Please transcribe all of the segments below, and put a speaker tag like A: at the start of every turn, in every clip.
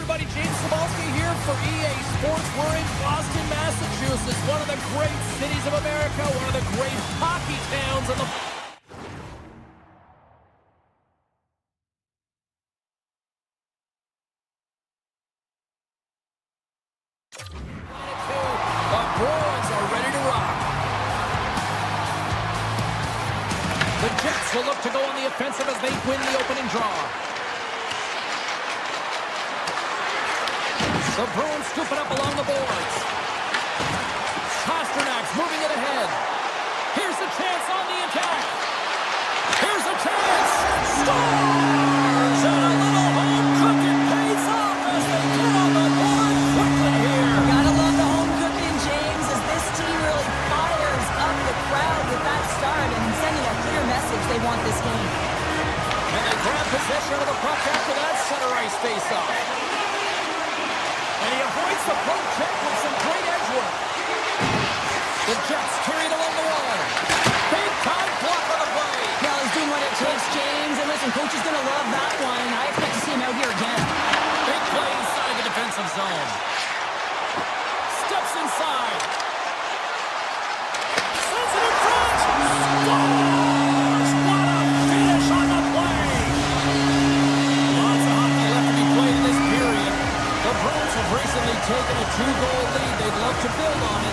A: everybody, James Cebulski here for EA Sports. We're in Boston, Massachusetts, one of the great cities of America, one of the great hockey towns in the... The Bruins are ready to rock. The Jets will look to go on the offensive as they win the opening draw. The Bruins scoop it up along the boards. Pasternak's moving it ahead. Here's a chance on the attack. Here's a chance. Scores! And a little home cooking pays off as they get on the board quickly here.
B: Gotta love the home cooking, James, as this team really fires up the crowd with that start and sending a clear message they want this game.
A: And they grab possession of the puck after that center ice face-off. And he avoids the poke check with some great edge work. The Jets carry it along the wall. Big time block on the play.
B: Well, he's doing what it takes, James. And listen, coach is going to love that one. I expect to see him out here again.
A: Big play inside the defensive zone. Steps inside. Sends it in front. Scores! What a finish on the play. Lots of hockey left to be played in this period. The Bruins have recently taken a 2-goal lead. They'd love to build on it.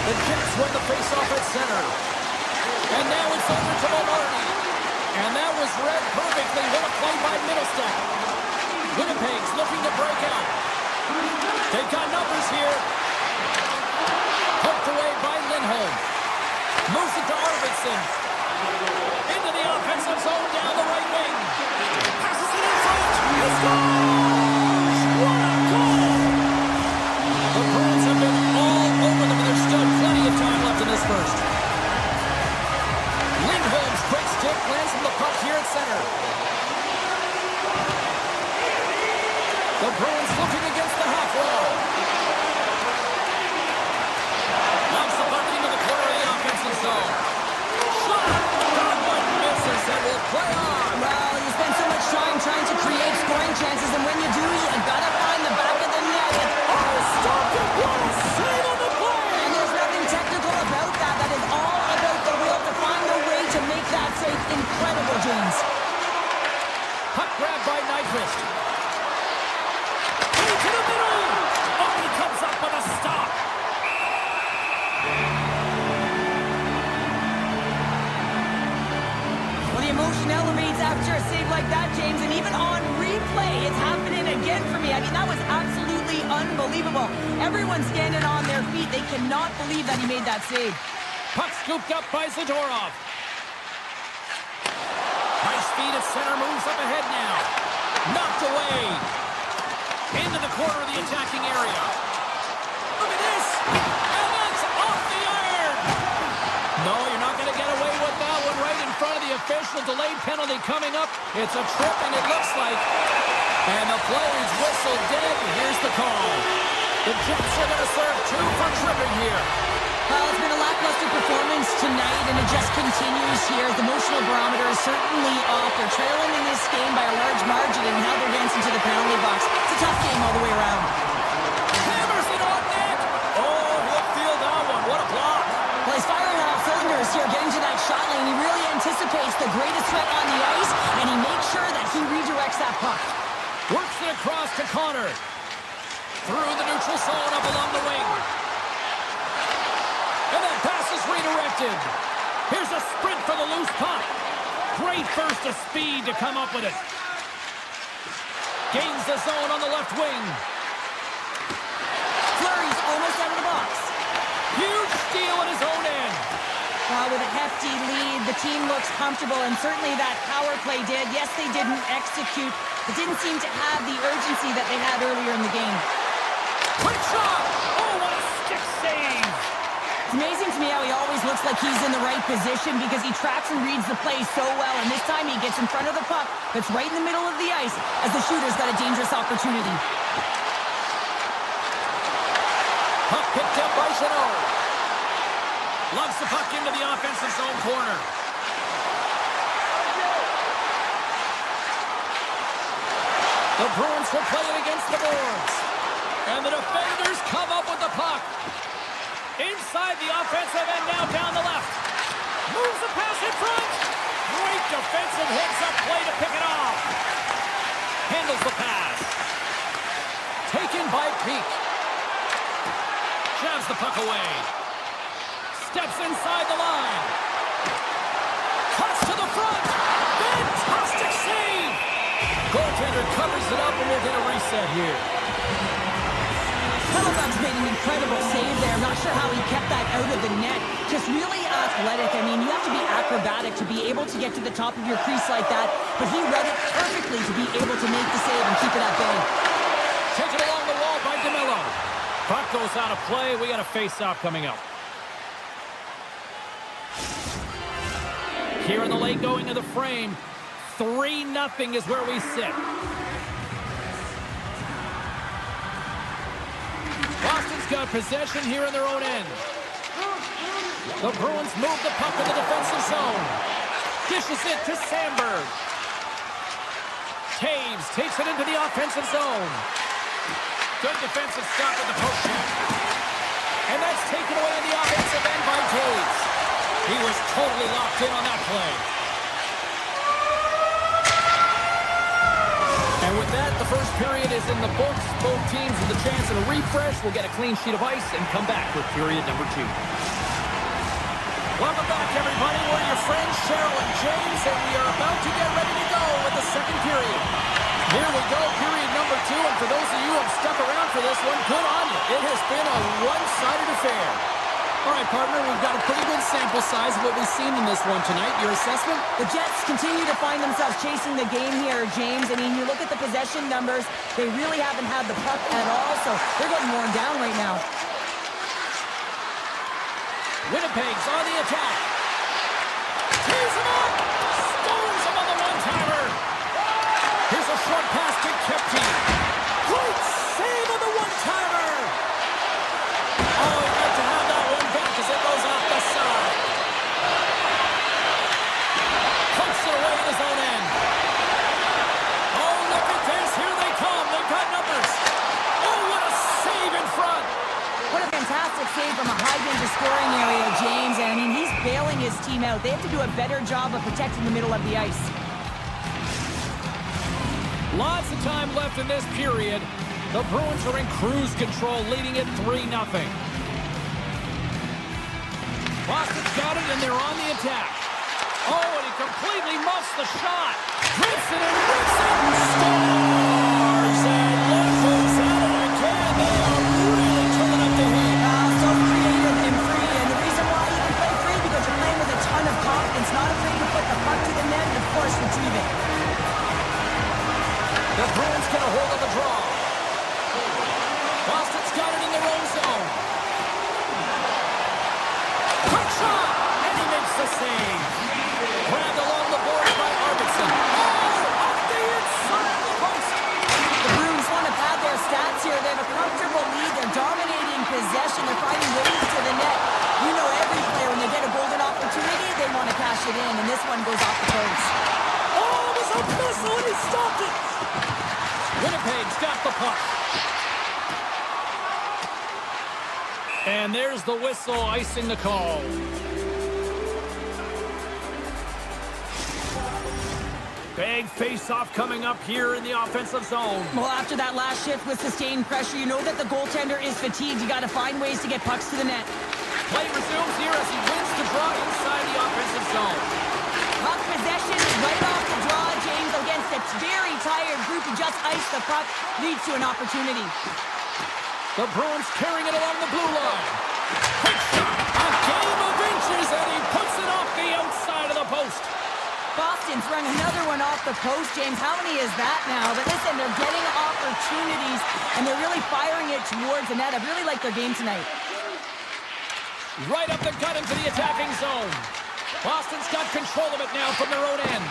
A: The Jets win the face-off at center. And now it's over to Maloney. And that was read perfectly. What a play by Middlestep. Winnipeg's looking to break out. They've got numbers here. Poked away by Lindholm. Moves it to Arvidsson. Into the offensive zone down the right wing. Passes it in front. He scores! What a goal! The Bruins have been all over them, and there's still plenty of time left in this first. Lindholm's quick stick lands from the puck here at center. The Bruins looking against the half wall. Knocks the puck into the corner of the offensive zone. Shot! Godwin misses and will play on.
B: Well, you spend so much time trying to create scoring chances, and when you do, you gotta find the back of the net.
A: Oh, stop it! What a save on the play!
B: And there's nothing technical about that. That is all about the will to find a way to make that save incredible, James.
A: Puck grab by Nyquist. To the middle! Oh, he comes up with a stop.
B: Well, the emotion elevates after a save like that, James, and even on replay, it's happening again for me. I mean, that was absolutely unbelievable. Everyone's standing on their feet. They cannot believe that he made that save.
A: Puck scooped up by Zadorov. High speed at center, moves up ahead now. Knocked away. Into the corner of the attacking area. Look at this! And that's off the iron! No, you're not going to get away with that one right in front of the official. Delayed penalty coming up. It's a tripping, it looks like. And the play's whistle dead. Here's the call. The Jets are going to serve 2 for tripping here.
B: Well, it's been a lackluster performance tonight, and it just continues here. The emotional barometer is certainly off. They're trailing in this game by a large margin, and now they're dancing to the penalty box. It's a tough game all the way around.
A: Hammers it on net! Oh, he'll feel that one. What a block!
B: Well, he's firing off cylinders here, getting to that shot lane. He really anticipates the greatest threat on the ice, and he makes sure that he redirects that puck.
A: Works it across to Connor. Through the neutral zone up along the wing. And that pass is redirected. Here's a sprint for the loose puck. Great burst of speed to come up with it. Gains the zone on the left wing.
B: Fleury's almost out of the box.
A: Huge steal at his own end.
B: With a hefty lead, the team looks comfortable, and certainly that power play did. Yes, they didn't execute, but didn't seem to have the urgency that they had earlier in the game.
A: Quick shot! Oh, what a stick save!
B: It's amazing to me how he always looks like he's in the right position because he tracks and reads the play so well, and this time he gets in front of the puck that's right in the middle of the ice as the shooter's got a dangerous opportunity.
A: Puck picked up by Chanot. Lugs the puck into the offensive zone corner. The Bruins will play it against the boards. And the defenders come up with the puck. Inside the offensive end, now down the left. Moves the pass in front. Great defensive heads-up play to pick it off. Handles the pass. Taken by Peak. Shoves the puck away. Steps inside the line. Cuts to the front. Fantastic save. Goaltender covers it up and we'll get a reset here.
B: Hellebuyck's made an incredible save there. I'm not sure how he kept that out of the net. Just really athletic. I mean, you have to be acrobatic to be able to get to the top of your crease like that. But he read it perfectly to be able to make the save and keep it at bay.
A: Taken along the wall by DeMello. Puck goes out of play. We got a face-off coming up. Here in the lane going to the frame. 3-0 is where we sit. Boston's got possession here in their own end. The Bruins move the puck in the defensive zone. Dishes it to Sandberg. Taves takes it into the offensive zone. Good defensive stop at the post check. And that's taken away in the offensive end by Taves. He was totally locked in on that play. And with that, the first period is in the books. Both teams with a chance at a refresh. We'll get a clean sheet of ice and come back with period number 2. Welcome back, everybody. We're your friends, Cheryl and James, and we are about to get ready to go with the second period. Here we go, period number 2, and for those of you who have stuck around for this one, good on you. It has been a one-sided affair. All right, partner, we've got a pretty good sample size of what we've seen in this one tonight. Your assessment?
B: The Jets continue to find themselves chasing the game here, James. I mean, you look at the possession numbers, they really haven't had the puck at all, so they're getting worn down right now.
A: Winnipeg's on the attack. Tees him up! Scores him on the one-timer! Here's a short pass to Kepke. Great save on the one-timer! Oh, he'd like to have that one back as it goes off the side. Punts it away in his own end. Oh, look at this. Here they come. They've got numbers. Oh, what a save in front.
B: What a fantastic save from a high-danger scoring area, James. And I mean, he's bailing his team out. They have to do a better job of protecting the middle of the ice.
A: Lots of time left in this period. The Bruins are in cruise control, leading it 3-0. Boston's got it, and they're on the attack. Oh, and he completely muffs the shot. Rips it and rips it. Scores! And look who's at it again. They are really turning up the heat.
B: So creative and free. And the reason why you can play free, because you're playing with a ton of confidence. Not afraid to put the puck to the net and, of course, retrieve it.
A: The Bruins get a hold of the draw. Boston's got it in their own zone. Quick shot! And he makes the save. Grabbed along the boards by Arvidsson. Oh! Off the inside of the post!
B: The Bruins want to pad their stats here. They have a comfortable lead. They're dominating possession. They're finding ways to the net. You know every player, when they get a golden opportunity, they want to cash it in. And this one goes off the post.
A: Oh, it was a missile and he stopped it! Winnipeg's got the puck. And there's the whistle icing the call. Big face-off coming up here in the offensive zone.
B: Well, after that last shift with sustained pressure, you know that the goaltender is fatigued. You got to find ways to get pucks to the net.
A: Play resumes here as he wins the draw inside the offensive zone.
B: Puck possession right off the draw, James, against a very tired group who just iced the puck, leads to an opportunity.
A: The Bruins carrying it along the blue line. Quick shot! A game of inches, and he puts it off the outside of the post.
B: Boston's run another one off the post, James. How many is that now? But listen, they're getting opportunities, and they're really firing it towards the net. I really like their game tonight.
A: Right up the gut into the attacking zone. Boston's got control of it now from their own end.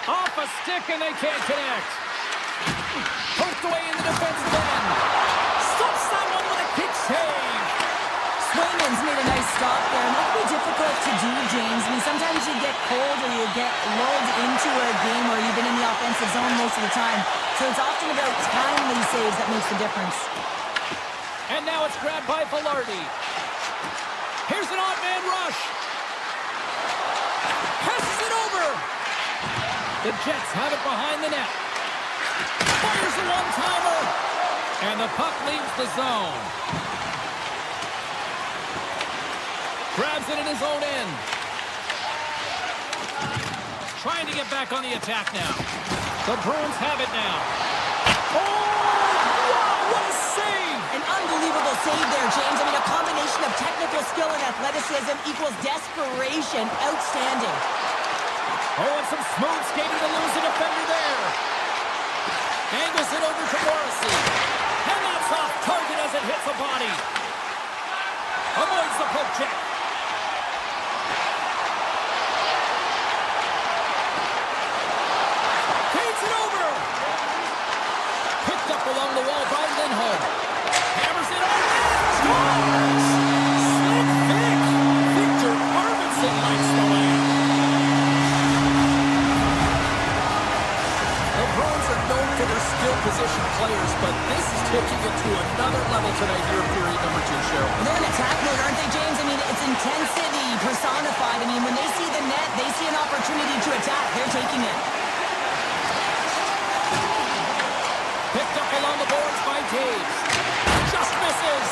A: Off a stick, and they can't connect. Poked away in the defensive end. Stops that one with a kick save.
B: Swayman's made a nice stop there. And that can be difficult to do, James. I mean, sometimes you get cold or you get lulled into a game where you've been in the offensive zone most of the time. So it's often about timely saves that makes the difference.
A: And now it's grabbed by Velarde. Here's an odd man rush. Passes it over. The Jets have it behind the net. Fires a one-timer. And the puck leaves the zone. Grabs it in his own end. Trying to get back on the attack now. The Bruins have it now. Oh, wow, what a save!
B: An unbelievable save there, James. I mean, a combination of technical skill and athleticism equals desperation. Outstanding.
A: Oh, and some smooth skating to lose a defender there. Angles it over to Morrissey. And that's off target as it hits a body. Avoids the poke check. Feeds it over. Picked up along the wall by Lindholm. Hammers it on. Scores! Slick Vic. Victor Arvidsson likes the land. The Bruins are known for their skill position players, but this is taking it to another level tonight here in period number 2, Cheryl.
B: They're in attack mode, aren't they, James? I mean, it's intensity personified. I mean, when they see the net, they see an opportunity to attack. They're taking it.
A: Picked up along the boards by Taves. Just misses.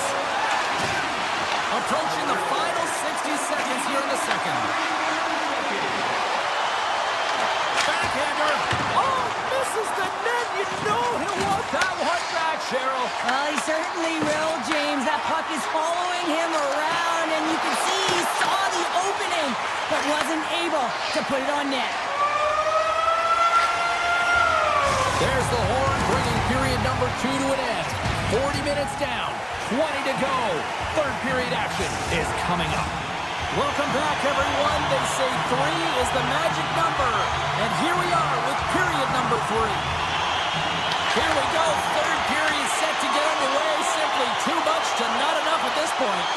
A: Approaching the final 60 seconds here in the second. Backhander. Oh, misses the net. You know he'll want that one back, Cheryl.
B: Well, he certainly will, James. That puck is following him around, and you can see he saw the opening, but wasn't able to put it on net.
A: There's the horn, bringing period number 2 to an end. 40 minutes down, 20 to go. Third period action is coming up. Welcome back, everyone. They say 3 is the magic number. And here we are with period number 3. Here we go. Third period set to get underway. Simply too much to not enough at this point.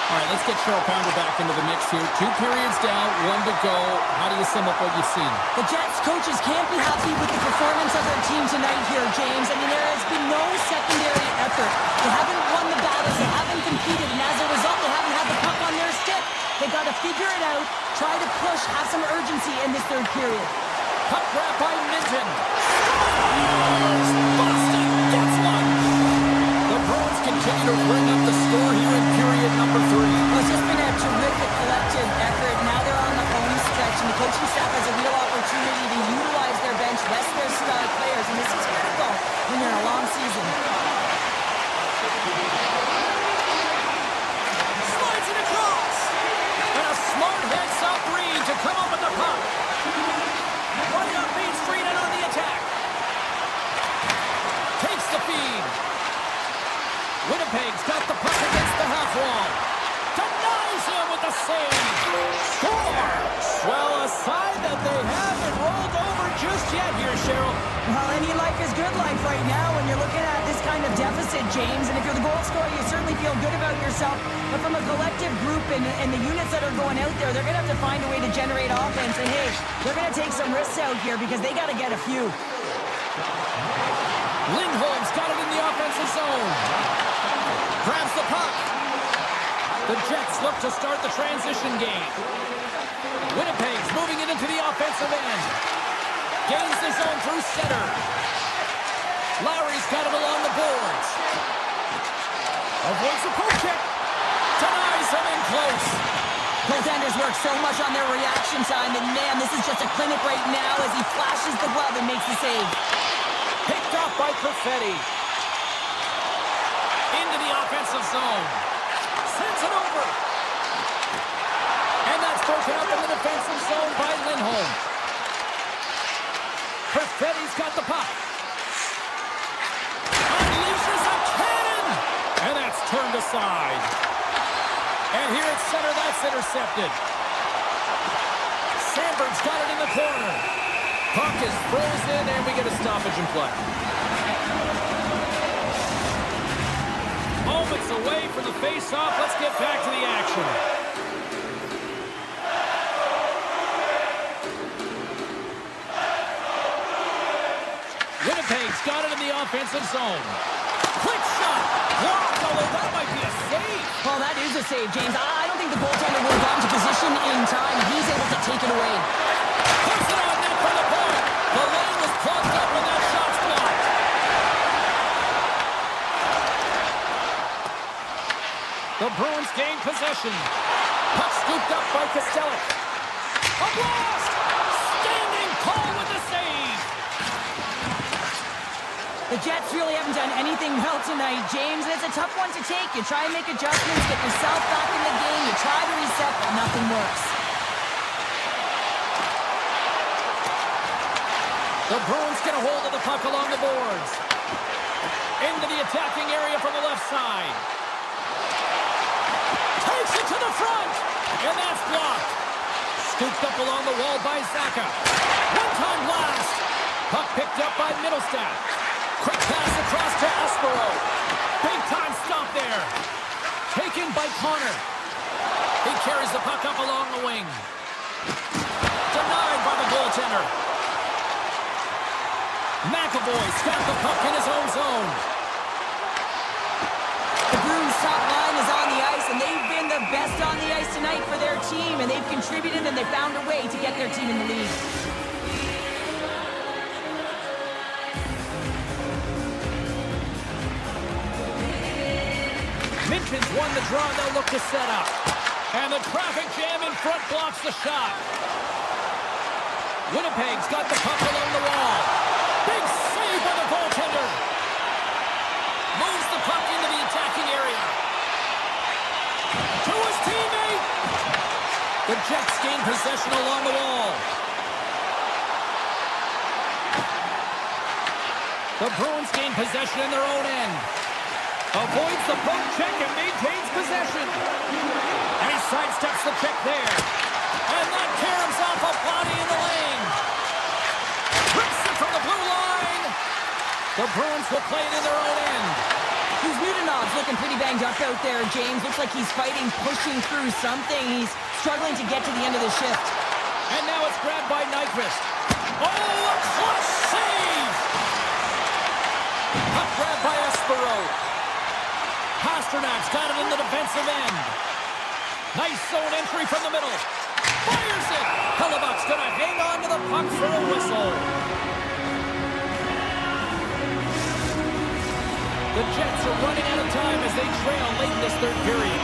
A: All right, let's get Cheryl Pounder back into the mix here. 2 periods down, 1 to go. How do you sum up what you've seen?
B: The Jets coaches can't be happy with the performance of their team tonight here, James. I mean, there has been no secondary effort. They haven't won the battles. They haven't competed. And as a result, they haven't had the puck on their stick. They got to figure it out, try to push, have some urgency in this third period.
A: Puck grab by Minton. Scores! Boston gets one. The Bruins continue to bring up the score here in period number 3.
B: Well, it's just been a terrific collective effort. Now they're on the home stretch, and the coaching staff has a real opportunity to utilize their bench, rest their star players, and this is critical when you're in a long season.
A: Slides it across. And a smart heads-up read to come up with the puck. Right up Main Street and on the attack. Takes the feed. Winnipeg's got the puck against the half wall. Denies him with the save. Scores! Well, a sign that they haven't rolled over just yet here, Cheryl.
B: Well, any life is good life right now when you're looking at this kind of deficit, James. And if you're the goal scorer, you certainly feel good about yourself. But from a collective group and the units that are going out there, they're going to have to find a way to generate offense. And, hey, they're going to take some risks out here because they got to get a few.
A: Lindholm's got it in the offensive zone. Grabs the puck. The Jets look to start the transition game. Winnipeg's moving it into the offensive end. Gains the zone through center. Lowry's got it along the boards. Avoids the poke check. Denies him in close.
B: Goaltenders work so much on their reaction time, and man, this is just a clinic right now as he flashes the glove and makes the save.
A: Picked off by Perfetti. Into the offensive zone. Sends it over. And that's broken up in the defensive zone by Lindholm. Perfetti's got the puck. Unleashes a cannon. And that's turned aside. And here at center, that's intercepted. Sandberg's got it in the corner. Puck is frozen, and we get a stoppage in play. Moments away from the face-off. Let's get back to the action. Winnipeg Winnipeg's got it in the offensive zone. Quick shot. Blocked, although that might be a save.
B: Well, that is a save, James. I don't think the goaltender would have gotten to position in time. He's able to take it away.
A: Puts it on net for the point. The lane was plugged up when that shot's blocked. The Bruins gain possession. Puck scooped up by Costello. A blast! Standing tall with the save.
B: The Jets really haven't done anything well tonight, James, and it's a tough one to take. You try and make adjustments, get yourself back in the game, you try to reset, but nothing works.
A: The Bruins get a hold of the puck along the boards. Into the attacking area from the left side. Takes it to the front, and that's blocked. Scooped up along the wall by Zaka. One-time blast. Puck picked up by Middlestat. Quick pass across to Espero. Big-time stop there. Taken by Connor. He carries the puck up along the wing. Denied by the goaltender. McAvoy stabbed the puck in his own zone.
B: The Bruins' top line is on the ice, and they've been the best on the ice tonight for their team, and they've contributed, and they found a way to get their team in the lead.
A: Minton's won the draw, they'll look to set up. And the traffic jam in front blocks the shot. Winnipeg's got the puck along the wall. Big save by the goaltender. Moves the puck into the attacking area. To his teammate. The Jets gain possession along the wall. The Bruins gain possession in their own end. Avoids the poke check and maintains possession. And he sidesteps the check there. And that caroms off a body in the lane. Rips it from the blue line. The Bruins will play it in their own end.
B: Kuzminunov's looking pretty banged up out there, James. Looks like he's fighting, pushing through something. He's struggling to get to the end of the shift.
A: And now it's grabbed by Nyquist. Oh, a clutch save! Puck grabbed by Espero. Pasternak's got it in the defensive end. Nice zone entry from the middle. Fires it! Hellebuck's going to hang on to the puck for a whistle. The Jets are running out of time as they trail late in this third period.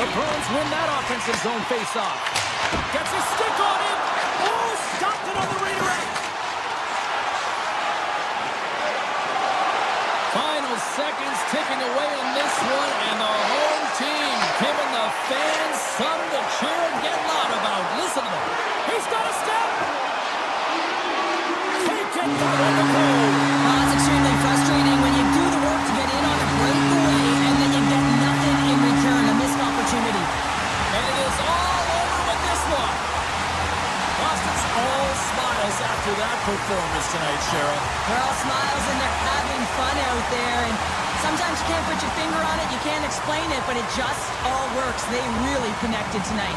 A: The Bruins win that offensive zone face-off. Gets a stick on it. Oh, stopped it on the redirect. Final seconds ticking away in this one, and the home team giving the fans something to cheer and get loud about. Listen to them. He's got a step. Taken by the goal.
B: It's extremely frustrating when you do the work to get in on a breakaway, and then you get nothing in return, a missed opportunity.
A: And it is all over with this one. Boston's all smiles after that performance tonight, Cheryl.
B: They're all smiles and they're having fun out there. And sometimes you can't put your finger on it, you can't explain it, but it just all works. They really connected tonight.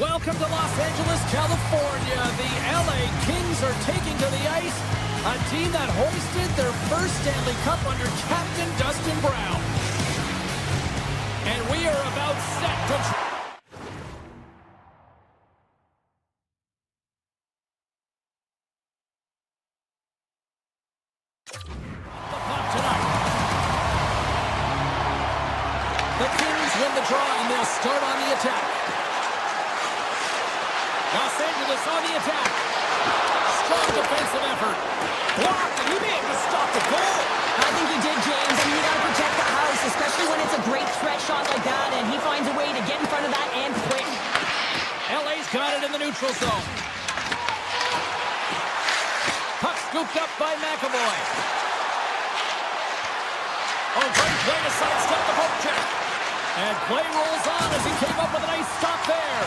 A: Welcome to Los Angeles, California. The LA Kings are taking to the ice a team that hoisted their first Stanley Cup under Captain Dustin Brown. And we are about set to... The Kings win the draw, and they'll start on the attack. Los Angeles on the attack. Strong defensive effort. Blocked, and he may have to stop the goal.
B: I think he did, James. I mean, you got to protect the house, especially when it's a great threat shot like that, and he finds a way to get in front of that and quick.
A: LA's got it in the neutral zone. Puck scooped up by McAvoy. Oh, great play to sidestep the poke check. And play rolls on as he came up with a nice stop there.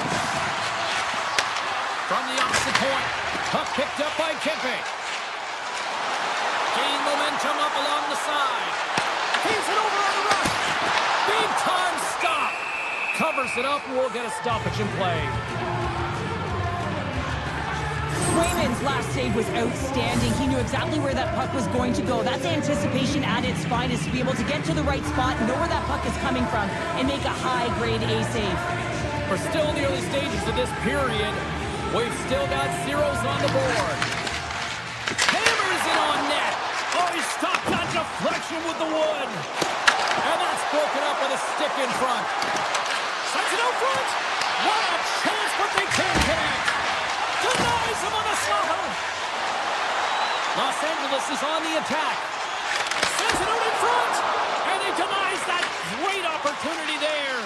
A: From the opposite point, puck picked up by Kempe. Gain momentum up along the side. He's it over on the rush. Big time stop. Covers it up, and we'll get a stoppage in play.
B: Swayman's last save was outstanding. He knew exactly where that puck was going to go. That's anticipation at its finest, to be able to get to the right spot, know where that puck is coming from, and make a high-grade A save.
A: We're still in the early stages of this period. We've still got zeros on the board. Hammers it on net. Oh, he stopped on deflection with the wood. And that's broken up with a stick in front. Sends it out front. What a chance, but they can't connect. Denies him on the slaughter. Los Angeles is on the attack. Sends it out in front. And he denies that great opportunity there.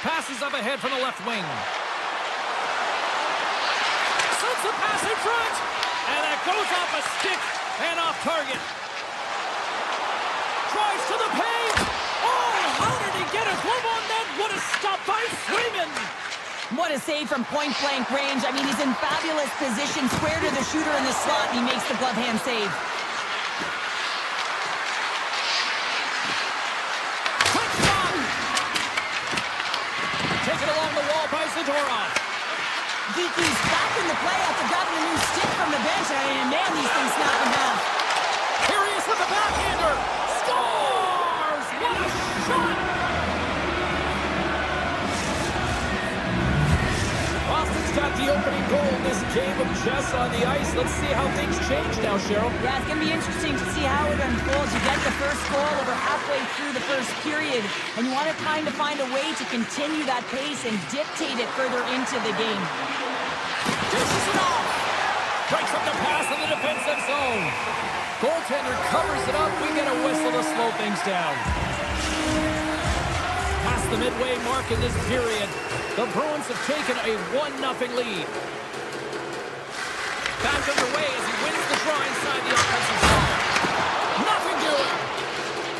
A: Passes up ahead from the left wing. Sends the pass in front. And that goes off a stick and off target. Drives to the paint. Oh, how did he get a glove on that? What a stop by Swayman.
B: What a save from point-blank range. I mean, he's in fabulous position, square to the shooter in the slot, and he makes the glove hand save.
A: Quick shot! Taken along the wall by Zadorov.
B: Geeky's back in the play after grabbing a new stick from the bench, and man, these things snap in half.
A: Here he is with the backhander. Scores! What a shot! Boston's got the opening goal in this game of chess on the ice. Let's see how things change now, Cheryl.
B: Yeah, it's going to be interesting to see how it unfolds. You get the first goal over halfway through the first period, and you want to kind of find a way to continue that pace and dictate it further into the game.
A: Dishes it off. Breaks up the pass in the defensive zone. Goaltender covers it up. We get a whistle to slow things down. Past the midway mark in this period, the Bruins have taken a 1-0 lead. Back underway as he wins the draw inside the offensive zone. Nothing doing.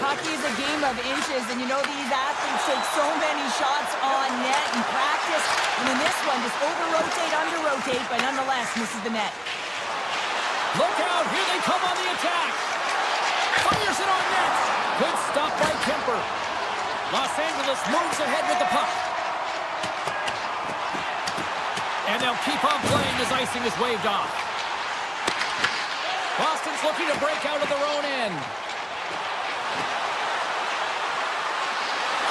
B: Hockey is a game of inches, and you know these athletes take so many shots on net in practice. And in this one, just over-rotate, under-rotate, but nonetheless misses the net.
A: Look out, here they come on the attack. Fires it on net. Good stop by Kemper. Los Angeles moves ahead with the puck. And they'll keep on playing as icing is waved off. Boston's looking to break out of their own end.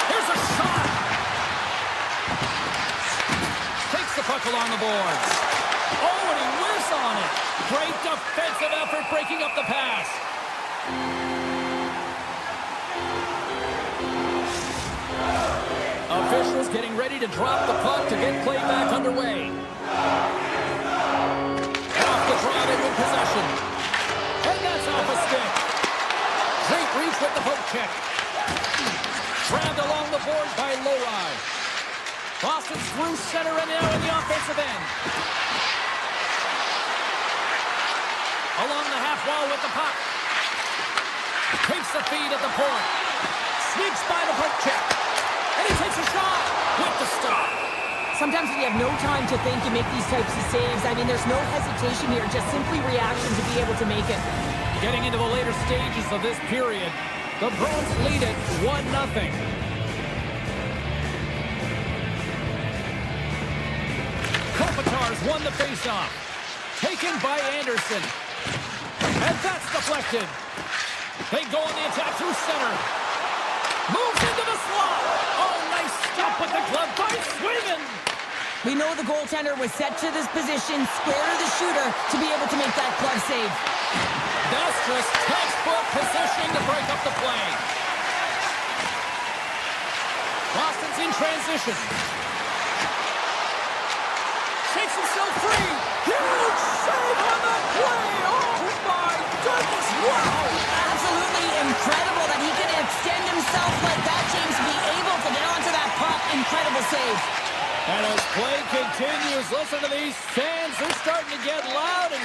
A: Here's a shot. Takes the puck along the boards. Oh, and he whiffs on it. Great defensive effort breaking up the pass. Officials getting ready to drop the puck to get play back underway. Off the draw, they win possession. And that's off a stick. Great reach with the poke check. Grabbed along the boards by Lowry. Boston's through center and now in the offensive end. Along the half wall with the puck. Takes the feed at the point. Sneaks by the poke check. And he takes a shot with the stop.
B: Sometimes when you have no time to think, you make these types of saves. I mean, there's no hesitation here, just simply reaction to be able to make it.
A: Getting into the later stages of this period, the Bruins lead it 1-0. has won the faceoff. Taken by Anderson. And that's deflected. They go on the attack through center. Moves into the slot. Oh, nice stop with the glove by Swayman.
B: We know the goaltender was set to this position, square to the shooter, to be able to make that glove save.
A: That's just textbook positioning to break up the play. Boston's in transition. Shakes himself free. Huge save on the play. Oh, my goodness. Wow.
B: Absolutely incredible that he can extend himself like that, James, to be able to get onto that puck. Incredible save.
A: And as play continues, listen to these fans. They're starting to get loud and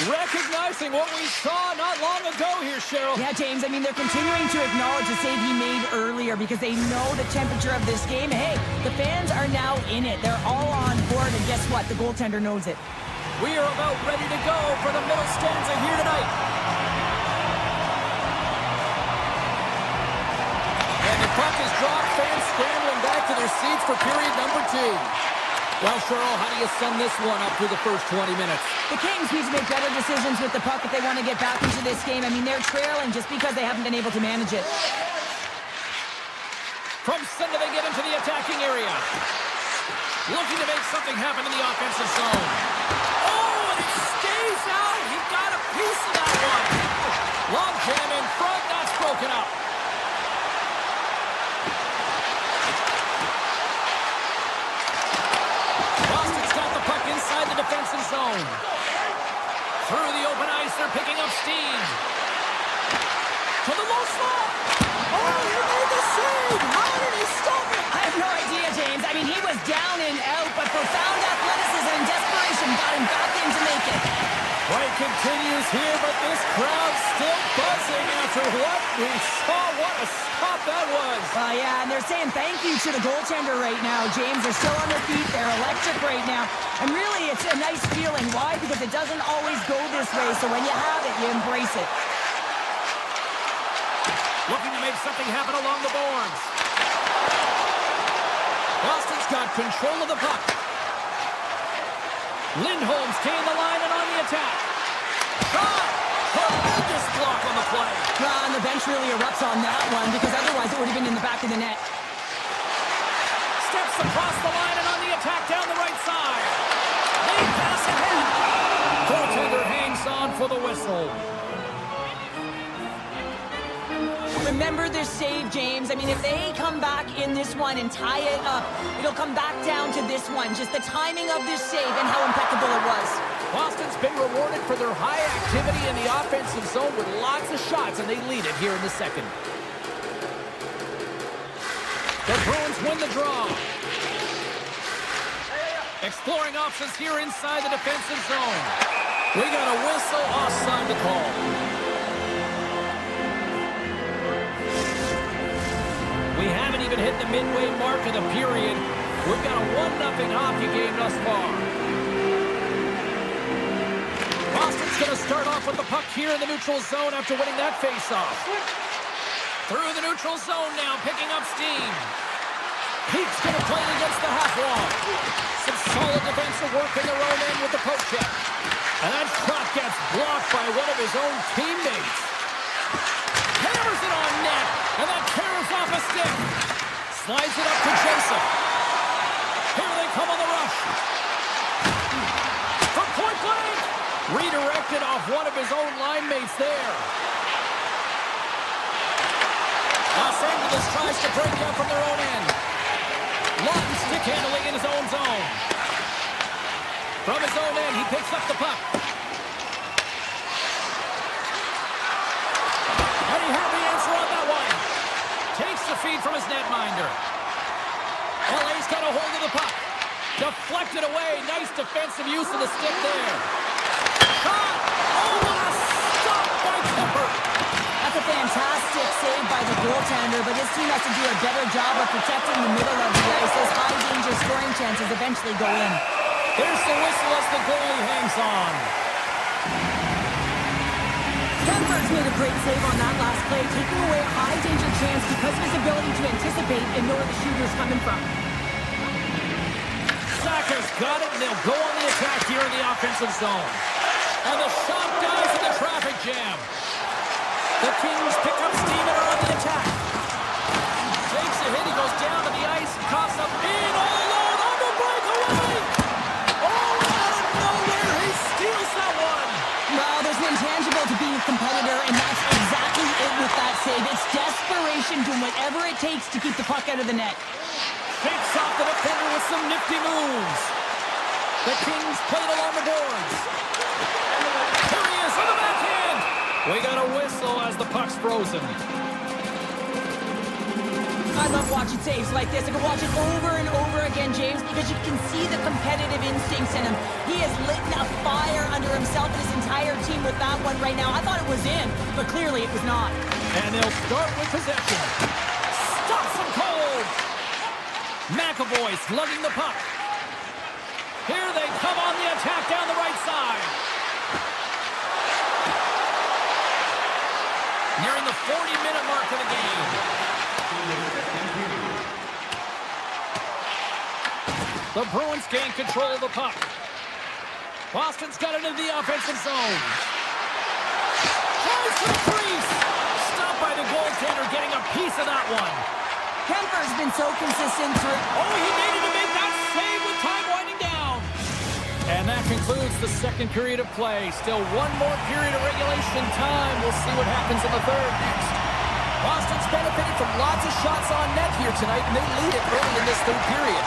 A: recognizing what we saw not long ago here, Cheryl.
B: Yeah, James, I mean, they're continuing to acknowledge the save he made earlier because they know the temperature of this game. Hey, the fans are now in it. They're all on board, and guess what? The goaltender knows it.
A: We are about ready to go for the middle stanza here tonight. And the puck is dropped. Fans scrambling back to their seats for period number 2. Well, Cheryl, how do you sum this one up through the first 20 minutes?
B: The Kings need to make better decisions with the puck if they want to get back into this game. I mean, they're trailing just because they haven't been able to manage it.
A: From center, they get into the attacking area. Looking to make something happen in the offensive zone. Oh, and it stays out. He got a piece of that one. Long jam in front. That's broken up. Boston's got the puck inside the defensive zone. Through the open ice, they're picking up steam. To the low slot. Oh, he made the save. How did he stop it?
B: I have no idea, James. I mean, he was down and out, but profound athleticism and desperation got him back in to make it.
A: Play continues here, but this crowd's still buzzing after what we saw. What a stop that was.
B: Yeah, and they're saying thank you to the goaltender right now, James. They're still on their feet. They're electric right now. And really, it's a nice feeling. Why? Because it doesn't always go this way. So when you have it, you embrace it.
A: Looking to make something happen along the boards. Boston's got control of the puck. Lindholm's staying the line and on the attack. Shot! Tremendous block on the play.
B: And the bench really erupts on that one because otherwise it would have been in the back of the net.
A: Steps across the line and on the attack down the right side. Lead pass ahead. Goaltender hangs on for the whistle.
B: Remember their save, James. I mean, if they come back in this one and tie it up, it'll come back down to this one. Just the timing of this save and how impeccable it was.
A: Boston's been rewarded for their high activity in the offensive zone with lots of shots, and they lead it here in the second. The Bruins win the draw. Exploring options here inside the defensive zone. We got a whistle, offside to call. We haven't even hit the midway mark of the period. We've got a 1-0 hockey game thus far. Boston's going to start off with the puck here in the neutral zone after winning that faceoff. Through the neutral zone now, picking up steam. Pete's going to play against the half wall. Some solid defensive work in their own end with the poke check. And that shot gets blocked by one of his own teammates. Hammers it on net, and that tears off a stick. Slides it up to Joseph. Here they come on the rush. From point blank. Redirected off one of his own line mates there. Los Angeles tries to break out from their own end. Lawton stick handling in his own zone. From his own end, he picks up the puck. And he had the answer on that one. Takes the feed from his netminder. LA's got a hold of the puck. Deflected away. Nice defensive use of the stick there. Shot! Oh, what a stop by Tampa.
B: That's a fantastic save by the goaltender, but his team has to do a better job of protecting the middle of the ice. Those high-danger scoring chances eventually go in.
A: There's the whistle as the goalie hangs on.
B: Stenberg's made a great save on that last play, taking away a high-danger chance because of his ability to anticipate and know where the shooter's coming from.
A: Saka's got it, and they'll go on the attack here in the offensive zone. And the shot dies in the traffic jam. The Kings pick up steam and are on the attack. Takes a hit, he goes down to the ice, coughs up in, all alone on the breakaway. Oh, out of nowhere, he steals that one.
B: Well, there's an intangible to being a competitor, and that's exactly it with that save. It's desperation, doing whatever it takes to keep the puck out of the net.
A: Shakes off the defender with some nifty moves. The Kings played along the boards. Here he is on the backhand. We got a whistle as the puck's frozen.
B: I love watching saves like this. I can watch it over and over again, James, because you can see the competitive instincts in him. He has lit a fire under himself and his entire team with that one right now. I thought it was in, but clearly it was not.
A: And they'll start with possession. Stops him cold. McAvoy slugging the puck. Here they come on the attack down the right side. Nearing the 40-minute mark of the game. The Bruins gain control of the puck. Boston's got it into the offensive zone. Tries for the crease. Stopped by the goaltender, getting a piece of that one.
B: Kemper's been so consistent through...
A: Oh, he needed to make that save with time winding down. And that concludes the second period of play. Still one more period of regulation time. We'll see what happens in the third next. Boston's benefited from lots of shots on net here tonight, and they lead it early in this third period.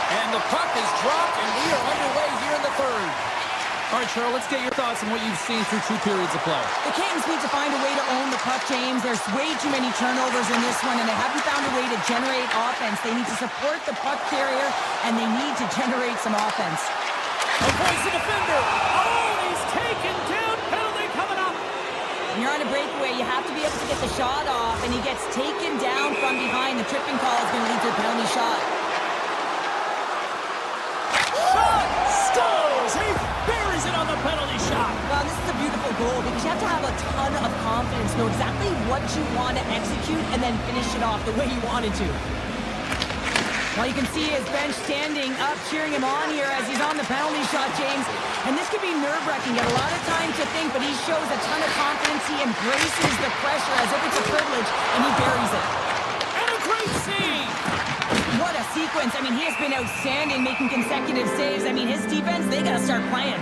A: And the puck is dropped, and we are underway here in the third. All right, Cheryl, let's get your thoughts on what you've seen through 2 periods of play.
B: The Kings need to find a way to own the puck, James. There's way too many turnovers in this one, and they haven't found a way to generate offense. They need to support the puck carrier, and they need to generate some offense.
A: Avoids the defender. Oh, he's taken down. Penalty coming up.
B: When you're on a breakaway, you have to be able to get the shot off, and he gets taken down from behind. The tripping call is going to lead to a penalty shot.
A: Shot scores. He buries it on the penalty shot.
B: Well, this is a beautiful goal because you have to have a ton of confidence, know exactly what you want to execute, and then finish it off the way you wanted to. Well, you can see his bench standing up, cheering him on here as he's on the penalty shot, James. And this could be nerve-wracking. Got a lot of time to think, but he shows a ton of confidence. He embraces the pressure as if it's a privilege, and he buries it.
A: And a great save.
B: What a sequence. I mean, he has been outstanding, making consecutive saves. I mean, his defense, they got to start playing.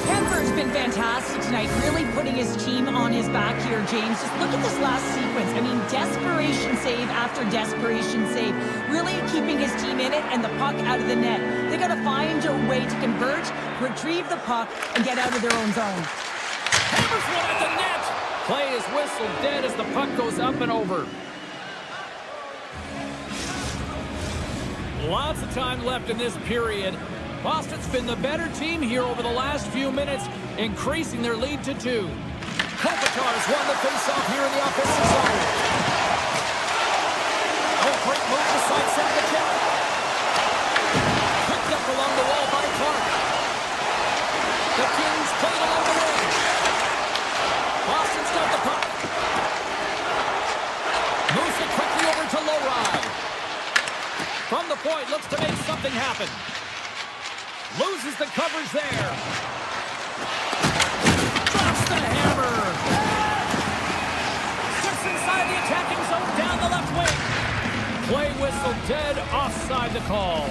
B: Kemper's been fantastic tonight, really putting his team on his back here, James. Just look at this last sequence. I mean, desperation save after desperation save. Really keeping his team in it and the puck out of the net. They got to find a way to convert, retrieve the puck, and get out of their own zone.
A: Hammers one at the net. Play is whistled dead as the puck goes up and over. Lots of time left in this period. Boston's been the better team here over the last few minutes, increasing their lead to 2. Kopitar's won the faceoff here in the offensive zone. Oh, great move to sidestep the kick. Picked up along the wall by Clark. The Kings played along the wing. Boston's got the puck. Moves it quickly over to Lowry. From the point, looks to make something happen. Loses the coverage there. Drops the hammer. Gets inside the attacking zone down the left wing. Play whistle dead, offside the call.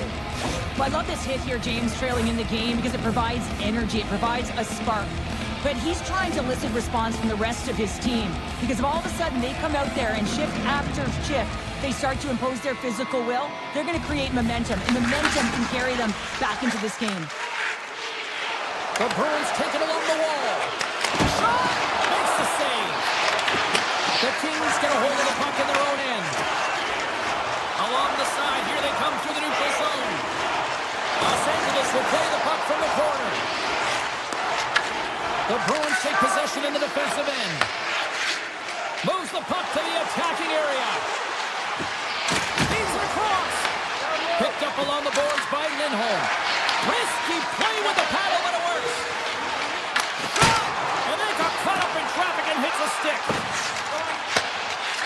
B: Well, I love this hit here, James, trailing in the game because it provides energy. It provides a spark. But he's trying to elicit response from the rest of his team because if all of a sudden they come out there and shift after shift, they start to impose their physical will, they're going to create momentum, and momentum can carry them back into this game.
A: The Bruins take it along the wall. Shot! Makes the save. The Kings get a hold of the puck in their own end. Along the side, here they come through the neutral zone. Los Angeles will play the puck from the corner. The Bruins take possession in the defensive end. Moves the puck to the attacking area. He's across. Picked up along the boards by Lindholm. Risky play with the paddle, but it works. Shot! And they got caught up in traffic and hits a stick.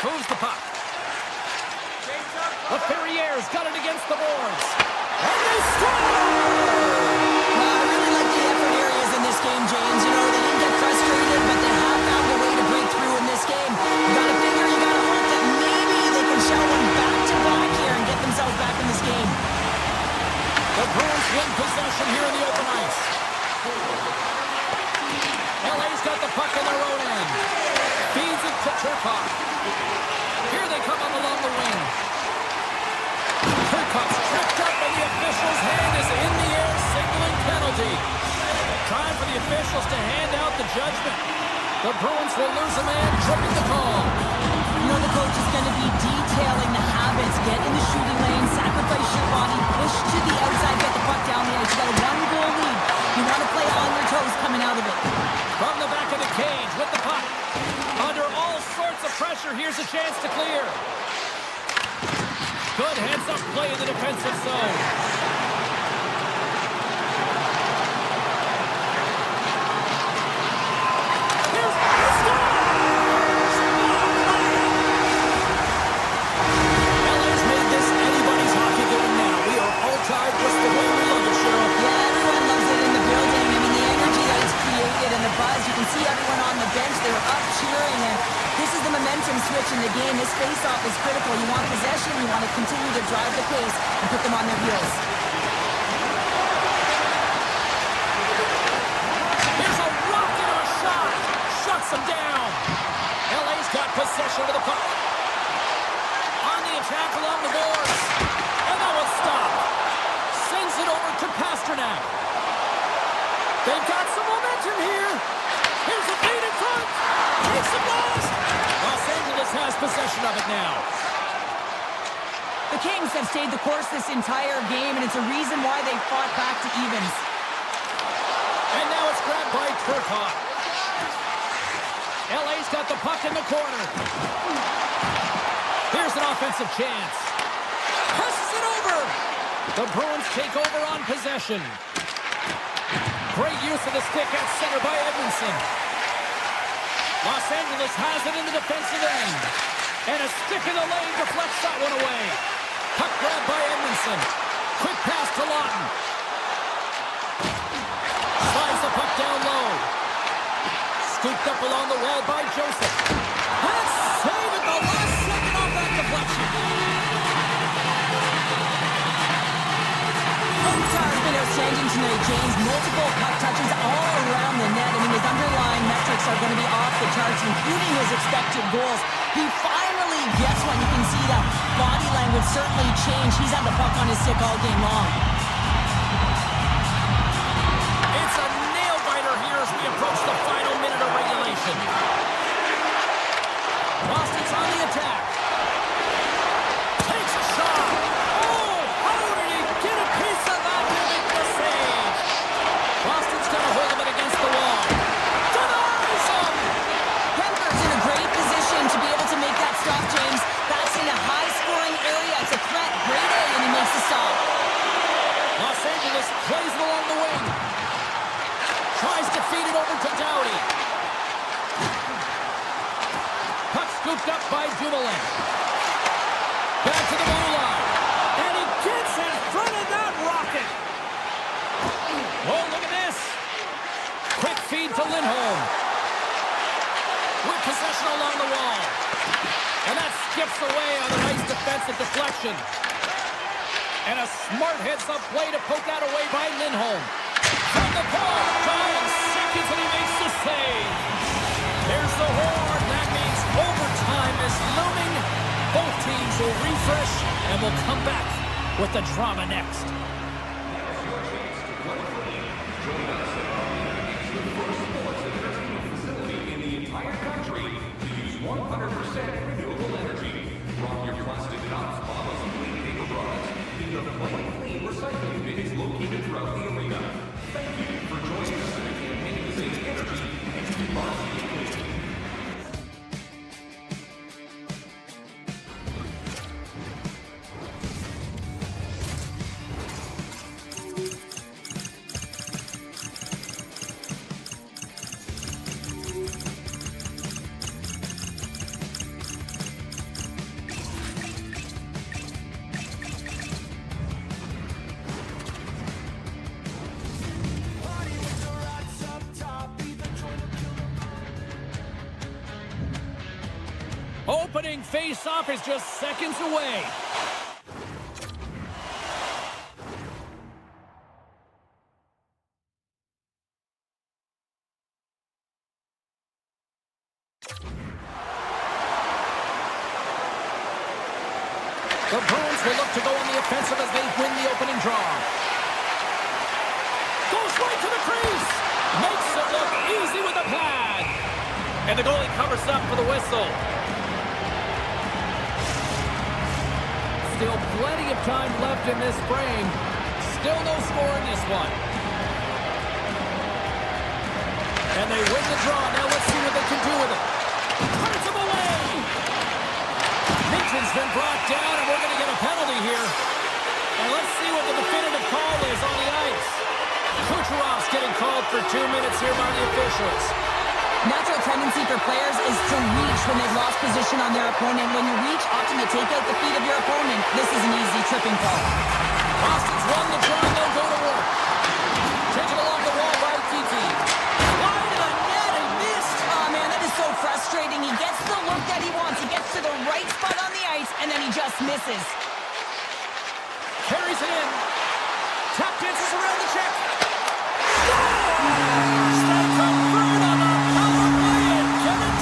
A: Moves the puck. LaFerriere's got it against the boards. And they score!
B: I really like the effort areas in this game, James. You know, they didn't get frustrated, but they have found a way to break through in this game. You got to figure, you got to hope that maybe they can shell one back-to-back here and get themselves back in this game.
A: The Bruins win possession here in the open ice. LA's got the puck in their own end. Feeds it to Turcotte. Here they come along the wing. Turcotte's tripped up and the official's hand is in the air, signaling penalty. Time for the officials to hand out the judgment. The Bruins will lose a man, tripping the call.
B: You know the coach is going to be detailing the habits. Get in the shooting lane, sacrifice your body, push to the outside, get the puck down the ice. You got a one-goal lead. You want to play on your toes coming out of it.
A: From the back of the cage with the puck. Under all sorts of pressure, here's a chance to clear. Good heads-up play in the defensive zone. Here's the scores! LA's made this anybody's hockey game now. We are all tied just the way we love it, Cheryl.
B: Yeah, everyone loves it in the building. I mean, the energy that is created and the buzz. You can see everyone on the bench. They were up cheering, and this is the momentum switch in the game. This face-off is critical. You want possession. You want to continue to drive the pace and put them on their heels.
A: Here's a rocket of a shot. Shuts them down. LA's got possession of the puck. On the attack along the boards. And that will stop. Sends it over to Pasternak. They've got some momentum here. Here's a feed in front. Takes the blast. Los Angeles has possession of it now.
B: The Kings have stayed the course this entire game, and it's a reason why they fought back to evens.
A: And now it's grabbed by Turcotte. LA's got the puck in the corner. Here's an offensive chance. Passes it over. The Bruins take over on possession. Great use of the stick at center by Edmondson. Los Angeles has it in the defensive end. And a stick in the lane deflects that one away. Puck grab by Edmondson. Quick pass to Lawton. Slides the puck down low. Scooped up along the wall by Joseph. And save at the last second off that deflection.
B: Kopitar's been outstanding tonight, James. Multiple puck touches all around the net. I mean, his underlying metrics are going to be off the charts, including his expected goals. He finally gets one. You can see that body language certainly changed. He's had the puck on his stick all game long.
A: It's a nail-biter here as we approach the final minute of regulation. Boston's on the attack. Takes a shot. Oh, how did he get a piece of that to make the save? Boston's going to hold him against the wall. Denies him.
B: Kemper's in a great position to be able to make that stop, James. That's in a high-scoring area. It's a threat. Great A, and he makes the stop.
A: Los Angeles plays it along the wing. Tries to feed it over to Doughty. Puck scooped up by Dumoulin. Back to the blue line. And he gets in front of that rocket. Oh, look at this. Quick feed to Lindholm. With possession along the wall. And that skips away on a nice defensive deflection. And a smart heads-up play to poke that away by Lindholm. From the point, dying seconds, and he makes the save. There's the horn. That means overtime is looming. Both teams will refresh and will come back with the drama next.
C: In the entire country, to use 100% renewable energy. From your plastic cups, bottles, and clean paper products, the Plain Clean Recycling Bin is located throughout the arena. Thank you for joining us in the campaign to save energy and keep our city clean.
A: face-off is just seconds away. The Bruins will look to go on the offensive as they win the opening draw. Goes right to the crease. Makes it look easy with a pad. And the goalie covers up for the whistle. Still plenty of time left in this frame. Still no score in this one. And they win the draw. Now let's see what they can do with it. Punts him away. Minton's been brought down, and we're going to get a penalty here. And let's see what the definitive call is on the ice. Kucherov's getting called for 2 minutes here by the officials.
B: Natural tendency for players is to reach when they've lost position on their opponent. When you reach, often you take out the feet of your opponent. This is an easy tripping call.
A: Boston's won the draw, they'll go to work. Taken along the wall by TT. Wide of the net and missed.
B: Oh, man, that is so frustrating. He gets the look that he wants. He gets to the right spot on the ice, and then he just misses.
A: Carries it in. Tap dances around the check.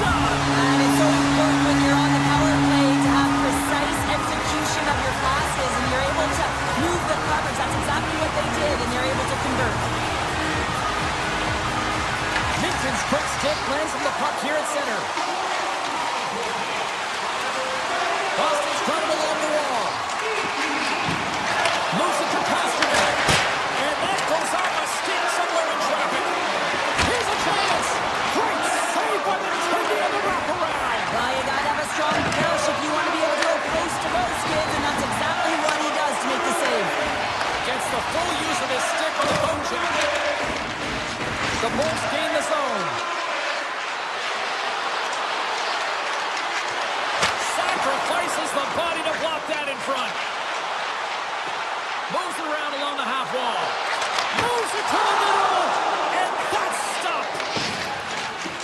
B: And it's so important when you're on the power play to have precise execution of your passes, and you're able to move the coverage. That's exactly what they did, and they're able to convert.
A: Minton's quick stick lands on the puck here at center. Boston's got him along the wall. Moves it to Pasternak. And that goes off a stick somewhere in traffic. Here's a chance. Great save by the Teddy on the wraparound.
B: Well, you gotta have a strong push if you want to be able to go close to most kids, and that's exactly what he does to make the save.
A: Gets the full use of his stick on the phone check. The Bulls gain the zone. Sacrifices the body to block that in front. Moves it around along the half wall. Moves it to the middle. And that's stopped.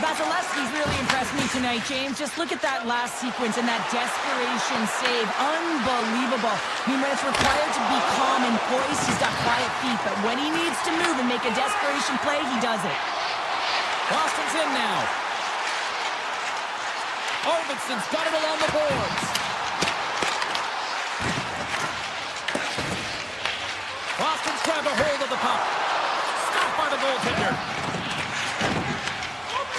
B: Vasilevsky's really impressed me tonight, James. Just look at that last sequence and that desperation save. Unbelievable. I mean, when it's required to be calm and poised, he's got quiet feet. But when he needs to move and make a desperation play, he does it.
A: Boston's in now. Arvidsson's got him along the boards. Boston's grabbed a hold of the puck. Stopped by the goaltender.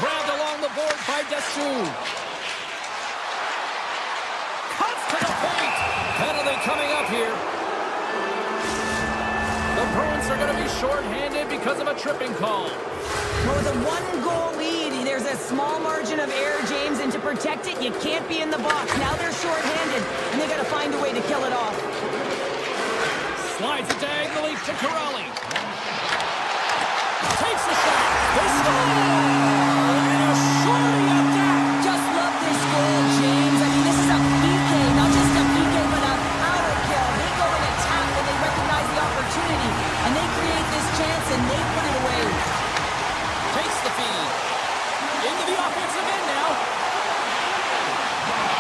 A: Grabbed along the boards by Dessous. Cuts to the point. Penalty coming up here. The Bruins are going to be shorthanded because of a tripping call.
B: Well, with a one-goal lead, there's a small margin of error, James, and to protect it, you can't be in the box. Now they're shorthanded, and they got to find a way to kill it off.
A: Slides it diagonally to Corrali. Takes a shot. They score! And a shorty at that!
B: Just love this goal, James. I mean, this is a PK, not just a PK, but a power kill. They go and attack when they recognize the opportunity, and they create this chance, and they put it away.
A: Takes the feed. Into the offensive end now.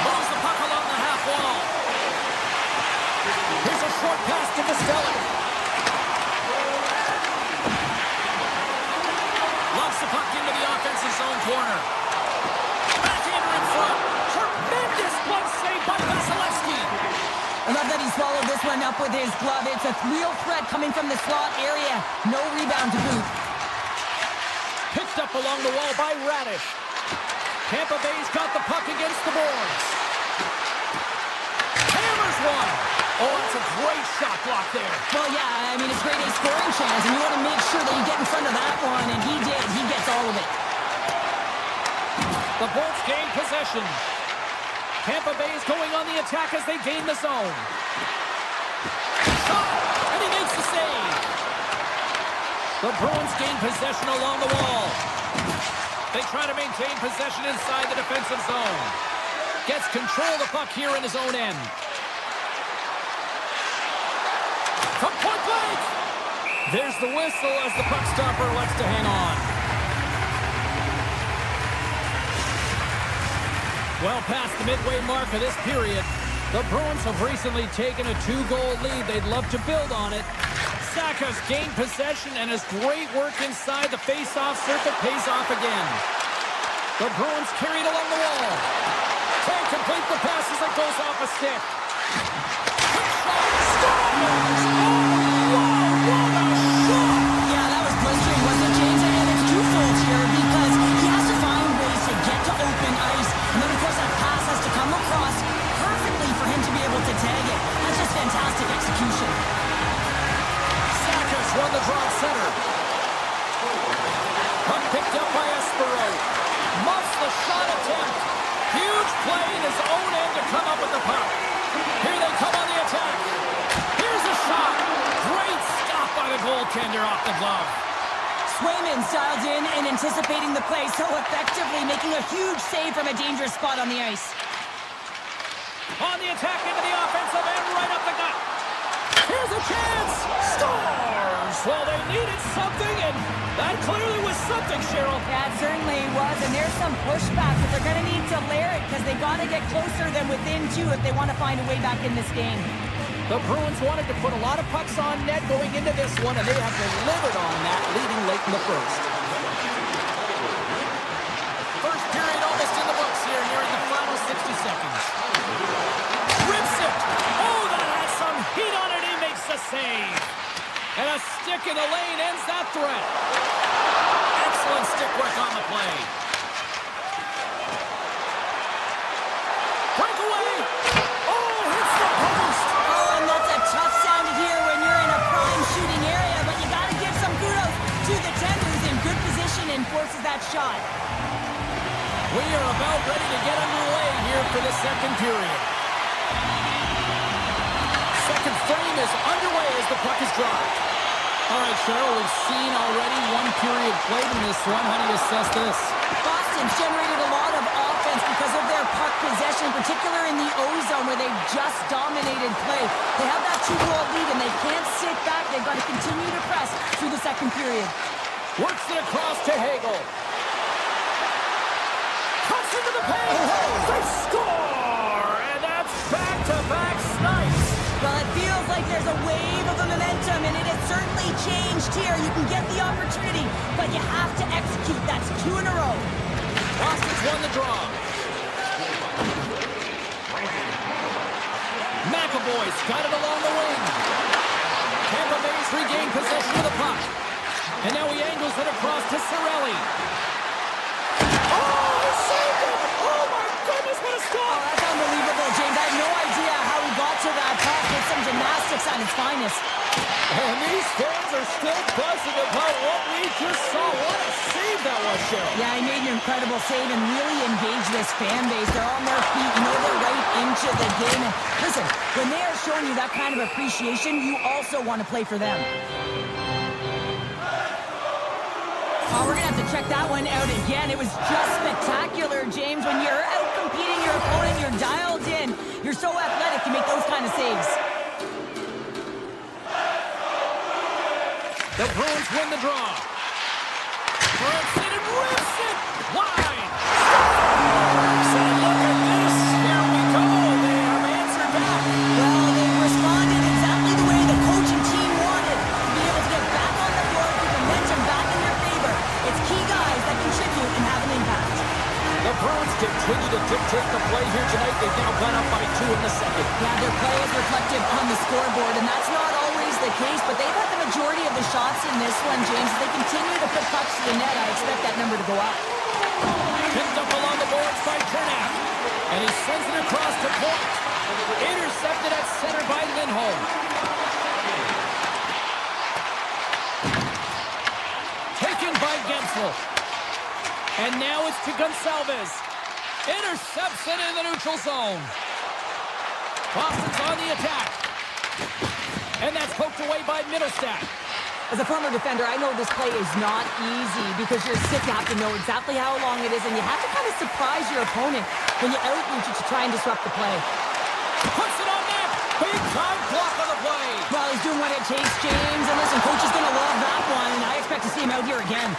A: Moves the puck along the half wall. Here's a short pass to Costello. Lobs the puck into the offensive zone corner. Backhander in front. Tremendous glove save by Vasilevsky.
B: I love that he swallowed this one up with his glove. It's a real threat coming from the slot area. No rebound to boot.
A: Picked up along the wall by Radish. Tampa Bay's got the puck against the boards. Hammers one. Oh, that's a great shot block there.
B: Well, yeah, I mean, it's grade A scoring chance, and you want to make sure that you get in front of that one, and he did. He gets all of it.
A: The Bolts gain possession. Tampa Bay's going on the attack as they gain the zone. Shot, and he makes the save. The Bruins gain possession along the wall. They try to maintain possession inside the defensive zone. Gets control of the puck here in his own end. From point blank! There's the whistle as the puck stopper elects to hang on. Well, past the midway mark of this period, the Bruins have recently taken a 2-goal lead. They'd love to build on it. Saka's gained possession, and his great work inside the face-off circuit pays off again. The Bruins carried along the wall. Can't complete the pass as it goes off a stick. Quick shot. Scores! Oh, what a shot!
B: Yeah, that was blistering, wasn't it, James? And it's twofold here because he has to find ways to get to open ice. And then, of course, that pass has to come across perfectly for him to be able to tag it. That's just fantastic execution.
A: Saka's won the draw center. Puck picked up by Espero. Muffs the shot attempt. Huge play in his own end to come up with the puck. Here they come on the attack. Here's a shot. Great stop by the goaltender off the glove.
B: Swayman's dialed in and anticipating the play so effectively, making a huge save from a dangerous spot on the ice.
A: On the attack into the offensive end, right up the gut. Here's a chance. Scores! Well, they needed something, and that clearly was something, Cheryl.
B: Yeah, it certainly was, and there's some pushback, but they're going to need to layer it because they got to get closer than within 2 if they want to find a way back in this game.
A: The Bruins wanted to put a lot of pucks on net going into this one, and they have delivered on that, leading late in the first. First period almost in the books here, nearing the final 60 seconds. Rips it! Oh, that has some heat on it. He makes the save. And a stick in the lane ends that threat. Excellent stick work on the play. Breakaway! Oh, hits the post!
B: Oh, and that's a tough sound to hear when you're in a prime shooting area, but you got to give some kudos to the 10 who's in good position and forces that shot.
A: We are about ready to get underway here for the second period. Second frame is underway as the puck is dropped. All right, Cheryl, we've seen already one period played in this one. How do you assess this?
B: Boston's generated a lot of offense because of their puck possession, in particular in the O-zone where they've just dominated play. They have that 2-goal lead and they can't sit back. They've got to continue to press through the second period.
A: Works it across to Hagel. Cuts into the paint. They score! And that's back-to-back snipes.
B: Well, it feels like there's a wave of momentum, and it has certainly changed here. You can get the opportunity, but you have to execute. That's 2 in a row.
A: Boston's won the draw. McAvoy's got it along the wing. Tampa Bay's regained possession of the puck. And now he angles it across to Cirelli. Oh, he saved it! Oh, my goodness, what a stop!
B: Oh, that's unbelievable, James. I have no idea how he got to that puck. It's some gymnastics at its finest.
A: And these fans are still buzzing about what we just saw. What a save that was, Cheryl.
B: Yeah, he made an incredible save and really engaged this fan base. They're on their feet. You know they're right into the game. And listen, when they are showing you that kind of appreciation, you also want to play for them. Oh, we're going to have to check that one out again. It was just spectacular, James. When you're out competing your opponent, you're dialed in. You're so athletic, you make those kind of saves.
A: The Bruins win the draw. Rips it and rips it! Wide! Scores! And look at this! Here we go! They have answered back.
B: Well, they responded exactly the way the coaching team wanted. To be able to get back on the board, keep momentum back in their favor. It's key guys that contribute and have an impact.
A: The Bruins continue to dictate the play here tonight. They've now gone up by 2 in the second.
B: Yeah, their play is reflective on the scoreboard, and that's not always the case, but they've had the majority of the shots in this one, James. As they continue to put pucks to the net, I expect that number to go up.
A: Picked up along the boards by Chernak. And he sends it across to point. Intercepted at center by Lindholm. Taken by Gensel. And now it's to Gonçalves. Intercepts it in the neutral zone. Boston's on the attack. And that's poked away by Middlestat.
B: As a former defender, I know this play is not easy because you're sick. You have to know exactly how long it is, and you have to kind of surprise your opponent when you outreach it to try and disrupt the play.
A: Puts it on net. Big time block on the play.
B: Well, he's doing what it takes, James. And listen, coach is going to love that one, and I expect to see him out here again.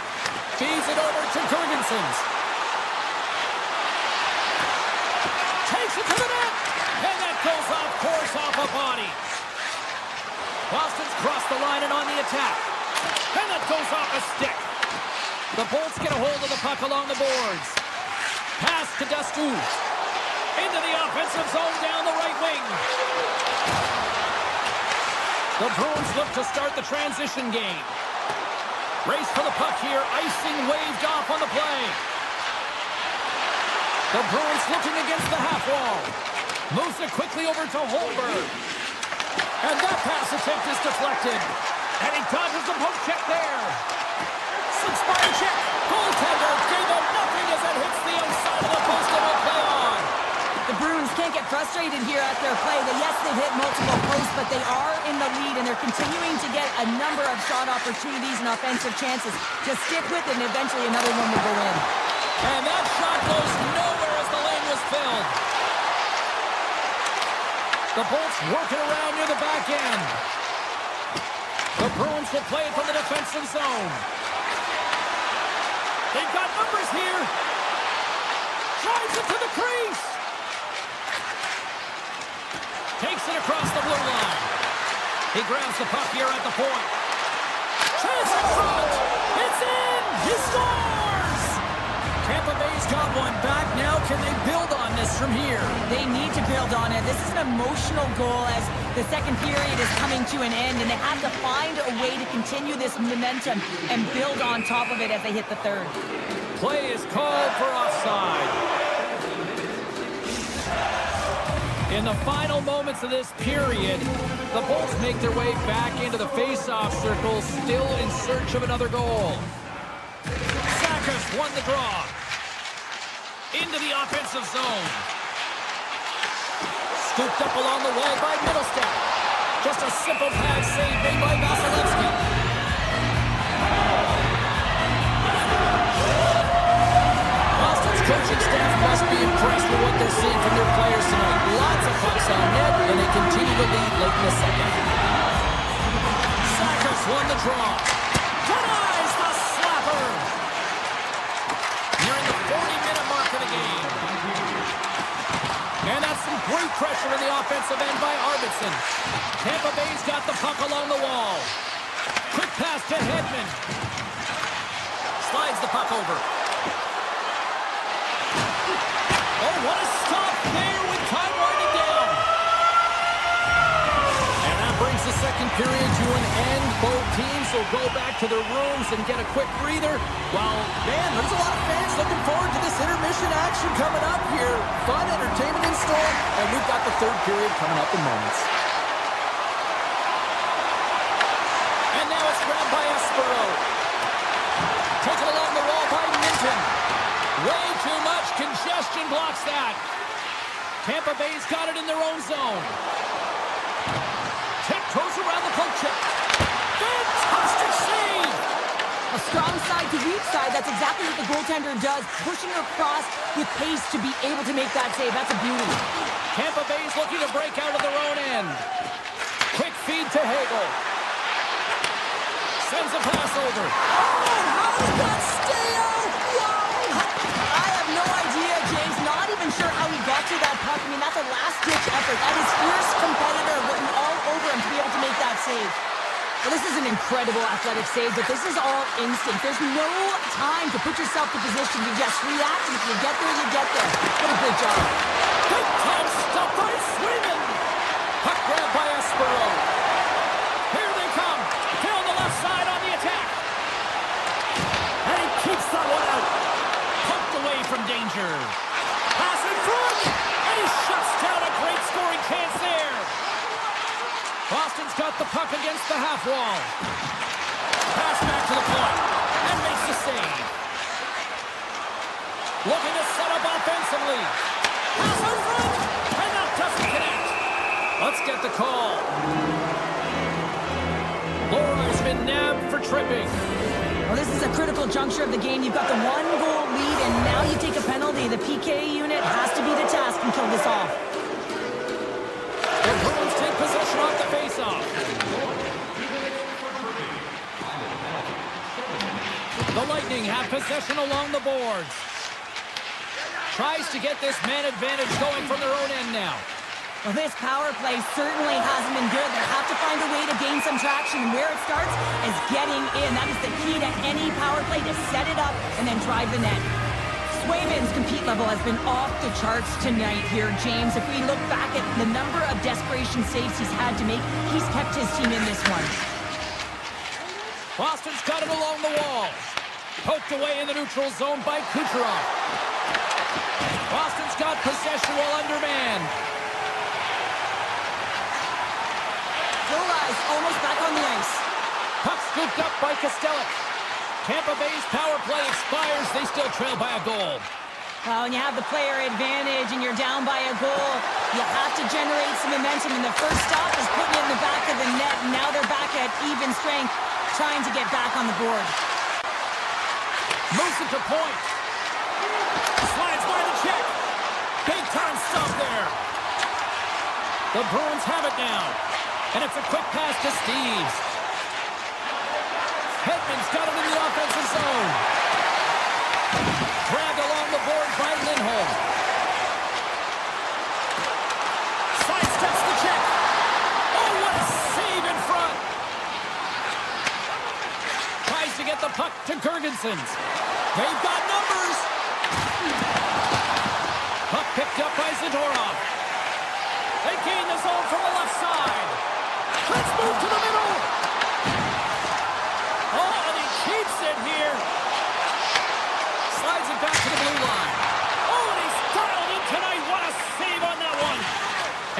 A: Feeds it over to Jorgensen. Fires it to the net. And that goes off course off a body. Boston's crossed the line and on the attack. And that goes off a stick. The Bolts get a hold of the puck along the boards. Pass to Dustu. Into the offensive zone down the right wing. The Bruins look to start the transition game. Race for the puck here. Icing waved off on the play. The Bruins looking against the half wall. Moves it quickly over to Holmberg. And that pass attempt is deflected. And he dodges the poke check there. Subzero check. Goaltender gave him nothing as it hits the outside of the post and will play on.
B: The Bruins can't get frustrated here at their play. Yes, they've hit multiple posts, but they are in the lead, and they're continuing to get a number of shot opportunities and offensive chances. Just stick with it, and eventually another one will go in.
A: And that shot goes nowhere as the lane was filled. The Bolts working around near the back end. The Bruins will play it from the defensive zone. They've got numbers here. Drives it to the crease. Takes it across the blue line. He grabs the puck here at the point. Chance in front. It's in. He scores. Tampa Bay's got one back. Now can they build on this from here?
B: They need to build on it. This is an emotional goal as the second period is coming to an end, and they have to find a way to continue this momentum and build on top of it as they hit the third.
A: Play is called for offside. In the final moments of this period, the Bolts make their way back into the face-off circle, still in search of another goal. Sakas won the draw. Into the offensive zone. Scooped up along the wall by Middlestat. Just a simple pad save made by Vasilevsky. Coaching staff must be impressed with what they're seeing from their players tonight. Lots of pucks on net, and they continue to lead late in the second. Sakas won the draw. Denies the slapper. Nearing the 40-minute mark of the game. And that's some great pressure in the offensive end by Arvidsson. Tampa Bay's got the puck along the wall. Quick pass to Hedman. Slides the puck over. Oh, what a stop there with time winding down. And that brings the second period to an end. Both teams will go back to their rooms and get a quick breather. While, man, there's a lot of fans looking forward to this intermission action coming up here. Fun entertainment in store, and we've got the third period coming up in moments. And now it's grabbed by Espero. Taken along the wall by Minton. Way too much congestion blocks that. Tampa Bay's got it in their own zone. Tiptoes around the poke check. Fantastic save!
B: A strong side to weak side. That's exactly what the goaltender does. Pushing across with pace to be able to make that save. That's a beauty.
A: Tampa Bay's looking to break out of their own end. Quick feed to Hagel. Sends a pass over.
B: Oh, how did that stay out? I have no idea, James. Not even sure how he got to that puck. I mean, that's a last-ditch effort. That is fierce competitor written all over him to be able to make that save. Well, this is an incredible athletic save, but this is all instinct. There's no time to put yourself in position. You just react, and if you get there, you get there. What a great job.
A: Big time stop by Sweden. Puck grab by Espero. Here they come. Down the left side on the attack. And he keeps that one out. Poked away from danger. Pass in front. And he shuts down a great scoring chance there. Boston's got the puck against the half wall. Pass back to the point. And makes the save. Looking to set up offensively. Pass in front. And that doesn't connect. Let's get the call. Laura's been nabbed for tripping.
B: Well, this is a critical juncture of the game. You've got the one-goal lead, and now you take a penalty. The PK unit has to be the task and kill this off.
A: The Bruins take possession off the face-off. The Lightning have possession along the boards. Tries to get this man advantage going from their own end now.
B: Well, this power play certainly hasn't been good. They have to find a way to gain some traction. And where it starts is getting in. That is the key to any power play, to set it up and then drive the net. Swayman's compete level has been off the charts tonight here, James. If we look back at the number of desperation saves he's had to make, he's kept his team in this one.
A: Boston's got it along the wall. Poked away in the neutral zone by Kucherov. Boston's got possession while undermanned.
B: Goli's almost back on the ice.
A: Puck scooped up by Kostelic. Tampa Bay's power play expires. They still trail by a goal.
B: Well, when you have the player advantage and you're down by a goal, you have to generate some momentum. And the first stop is putting it in the back of the net. And now they're back at even strength, trying to get back on the board.
A: Moves it to point. Slides by the check. Big time stop there. The Bruins have it now. And it's a quick pass to Steves. Hedman's got it in the offensive zone. Dragged along the board by Lindholm. Sidesteps the check. Oh, what a save in front. Tries to get the puck to Girgensons. They've got numbers. Puck picked up by Zadorov. They gain the zone from the left side. Let's move to the middle. Oh, and he keeps it here. Slides it back to the blue line. Oh, and he's dialed in tonight. What a save on that one.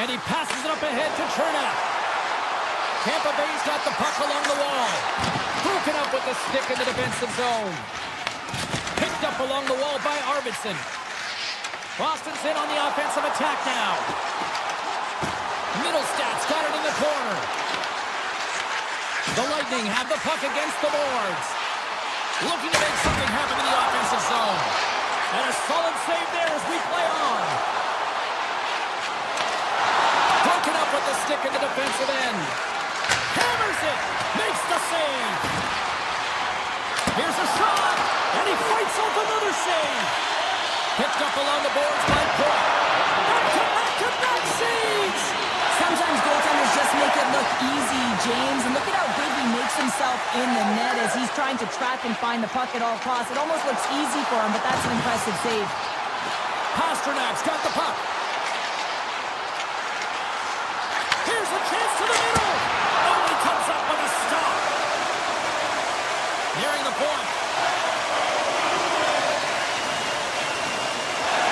A: And he passes it up ahead to Chernak. Tampa Bay's got the puck along the wall. Broken up with the stick in the defensive zone. Picked up along the wall by Arvidsson. Boston's in on the offensive attack now. Middlestad's got it in the corner. The Lightning have the puck against the boards. Looking to make something happen in the offensive zone. And a solid save there as we play on. Broken up with the stick in the defensive end. Hammers it. Makes the save. Here's a shot. And he fights off another save. Picked up along the boards by Point. Back-to-back saves.
B: Sometimes goaltenders just make it look easy, James. And look at how big he makes himself in the net as he's trying to track and find the puck at all costs. It almost looks easy for him, but that's an impressive save.
A: Pasternak's got the puck. Here's a chance to the middle. Oh, he comes up with a stop. Nearing the point.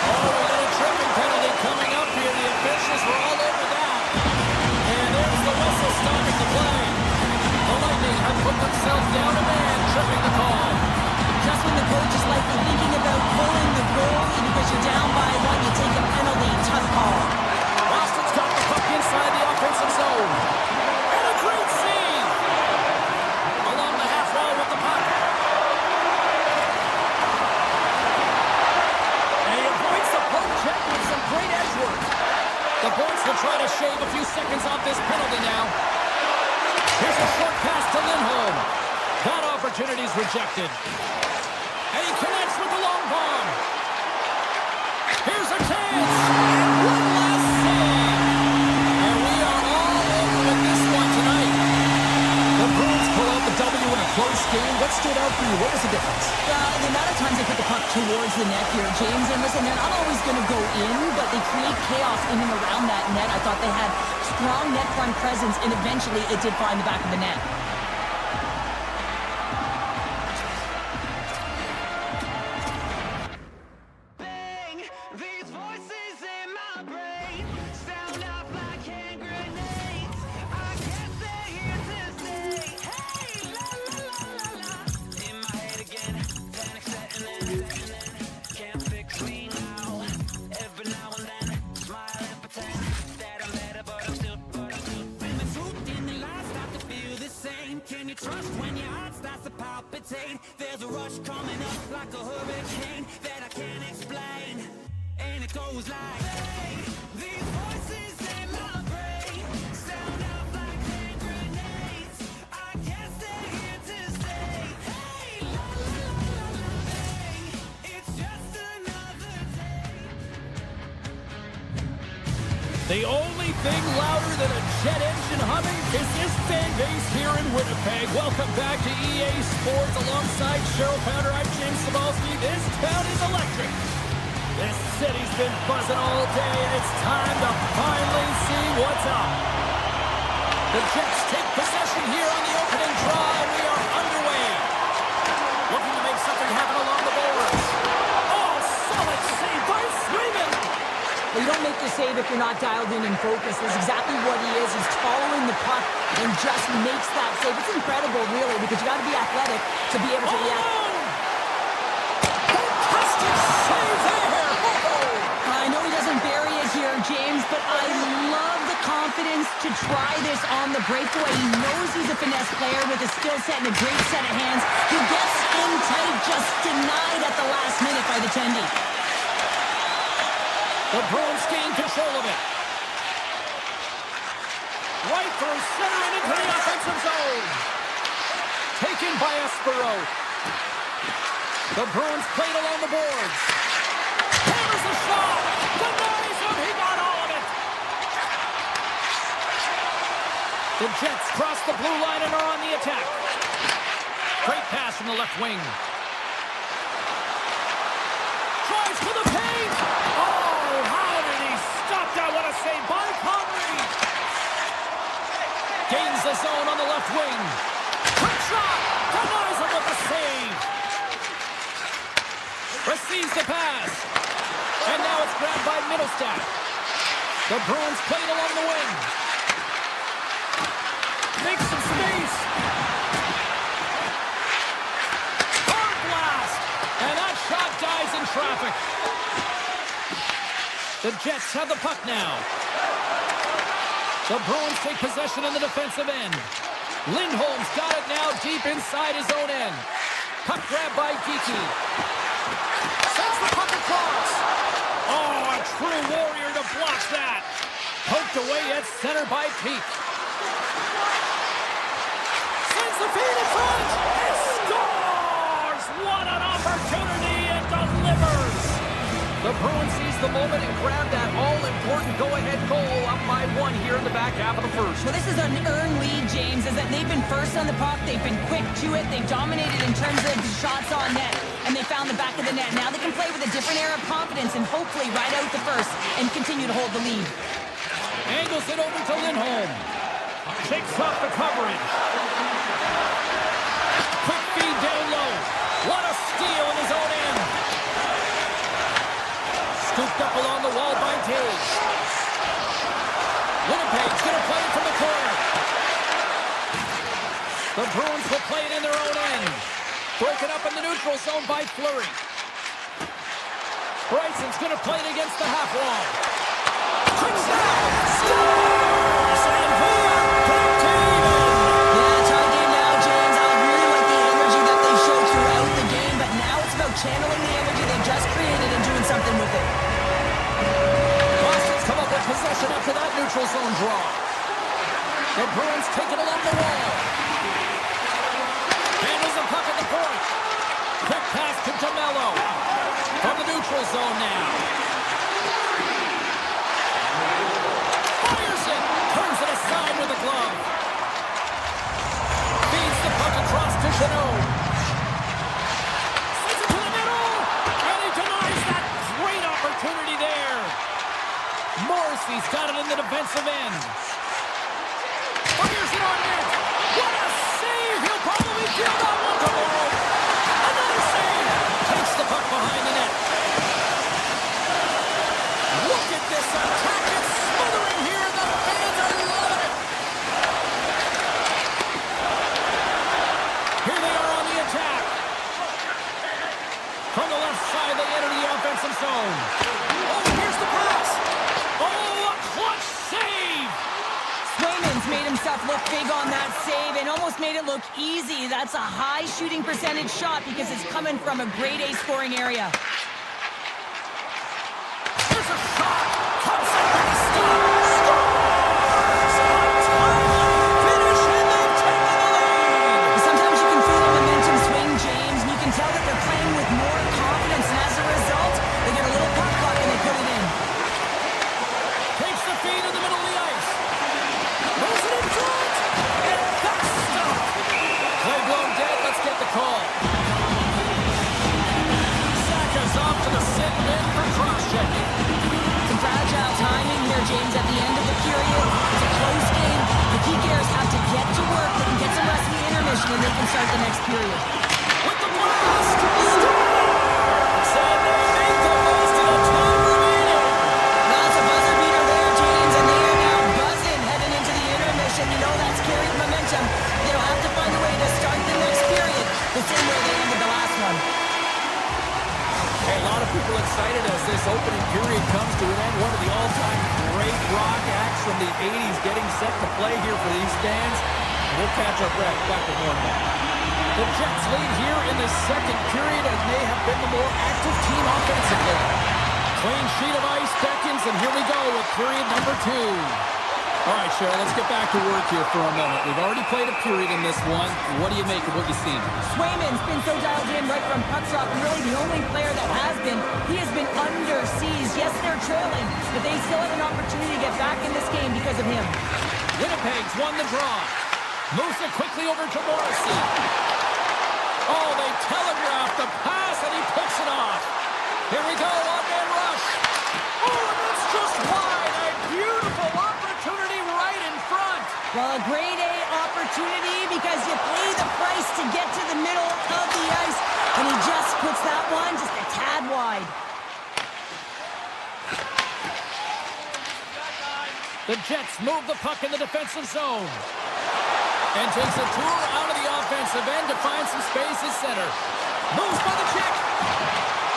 A: Oh, a little tripping penalty coming up here. The officials were all over that. And there's the whistle stopping the play. The Lightning have put themselves down a man, tripping the call.
B: Just when the coach is likely thinking about pulling the goalie because you're down by one, you take a penalty. Tough call.
A: Boston's got the puck inside the offensive zone. And a great save. Along the half wall with the puck. And he avoids the poke check with some great edge work. The Bruins will try to shave a few seconds off this penalty now. Here's a short pass to Lindholm. That opportunity's rejected. And he connects with the long bomb. Here's a chance. And one last save. And we are all over with this one tonight.
D: The Bruins pull out the W in a close game. What stood out for you? What was the difference?
B: The amount of times they put the puck towards the net here, James. And listen, they're not always going to go in, but they create chaos in and around that net. I thought they had strong net front presence, and eventually it did find the back of the net.
E: There's a rush coming up like a hurricane that I can't explain. And it goes like, hey, these voices in my brain sound out like hand grenades. I guess they're here to stay. Hey, la la la la la, bang. It's just another day.
A: The only thing louder than a jet engine humming is this fan base here in Winnipeg. Welcome back to EA Sports alongside Cheryl Pounder. I'm James Cebulski. This town is electric. This city's been buzzing all day, and it's time to finally see what's up. The Jets take possession here on the opening draw, and we are underway. Looking to make something happen along the boards. Oh, solid save by Swayman.
B: Well, you don't make the save if you're not dialed in and focused. That's exactly what he is. He's following the puck and just makes that save. It's incredible, really, because you got to be athletic to be able to react.
A: Fantastic save there!
B: I know he doesn't bury it here, James, but I love the confidence to try this on the breakaway. He knows he's a finesse player with a skill set and a great set of hands. He gets in tight, just denied at the last minute by the Tendy.
A: The Bruins gain control of it. Right through center and into the offensive zone. Taken by Espero. The Bruins played along the boards. Hammers the shot. Denies him. He got all of it. The Jets cross the blue line and are on the attack. Great pass from the left wing. Drives to the paint. Oh, how did he stop that? What a save by Connery. Gains the zone on the left wing. Quick shot. Denies him with the save. Receives the pass. And now it's grabbed by Middlestat. The Bruins played along the wing. Makes some space. Hard blast. And that shot dies in traffic. The Jets have the puck now. The Bruins take possession in the defensive end. Lindholm's got it now deep inside his own end. Puck grab by Geekie. Sends the puck across. Oh, a true warrior to block that. Poked away at center by Pete. Sends the feed in front. He scores! What an opportunity, and delivers. The Bruins seize the moment and grab that all-important go-ahead goal up by one here in the back half of the first.
B: Well, this is an earned lead, James, is that they've been first on the puck. They've been quick to it. They've dominated in terms of shots on net, and they found the back of the net. Now they can play with a different air of confidence and hopefully ride out the first and continue to hold the lead.
A: Angles it over to Lindholm. Shakes off the coverage. Quick feed down low. What a steal in his own end. Scooped up along the wall by Tage. Winnipeg's going to play it from the corner. The Bruins will play it in their own end. Broken up in the neutral zone by Fleury. Bryson's going to play it against the half wall. Quick snap! Scores! And we are back to even!
B: Yeah, tie game now, James. I really like the energy that they showed throughout the game, but now it's about channeling the energy they just created and doing something with it.
A: Boston's come up with possession after that neutral zone draw. The Bruins take it along the wall. Handles the puck at the point. Quick pass to DeMello. From the neutral zone now. Fires it. Turns it aside with a glove. Feeds the puck across to Jeannot. Sends it to the middle. And he denies that great opportunity there. Morrissey's got it in the defensive end. Fires it on net. What a save. He'll probably kill that one tomorrow. Another save. Takes the puck behind the net. Look at this attack. It's smothering here. The fans are loving it. Here they are on the attack. From the left side, they enter the offensive zone. Oh, here's the pass. Oh, a clutch save.
B: Swayman's made himself look big on that save and almost made it look easy. That's a high shooting percentage shot because it's coming from a grade A scoring area.
A: Here's a shot. Comes up with a stop. Scores. Untitled finish, and they've taken the lead.
B: Sometimes you can feel the momentum swing, James, and you can tell that they're playing with more confidence, and as a result, they get a little puck luck and they put it in.
A: Takes the feed
B: momentum. They'll have to find a way to start the next period the same way they ended the last one.
A: Hey, a lot of people excited as this opening period comes to an end. One of the all-time great rock acts from the 80s getting set to play here for these fans. We'll catch up back with more of that. The Jets lead here in the second period as they have been the more active team offensively. Clean sheet of ice beckons, and here we go with period number 2. All right, Cheryl, let's get back to work here for a moment. We've already played a period in this one. What do you make of what you've seen?
B: Swayman's been so dialed in right from puck drop, and really the only player that has been. He has been under siege. Yes, they're trailing, but they still have an opportunity to get back in this game because of him.
A: Winnipeg's won the draw. Moves it quickly over to Morrissey. Oh, they telegraphed the pass, and he picks it off. Here we go, one-man rush. Oh, and it's just wide. A beautiful opportunity right in front.
B: Well, a grade A opportunity because you pay the price to get to the middle of the ice, and he just puts that one just a tad wide.
A: The Jets move the puck in the defensive zone. And takes a tour out of the offensive end to find some space at center. Moves by the check.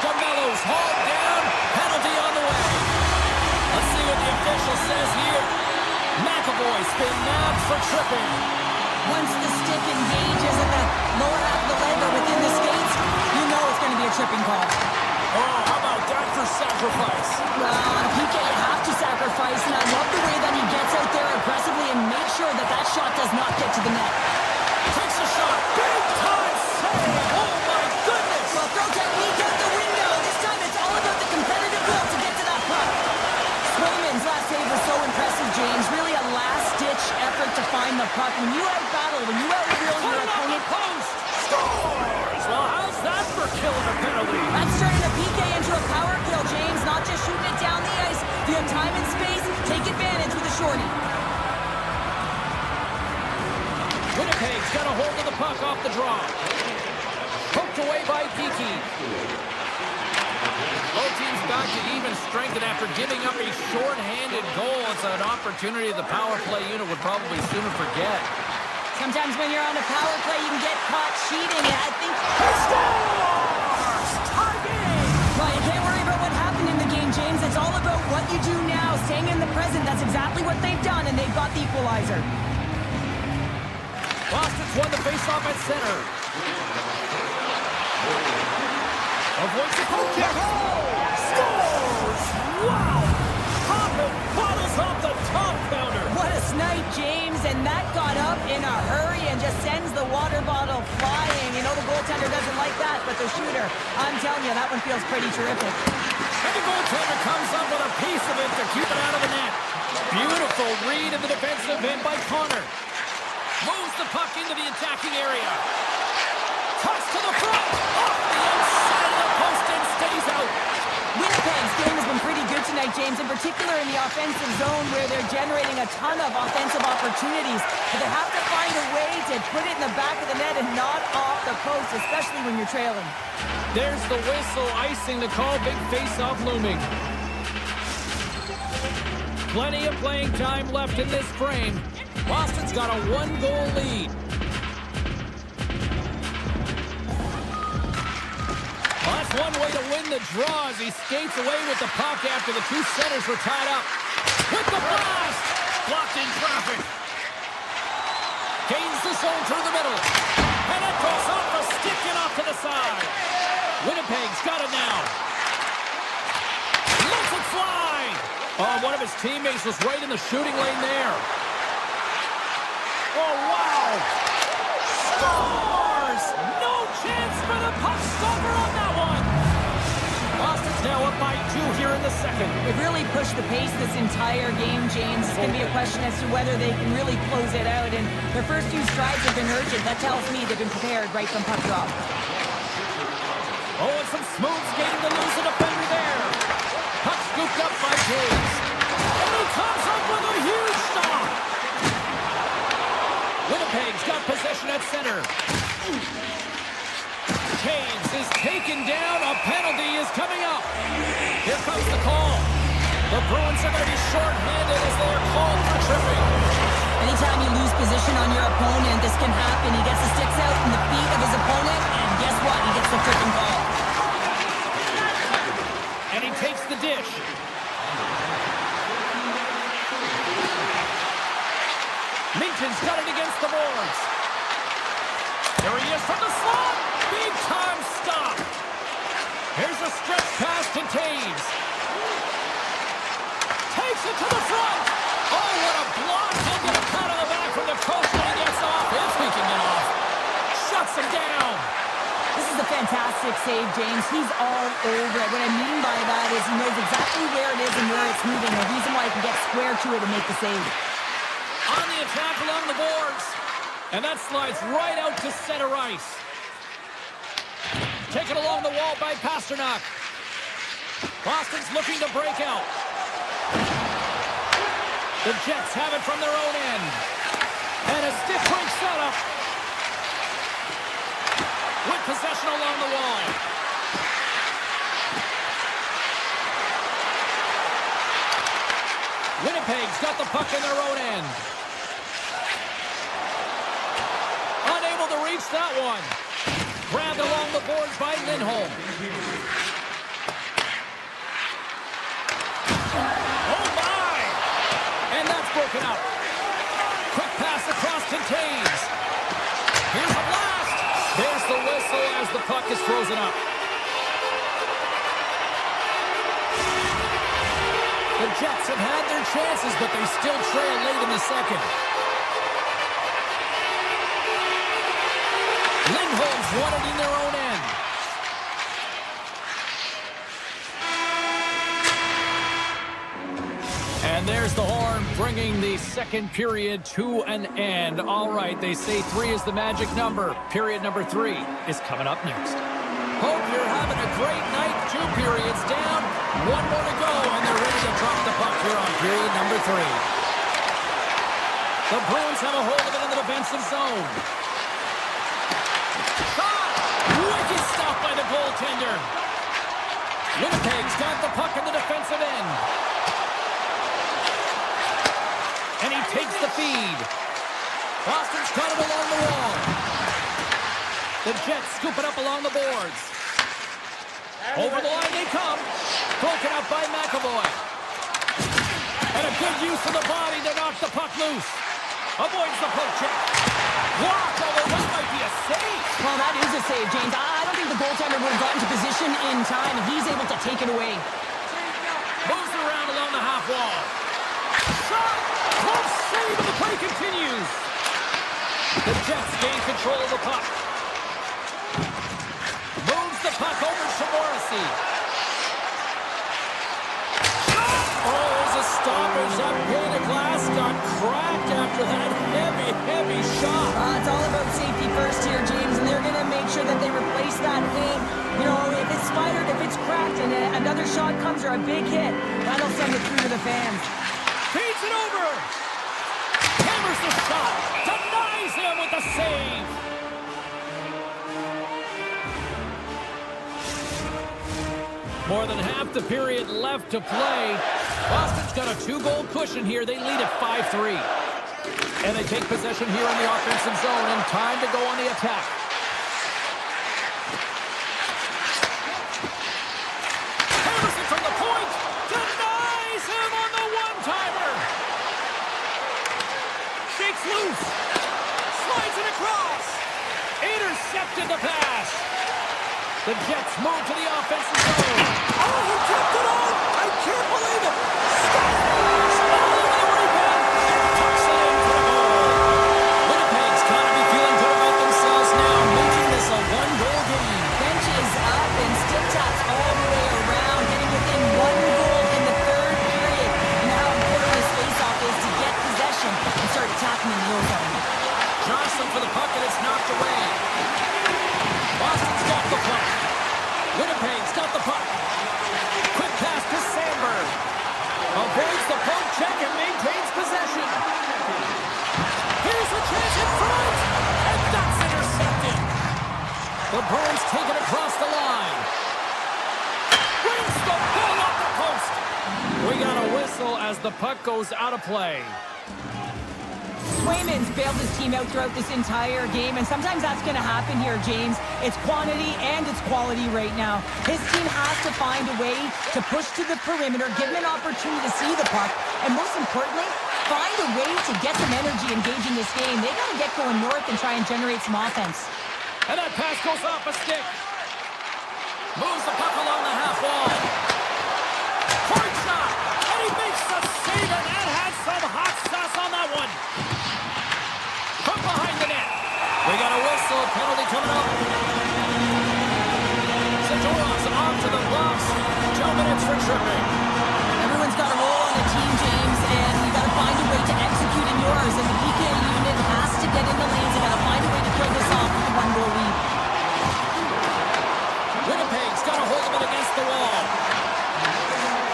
A: DeMello's hauled down. Penalty on the way. Let's see what the official says here. McAvoy's been nabbed for tripping.
B: Once the stick engages at the lower half of the leg or within the skates, you know it's going to be a tripping call.
A: Oh, how about that for sacrifice?
B: Well, PK have to sacrifice, and I love the way that he gets out there aggressively and makes sure that that shot does not get to the net.
A: Takes a shot. Big time save. Oh, my goodness.
B: Well, throw technique out the window. This time it's all about the competitive will to get to that puck. Swayman's last save was so impressive, James. Really a last-ditch effort to find the puck. When you out-battle, when you out-reel your opponent...
A: Post. Scores. Well, how's that for killing a penalty?
B: That's turning a PK into a power kill, James. Not just shooting it down the ice. If you have time and space, take advantage with a shorty.
A: Winnipeg's got a hold of the puck off the draw. Poked away by Geeky. Both teams back to even strength, and after giving up a short-handed goal, it's an opportunity the power play unit would probably sooner forget.
B: Sometimes when you're on a power play, you can get caught cheating. I think...
A: Scores! Tie game!
B: Well, you can't worry about what happened in the game, James. It's all about what you do now, staying in the present. That's exactly what they've done, and they've got the equalizer.
A: Boston's won the faceoff at center. Avoids the poke check. Scores! Wow! Hopping bottles off the top counter.
B: What a snipe, James, and that got up in a hurry and just sends the water bottle flying. You know the goaltender doesn't like that, but the shooter, I'm telling you, that one feels pretty terrific.
A: And the goaltender comes up with a piece of it to keep it out of the net. Beautiful read in the defensive end by Connor. Moves the puck into the attacking area. Toss to the front. Off the inside of the post and stays out.
B: Winnipeg's game has been pretty good tonight, James, in particular in the offensive zone where they're generating a ton of offensive opportunities. But they have to find a way to put it in the back of the net and not off the post, especially when you're trailing.
A: There's the whistle, icing the call, big face-off looming. Plenty of playing time left in this frame. Boston's got a one-goal lead. Well, that's one way to win the draw as he skates away with the puck after the two centers were tied up. With the blast! Blocked in traffic. Gains the zone through the middle. And it goes off the stick and off to the side. Winnipeg's got it now. Lets it fly. Oh, one of his teammates was right in the shooting lane there. Oh, wow. Scores! No chance for the puck stopper on that one. Boston's now up by 2 here in the second.
B: They've really pushed the pace this entire game, James. It's going to be a question as to whether they can really close it out. And their first few strides have been urgent. That tells me they've been prepared right from puck drop.
A: Oh, and some smooth skating to lose a defender there. Puck scooped up by James. And he comes up with a huge stop. Winnipeg's got possession at center. Caves is taken down. A penalty is coming up. Here comes the call. The Bruins are going to be short-handed as they are called for tripping.
B: Anytime you lose position on your opponent, this can happen. He gets the sticks out in the feet of his opponent, and guess what? He gets the freaking ball.
A: And he takes the dish. Minton's got it against the boards. There he is from the slot. Big time stop. Here's a stretch pass to Taves. Takes it to the front. Oh, what a block. He'll get a pat on the back from the coach when he gets off. If he can get off. Shuts him down.
B: This is a fantastic save, James. He's all over it. What I mean by that is he knows exactly where it is and where it's moving. The reason why he can get square to it and make the save.
A: On the attack along the boards. And that slides right out to center ice. Taken along the wall by Pasternak. Boston's looking to break out. The Jets have it from their own end. And a stiff break setup. With possession along the wall. Winnipeg's got the puck in their own end. Unable to reach that one. Grabbed along the boards by Lindholm. Oh my! And that's broken up. Quick pass across to Taves. Here's a blast. There's the whistle as the puck is frozen up. The Jets have had their chances, but they still trail late in the second. Lindholm's won it in their own end. And there's the horn, bringing the second period to an end. All right, they say 3 is the magic number. Period number 3 is coming up next. Hope you're having a great night. 2 periods down, 1 more to go, and they're ready to drop the puck here on period number 3. The Bruins have a hold of it in the defensive zone. Shot! Wicked stop by the goaltender. Winnipeg's got the puck in the defensive end. And he takes the feed. Boston's got it along the wall. The Jets scoop it up along the boards. Over the line they come. Broken up by McAvoy. And a good use of the body to knock the puck loose. Avoids the poke check. Blocked, although that might be a save.
B: Well, that is a save, James. I don't think the goaltender would have gotten to position in time, and he's able to take it away.
A: Moves around along the half wall. Shot! Close save, and the play continues. The Jets gain control of the puck. Moves the puck over to Morrissey. Oh, there's a stoppage. That pane of glass got cracked after that heavy shot.
B: It's all about safety first here, James, and they're going to make sure that they replace that pane. You know, if it's spidered, if it's cracked, and another shot comes or a big hit, that'll send it through to the fans.
A: Feeds it over. Hammers the shot. Denies him with the save. More than half the period left to play. Boston's got a 2-goal cushion here. They lead at 5-3. And they take possession here in the offensive zone, and time to go on the attack. Hammerson from the point. Denies him on the one-timer. Shakes loose. Slides it across. Intercepted the pass. The Jets move to the offensive zone. Oh, he kept it on! I can't believe it! Stars! All over the rebound! Tucks it in for the goal. Winnipeg's got to be feeling good about themselves now, making this a 1-goal game.
B: Bench is up and stick taps all the way around, getting within 1 goal in the third period. And how important this faceoff is to get possession and start attacking in the zone.
A: Johnson for the puck, and it's knocked away. Boston's got the puck. Winnipeg's got the puck. Quick pass to Sandberg. Avoids the poke check and maintains possession. Here's a chance in front. And that's intercepted. The Bruins take it across the line. Brings the ball off the post. We got a whistle as the puck goes out of play.
B: Swayman's bailed his team out throughout this entire game, and sometimes that's going to happen here, James. It's quantity and it's quality right now. His team has to find a way to push to the perimeter, give him an opportunity to see the puck, and most importantly, find a way to get some energy engaging this game. They got to get going north and try and generate some offense.
A: And that pass goes off a stick. Moves the puck along the half wall. Hard shot, and he makes the save, and that had some hot sauce on that one. From behind the net. We got a whistle, penalty coming up. Zadorov's off to the blocks. 2 minutes for tripping.
B: Everyone's got a role on the team, James, and you got to find a way to execute in yours. And the PK unit has to get in the lanes. They got to find a way to kill this off with a 1-goal lead.
A: Winnipeg's got a hold of it against the wall.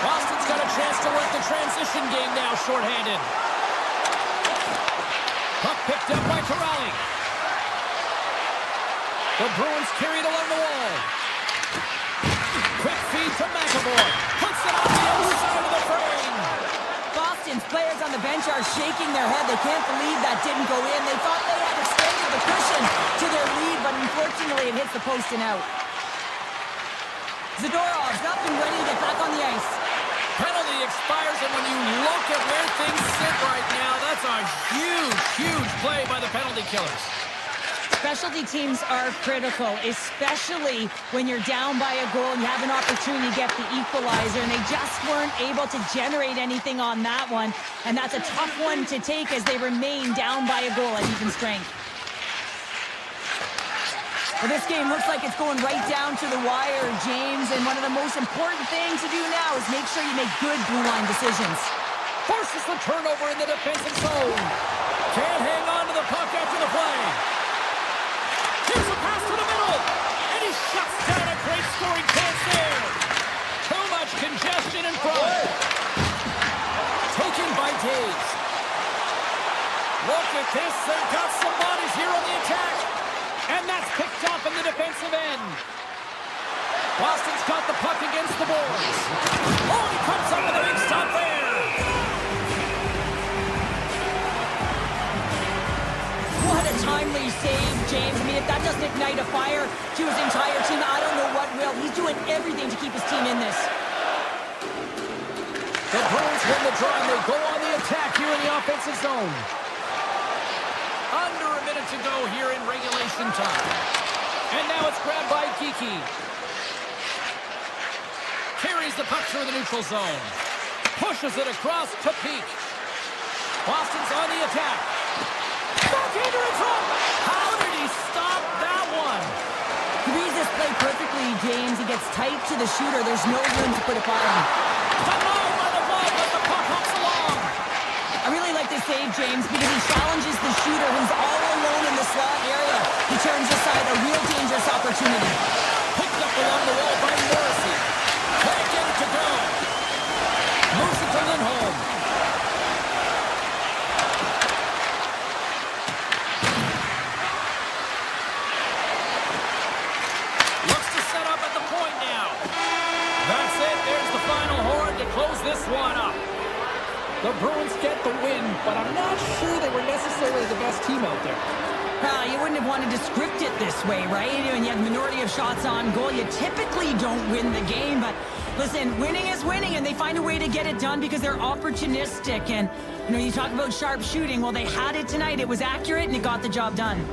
A: Boston's got a chance to work the transition game now, shorthanded. Puck picked up by Corrali. The Bruins carried along the wall. Quick feed to McAvoy. Puts it on the outside of the frame.
B: Boston's players on the bench are shaking their head. They can't believe that didn't go in. They thought they had extended the cushion to their lead, but unfortunately it hits the post and out. Zadorov's up and ready to get back on the ice.
A: Penalty expires, and when you look at where things sit right now, that's a huge, huge play by the penalty killers.
B: Specialty teams are critical, especially when you're down by a goal and you have an opportunity to get the equalizer, and they just weren't able to generate anything on that one, and that's a tough one to take as they remain down by a goal at even strength. Well, this game looks like it's going right down to the wire, James, and one of the most important things to do now is make sure you make good blue line decisions.
A: Forces the turnover in the defensive zone. Can't hang on to the puck after the play. Here's a pass to the middle, and he shuts down a great scoring chance there. Too much congestion in front. Taken by Taves. Look at this, they've got some bodies here on the attack. And that's picked off in the defensive end. Boston's got the puck against the boards. Oh, he comes up with a big stop there.
B: What a timely save, James. I mean, if that doesn't ignite a fire to his entire team, I don't know what will. He's doing everything to keep his team in this.
A: The Bruins win the draw, and they go on the attack here in the offensive zone. Under a minute to go here in regulation time. And now it's grabbed by Geekie. Carries the puck through the neutral zone. Pushes it across to Peak. Boston's on the attack. Backhander in front. How did he stop that one?
B: He reads this play perfectly, James. He gets tight to the shooter. There's no room to put it by him.
A: Denied by the ball, but the puck hops along.
B: I really like this save, James, because he challenges the shooter who's all alone in the slot area. He turns aside a real dangerous opportunity.
A: Picked up along the wall by Morrissey. Can't get it to go. Moves it to Lindholm. Looks to set up at the point now. That's it. There's the final horn to close this one up. The Bruins get the win, but I'm not sure they were necessarily the best team out there.
B: You wouldn't have wanted to script it this way, right? When you have minority of shots on goal, you typically don't win the game. But listen, winning is winning, and they find a way to get it done because they're opportunistic. And, you talk about sharp shooting. Well, they had it tonight. It was accurate, and it got the job done.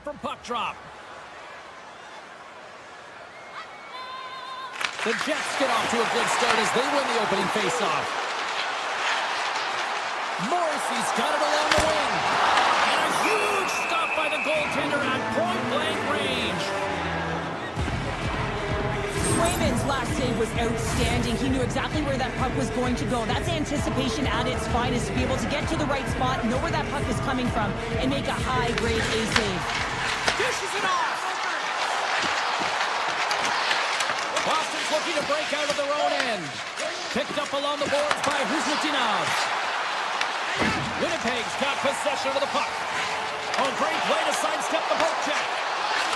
A: from puck drop. The Jets get off to a good start as they win the opening faceoff. Morrissey's got it along the wing. And a huge stop by the goaltender at point-blank range.
B: Swayman's last save was outstanding. He knew exactly where that puck was going to go. That's anticipation at its finest, to be able to get to the right spot, know where that puck is coming from, and make a high-grade A save.
A: Dishes it off. Boston's looking to break out of their own end. Picked up along the boards by Huzmatinov. Winnipeg's got possession of the puck. Oh, great play to sidestep the poke check.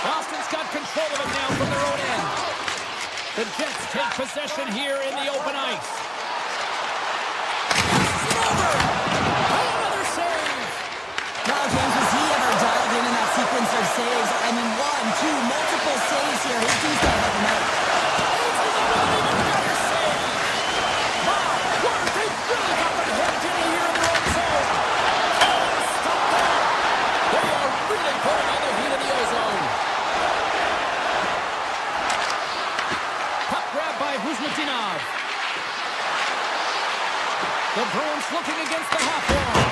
A: Boston's got control of it now from their own end. The Jets take possession here in the open ice. It's over. Another save.
B: Wow, James, was he ever dialed in that sequence of saves? I mean, 1, 2, multiple saves here. His team's got to help him out.
A: Another save. Wow, what? They've really got them hooked in here in their own zone. Oh, stop that. They are really putting on the heat of the ozone. By Huzmatinov. The Bruins looking against the half wall.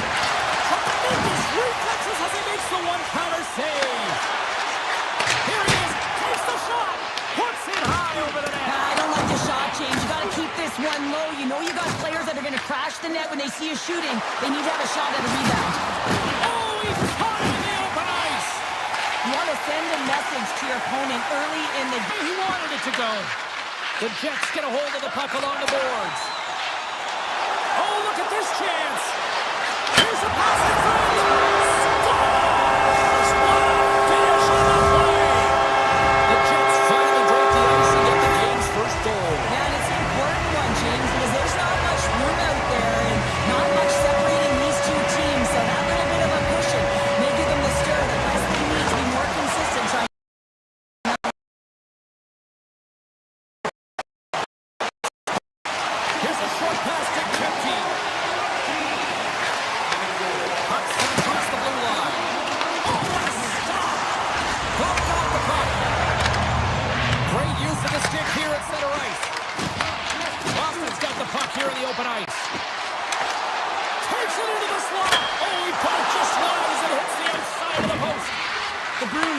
A: Tremendous reflexes as he makes the one-counter save. Here he is, takes the shot, puts it high over the net.
B: I don't like the shot change. You got to keep this one low. You know you got players that are going to crash the net when they see you shooting. They need to have a shot at a rebound.
A: Oh, he's caught it in the open ice.
B: You want to send a message to your opponent early in the game.
A: He wanted it to go. The Jets get a hold of the puck along the boards. Oh, look at this chance. Here's a pass in front. Scores! What a finish on the play. The Jets finally break the ice and get the game's first goal.
B: Yeah, and it's an important one, James, because there's not much room out there and not much separating these two teams. So that little bit of a cushion may give them the stir. The best they need to be more consistent.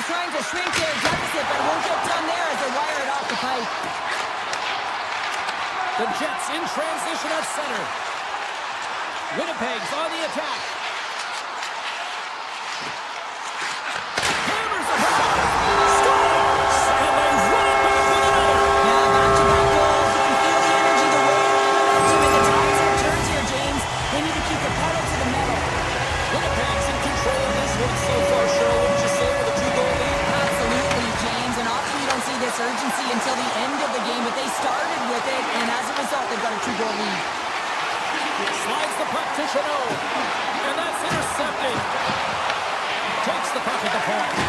B: Trying to shrink their deficit, but it won't get done there as they wire it off the pipe.
A: The Jets in transition at center. Winnipeg's on the attack. Hammers a shot. Scores! And they run it back with another.
B: Yeah, back-to-back goals. You can feel the energy, the weight, the momentum, and the tides and turns here, James. They need to keep the pedal to the metal.
A: Winnipeg's in control of this one so far, Cheryl. What would you say with a 2-goal lead?
B: Absolutely, James. And often you don't see this urgency until the end of the game, but they started with it, and as a result, they've got a 2-goal lead.
A: Slides the puck to Chanot, and that's intercepted. Takes the puck at the point.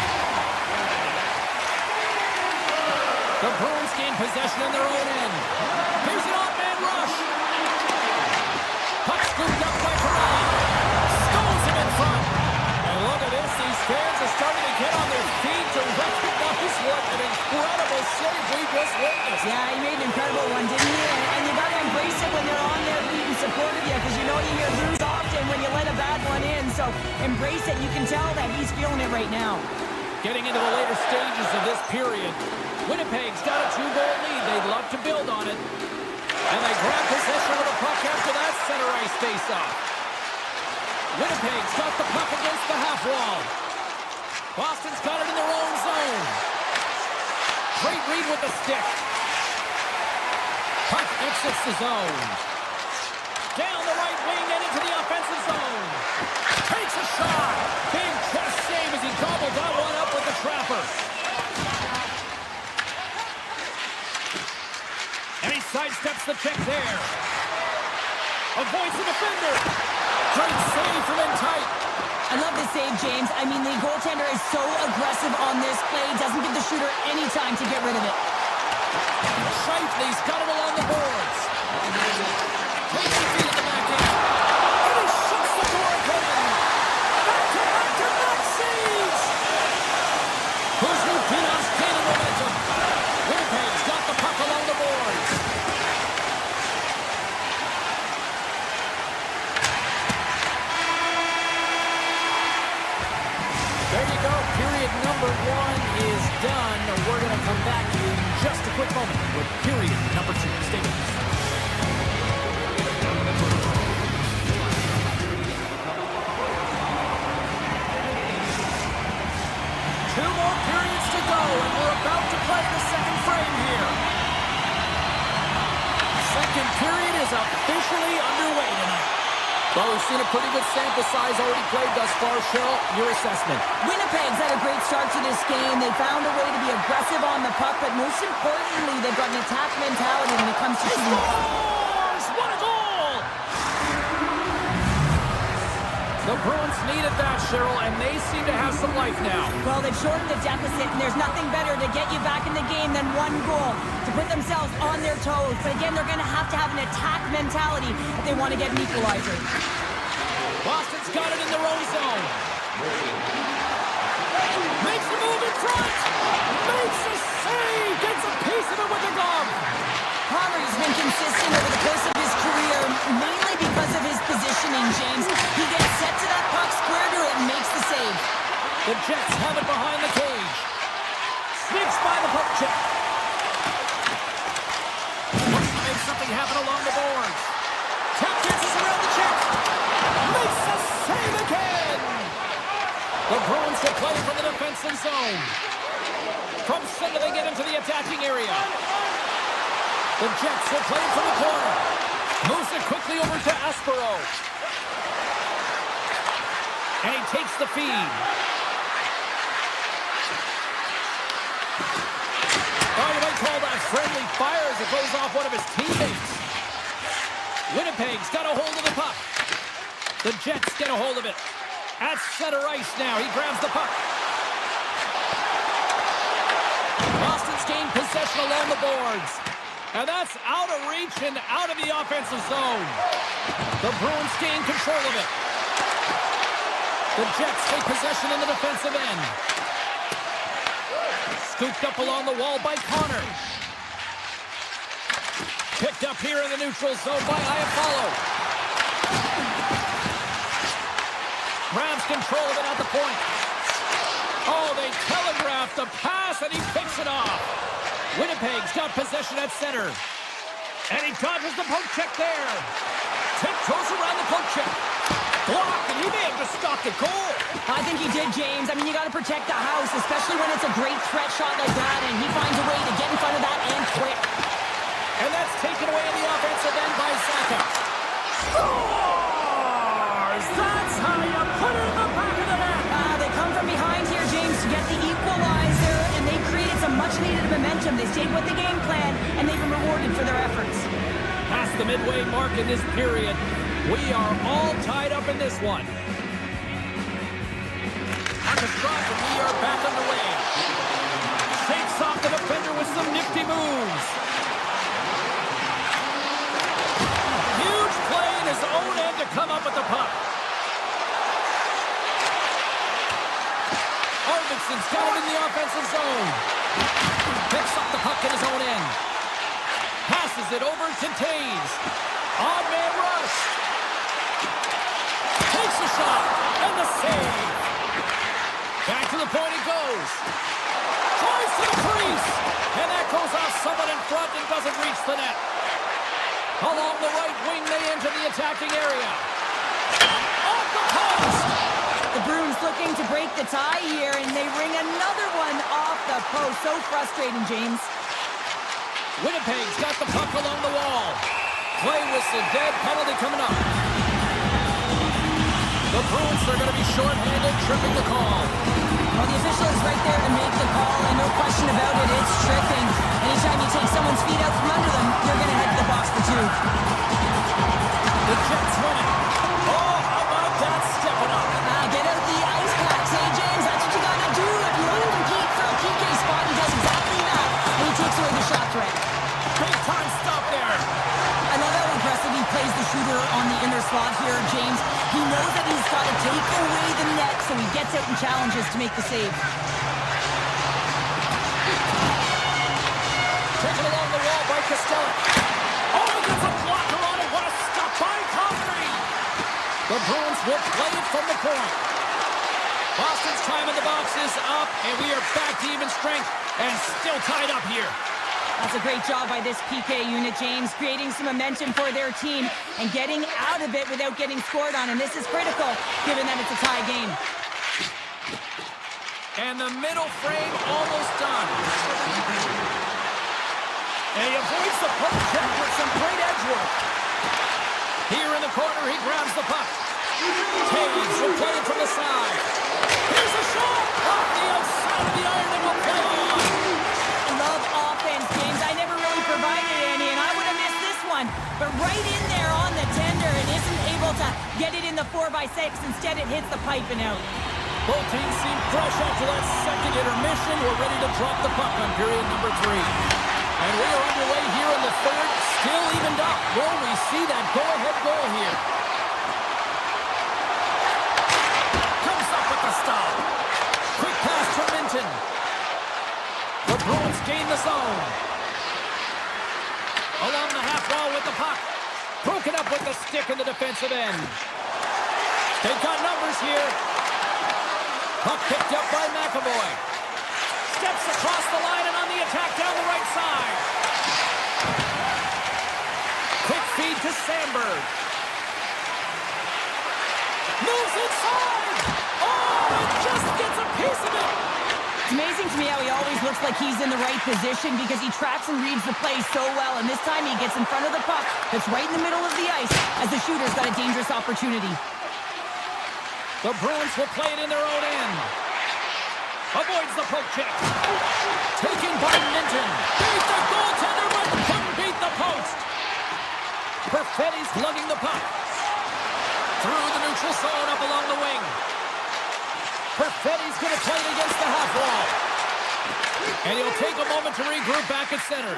A: The Bruins gain possession in their own end. Here's an off-man rush. Puck scooped up by Corral. Stones him in front. And look at this. These fans are starting to get on their feet to recognize what an incredible save we just witnessed.
B: Yeah, he made an incredible one, didn't he? And you got to embrace it when they're on their feet in support of you, because you know you hear lose often when you let a bad one in. So embrace it. You can tell that he's feeling it right now.
A: Getting into the later stages of this period, Winnipeg's got a 2-goal lead. They'd love to build on it. And they grab possession of the puck after that center ice face-off. Winnipeg's got the puck against the half wall. Boston's got it in their own zone. Great read with the stick. Puck exits the zone. Down the right wing and into the offensive zone. Takes a shot. Big chest save as he gobbled that one up with the trapper. And he sidesteps the check there. Avoids the defender. Great save from in tight.
B: I love this save, James. I mean, the goaltender is so aggressive on this play. Doesn't give the shooter any time to get rid of it.
A: Shifley's got it along the boards. Takes the feet at the back end. And he shuts the door open. Back-to-back saves. second period is officially underway tonight.
D: Well, we've seen a pretty good sample size already played thus far. Cheryl, your assessment.
B: Winnipeg's had a great start to this game. They found a way to be aggressive on the puck, but most importantly, they've got an attack mentality when it comes to shooting the puck.
A: Scores! What a goal!
D: The Bruins needed that, Cheryl, and they seem to have some life now.
B: Well, they've shortened the deficit, and there's nothing better to get you back in the game than one goal to put themselves on their toes. But again, they're going to have an attack mentality if they want to get an equalizer.
A: Boston's got it in their own zone. Makes the move in front. Makes a save. Gets a piece of it with the glove.
B: Palmer's been consistent over the course of his career, mainly because of his positioning, James. He gets set to that puck, square to it, and makes the save.
A: The Jets have it behind the cage. Sneaks by the puck check. Looks to make something happen along the boards. Tap dances around the check. Makes a save again. The Bruins will play from the defensive zone. From center, they get into the attacking area. The Jets will play from the corner. Moves it quickly over to Aspero. And he takes the feed. Oh, you might call that friendly fire as it goes off one of his teammates. Winnipeg's got a hold of the puck. The Jets get a hold of it. At center ice now. He grabs the puck. Boston's gained possession along the boards. And that's out of reach and out of the offensive zone. The Bruins gain control of it. The Jets take possession in the defensive end. Scooped up along the wall by Connor. Picked up here in the neutral zone by Iafallo. Grabs control of it at the point. Oh, they telegraphed the pass and he picks it off. Winnipeg's got possession at center. And he dodges the poke check there. Tiptoes around the poke check. Blocked, and he may have just stopped the goal.
B: I think he did, James. I mean, you got to protect the house, especially when it's a great threat shot like that, and he finds a way to get in front of that and quick.
A: And that's taken away in the offensive end by Saka. Scores! That's how you put it in the back of the net.
B: They come from behind here, James, to get the equalizer, and they created some much-needed momentum. They stayed with the game plan, and they've been rewarded for their efforts.
A: Past the midway mark in this period, we are all tied up in this one. On the shot, and we are back underway. Shakes off the defender with some nifty moves. Huge play in his own end to come up with the puck. Arvidsson's got it in the offensive zone. Picks up the puck in his own end. Passes it over to Taves. Odd man rush. Takes a shot. And the save. Back to the point it goes. Tries to the crease. And that goes off someone in front and doesn't reach the net. Along the right wing, they enter the attacking area. Off the post.
B: The Bruins looking to break the tie here, and they ring another one off the post. So frustrating, James.
A: Winnipeg's got the puck along the wall. Play whistle, dead, penalty coming up. The Bruins are going to be shorthanded, tripping the call.
B: Well, the official is right there to make the call, and no question about it, it's tripping. Anytime you take someone's feet out from under them, you're going to head to the box for two.
A: The Jets win it. Oh, how about that stepping up?
B: Get out the ice packs, hey, James. That's what you got to do if you want to compete for a PK spot. He does exactly that, and he takes away the shot threat.
A: Big time stop there.
B: I love how aggressive he plays the shooter on the inner slot here, James. He knows that he's got to take away the net, so he gets out and challenges to make the save.
A: Taken along the wall by Costello. Oh, he gets a blocker on it. What a stop by Connery. The Bruins will play it from the point. Boston's time in the box is up, and we are back to even strength and still tied up here.
B: That's a great job by this PK unit, James, creating some momentum for their team and getting out of it without getting scored on. And this is critical, given that it's a tie game.
A: And the middle frame almost done. And he avoids the poke check with some great edge Edgeworth. Here in the corner, he grabs the puck. Taves will play it from the side. Here's a shot! Off the outside of the iron and will play on.
B: Love offense, James. I never really provided any, and I would have missed this one. But right in there on the tender and isn't able to get it in the 4x6. Instead, it hits the pipe and out.
A: Both teams seem fresh after that second intermission. We're ready to drop the puck on period number 3. And we are underway here in the third. Still evened up. Will we see that go-ahead goal here? Comes up with the stop. Quick pass from Minton. The Bruins gain the zone. Along the half wall with the puck. Broken up with the stick in the defensive end. They've got numbers here. Puck picked up by McAvoy. Steps across the line and on the attack down the right side. Quick feed to Sandberg. Moves inside. Oh, it just gets a piece of it.
B: It's amazing to me how he always looks like he's in the right position because he tracks and reads the play so well. And this time he gets in front of the puck that's right in the middle of the ice as the shooter's got a dangerous opportunity.
A: The Bruins will play it in their own end. Avoids the poke check. Taken by Minton. Beat the goaltender, but couldn't beat the post. Perfetti's lugging the puck. Through the neutral zone up along the wing. Perfetti's going to play it against the half wall. And he'll take a moment to regroup back at center.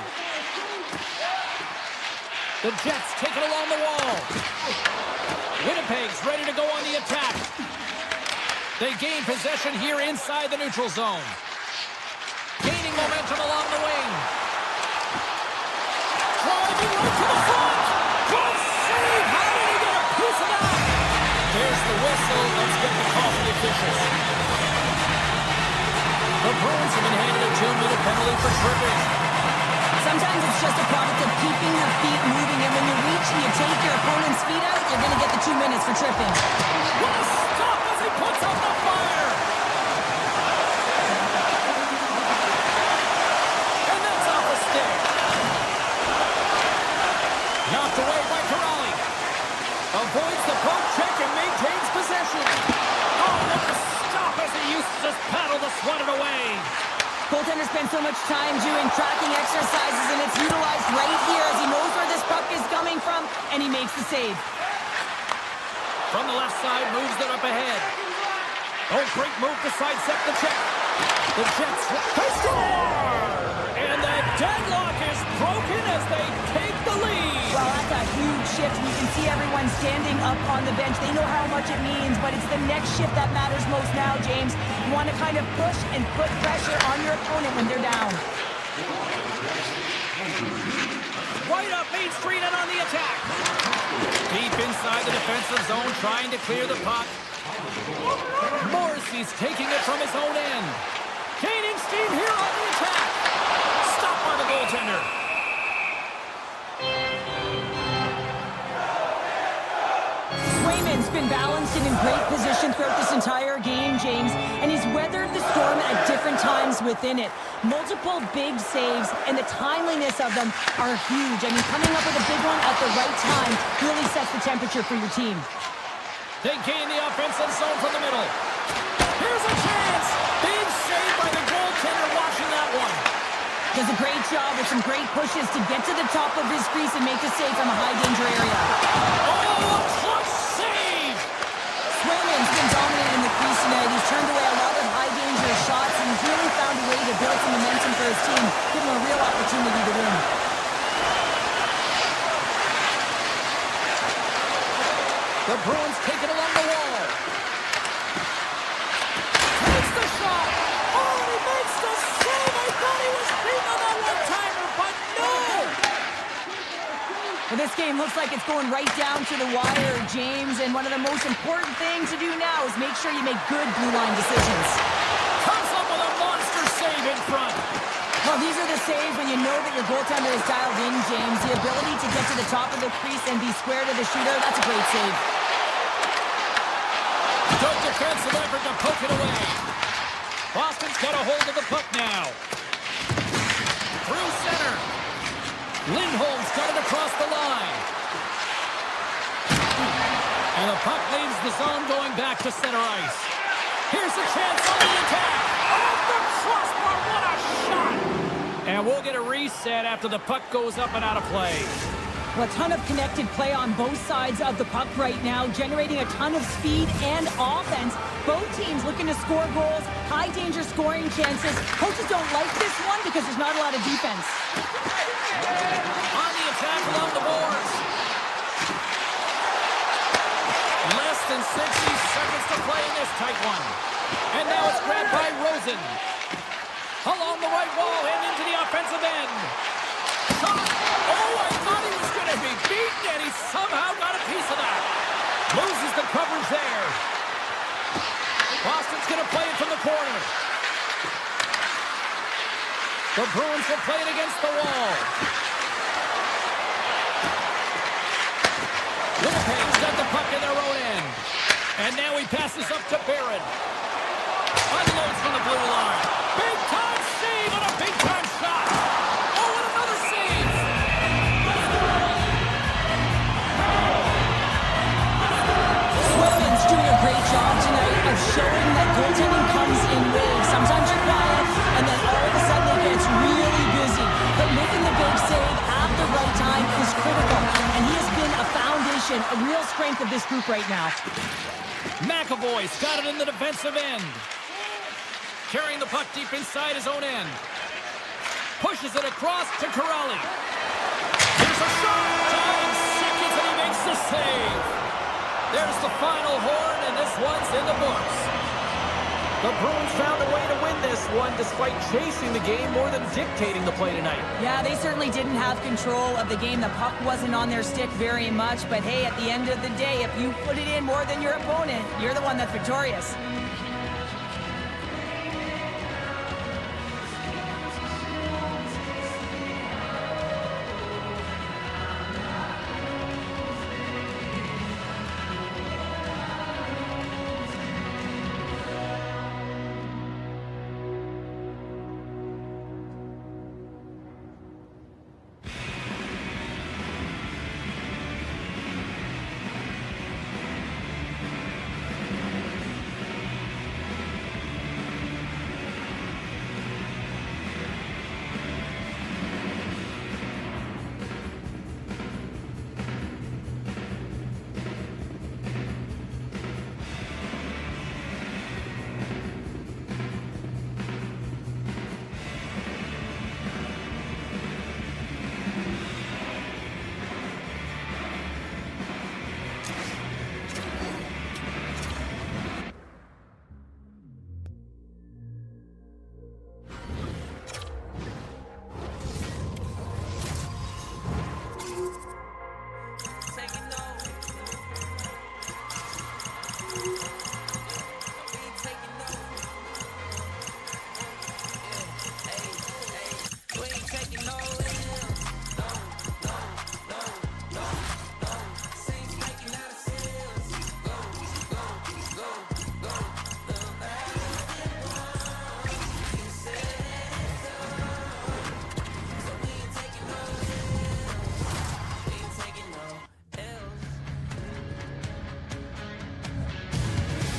A: The Jets take it along the wall. Winnipeg's ready to go on the attack. They gain possession here inside the neutral zone. Gaining momentum along the wing. Driving right to the front. Good save. How did he get a piece of that? There's the whistle. Let's get the call from the officials. The Bruins have been handed a 2-minute penalty for tripping.
B: Sometimes it's just a product of keeping your feet moving, and when you reach and you take your opponent's feet out, you're going to get the 2 minutes for tripping.
A: What a stop as he puts out the fire! And that's off the stick. Knocked away by Corrali. Avoids the poke check and maintains possession. Oh, what a stop as he uses his paddle to swat it away.
B: Goaltender spends so much time doing tracking exercises, and it's utilized right here as he knows where this puck is coming from, and he makes the save.
A: From the left side, moves it up ahead. Oh, great move to sidestep the check. The Jets they score! And the deadlock is broken as they take the lead.
B: Well, that's a huge shift. You can see everyone standing up on the bench. They know how much it means, but it's the next shift that matters most now, James. You want to kind of push and put pressure on your opponent when they're down.
A: Right up Main Street and on the attack. Deep inside the defensive zone, trying to clear the puck. Morrissey's taking it from his own end. Gaining steam here on the attack. Stopped by the goaltender.
B: Swayman's been balanced and in great position throughout this entire game, James, and he's weathered the storm at different times within it. Multiple big saves, and the timeliness of them are huge. I mean, coming up with a big one at the right time really sets the temperature for your team.
A: They gain the offensive zone from the middle. Here's a chance. Big save by the goaltender watching that one.
B: Does a great job with some great pushes to get to the top of his crease and make the save from a high-danger area.
A: Oh, a clutch save!
B: Swayman's been dominant in the crease tonight. He's turned away a lot of high-danger shots, and he's really found a way to build some momentum for his team, give him a real opportunity to win.
A: The Bruins take it along the wall. Takes the shot. Oh, he makes the save. I thought he was beating on that one-timer, but no!
B: Well, this game looks like it's going right down to the wire, James, and one of the most important things to do now is make sure you make good blue line decisions.
A: Comes up with a monster save in front.
B: Well, these are the saves when you know that your goaltender is dialed in, James. The ability to get to the top of the crease and be square to the shooter, that's a great save.
A: Good defensive effort to poke it away. Boston's got a hold of the puck now. Through center. Lindholm's got it across the line. The puck leaves the zone going back to center ice. Here's a chance on the attack. Off the crossbar, what a shot! And we'll get a reset after the puck goes up and out of play.
B: Well, a ton of connected play on both sides of the puck right now, generating a ton of speed and offense. Both teams looking to score goals, high-danger scoring chances. Coaches don't like this one because there's not a lot of defense.
A: On the attack along the boards. Less than 60 seconds to play in this tight one. And now it's grabbed by Rosen. Along the right wall and into the offensive end. Shot. Oh, I thought he was going to be beaten, and he somehow got a piece of that. Loses the coverage there. Boston's going to play it from the corner. The Bruins will play it against the wall. Winnipeg's got the puck in their own end. And now he passes up to Barron. Unloads from the blue line. Big-time save and a big-time shot. Oh, and another save.
B: Swedman's doing a great job tonight of showing that goaltending comes in waves. Sometimes you're quiet, and then all of a sudden it gets really busy. But making the big save at the right time is critical, and he has been a foundation, a real strength of this group right now.
A: McAvoy's got it in the defensive end. Carrying the puck deep inside his own end. Pushes it across to Corrali. Here's a shot. 9 seconds and he makes the save. There's the final horn, and this one's in the books. The Bruins found a way to win this one despite chasing the game more than dictating the play tonight.
B: Yeah, they certainly didn't have control of the game. The puck wasn't on their stick very much, but hey, at the end of the day, if you put it in more than your opponent, you're the one that's victorious.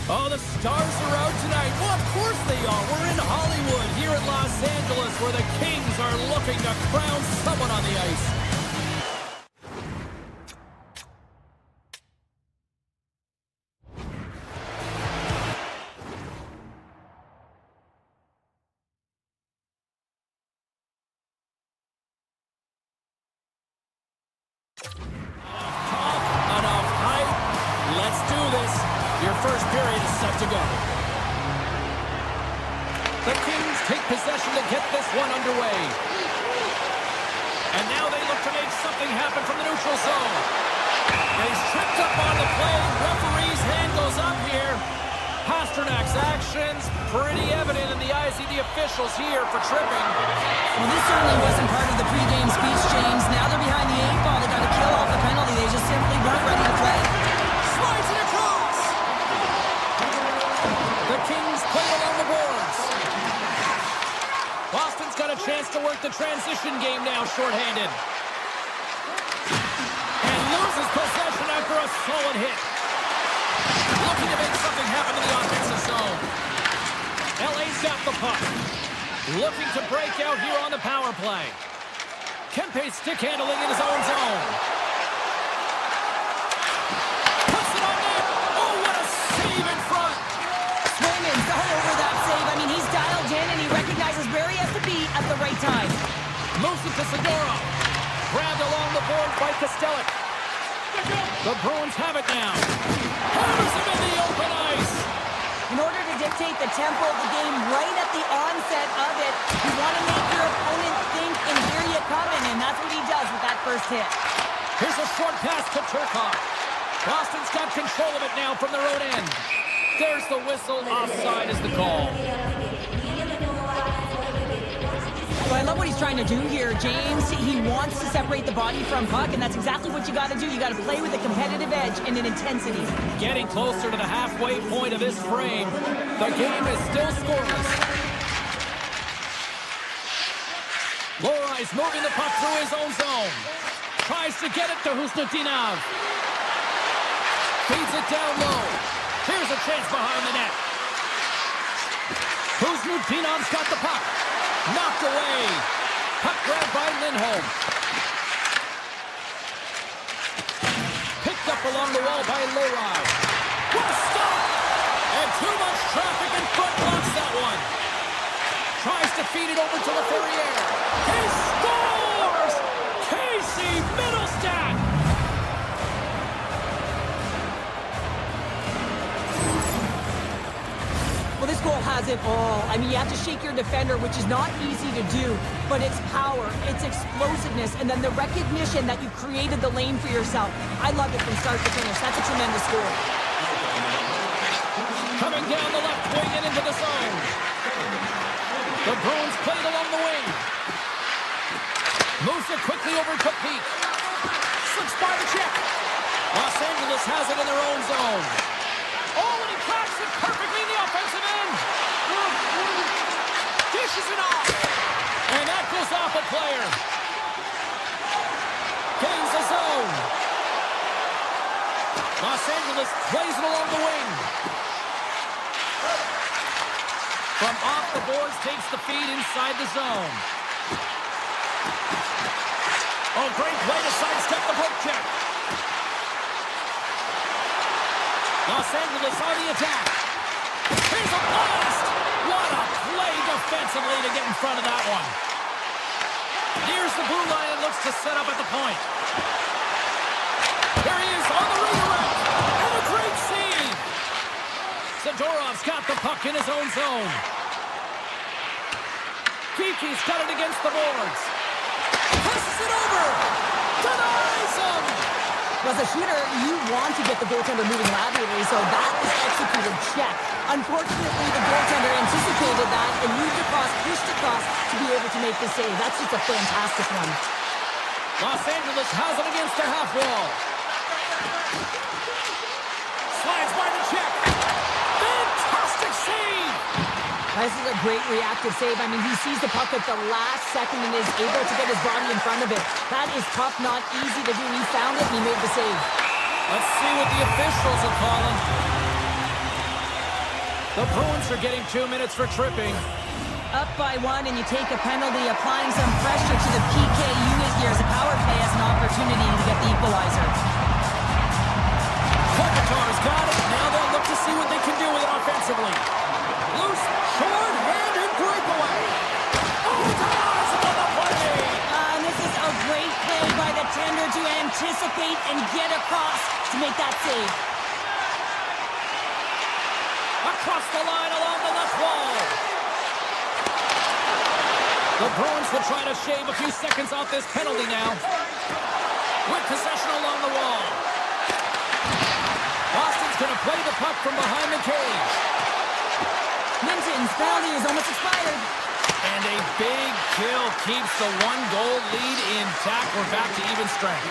A: Oh, the stars are out tonight. Well, of course they are. We're in Hollywood, here in Los Angeles, where the Kings are looking to crown someone on the ice. Enough hype. Let's do this. Your first period is set to go. The Kings take possession to get this one underway. And now they look to make something happen from the neutral zone. And he's tripped up on the play. Referee's hand goes up here. Pasternak's actions pretty evident in the eyes of the officials here for tripping.
B: Well, this certainly wasn't part of the pregame speech, James. Now they're behind the 8 ball. They got to kill off the penalty. They just simply weren't ready to play.
A: Slides it across. The Kings play along the boards. Boston's got a chance to work the transition game now, shorthanded. And loses possession after a solid hit. Looking to make something happen in the offensive zone. LA's got the puck. Looking to break out here on the power play. Kempe's stick handling in his own zone. Puts it on net. Oh, what a save in front.
B: Swayman's all over that save. I mean, he's dialed in and he recognizes where he has to be at the right time.
A: Moves it to Subzero. Grabbed along the board by Kostelik. The Bruins have it now. Hammers him in the open ice.
B: In order to dictate the tempo of the game right at the onset of it, you want to make your opponent think and hear you coming, and that's what he does with that first hit.
A: Here's a short pass to Turcotte. Boston's got control of it now from their own end. There's the whistle. Offside is the call.
B: Well, I love what he's trying to do here, James. He wants to separate the body from puck, and that's exactly what you got to do. You got to play with a competitive edge and an intensity.
A: Getting closer to the halfway point of this frame. The game is still scoreless. Lorai's moving the puck through his own zone. Tries to get it to Husnutinov. Feeds it down low. Here's a chance behind the net. Husnutinov's got the puck. Knocked away. Puck grabbed by Lindholm. Picked up along the wall by Lorai. What a stop! And too much traffic in front blocks that one. Tries to feed it over to Laferriere. He scores! Casey Middlestat!
B: Well, this goal has it all. I mean, you have to shake your defender, which is not easy to do, but it's power, it's explosiveness, and then the recognition that you created the lane for yourself. I love it from start to finish. That's a tremendous goal.
A: Coming down the left wing and into the zone. The Bruins played along the wing. Moves it quickly over to Peak. Slips by the check. Los Angeles has it in their own zone. Oh, and he cracks it perfectly in the offensive end. Dishes it off. And that goes off a player. Gains the zone. Los Angeles plays it along the wing. From off the boards, takes the feed inside the zone. Oh, great play to sidestep the poke check. Los Angeles on the attack. Here's a blast! What a play defensively to get in front of that one. Here's the blue line, looks to set up at the point. Here he is on the redirect. And a great save. Zadorov's got the puck in his own zone. Kiki's got it against the boards. Passes it over. Denies him.
B: As a shooter, you want to get the goaltender moving laterally, so that is executed check. Unfortunately, the goaltender anticipated that and moved across, pushed across to be able to make the save. That's just a fantastic one.
A: Los Angeles has it against their half wall. Slides by the check. Fantastic save.
B: This is a great reactive save. I mean, he sees the puck at the last second and is able to get his body in front of it. That is tough, not easy to do. He found it and he made the save.
A: Let's see what the officials are calling. The Bruins are getting 2 minutes for tripping.
B: Up by one and you take a penalty, applying some pressure to the PK unit here as a power play has an opportunity to get the equalizer.
A: Kopitar's got it. Now they'll look to see what they can do with it offensively. Loose, short-handed breakaway. Oh, ties on the play.
B: And this is a great play by the tender to anticipate and get across to make that save.
A: Across the line along the left wall. The Bruins will try to shave a few seconds off this penalty now. With possession along the wall. Boston's going to play the puck from behind the cage.
B: Minton's penalty is almost expired.
A: And a big kill keeps the one-goal lead intact. We're back to even strength.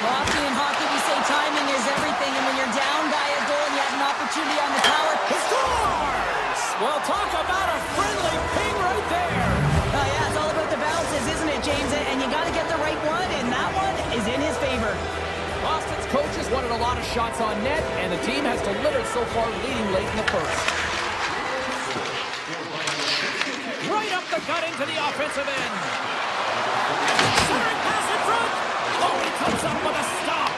B: Well, often in hockey we say timing is everything, and when you're down by a goal and you have an opportunity on the power...
A: He scores! Well, talk about a friendly ping right there.
B: Yeah, it's all about the bounces, isn't it, James? And you got to get the right one, and that one is in his favor.
D: Boston's coaches wanted a lot of shots on net, and the team has delivered so far, leading late in the first.
A: Right up the gut into the offensive end. Centering pass in front. Oh, he comes up with a stop.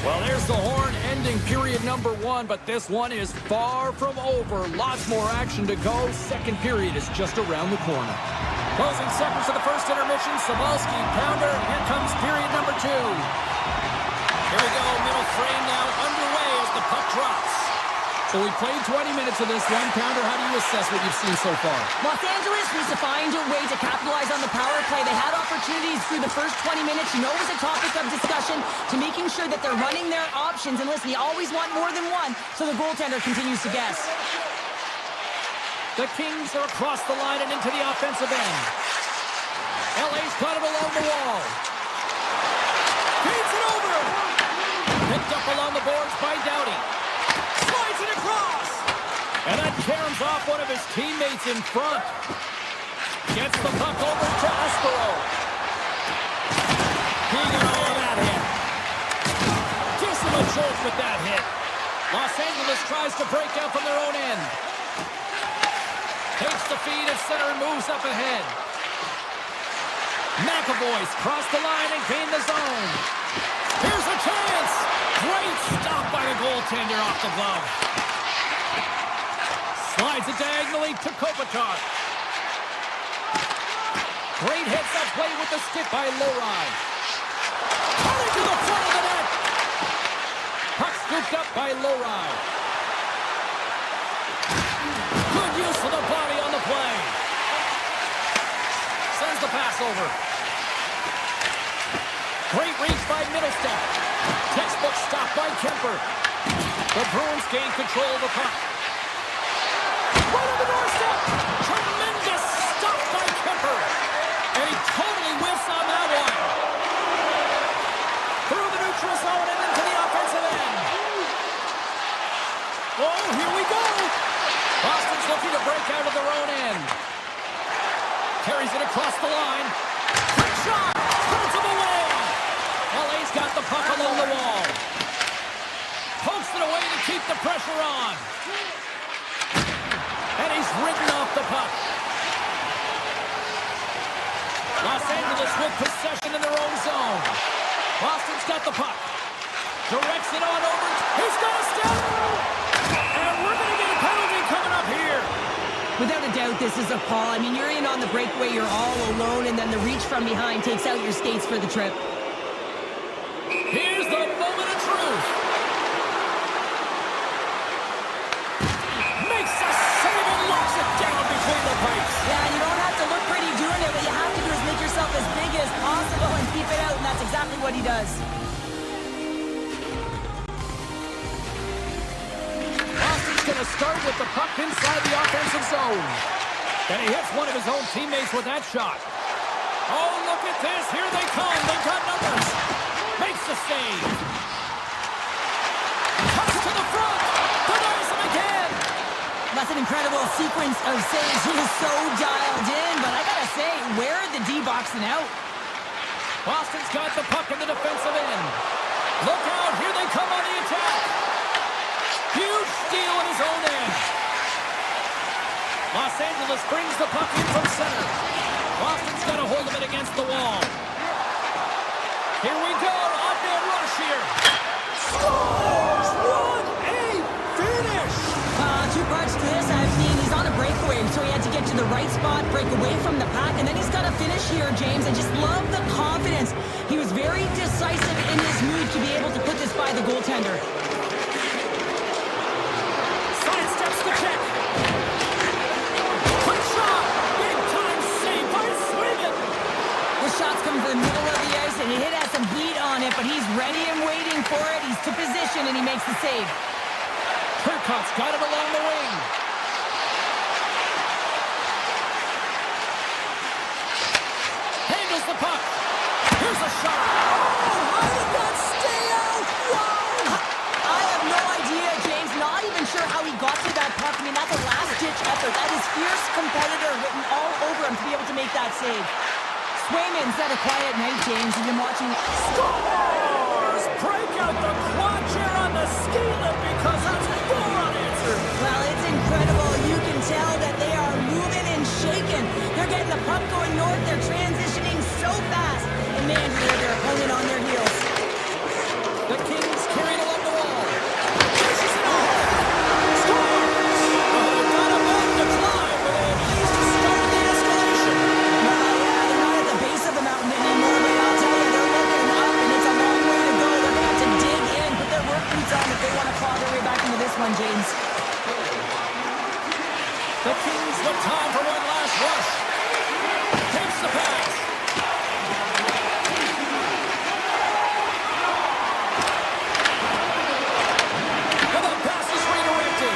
A: Well, there's the horn ending period number 1, but this one is far from over. Lots more action to go. Second period is just around the corner. Closing seconds of the first intermission. Sabalski, pounder. Here comes period number 2. Here we go. Middle frame now underway as the puck drops.
D: So we played 20 minutes of this one. Pounder, how do you assess what you've seen so far?
B: Los Angeles needs to find a way to capitalize on the power play. They had opportunities through the first 20 minutes. You know it was a topic of discussion to making sure that they're running their options. And listen, you always want more than one, so the goaltender continues to guess.
A: The Kings are across the line and into the offensive end. LA's got it along the wall. Feeds it over. Picked up along the boards by Doughty. Slides it across. And that caroms off one of his teammates in front. Gets the puck over to Espero. He got all of that hit. Gives him a jolt with that hit. Los Angeles tries to break out from their own end. Takes the feed at center and moves up ahead. McAvoy's crossed the line and gained the zone. Here's a chance. Great stop by the goaltender off the glove. Slides it diagonally to Kopitar. Great hits up play with the stick by Lohrei. Coming to the front of the net. Puck scooped up by Lohrei. Good use of the body on the play. Sends the pass over. Great reach by Middlestep. Textbook stop by Kemper. The Bruins gain control of the puck. Right on the doorstep. Tremendous stop by Kemper. And he totally whiffs on that one. Through the neutral zone and into the offensive end. Oh, here we go. Boston's looking to break out of their own end. Carries it across the line. Quick shot. Pulls him away. LA's got the puck along the wall. Pokes it away to keep the pressure on. And he's ridden off the puck. Los Angeles with possession in their own zone. Boston's got the puck. Directs it on over. He's got a step. And we're going to get a penalty coming up here.
B: Without a doubt, this is a call. I mean, you're in on the breakaway, you're all alone, and then the reach from behind takes out your skates for the trip.
A: Here's the moment of truth. Makes a save and locks it down between the pipes.
B: Yeah, you don't have to look pretty doing it. What you have to do is make yourself as big as possible and keep it out, and that's exactly what he does.
A: Boston's going to start with the puck inside the offensive zone. And he hits one of his own teammates with that shot. Oh, look at this. Here they come. They've got numbers. Makes the save. Cuts to the front. Denies him again.
B: That's an incredible sequence of saves. He was so dialed in, but I gotta say, where are the D-boxing out?
A: Boston's got the puck in the defensive end. Look out. Here they come on the attack. Huge steal in his own end. Los Angeles brings the puck in from center. Boston's got a hold of it against the wall. Here we go. Off-man rush here. Scores! What a finish!
B: Two parts to this. I've seen he's on a breakaway, so he had to get to the right spot, break away from the pack, and then he's got to finish here, James. I just love the confidence. He was very decisive in his move to be able to put this by the goaltender.
A: Sidesteps the check. Quick shot. Big time save by Sweden.
B: The shot's coming from the middle of the ice, and he has some heat on it, but he's ready and waiting for it. He's to position, and he makes the save.
A: Turcotte's got it along the wing. Handles the puck. Here's a shot. Oh, how did that stay out? Wow.
B: I have no idea, James. Not even sure how he got to that puck. I mean, that's a last-ditch effort. That is fierce competitor written all over him to be able to make that save. Swayman's had a quiet night, James. You've been watching it.
A: Scores! Break out the quad chair on the ski lift because that's 4 unanswered.
B: Well, it's incredible. You can tell that they are moving and shaking. They're getting the puck going north. They're transitioning so fast. And man, do they have their opponent on their heels.
D: The Kings carried along the wall. Pushes it on.
A: Scores! Oh, got a mountain to climb, but they at least started the escalation.
B: Well, yeah, they're not at the base of the mountain anymore, but I'll tell you, they're looking up, and it's a long way to go. They're going to have to dig in, put their work boots on if they want to claw their way back into this one, James.
A: The Kings with time for one last rush. Takes the pass. And the pass is redirected.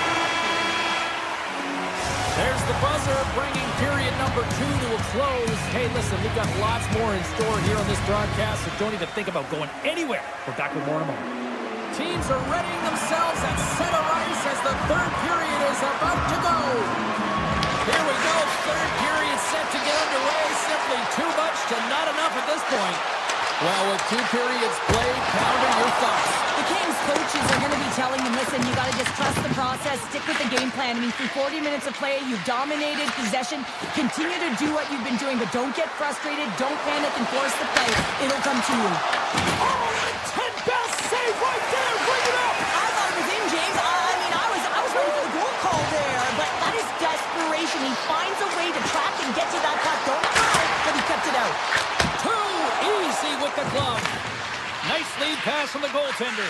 A: There's the buzzer, bringing period number 2 to a close. Hey, listen, we've got lots more in store here on this broadcast, so don't even think about going anywhere. We're back with more in a moment.
D: Teams are readying themselves at center ice as the third period is about to go.
A: Here we go, third period set to get underway. Simply too much to not enough at this point. Well, with 2 periods played, Pounder, your thoughts?
B: The Kings coaches are going to be telling them, listen, you got to just trust the process, stick with the game plan. I mean, through 40 minutes of play, you've dominated possession. Continue to do what you've been doing, but don't get frustrated. Don't panic and force the play. It'll come to you.
A: Oh, and 10 best save right there. Bring it up.
B: I thought it was in, James. I was ready for the goal call there, but that is desperation. He finds a way to track and get to that puck. Don't know how, but he kept it out.
A: Too easy with the glove. Nice lead pass from the goaltender.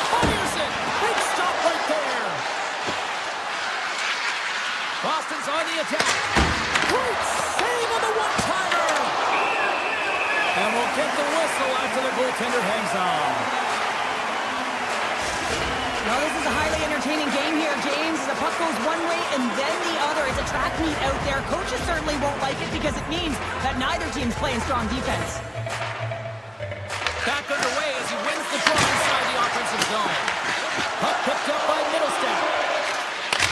A: Fires it. Big stop right there. Boston's on the attack. Great save on the one-timer. And we'll get the whistle after the goaltender hangs on.
B: Well, this is a highly entertaining game here, James. The puck goes one way and then the other. It's a track meet out there. Coaches certainly won't like it because it means that neither team's playing strong defense.
A: Back underway as he wins the draw inside the offensive zone. Puck picked up by Middlestat.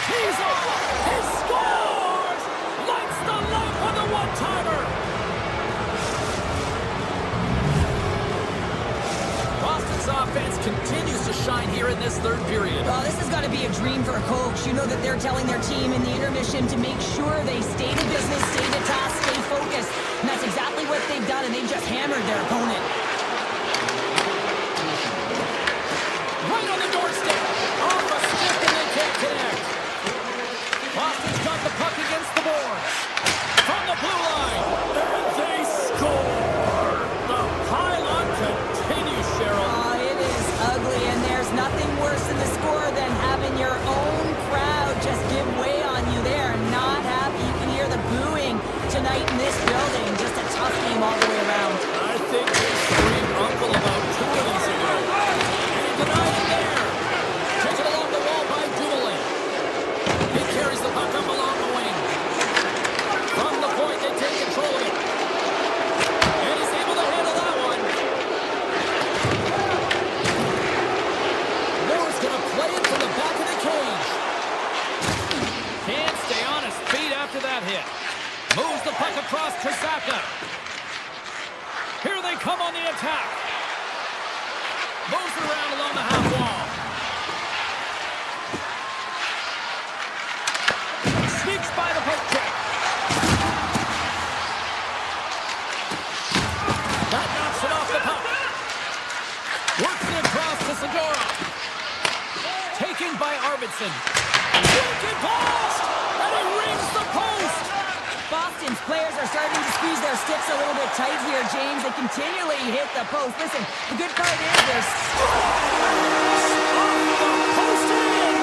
A: He's off. He scores! Lights the lamp on the one-timer. Boston's offense continues to shine here in this third period.
B: Well, this has got to be a dream for a coach. You know that they're telling their team in the intermission to make sure they stay to business, stay to task, stay focused. And that's exactly what they've done, and they've just hammered their opponent.
A: Right on the doorstep. Off a stick and they can't connect. Boston's got the puck against the boards. From the blue line. And they score. The pylon continues, Cheryl.
B: Oh, it is ugly, and there's nothing worse in the score than having your own crowd just give way on you. They are not happy. You can hear the booing tonight in this building. Just a tough game all the way around.
A: I think they screamed uncle about 2 innings ago. And denied it there. Taken along the wall by Dumoulin. He carries the puck up along the wing. From the point, they take control of it. And he's able to handle that one. Moore's going to play it from the back of the cage. Can't stay on his feet after that hit. Moves the puck across Trzaska. Here they come on the attack. Moves it around along the half wall. Sneaks by the poke check. That knocks it off the puck. Works it across to Segura. Taken by Arvidsson. Wicked post! And he rings the post!
B: Boston's players are starting to squeeze their sticks a little bit tight here, James. They continually hit the post. Listen, the good part is there's...
A: Post in!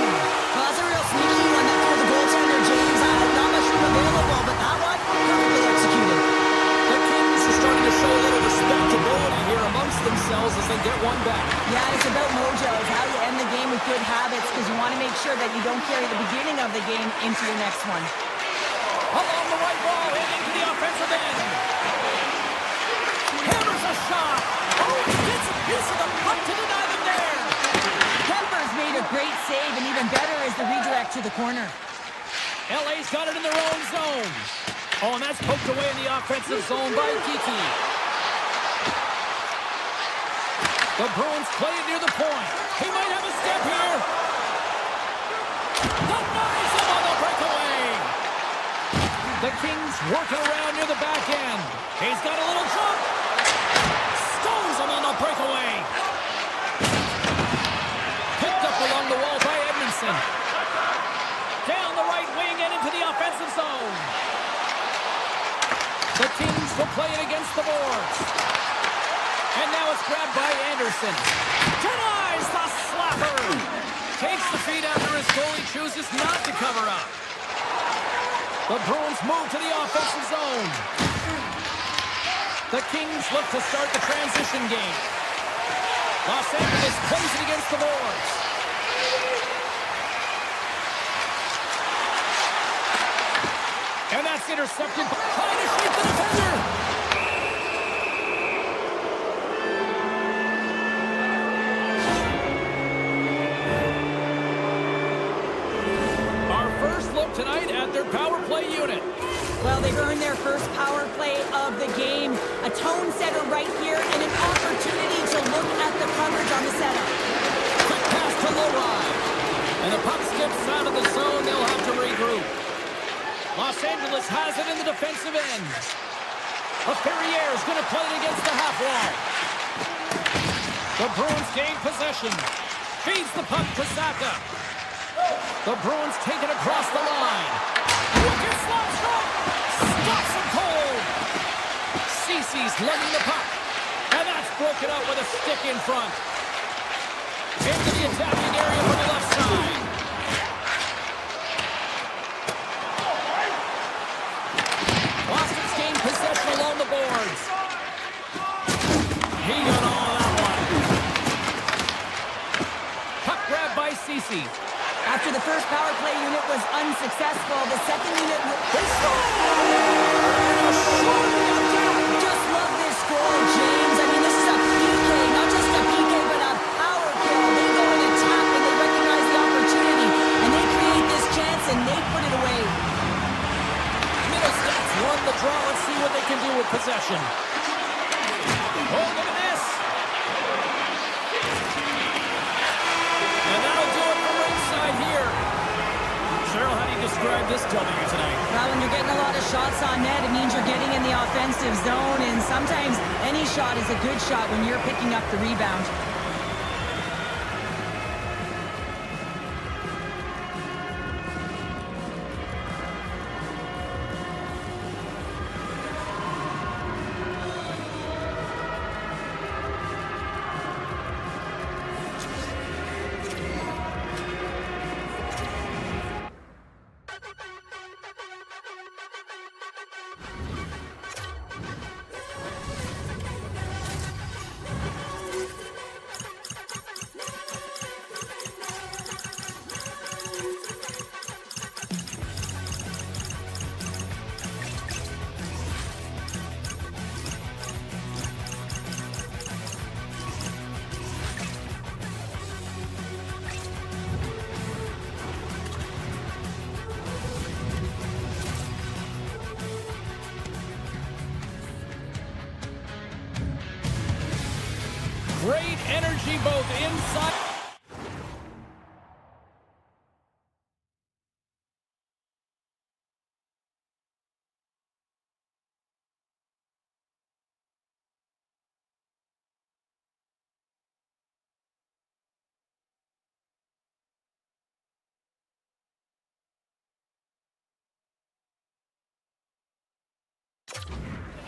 B: Well, that's a real sneaky one that threw the goaltender, James. Not much room available, but that one, perfectly executed.
A: The Kings are starting to show a little respectability here amongst themselves as they get one back.
B: Yeah, it's about mojo. It's how you end the game with good habits because you want to make sure that you don't carry the beginning of the game into your next one.
A: Along the right wall and into the offensive end. Hammers a shot. Oh, gets a piece of the puck to deny them there.
B: Kemper's made a great save, and even better is the redirect to the corner.
A: LA's got it in their own zone.
D: Oh, and that's poked away in the offensive zone by Kiki. The Bruins play it near the point. He might have a step here. Denies him on the breakaway. The Kings working around near the back end. He's got a little jump. Stones him on the breakaway. Picked up along the wall by Edmondson. Down the right wing and into the offensive zone. The Kings will play it against the boards. And now it's grabbed by Anderson. Denies the slapper. Takes the feed after his goalie chooses not to cover up. The Bruins move to the offensive zone. The Kings look to start the transition game. Los Angeles plays it against the boards. And that's intercepted. Trying to shape the defender. Our first look tonight at their power play unit.
B: Well, they've earned their first power play of the game. A tone setter right here and an opportunity to look at the coverage on the setup.
D: Quick pass to Lowry. And the puck skips out of the zone. They'll have to regroup. Los Angeles has it in the defensive end. Ferrier is going to play it against the half wall. The Bruins gain possession. Feeds the puck to Saka. The Bruins take it across the line. Wicked slap shot. Stops him cold. Cece's lugging the puck. And that's broken up with a stick in front. Into the attacking area from the left side. Boston's gained possession along the boards. He got all of that one. Puck grabbed by Cece.
B: After the first power play unit was unsuccessful, the second unit...
D: They score!
B: Just love this goal, James. I mean, this is a PK, not just a PK, but a power kill. They go and attack and they recognize the opportunity. And they create this chance and they put it away.
D: Middlestats won the draw. Let's see what they can do with possession. Oh, look at this. And that'll do it from ringside here. Cheryl, how do you describe this W tonight?
B: Well, when you're getting a lot of shots on net, it means you're getting in the offensive zone. And sometimes any shot is a good shot when you're picking up the rebound.
D: Great energy both inside.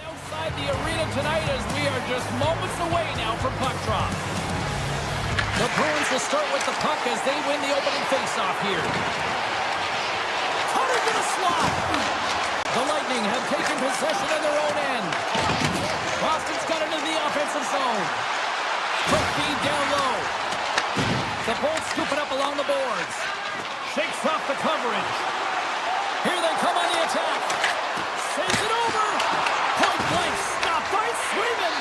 D: Outside the arena tonight as we are just moments away now from puck drop. The Bruins will start with the puck as they win the opening faceoff here. Cutter to the slot. The Lightning have taken possession in their own end. Boston's got into the offensive zone. Quick feed down low. The Bolts scoop it up along the boards. Shakes off the coverage. Here they come on the attack. Sends it over. Point blank. Stopped by Swayman.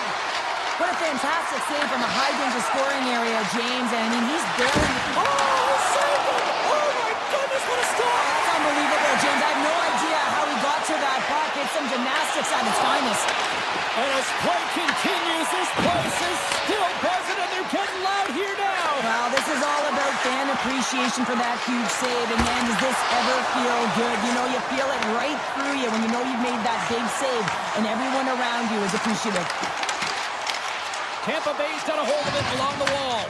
B: What a fantastic save from a high-danger scoring area, James. And I mean, he's barely...
D: Oh, Swayman! Oh, my goodness, what a stop!
B: That's unbelievable, James. I have no idea how he got to that puck. It's celebration for that huge save. And man, does this ever feel good? You know, you feel it right through you when you know you've made that big save and everyone around you is appreciative.
D: Tampa Bay's got a hold of it along the wall.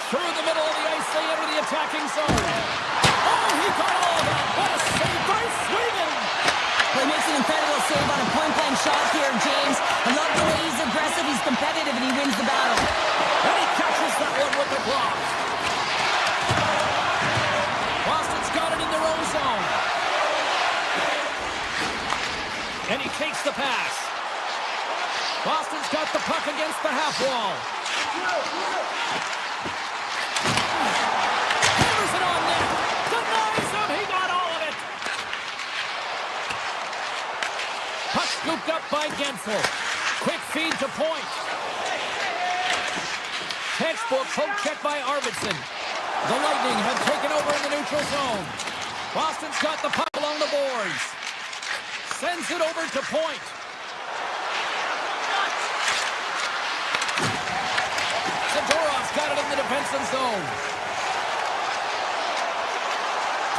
D: Through the middle of the ice, they enter the attacking zone. Oh, he got all of that. What a save by Sweden.
B: Well, he makes an incredible save on a point-blank shot here, James. I love the way he's aggressive, he's competitive, and he wins the battle.
D: And he catches that one with the glove. Boston's got it in their own zone. And he takes the pass. Boston's got the puck against the half wall. Hammers it on net. Denies him. He got all of it. Puck scooped up by Gensel. Quick feed to point. Textbook poke check by Arvidsson. The Lightning have taken over in the neutral zone. Boston's got the puck along the boards. Sends it over to point. Zadorov's got it in the defensive zone.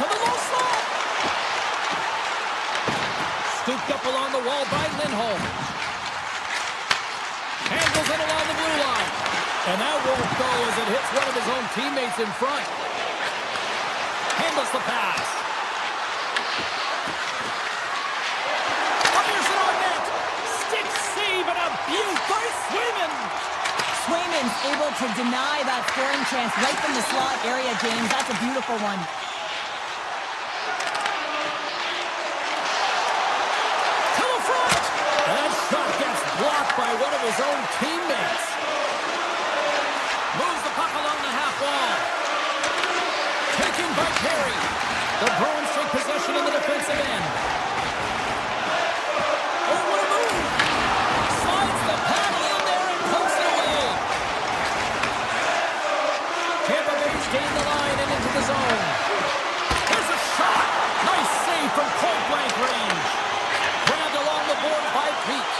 D: To the low slot. Scooped up along the wall by Lindholm. Handles it along the blue line. And that won't go as it hits one of his own teammates in front. Handles the pass. Fires it on net. Stick save and a beaut by Swayman.
B: Swayman's able to deny that scoring chance right from the slot area, James. That's a beautiful one.
D: To the front. And that shot gets blocked by one of his own teammates. Moves the puck along the half wall. Taken by Perry. The Bruins take possession in the defensive end. Oh, what a move. Slides the paddle in there and pokes it away. Tampa Bay's gained the line and into the zone. There's a shot. Nice save from point-blank range. Grabbed along the board by Pete.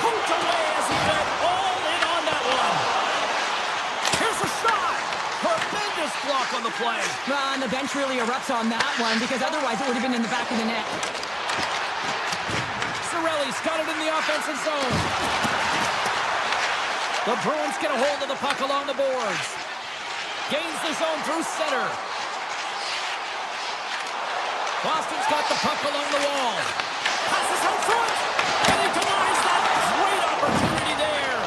D: Poked away as he went all in on that one. Here's a shot. Tremendous block on the play.
B: Well, and the bench really erupts on that one because otherwise it would have been in the back of the net.
D: Cirelli's got it in the offensive zone. The Bruins get a hold of the puck along the boards. Gains the zone through center. Boston's got the puck along the wall. Passes out front. And he denies that great opportunity there.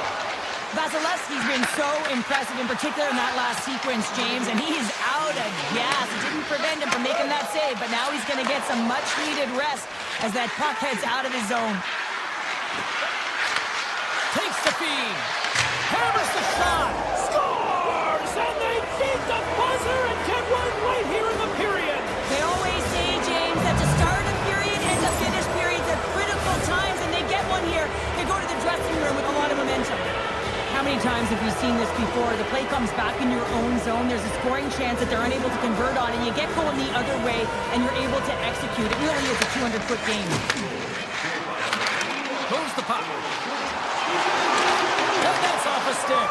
B: Vasilevsky's been so impressive, in particular in that last sequence, James, and he's out of gas. It didn't prevent him from making that save, but now he's going to get some much-needed rest as that puck heads out of his zone.
D: Takes the feed. Hammers the shot. Scores! And they beat the buzzer and can run right here in the period.
B: They always say, James, that to start a period and to finish periods at critical times, and they get one here. They go to the dressing room with a lot of momentum. How many times have we seen this before? The play comes back in your own zone. There's a scoring chance that they're unable to convert on, and you get going the other way, and you're able to execute. It really is a 200-foot game.
D: Moves the puck. And that's off a stick.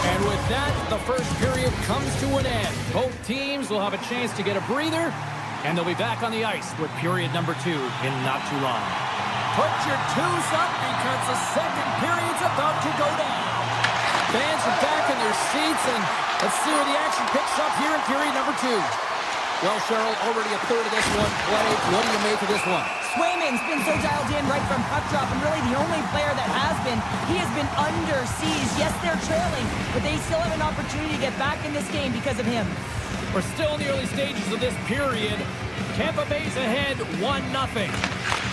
D: And with that, the first period comes to an end. Both teams will have a chance to get a breather, and they'll be back on the ice with period number 2 in not too long. Put your twos up because the second period's about to go down. Fans are back in their seats, and let's see where the action picks up here in period number 2. Well, Cheryl, already a third of this one played. What do you make of this one?
B: Swayman's been so dialed in right from puck drop, and really the only player that has been. He has been under siege. Yes, they're trailing, but they still have an opportunity to get back in this game because of him.
D: We're still in the early stages of this period. Tampa Bay's ahead 1-0.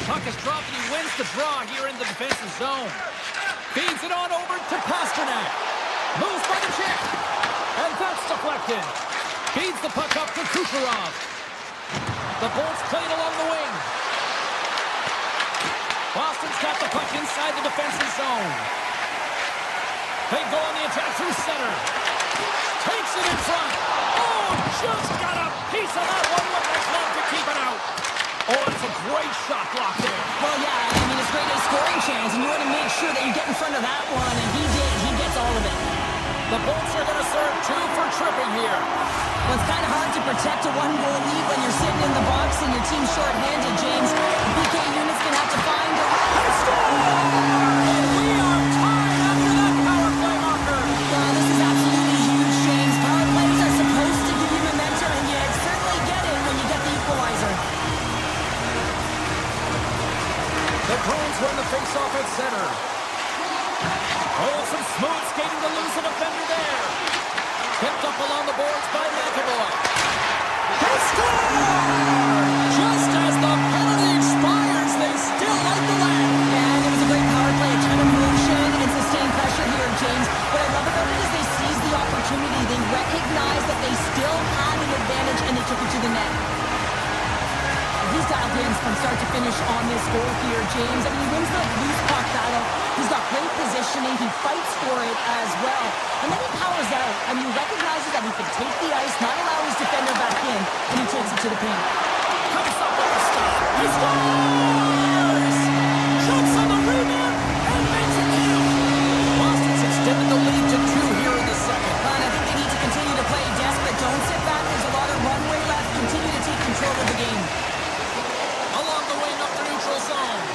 D: Puck is dropped and he wins the draw here in the defensive zone. Feeds it on over to Pasternak. Moves by the check. And that's deflected. Feeds the puck up to Kucherov. The Bolts played along the wing. Boston's got the puck inside the defensive zone. They go on the attack through center. Takes it in front. Oh, just got a piece of that one with the glove to keep it out. Oh, it's a great shot block there.
B: Well, yeah, I mean, it's great a scoring chance, and you want to make sure that you get in front of that one, and he did. He gets all of it.
D: The Bolts are going to serve 2 for tripping here.
B: Well, it's kind of hard to protect a one-goal lead when you're sitting in the box and your team's short-handed, James. The PK unit's going to have to find a...
A: And we are tied after that power play marker.
B: This is absolutely huge, James. Power plays are supposed to give you momentum, and you certainly get it when you get the equalizer.
D: The Bruins win the face-off at center. Oh, some smooth skating to lose a defender there. Picked up along the boards by McAvoy. They score! Just as the penalty expires, they still light the lamp.
B: And it was a great power play, a ton of motion and sustained pressure here, James. What I love about it is they seized the opportunity. They recognized that they still had an advantage, and they took it to the net. He's dialed in from start to finish on this goal here, James. I mean, he wins the loose puck battle. He's got great positioning. He fights for it as well. And then he powers out. I mean, he recognizes that he can take the ice, not allow his defender back in, and he takes it to the paint.
D: Comes up with a stop. He scores! Jumps on the rebound and makes it count. Boston's extended the lead to 2 here in the second.
B: And I think they need to continue to play desperate. Don't sit back. There's a lot of runway left. Continue to take control of the game.
D: Along the wing up the neutral zone.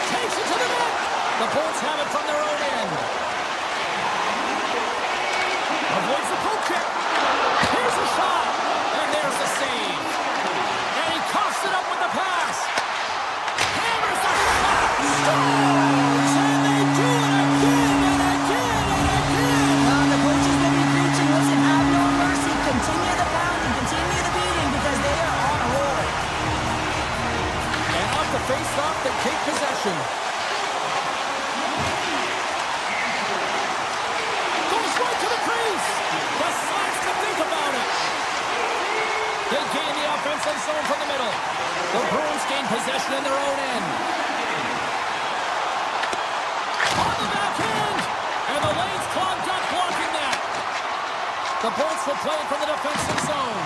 D: Takes it to the net. The Bolts have it from their own end. Avoids the poke check. Here's a shot. And there's the save. And he coughs it up with the pass. Hammers the shot. Scores! And they do it again and again and again.
B: The coaches will be preaching. Listen, have no mercy. Continue the pound and continue the beating because they are on a roll.
D: And off the face-off, they take possession. Goes right to the crease. Decides to think about it. They gain the offensive zone from the middle. The Bruins gain possession in their own end. On the back end. And the lane's clogged up, blocking that. The Bolts will play it from the defensive zone.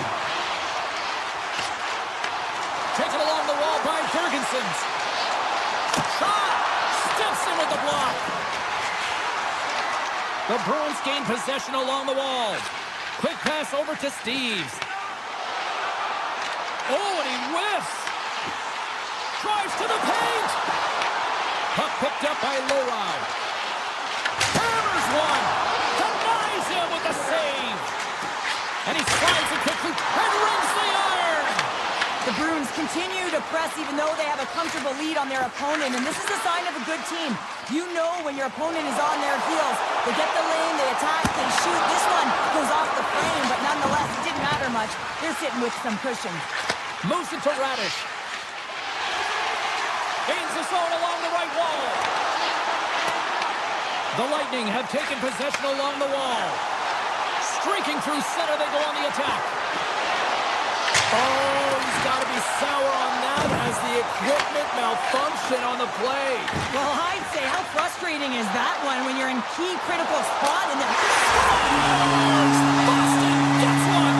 D: Taken along the wall by Ferguson. Shot! Steps in with the block. The Bruins gain possession along the wall. Quick pass over to Steves. Oh, and he whiffs. Drives to the paint. Puck picked up by Lowry. Hammers one. Denies him with the save. And he slides it quickly and rings the iron.
B: The Bruins continue to press even though they have a comfortable lead on their opponent, and this is a sign of a good team. You know when your opponent is on their heels. They get the lane, they attack, they shoot. This one goes off the frame, but nonetheless, it didn't matter much. They're sitting with some cushion.
D: Moves it to Radish. Gains the zone along the right wall. The Lightning have taken possession along the wall. Streaking through center, they go on the attack. Oh, he's got to be sour on that as the equipment malfunction on the play.
B: Well, I'd say, how frustrating is that one when you're in key critical spot and then scores!
D: Boston gets one!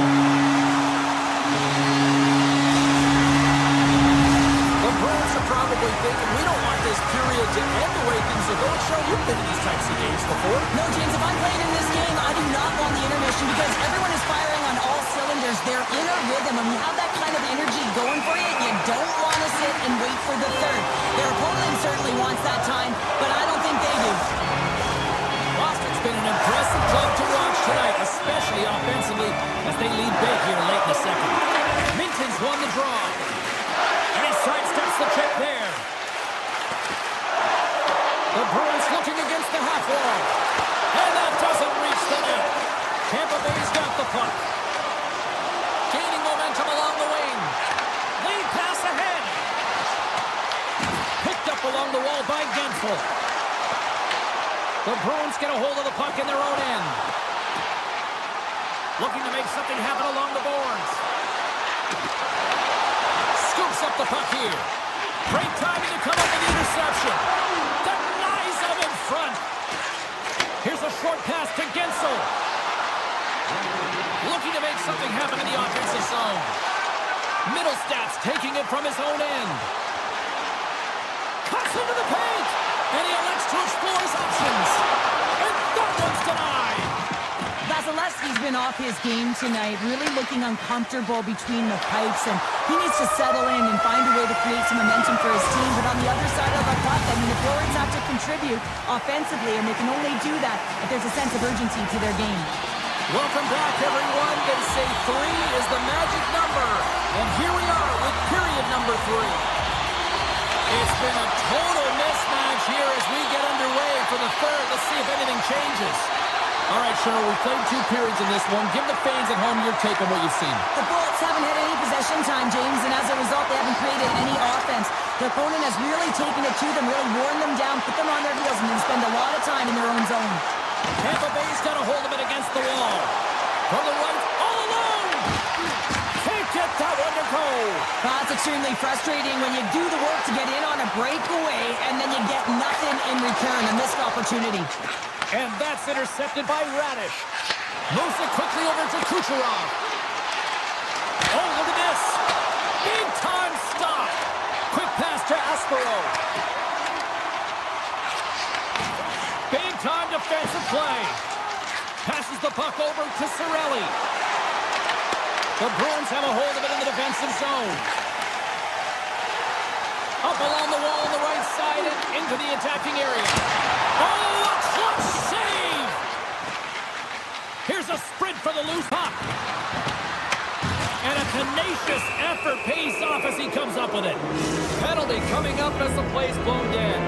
D: The Bruins are probably thinking, we don't want this period to end the way things are going. Sure, you've been in these types of games before.
B: No, James, if I'm playing in this game, I do not want the intermission because everyone is firing on all cylinders. They're in a rhythm. When you have that kind of energy going for you, you don't want to sit and wait for the third. Their opponent certainly wants that time, but I don't think they do.
D: Boston's been an impressive club to watch tonight, especially offensively, as they lead big here late in the second. Minton's won the draw. And he sidesteps the check there. The Bruins looking against the half wall. And that doesn't reach the net. Tampa Bay's got the puck. Gaining momentum along the wing. Lead pass ahead. Picked up along the wall by Gensel. The Bruins get a hold of the puck in their own end. Looking to make something happen along the boards. Scoops up the puck here. Great timing to come up with the interception. Denies him in front. Here's a short pass to Gensel. Looking to make something happen in the offensive zone. Middlestats taking it from his own end. Cuts into the paint. And he elects to explore his options.
B: off his game tonight, really looking uncomfortable between the pipes, and he needs to settle in and find a way to create some momentum for his team. But on the other side of the puck, I mean, the Bruins have to contribute offensively, and they can only do that if there's a sense of urgency to their game.
D: Welcome back, everyone. They say 3 is the magic number, and here we are with period number 3. It's been a total mismatch here as we get underway for the third. Let's see if anything changes. All right, Cheryl, we played 2 periods in this one. Give the fans at home your take on what you've seen.
B: The Bullets haven't had any possession time, James, and as a result, they haven't created any offense. Their opponent has really taken it to them, really worn them down, put them on their heels, and then spend a lot of time in their own zone.
D: Tampa Bay's got a hold of it against the wall. From the right, all alone! Can't get that one to go.
B: That's extremely frustrating when you do the work to get in on a breakaway, and then you get nothing in return, a missed opportunity.
D: And that's intercepted by Radish. Moves it quickly over to Kucherov. Oh, look at this. Big time stop. Quick pass to Aspero. Big time defensive play. Passes the puck over to Cirelli. The Bruins have a hold of it in the defensive zone. Up along the wall on the right side and into the attacking area. Oh, a clutch save! Here's a sprint for the loose puck. And a tenacious effort pays off as he comes up with it. Penalty coming up as the play's blown dead.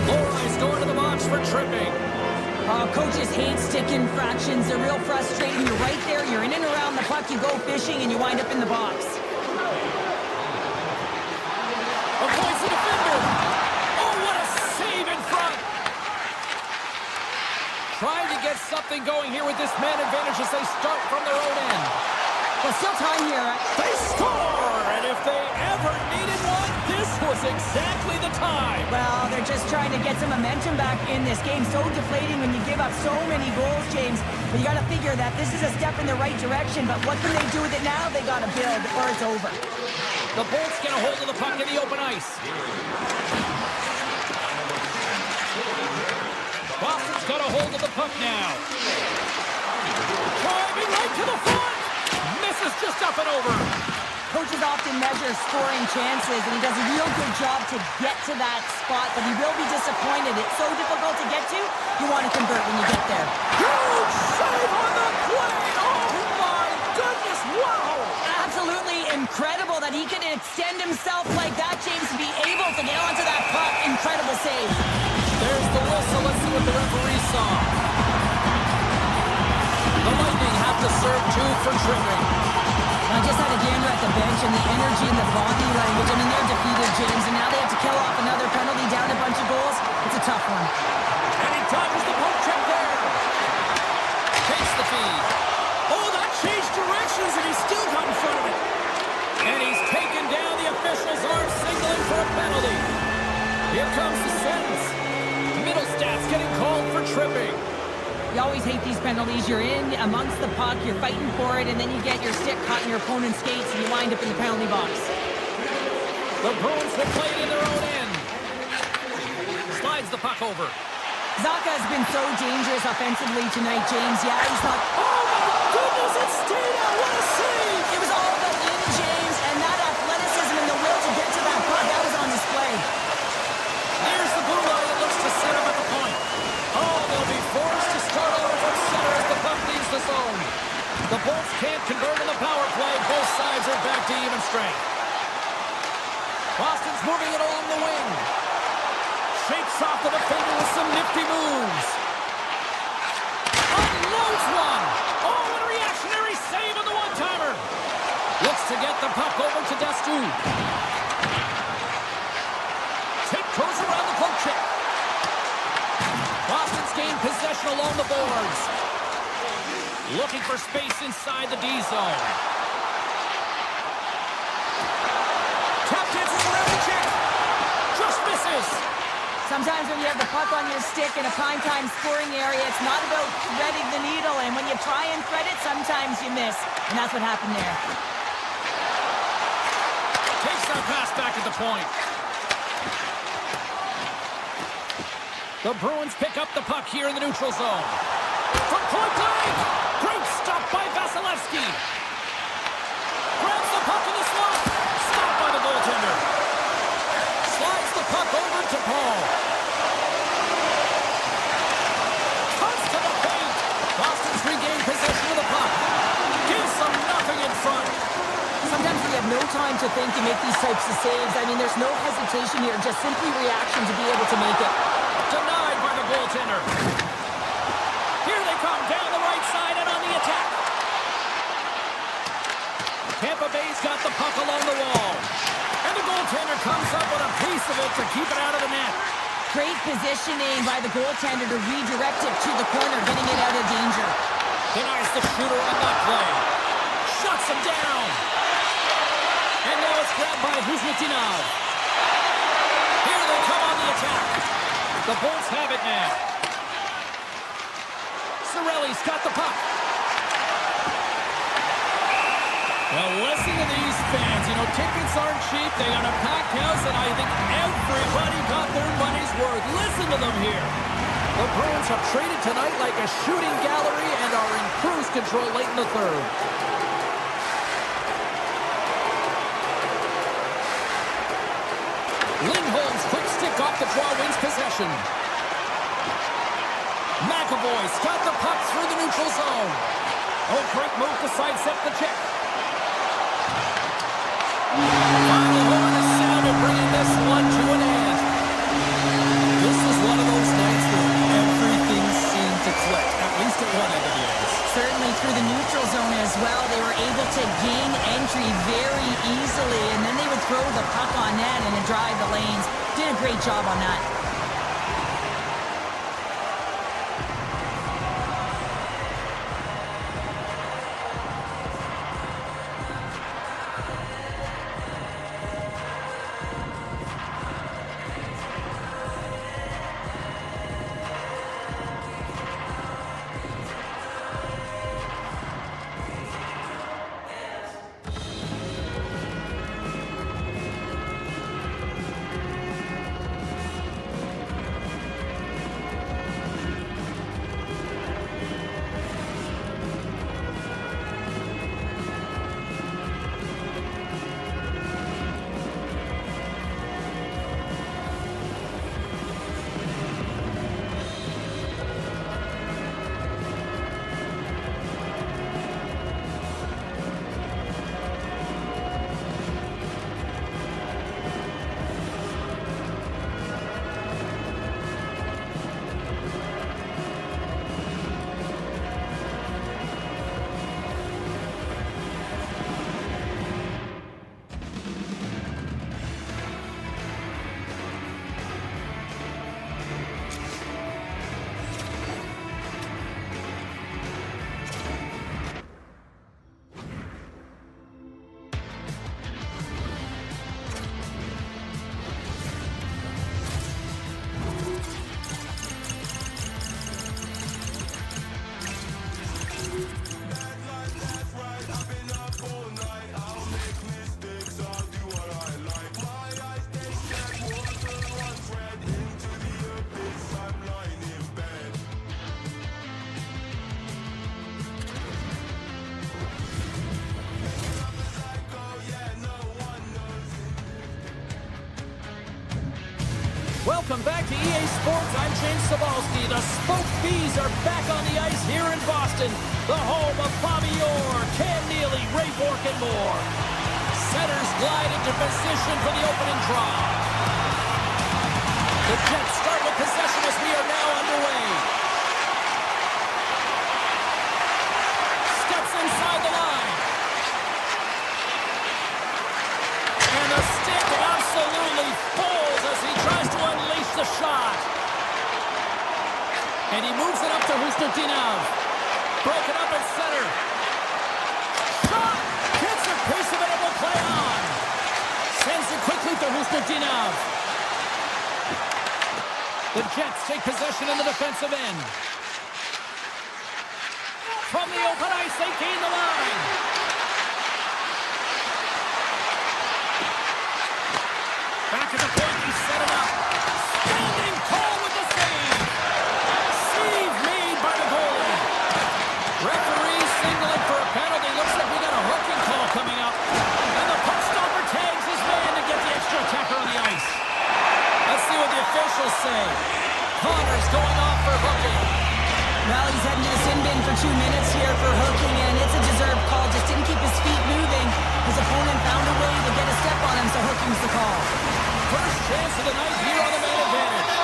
D: Lori's going to the box for tripping.
B: Coaches hate stick infractions. They're real frustrating. You're right there. You're in and around the puck. You go fishing, and you wind up in the box.
D: Avoids the defender. Oh, what a save in front. Trying to get something going here with this man advantage as they start from their own end.
B: Well, still time here.
D: They score! And if they ever needed one, this was exactly the time.
B: Well, they're just trying to get some momentum back in this game. So deflating when you give up so many goals, James. But you got to figure that this is a step in the right direction. But what can they do with it now? They got to build or it's over.
D: The Bolts get a hold of the puck in the open ice. Boston's got a hold of the puck now. Driving right to the front. Misses just up and over.
B: Coaches often measure scoring chances, and he does a real good job to get to that spot, but he will be disappointed. It's so difficult to get to, you want to convert when you get there.
D: Huge save on the play! Oh my goodness, wow!
B: Absolutely incredible that he can extend himself like that, James, to be able to get onto that puck. Incredible save.
D: There's the whistle. Let's see what the referee saw. The Lightning have to serve 2 for tripping.
B: I just had a gander at the bench, and the energy and the body language. I mean, they're defeated, James, and now they have to kill off another penalty, down a bunch of goals. It's a tough one.
D: And he dodges the poke check there. Takes the feed. Oh, that changed directions, and he still got in front of it. And he's taken down. The officials aren't signaling for a penalty. Here comes the sentence. Middlestats getting called for tripping.
B: You always hate these penalties. You're in amongst the puck, you're fighting for it, and then you get your stick caught in your opponent's skates, and you wind up in the penalty box.
D: The Bruins will play it in their own end. Slides the puck over.
B: Zacha has been so dangerous offensively tonight, James. Yeah, he's not...
D: Oh, my goodness, it stayed out. What a save!
B: It was all the in, James, and that athleticism and the will to get to that puck, that was on display.
D: Here's the blue line that looks to set him at the point. Oh, they'll be forced to start over from center as the puck leaves the zone. The Bolts can't convert on the power play. Both sides are back to even strength. Boston's moving it along the wing. Shakes off the defender with some nifty moves. Unloads one. Oh, what a reactionary save on the one-timer. Looks to get the puck over to Dastu. Tiptoes around the poke check. Boston's gained possession along the boards. Looking for space inside the D zone. Tap dances around the check. Just misses.
B: Sometimes when you have the puck on your stick in a prime-time scoring area, it's not about threading the needle, and when you try and thread it, sometimes you miss, and that's what happened there.
D: Takes that pass back at the point. The Bruins pick up the puck here in the neutral zone. From point blank. Great stop by Vasilevsky. Grabs the puck in the slot. Stopped by the goaltender. Slides the puck over to Paul. Cuts to the paint. Boston's regained possession of the puck. Gives them nothing in front.
B: Sometimes we have no time to think and make these types of saves. I mean, there's no hesitation here, just simply reaction to be able to make it.
D: Denied by the goaltender. Here they come down the right side and on the attack. Tampa Bay's got the puck along the wall. And the goaltender comes up with a piece of it to keep it out of the net.
B: Great positioning by the goaltender to redirect it to the corner, getting it out of danger.
D: Denies the shooter on that play. Shuts him down. And now it's grabbed by Kuznitinov. Here they come on the attack. The Bolts have it now. Cirelli's got the puck. Well, listen to these fans. You know, tickets aren't cheap. They got a packed house, and I think everybody got their money's worth. Listen to them here. The Bruins have traded tonight like a shooting gallery and are in cruise control late in the third. Lindholm's quick stick off the draw wins possession. McAvoy's got the puck through the neutral zone. Oh, great move to sidestep the check. Final horn is sounded, bringing this one to an end. This is one of those nights where everything seemed to click, at least at one end of the ice.
B: Certainly through the neutral zone as well. They were able to gain entry very easily, and then they would throw the puck on net and drive the lanes. Did a great job on that.
D: Welcome back to EA Sports. I'm James Cebulski. The Spoke Bees are back on the ice here in Boston, the home of Bobby Orr, Cam Neely, Ray Bourque, and more. Setters glide into position for the opening draw. The Jets start with possession as we are now underway. Steps inside the line. And the stick absolutely falls as he tries to unleash the shot. And he moves it up to Kuznitinov. Broken up at center. Shot! Gets a piece of it and will play on. Sends it quickly to Kuznitinov. The Jets take possession in the defensive end. From the open ice, they gain the line. Back at the point, he set it up. Standing tall with the save. Save made by the goalie.
B: Well, he's heading to the sin bin for 2 minutes here for hooking, and it's a deserved call. Just didn't keep his feet moving. His opponent found a way to get a step on him, so hooking's the call.
D: First chance of the night here on the man advantage.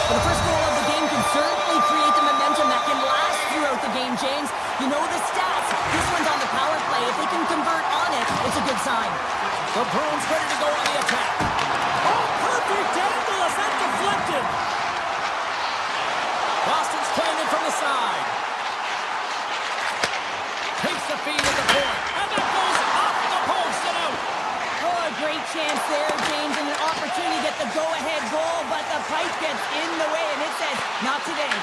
B: Well, the first goal of the game can certainly create the momentum that can last throughout the game, James. You know the stats. This one's on the power play. If they can convert on it, it's a good sign.
D: The Bruins ready to go on the attack.
A: Oh, perfect angle as that deflected.
D: Boston's playing it from the side. Takes the feed at the point. And that goes off the post and out.
B: Oh, a great chance there, James, and an opportunity to get the go-ahead goal, but the pipe gets in the way, and it says, not today.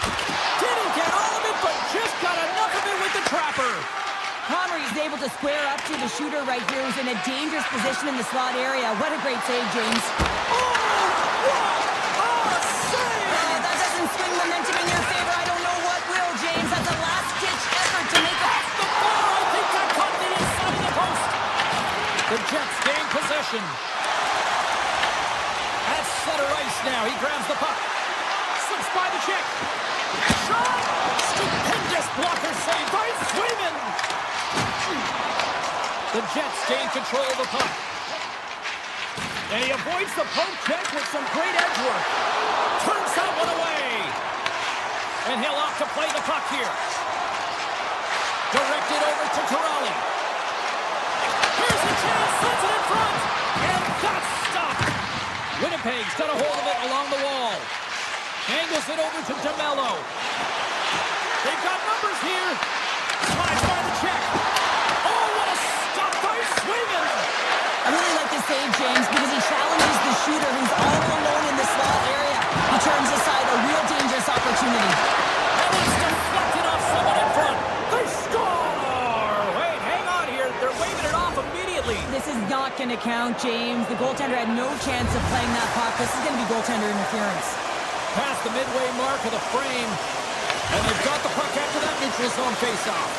D: Didn't get all of it, but just got enough of it with the trapper.
B: Comrie's able to square up to the shooter right here, who's in a dangerous position in the slot area. What a great save, James. That doesn't swing momentum in your favor. I don't know what will, James. That's a last-ditch effort to make up.
D: The ball, I think that caught the inside of the post. The Jets gain possession. At center ice now. He grabs the puck. Slips by the check. Shot! Stupendous blocker save by Swayman. The Jets gain control of the puck. And he avoids the poke check with some great edge work. Turns that one away. And he'll opt to play the puck here. Directed over to Torelli. Here's the chance, sends it in front. And that's stopped. Winnipeg's got a hold of it along the wall. Angles it over to DeMello. They've got numbers here. Slides by the check. Oh, what a stop by Swayman.
B: I really like this save, James, because he challenges the shooter who's all alone in the slot area. He turns aside a real dangerous opportunity.
D: And it's deflected off someone in front. They score! Wait, hang on here. They're waving it off immediately.
B: This is not going to count, James. The goaltender had no chance of playing that puck. This is going to be goaltender interference.
D: Past the midway mark of the frame. And they've got the puck after that neutral zone faceoff.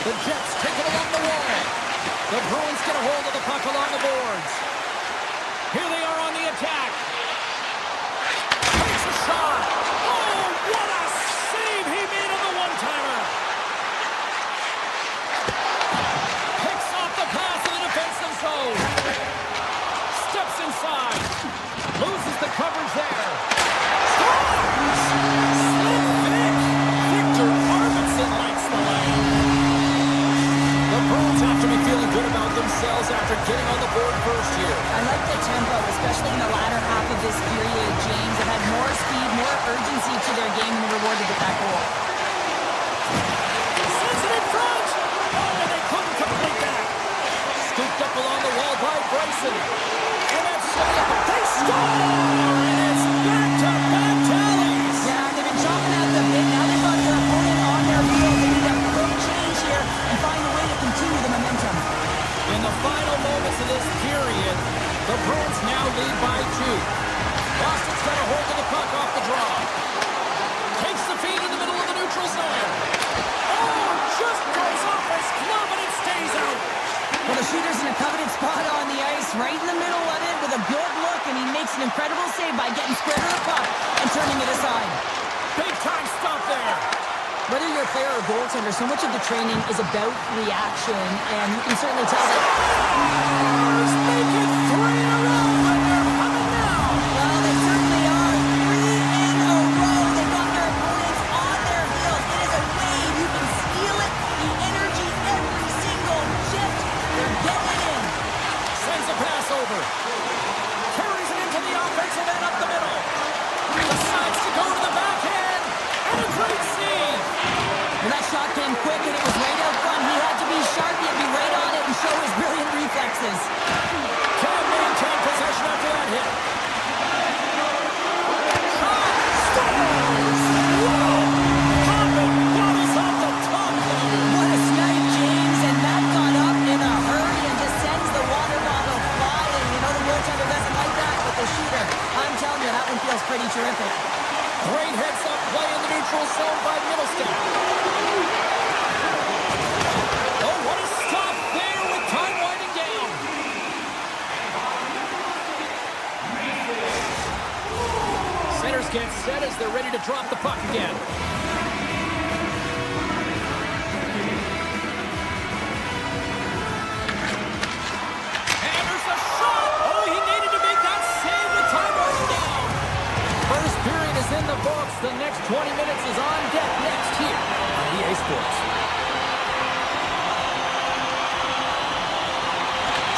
D: The Jets take it along the wall. The Bruins get a hold of the puck along the boards. Here they are on the attack. Takes a shot. Oh, what a save he made on the one-timer. Picks off the pass in the defensive zone. Steps inside. Loses the coverage there. Victor Arvidsson lights the lane. The Bruins have to be feeling good about themselves after getting on the board first here.
B: I like the tempo, especially in the latter half of this period, James. They've had more speed, more urgency to their game, and rewarded with that goal.
D: Sends it in front. Oh, they couldn't complete that. Scooped up along the wall by Bryson. And that's they score! And it's back-to-back tallies.
B: Yeah, they've been chopping out the bit. Now they've got their opponent on their field. They need a quick change here and find a way to continue the momentum.
D: In the final moments of this period, the Bruins now lead by 2. Boston's got a hold of the puck off the draw. Takes the feed in the middle of the neutral zone. Oh, just goes off his glove and it stays out.
B: Well, the shooter's in a coveted spot on the ice, right in the middle of it with a good look, and he makes an incredible save by getting square to the puck and turning it aside.
D: Big time stop there.
B: Whether you're a player or goaltender, so much of the training is about reaction, and you can certainly tell that.
D: Make it 3 in a row, and they're coming now.
B: Well, they certainly are. 3 in a row. They've got their opponents on their heels. It is a wave. You can feel it. The energy every single shift. They're getting it in.
D: Sends a pass over. Carries it into the offensive end up the middle. Decides to go to the backhand. And a great save.
B: Well, that shot came quick, and it was right out front. He had to be sharp. He had to be right on it and show his brilliant reflexes.
D: Can't maintain possession after that hit.
B: What a snipe, James, and that got up in a hurry and just sends the water bottle flying. You know the goaltender doesn't like that, but the shooter, I'm telling you, that one feels pretty terrific.
D: Great heads-up play in the neutral zone by Middlestat. Oh, what a stop there with time winding down. Centers get set as they're ready to drop the puck again. minutes is on deck next here on EA Sports.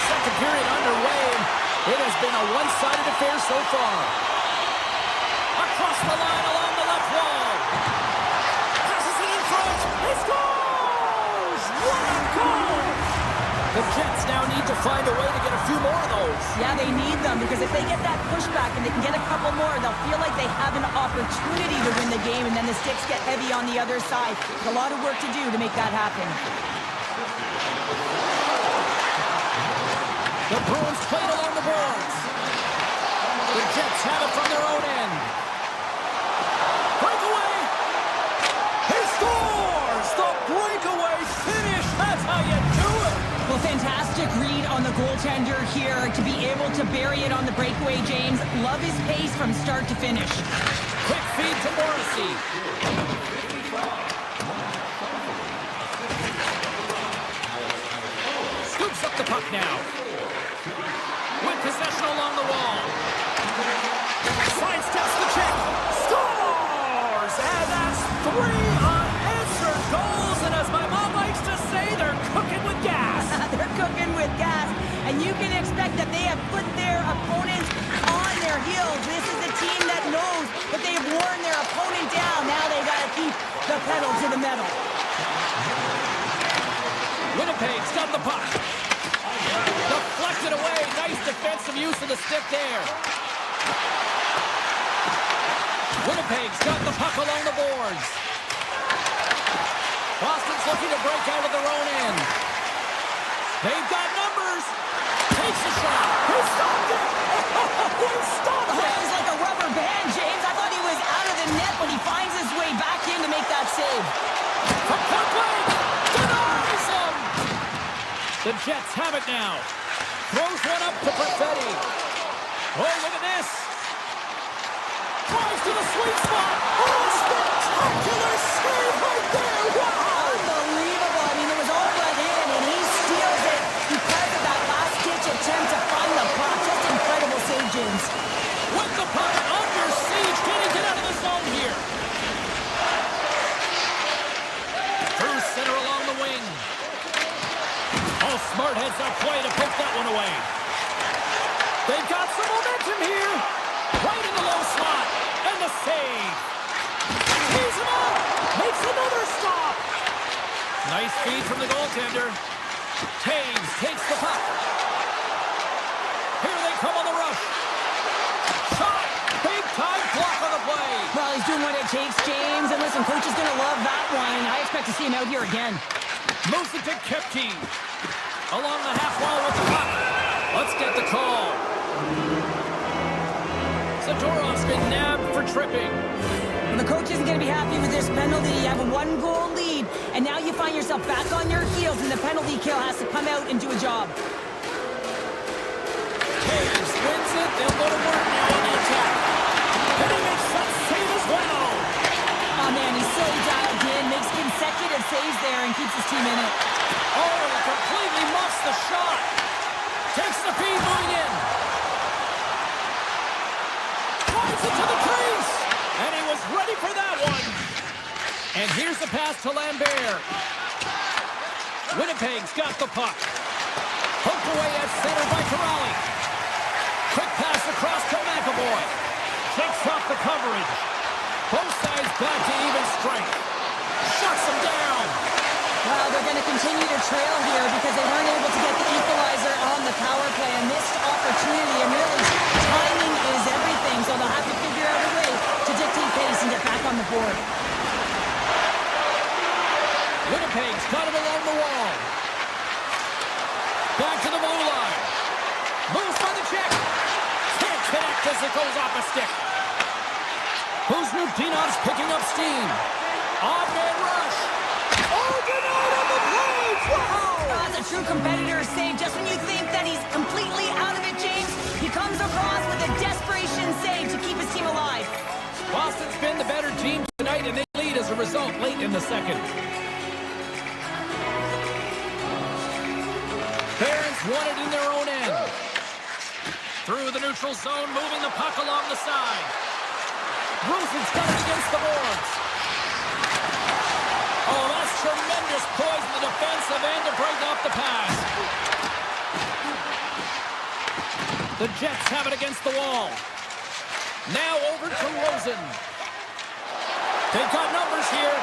D: Second period underway. It has been a one-sided affair so far. Across the line along the left wall. Passes it in front. He scores! What a goal! The Jets now need to find a way to get a few more of those.
B: Yeah, they need them because if they get that pushback and they can get a couple more, they'll feel like they have an opportunity to win the game, and then the sticks get heavy on the other side. There's a lot of work to do to make that happen.
D: The Bruins played along the boards. The Jets have it from their own end. Breakaway! He scores! The breakaway finish! That's how you do it!
B: Well, fantastic read on the goaltender here to be able to bury it on the breakaway, James. Love his pace from start to finish.
D: Quick feed to Morrissey. Scoops up the puck now. With possession along the wall. Sidesteps the check. Scores! And that's 3 unanswered goals. And as my mom likes to say, they're cooking with gas.
B: They're cooking with gas, and you can expect that they have put their opponents on their heels. This is a team that knows that they have worn their opponent down. Now they got to keep the pedal to the metal.
D: Winnipeg's got the puck. Deflected away. Nice defensive use of the stick there. Winnipeg's got the puck along the boards. Boston's looking to break out of their own end. They've got numbers. Takes a shot. Who stopped it? Who stopped it?
B: It was like a rubber band, James. I thought he was out of the net, but he finds his way back in to make that save.
D: From point blank. Denies him. The Jets have it now. Throws one up to Perfetti. Oh, look at this. Tries to the sweet spot. Oh, spectacular save right there. Wow.
B: Unbelievable. I mean, it was all but in, and he steals it because of that last-ditch attempt to find the puck. Just incredible save, James.
D: With the puck under siege. Can he get out of the zone here? Through center along the wing. Oh, smart heads up play to pick that one away. They've got some momentum here. Right in the low slot. And the save. Tees him up. Makes another stop. Nice feed from the goaltender. Taves takes the puck. Here they come on the rush. Shot. Big time block on the play.
B: Well, he's doing what it takes, James. And listen, coach is going to love that one. I expect to see him out here again.
D: Moves it to Kepke. Along the half wall with the puck. Let's get the call. Zadorov's been nabbed for tripping.
B: Well, the coach isn't going to be happy with this penalty. You have a 1-goal lead, and now you find yourself back on your heels, and the penalty kill has to come out and do a job.
D: Hayes wins it. They'll go to work now on the attack. And he makes that save as well.
B: Oh, man, he's so dialed in, makes consecutive saves there, and keeps his team in it.
D: Oh, he completely muffs the shot. Takes the feed moving in. Drives it to the crease. And he was ready for that one. And here's the pass to Lambert. Winnipeg's got the puck. Poked away at center by Corrali. Quick pass across to McAvoy. Takes off the coverage. Both sides back to even strength. Shuts him down.
B: Well, they're going to continue to trail here because they weren't able to get the equalizer on the power play. A missed opportunity, and really, timing is everything, so they'll have to figure out a way to dictate pace and get back on the board.
D: Winnipeg's got it along the wall. Back to the blue line. Moves by the check. Can't connect as it goes off a stick. Kuznikov's picking up steam. On-man rush. Oh, denied on the blades! Wow!
B: That's a true competitor save. Just when you think that he's completely out of it, James, he comes across with a desperation save to keep his team alive.
D: Boston's been the better team tonight, and they lead as a result late in the second. Barons won it in their own end. Through the neutral zone, moving the puck along the side. Rosen's got it against the boards. Nice poise in the defensive end to break off the pass. The Jets have it against the wall. Now over to Rosen. They've got numbers here.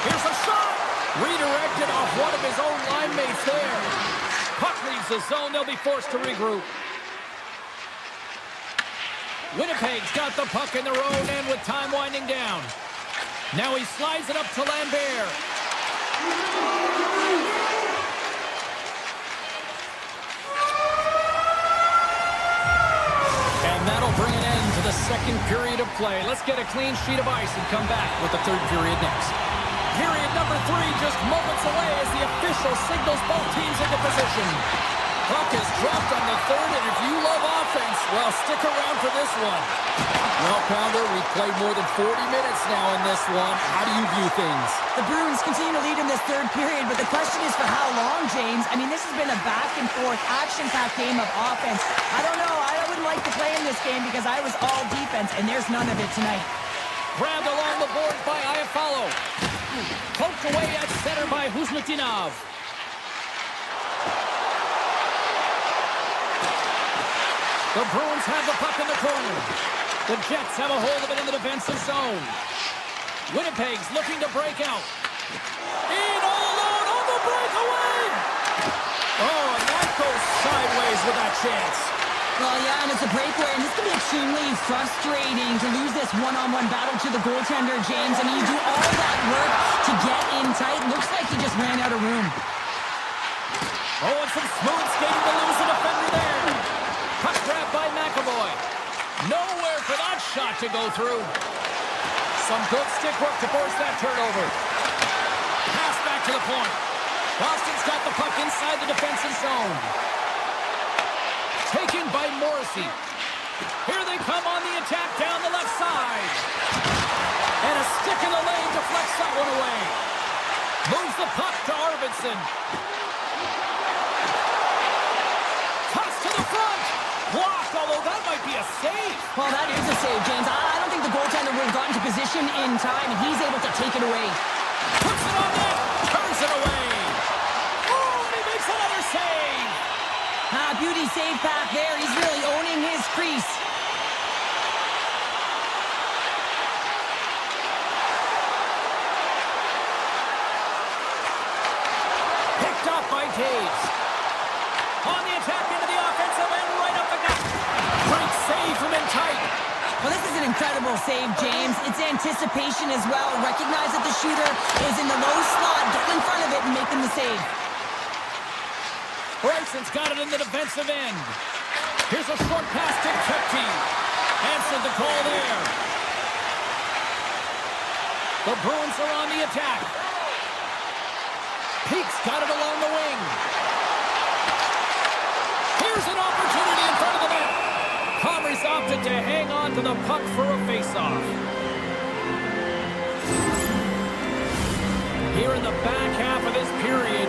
D: Here's a shot. Redirected off one of his own line mates there. Puck leaves the zone. They'll be forced to regroup. Winnipeg's got the puck in their own end with time winding down. Now he slides it up to Lambert. And that'll bring an end to the second period of play. Let's get a clean sheet of ice and come back with the third period next. Period number 3 just moments away as the official signals both teams into position. Puck is dropped on the third, and if you love offense, well, stick around for this one. Well, Pounder, we've played more than 40 minutes now in this one. How do you view things?
B: The Bruins continue to lead in this third period, but the question is for how long, James? I mean, this has been a back-and-forth, action-packed game of offense. I don't know. I wouldn't like to play in this game because I was all defense, and there's none of it tonight.
D: Grabbed along the board by Iafallo. Poked away at center by Husnutinov. The Bruins have the puck in the corner. The Jets have a hold of it in the defensive zone. Winnipeg's looking to break out. In all alone on the breakaway! Oh, and that goes sideways with that chance.
B: Well, yeah, and it's a breakaway, and this can be extremely frustrating to lose this one-on-one battle to the goaltender, James. I mean, you do all that work to get in tight. Looks like he just ran out of room.
D: Oh, and some smooth skating to lose the defender there. Puck grab by McAvoy. Nowhere for that shot to go through. Some good stick work to force that turnover. Pass back to the point. Boston's got the puck inside the defensive zone. Taken by Morrissey. Here they come on the attack down the left side. And a stick in the lane deflects that one away. Moves the puck to Arvidsson. Toss to the front. Blocked, although that might be a save.
B: Well, that is a save, James. I don't think the goaltender would have gotten to position in time, and he's able to take it away.
D: Puts it on net. Turns it away. Oh, and he makes another save.
B: Beauty save back there. He's really owning his crease.
D: Picked up by Taves. On the attack into the offensive end, right up the gut. Great save from in tight.
B: Well, this is an incredible save, James. It's anticipation as well. Recognize that the shooter is in the low slot. Get in front of it and make him the save.
D: Bryson's got it in the defensive end. Here's a short pass to Kepke. Answered the call there. The Bruins are on the attack. Peake's got it along the wing. Here's an opportunity in front of the net. Comrie's opted to hang on to the puck for a face-off. Here in the back half of this period,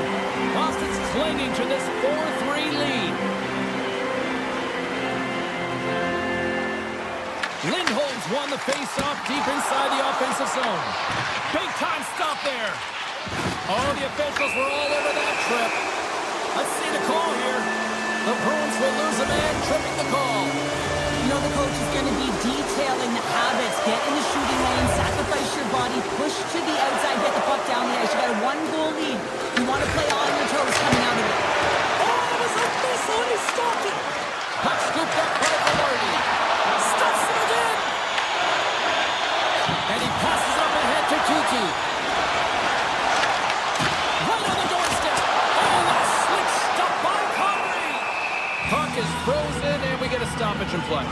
D: Boston's clinging to this 4-3 lead. Lindholm's won the face-off deep inside the offensive zone. Big-time stop there. Oh, the officials were all over that trip. Let's see the call here. The Bruins will lose a man, tripping the call.
B: You know the coach is going to be detailing the habits. Get in the shooting lane, sacrifice your body, push to the outside, get the puck down the ice. You got a 1-goal lead. You want to play on your toes coming out of it.
D: Oh, it was a missile, and he stopped it. Puck scooped up by Velarde. Stuffs it again. And he passes up ahead to Kiki. Right on the doorstep. Oh, what a slick stop by Comrie. Puck is frozen, and we get a stoppage in play.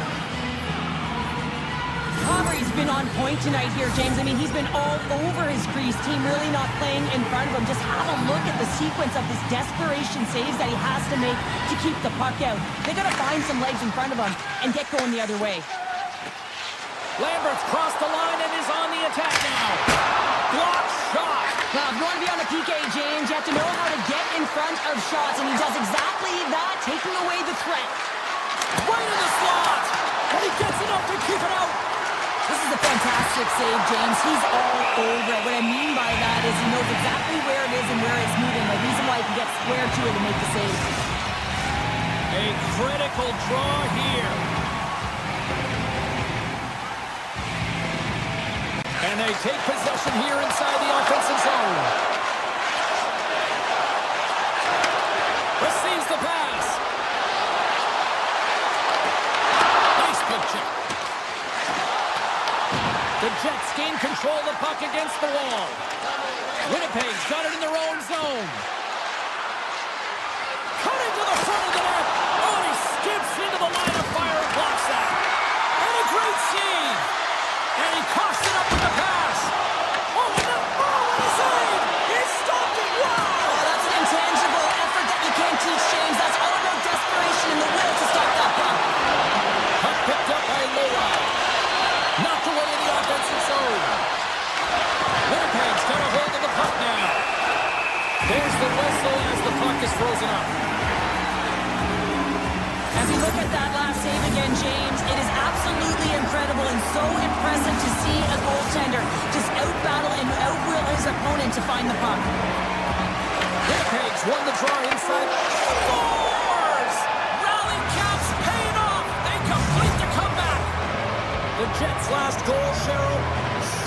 B: Comrie's been on point tonight here, James. I mean, he's been all over his crease. Team really not playing in front of him. Just have a look at the sequence of this desperation saves that he has to make to keep the puck out. They got to find some legs in front of him and get going the other way.
D: Lambert's crossed the line and is on the attack now. Block shot.
B: Now, if you want to be on the PK, James, you have to know how to get in front of shots, and he does exactly that, taking away the threat.
D: Right in the slot. And he gets enough to keep it out.
B: This is a fantastic save, James. He's all over it. What I mean by that is he knows exactly where it is and where where it's moving. The reason why he can get square to it and make the save.
D: A critical draw here. And they take possession here inside the offensive zone. Receives the pass. Nice poke check. The Jets gain control of the puck against the wall. Winnipeg's got it in their own zone. Cutting to the front of the net. Oh, and he skips into the line of fire and blocks that. And a great save. And he coughs it up with the pass. Oh, and what a save. He stopped it. Wow.
B: Oh, that's an intangible effort that you can't teach, James. That's all about desperation and the will to stop that puck.
D: Puck picked up by Lowry. Knocked away in the offensive zone. Winnipeg's got a hold of the puck now. There's the whistle as the puck is frozen up.
B: As we look at that last save again, James, it is absolutely incredible and so impressive to see a goaltender just out-battle and out-will his opponent to find the puck.
D: Winnipeg's won the draw inside. Scores! Rally caps paid off. They complete the comeback. The Jets' last goal, Cheryl,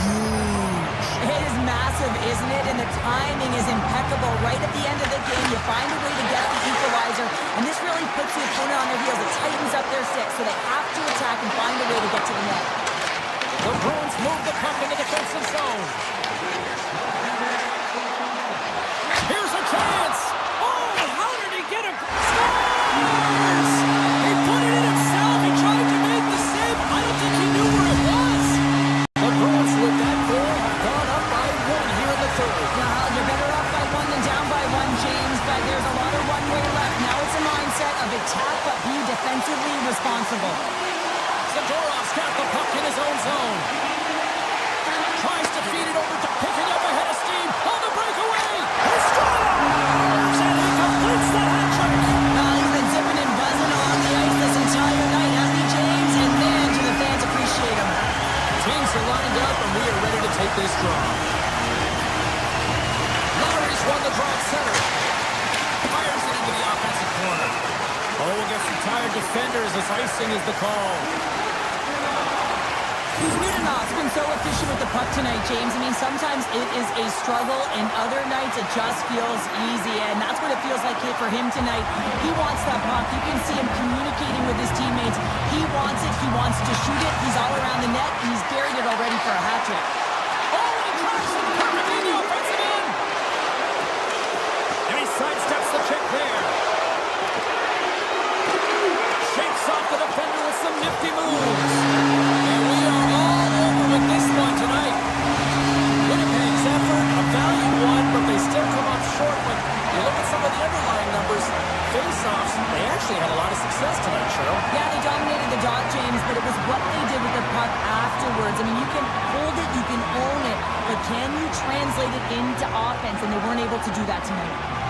D: huge.
B: It is massive, isn't it? And the timing is impeccable. Right at the end of the game, you find a way to get the equalizer, and this really puts the opponent on their heels. It tightens up their sticks, so they have to attack and find a way to get to the net.
D: The Bruins move the puck in the defensive zone. Here's a chance. Oh, how did he get him? Scores! He put it in himself. He tried to make the save. I don't think he knew where it was. The Bruins with that goal have gone up by 1 here in the third.
B: Well, you're better up by 1 than down by 1, James, but there's a lot of runway left. Now it's a mindset of attack, but be defensively responsible.
D: Zadorov's got the puck in his own zone. Tries to feed it over to picking up ahead of steam. On the breakaway. He scores! And he completes the hat trick.
B: He's been zipping and buzzing along the ice this entire night, hasn't he, James? And man, do the fans appreciate him.
D: Teams are lined up, and we are ready to take this draw. Lowry's won the draw at center. Fires it into the offensive corner. Oh, against some tired defenders as icing is the call.
B: Kuzminov's been so efficient with the puck tonight, James. I mean, sometimes it is a struggle, and other nights it just feels easy, and that's what it feels like here for him tonight. He wants that puck. You can see him communicating with his teammates. He wants it. He wants to shoot it. He's all around the net, and he's buried it already for a hat trick.
D: Oh, and he cracks it perfectly in the offensive end. And he sidesteps the check there. Shakes off the defender with some nifty moves. And we are all over with this one tonight. Winnipeg's effort, a valiant one, but they still come up short when you look at some of the underlying numbers. Face-offs, they actually had a lot of success tonight, Cheryl.
B: Yeah, they dominated the dot, James, but it was what they did with the puck afterwards. I mean, you can hold it, you can own it, but can you translate it into offense? And they weren't able to do that tonight.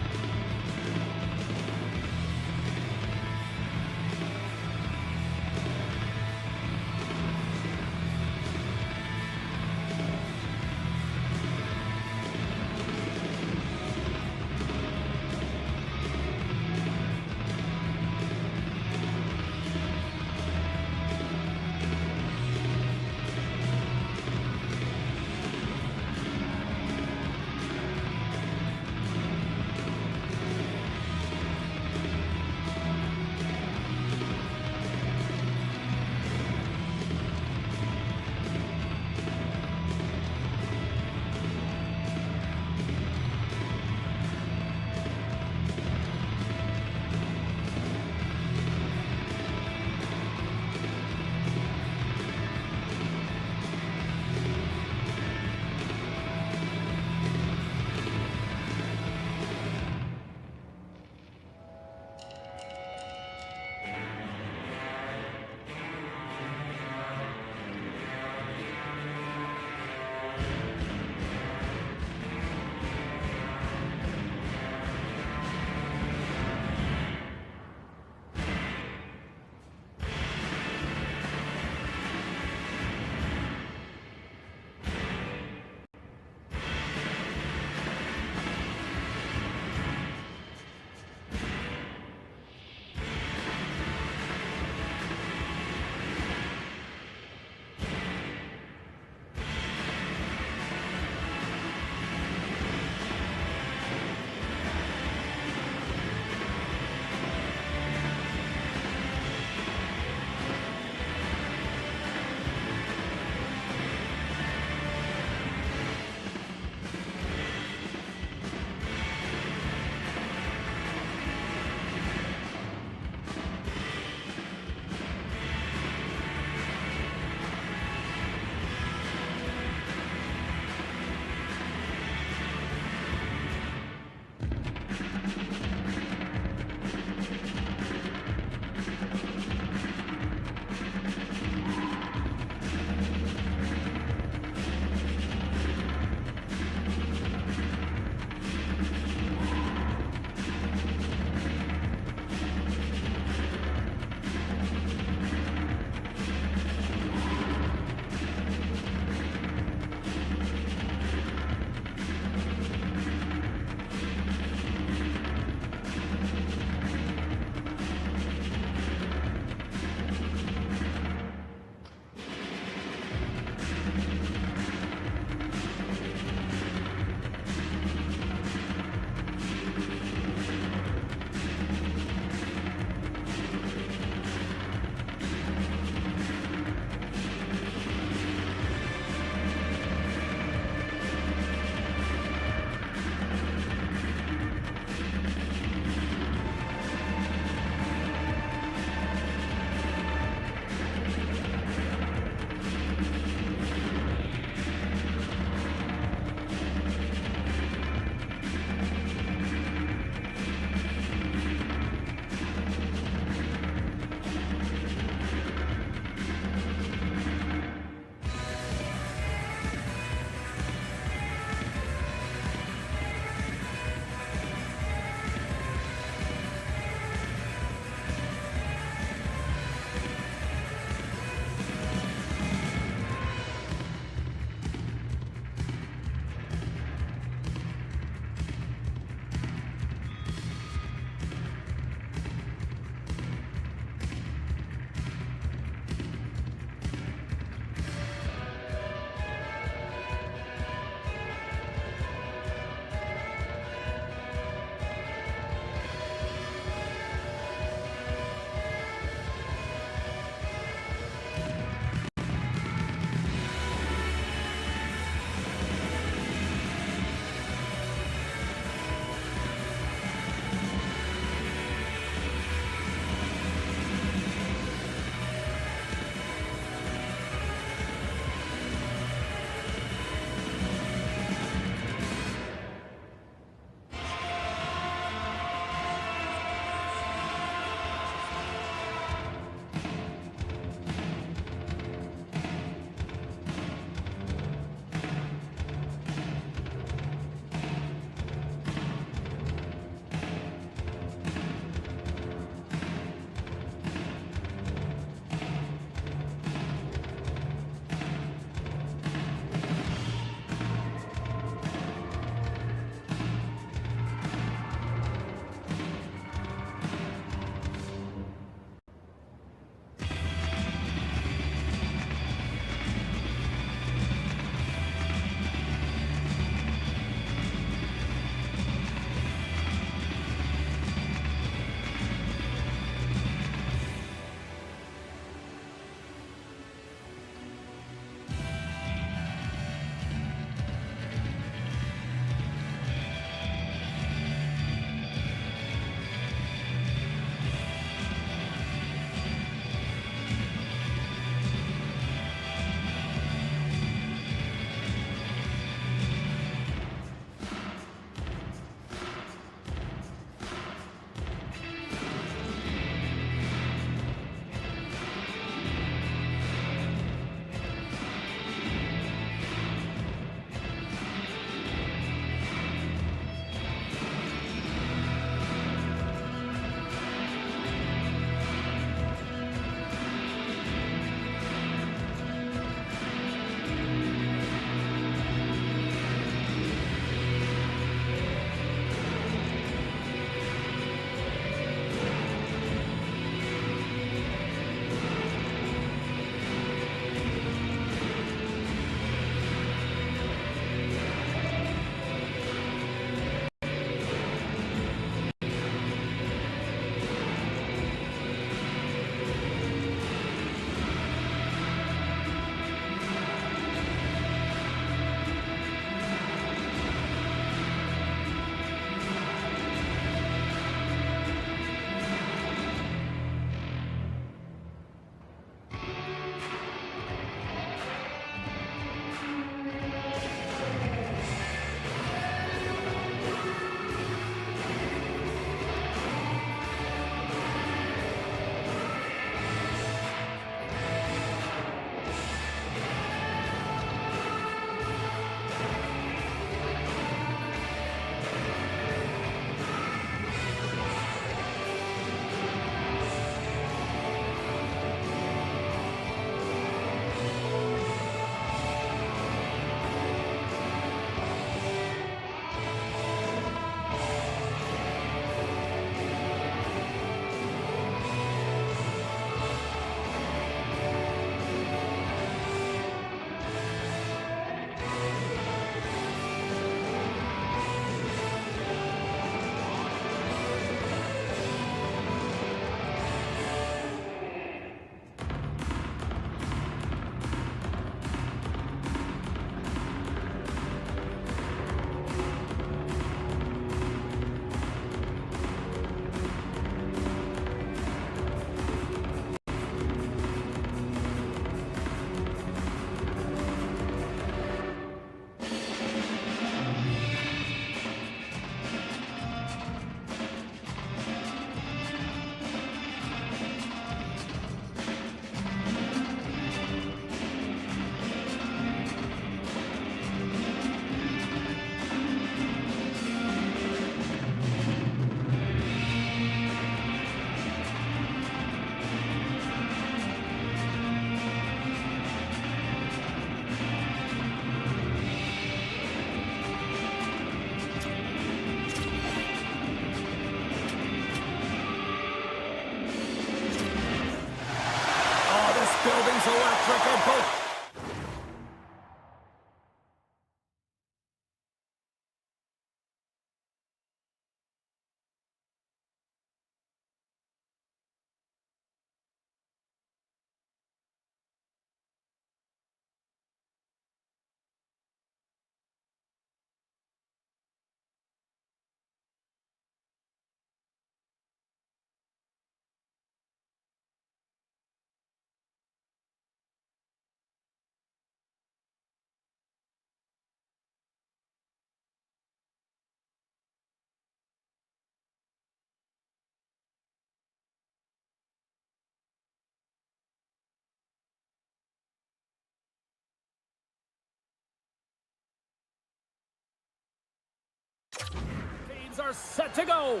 D: Bruins are set to go.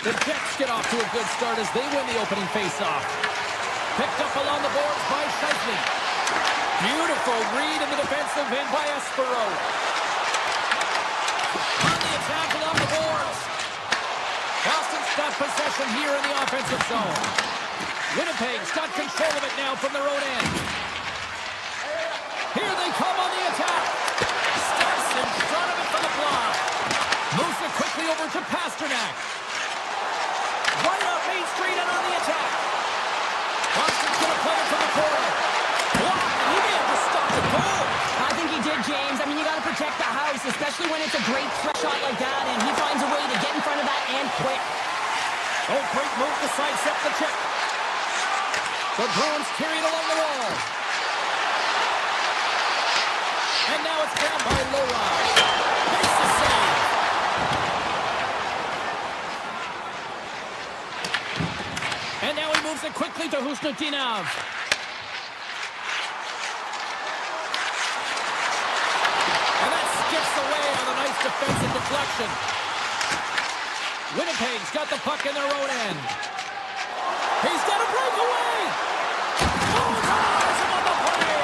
D: The Jets get off to a good start as they win the opening faceoff. Picked up along the boards by Scheifele. Beautiful read in the defensive end by Espero. On the attack along the boards. Boston's got possession here in the offensive zone. Winnipeg's got control of it now from their own end. Here they come on the attack. Steps in front of it for the block. Moves it quickly over to Pasternak. Right up Main Street and on the attack. Boston's going to play it from the corner. Block. He may have to stop the goal.
B: I think he did, James. I mean, you got to protect the house, especially when it's a great threat shot like that, and he finds a way to get in front of that and quick.
D: Oh, great move to sidestep the check. The Bruins carry it along the wall. And now it's grabbed by Lowry. Makes the save. And now he moves it quickly to Husnutinov. And that skips away on a nice defensive deflection. Winnipeg's got the puck in their own end. He's got a breakaway! On the play!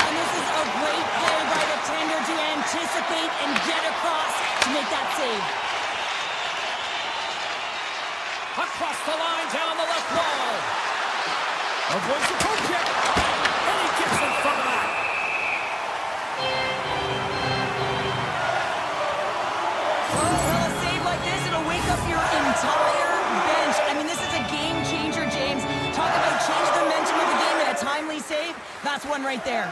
B: And this is a great play by the tender to anticipate and get across to make that save.
D: Across the line, down the left wall. Avoids the poke check. And he gets in front of that.
B: Well, a save like this, it'll wake up your entire bench. I mean, this is a game changer, James. Talk about change the momentum of the game in a timely save. That's one right there.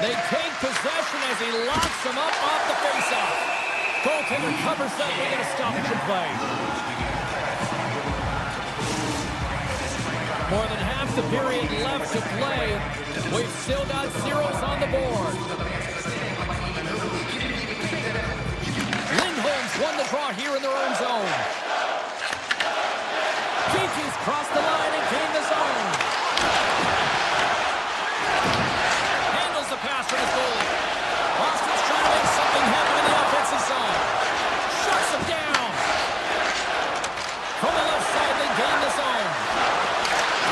D: They take possession as he locks them up off the faceoff. Goaltender covers up. We're going to stop the play. More than half the period left to play. We've still got zeros on the board. Lindholm's won the draw here in their own zone. Kiki's crossed the line and gained the zone. Handles the pass from his goalie. Boston's trying to make something happen in the offensive zone. Shuts him down. From the left side, they gain the zone.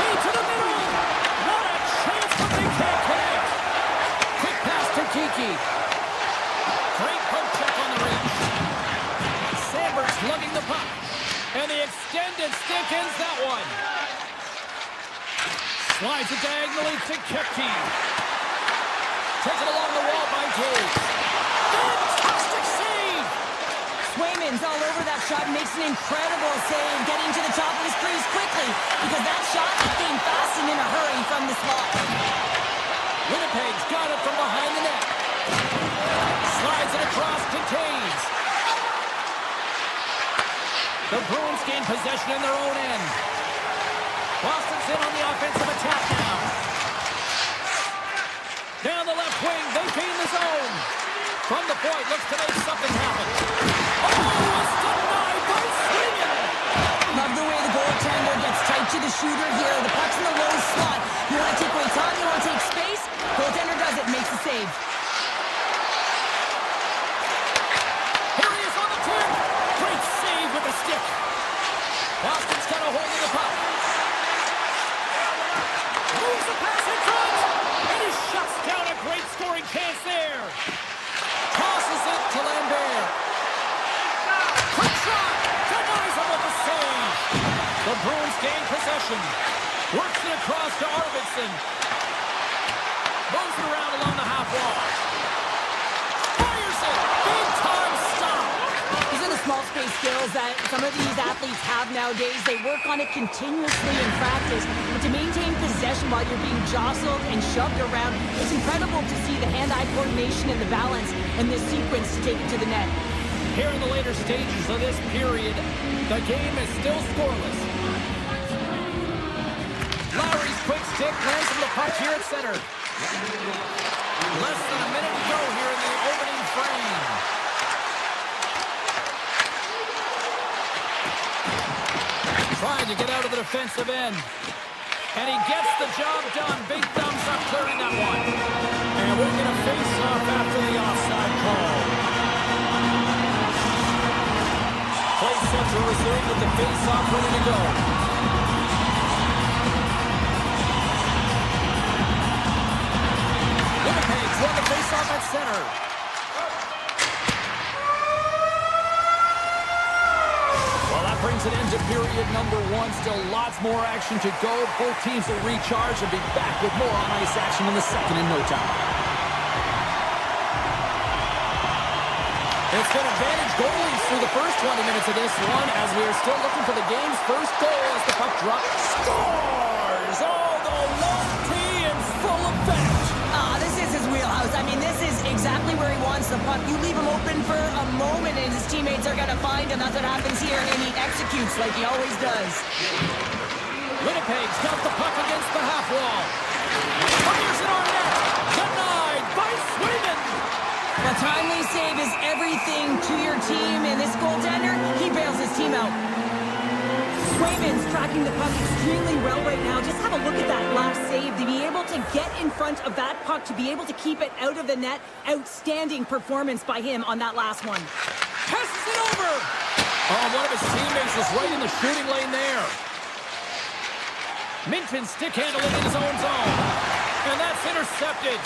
D: Hey, to the middle. What a chance, but they can't connect. Quick pass to Kiki. Great poke check on the reach. Sandberg's lugging the puck. And the extended stick ends that one. Slides it diagonally to Kepke. Takes it along the wall by Taves. Fantastic save!
B: Swayman's all over that shot and makes an incredible save, getting to the top of his crease quickly, because that shot came fast and in a hurry from the slot.
D: Winnipeg's got it from behind the net. Slides it across to Taves. The Bruins gain possession in their own end. Boston's in on the offensive attack now. Down the left wing, they gain the zone. From the point, looks to make something happen. Oh, it's denied by Sweden.
B: Love the way the goaltender gets tight to the shooter here. The puck's in the low slot. You want to take away time, you want to take space. Goaltender does it, makes the save.
D: Here he is on the tip. Great save with the stick. Boston's got a hold of the puck. Moves the pass in front. And he shuts down a great scoring chance there. Tosses it to Lambert. Quick shot. Denies him with the save. The Bruins gain possession. Works it across to Arvidsson. Moves it around along the half wall. Fires it. Big time stop.
B: These are the small space skills that some of these athletes have nowadays. They work on it continuously in practice. But to maintain possession while you're being jostled and shoved around, it's incredible to see the hand-eye coordination and the balance in this sequence to take it to the net.
D: Here in the later stages of this period, the game is still scoreless. Lowry's quick stick lands from the puck here at center. Less than a minute to go here in the opening frame. Trying to get out of the defensive end. And he gets the job done. Big thumbs up clearing that one.
A: And we're going to face off after the offside call. Play set to resume with the face-off ready to go.
D: Winnipeg's won the face-off at center.
A: Well, that brings an end to period number one. Still lots more action to go. Both teams will recharge and be back with more on-ice action in the second in no time. It's been advantage goalies through the first 20 minutes of this one as we are still looking for the game's first goal as the puck drops. Scores! Oh, the low-tee in full effect.
B: This is his wheelhouse. I mean, this is exactly where he wants the puck. You leave him open for a moment and his teammates are going to find him. That's what happens here, and he executes like he always does.
D: Winnipeg's got the puck against the half wall. Fires it on net. Denied by Sweden.
B: A timely save is everything to your team, and this goaltender, he bails his team out.
F: Swayman's tracking the puck extremely well right now. Just have a look at that last save. To be able to get in front of that puck, to be able to keep it out of the net, outstanding performance by him on that last one.
D: Passes it over.
A: Oh, one of his teammates is right in the shooting lane there.
D: Minton stick handling in his own zone.
A: And that's intercepted.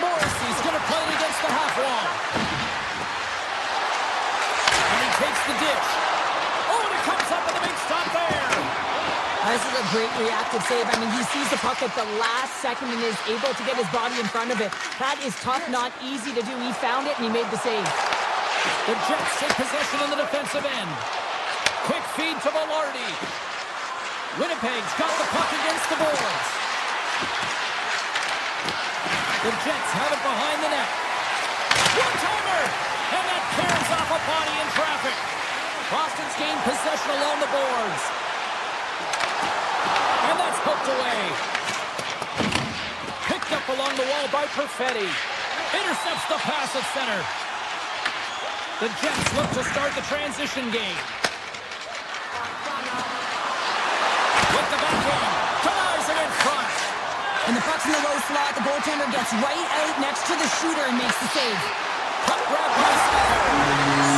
D: Morrissey's going to play it against the half wall.
A: And he takes the dish.
D: Oh, and it comes up with a big stop there.
B: This is a great reactive save. I mean, he sees the puck at the last second and is able to get his body in front of it. That is tough, not easy to do. He found it and he made the save.
D: The Jets take possession in the defensive end. Quick feed to Velarde. Winnipeg's got the puck against the boards. The Jets have it behind the net. One-timer! And that carries off a body in traffic. Boston's gained possession along the boards. And that's poked away. Picked up along the wall by Perfetti. Intercepts the pass at center. The Jets look to start the transition game. With the backhand. Denies it in front.
B: And the puck's in the low slot. The goaltender gets right out next to the shooter and makes the save.
D: Puck grab by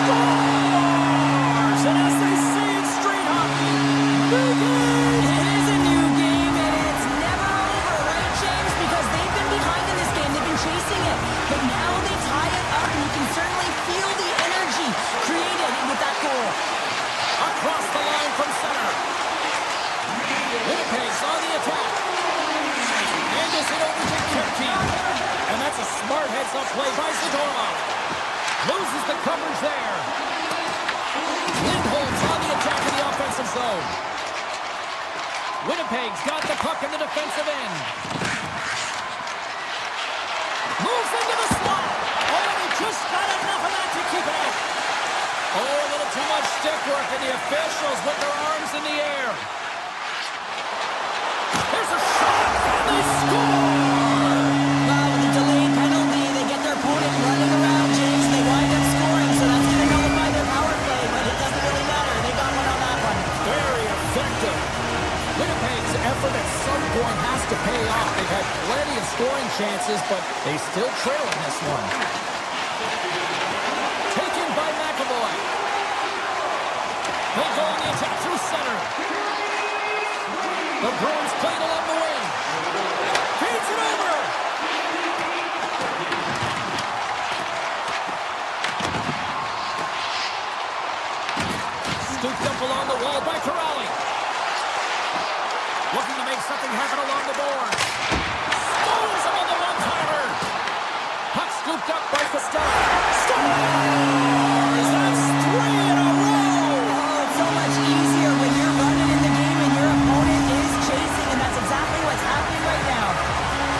D: Scores! And as they say in street hockey, new game!
B: It is a new game, and it's never over, right, James? Because they've been behind in this game. They've been chasing it. But now they tie it up, and you can certainly feel the energy created with that goal.
D: Across the line from center. Winnipeg's on the attack. And is it over to Kirky. And that's a smart heads-up play by Zadorov. Loses the coverage there. Lindholm's on the attack in the offensive zone. Winnipeg's got the puck in the defensive end. Moves into the slot. Oh, and he just got enough of that to keep it out. Oh, a little too much stick work, and the officials with their arms in the air. There's a shot, and they score!
B: Well, with the delayed penalty, they get their opponent running around, James, and they wind up scoring, so that's going to nullify their power play, but it doesn't really matter. They got one on that one.
A: Very effective.
D: Winnipeg's effort at some point has to pay off. They've had plenty of scoring chances, but they still trail in this one. Taken by McAvoy. They go on the attack through center. The Bruins played along the wing. Feeds it over. Scooped up along the wall by Corrali. Looking to make something happen along the boards. Scores him on the one-timer. Puck scooped up by Costello. Scores! That's 3 in a row!
B: Oh, it's so much easier when you're running in the game and your opponent is chasing, and that's exactly what's happening right now.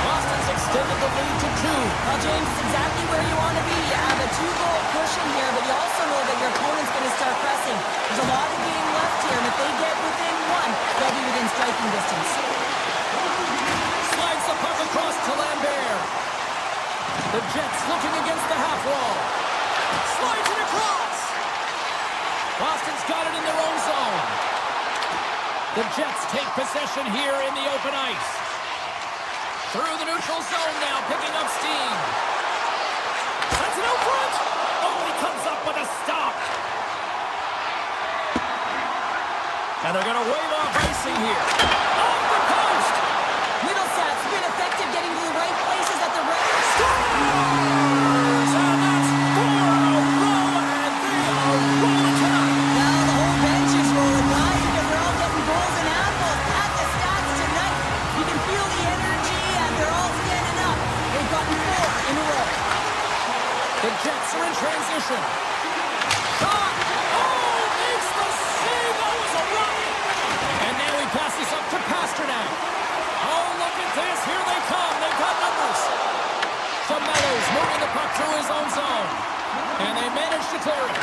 D: Boston's extended the lead to 2.
B: Well, James, it's exactly where you want to be. You have a 2-goal cushion here, but you also know that your opponent's going to start pressing. There's a lot of game left here, and if they get within 1, they'll be within striking distance.
D: Slides the puck across to Lambert. The Jets looking against the half wall. Slides it across. Boston's got it in their own zone. The Jets take possession here in the open ice. Through the neutral zone now, picking up steam. Sends it out front. Oh, he comes up with a stop. And they're going to wave off icing here. Off the post.
B: Middlesat's been effective getting to the right places at the right...
D: Scores! And that's 4 in a row, and they are rolling tonight.
B: Well, the whole bench is rolling. Why? Because they're all getting goals and apples. At the stats tonight, you can feel the energy, and they're all standing up. They've gotten 4 in a row.
D: The Jets are in transition. Shot! Oh, makes the save. That was a run. And now he passes up to Pasternak. Oh, look at this. Here they come. They've got numbers. Meadows moving the puck through his own zone. And they manage to clear it.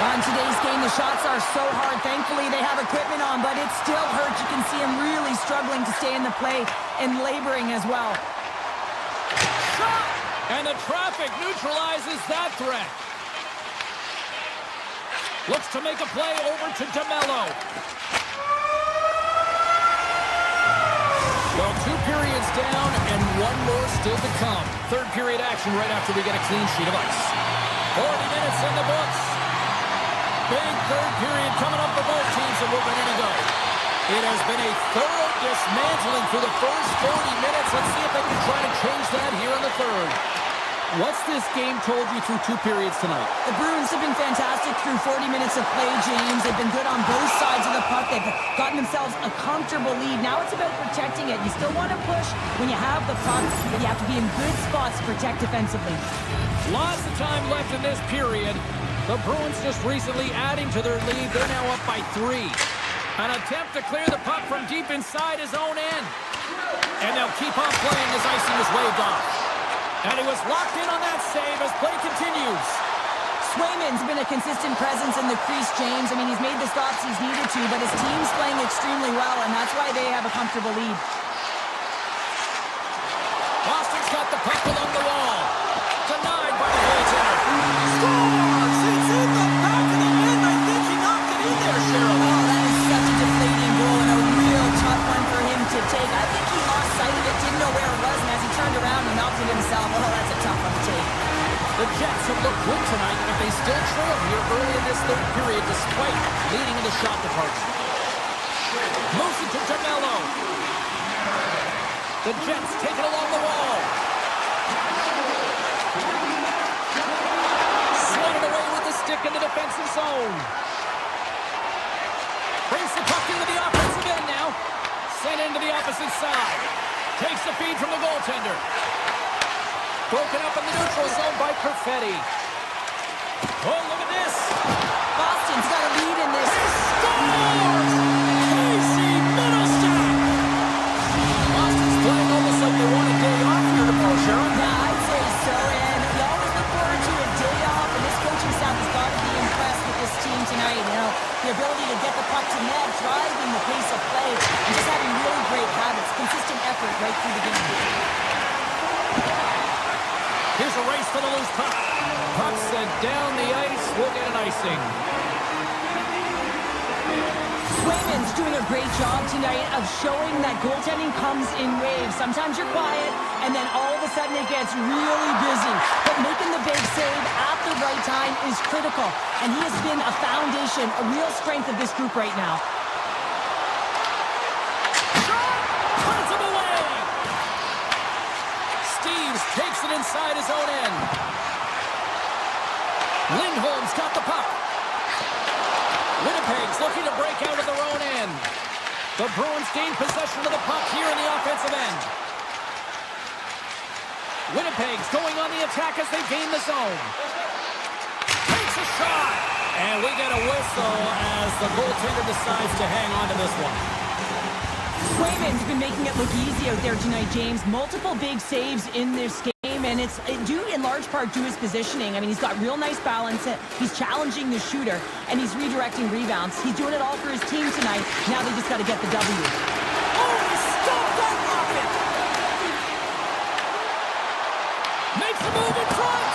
B: On today's game, the shots are so hard. Thankfully, they have equipment on, but it still hurts. You can see him really struggling to stay in the play and laboring as well.
D: Shot! And the traffic neutralizes that threat. Looks to make a play over to DeMello. Well, 2 periods down and 1 more still to come. Third period action right after we get a clean sheet of ice. 40 minutes in the books. Big third period coming up for both teams, and we're ready to go. It has been a thorough dismantling through the first 40 minutes. Let's see if they can try to change that here in the third. What's this game told you through 2 periods tonight?
B: The Bruins have been fantastic through 40 minutes of play, James. They've been good on both sides of the puck. They've gotten themselves a comfortable lead. Now it's about protecting it. You still want to push when you have the puck, but you have to be in good spots to protect defensively.
D: Lots of time left in this period. The Bruins just recently adding to their lead. They're now up by 3. An attempt to clear the puck from deep inside his own end. And they'll keep on playing as icing is waved off. And he was locked in on that save as play continues.
B: Swayman's been a consistent presence in the crease, James. I mean, he's made the stops he's needed to, but his team's playing extremely well, and that's why they have a comfortable lead.
D: Boston's got the puck along the wall. Denied by the goaltender. Scores! It's in the back of the net. I think he knocked it in there, Cheryl.
B: Oh, that is such a deflating goal and a real tough one for him to take. I think he lost sight of it, didn't know where it was, and as he turned around, he knocked it himself. Oh, that's a tough one to take.
D: The Jets have looked good tonight, but they still trail here early in this third period despite leading in the shot department. Moves it to DeMello. The Jets take it along the wall. Slid away with the stick in the defensive zone. Brings the puck into the offensive end now. Sent into the opposite side. Takes the feed from the goaltender. Broken up in the neutral zone by Perfetti. Oh, look at this.
B: Boston's got a lead in this.
D: Scores! Casey Middlestat! Boston's playing almost like they want a day off here tomorrow, Sharon.
B: Yeah, I'd say so, and we always look forward to a day off, and this coaching staff has got to be impressed with this team tonight. You know, the ability to get the puck to net, driving the pace of play, and just having really great habits, consistent effort right through the game.
D: Here's a race for the loose puck. Puck sent down the ice. We'll get an icing.
B: Swayman's doing a great job tonight of showing that goaltending comes in waves. Sometimes you're quiet, and then all of a sudden it gets really busy. But making the big save at the right time is critical, and he has been a foundation, a real strength of this group right now.
D: Puts him away. Steves takes it inside his own end. Lindholm's got the puck. Winnipeg's looking to break out of their own end. The Bruins gain possession of the puck here in the offensive end. Winnipeg's going on the attack as they gain the zone. Takes a shot. And we get a whistle as the goaltender decides to hang on to this one.
B: Swayman's been making it look easy out there tonight, James. Multiple big saves in this game, and it's due in large part to his positioning. I mean, he's got real nice balance. He's challenging the shooter, and he's redirecting rebounds. He's doing it all for his team tonight. Now they just got to get the W.
D: Oh, he stopped that rocket! Makes a move in front!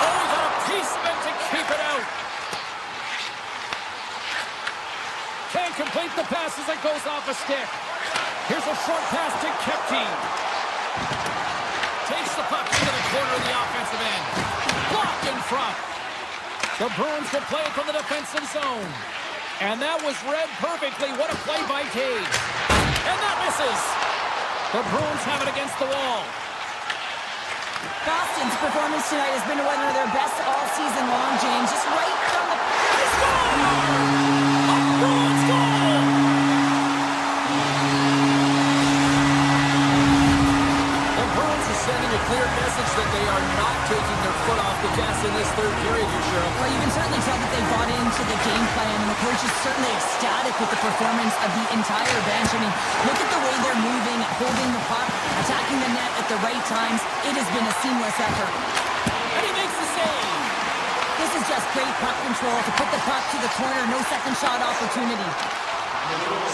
D: Oh, he got a piece of it to keep it out. Can't complete the pass as it goes off a stick. Here's a short pass to Kepke. Takes the puck into the corner of the offensive end. Blocked in front. The Bruins will play it from the defensive zone. And that was read perfectly. What a play by Cage. And that misses. The Bruins have it against the wall.
B: Boston's performance tonight has been one of their best all season long, James. Just right from the... He scored!
D: A Bruins goal!
A: The Bruins are sending a clear message that they are not taking their foot off the gas in this third period here, Cheryl.
B: Well, you can certainly tell that they bought into the game plan, and the coach is certainly ecstatic with the performance of the entire bench. I mean, look at the way they're moving, holding the puck, attacking the net at the right times. It has been a seamless effort.
D: And he makes the save.
B: This is just great puck control to put the puck to the corner. No second shot opportunity.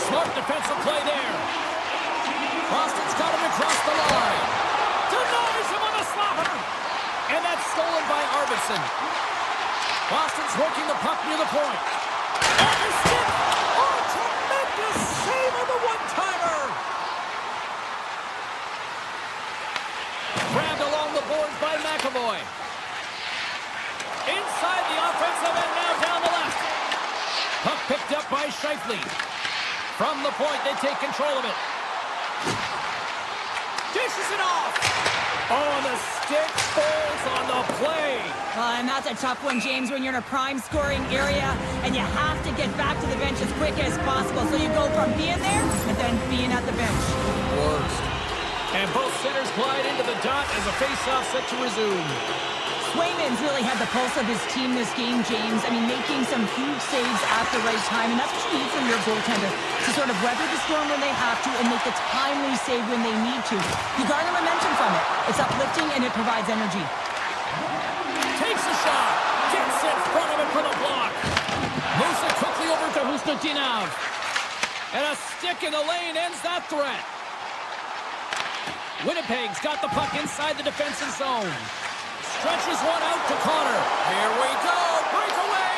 D: Smart defensive play there. Boston's got him across the line. Denies him on a slapper. And that's stolen by Arvidsson. Boston's working the puck near the point. And the stick. Oh, tremendous save on the one-timer. Grabbed along the boards by McAvoy. Inside the offensive end, now down the left. Puck picked up by Scheifele. From the point, they take control of it. Dishes it off. Oh, the stick falls on the play.
B: And that's a tough one, James, when you're in a prime scoring area and you have to get back to the bench as quick as possible. So you go from being there and then being at the bench.
A: Worst.
D: And both centers glide into the dot as a face-off set to resume.
B: Swayman's really had the pulse of his team this game, James. I mean, making some huge saves at the right time, and that's what you need from your goaltender, to sort of weather the storm when they have to and make the timely save when they need to. You garner momentum from it. It's uplifting, and it provides energy.
D: Takes a shot. Gets in front of it for the block. Moves it quickly over to Husnudinov. And a stick in the lane ends that threat. Winnipeg's got the puck inside the defensive zone. Stretches one out to Connor. Here we go. Breakaway.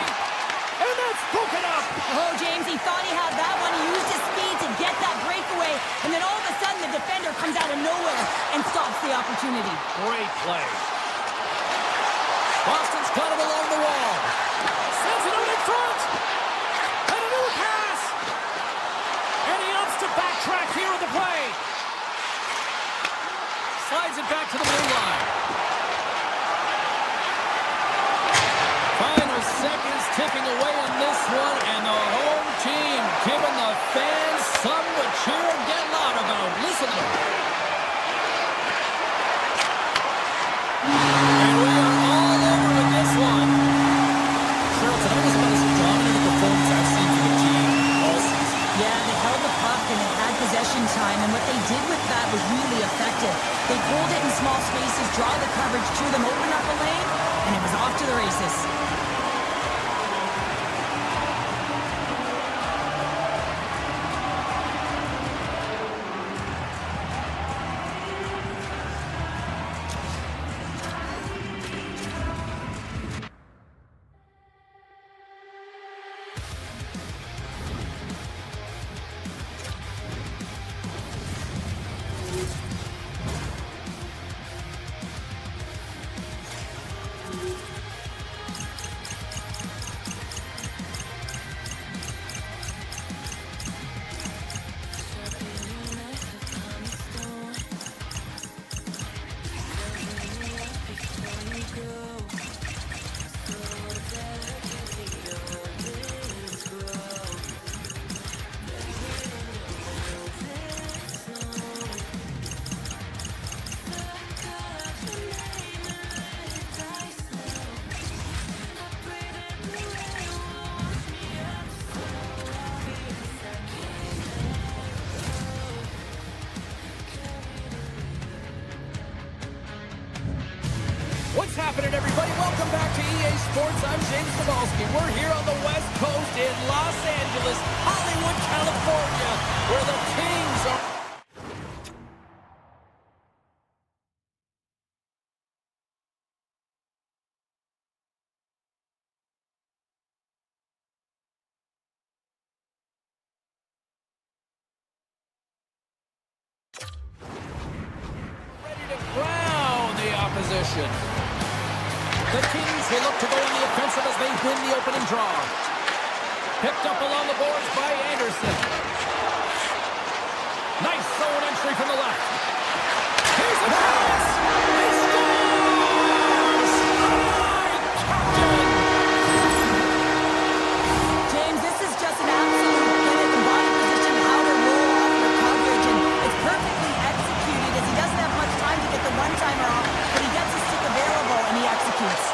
D: And that's broken up.
B: Oh, James, he thought he had that one. He used his speed to get that breakaway. And then all of a sudden, the defender comes out of nowhere and stops the opportunity.
D: Great play. Boston's got him along the wall. Sends it out in front. And a new pass. And he opts to backtrack here on the play. Slides it back to the blue line. Final seconds ticking away in this one, and the home team giving the fans something to cheer and get loud about. Listen to them. And we are all over with this one.
A: Cheryl, tonight was about as dominant a performance I've seen from the team all season.
B: Yeah, they held the puck and they had possession time, and what they did with that was really effective. They pulled it in small spaces, draw the coverage to them, open up a lane, and it was off to the races.
D: What's happening, everybody? Welcome back to EA Sports. I'm James Cebulski. We're here on the West Coast in Los Angeles, Hollywood, California, where the Kings are... possession. The Kings will look to go on the offensive as they win the opening draw. Picked up along the boards by Anderson. Nice zone entry from the left. Here's a pass! He scores! Captain!
B: James, this is just an absolute clinic in body position, how to roll off your coverage, and it's perfectly executed as he doesn't have much time to get the one-timer off, but he gets his stick available and he executes.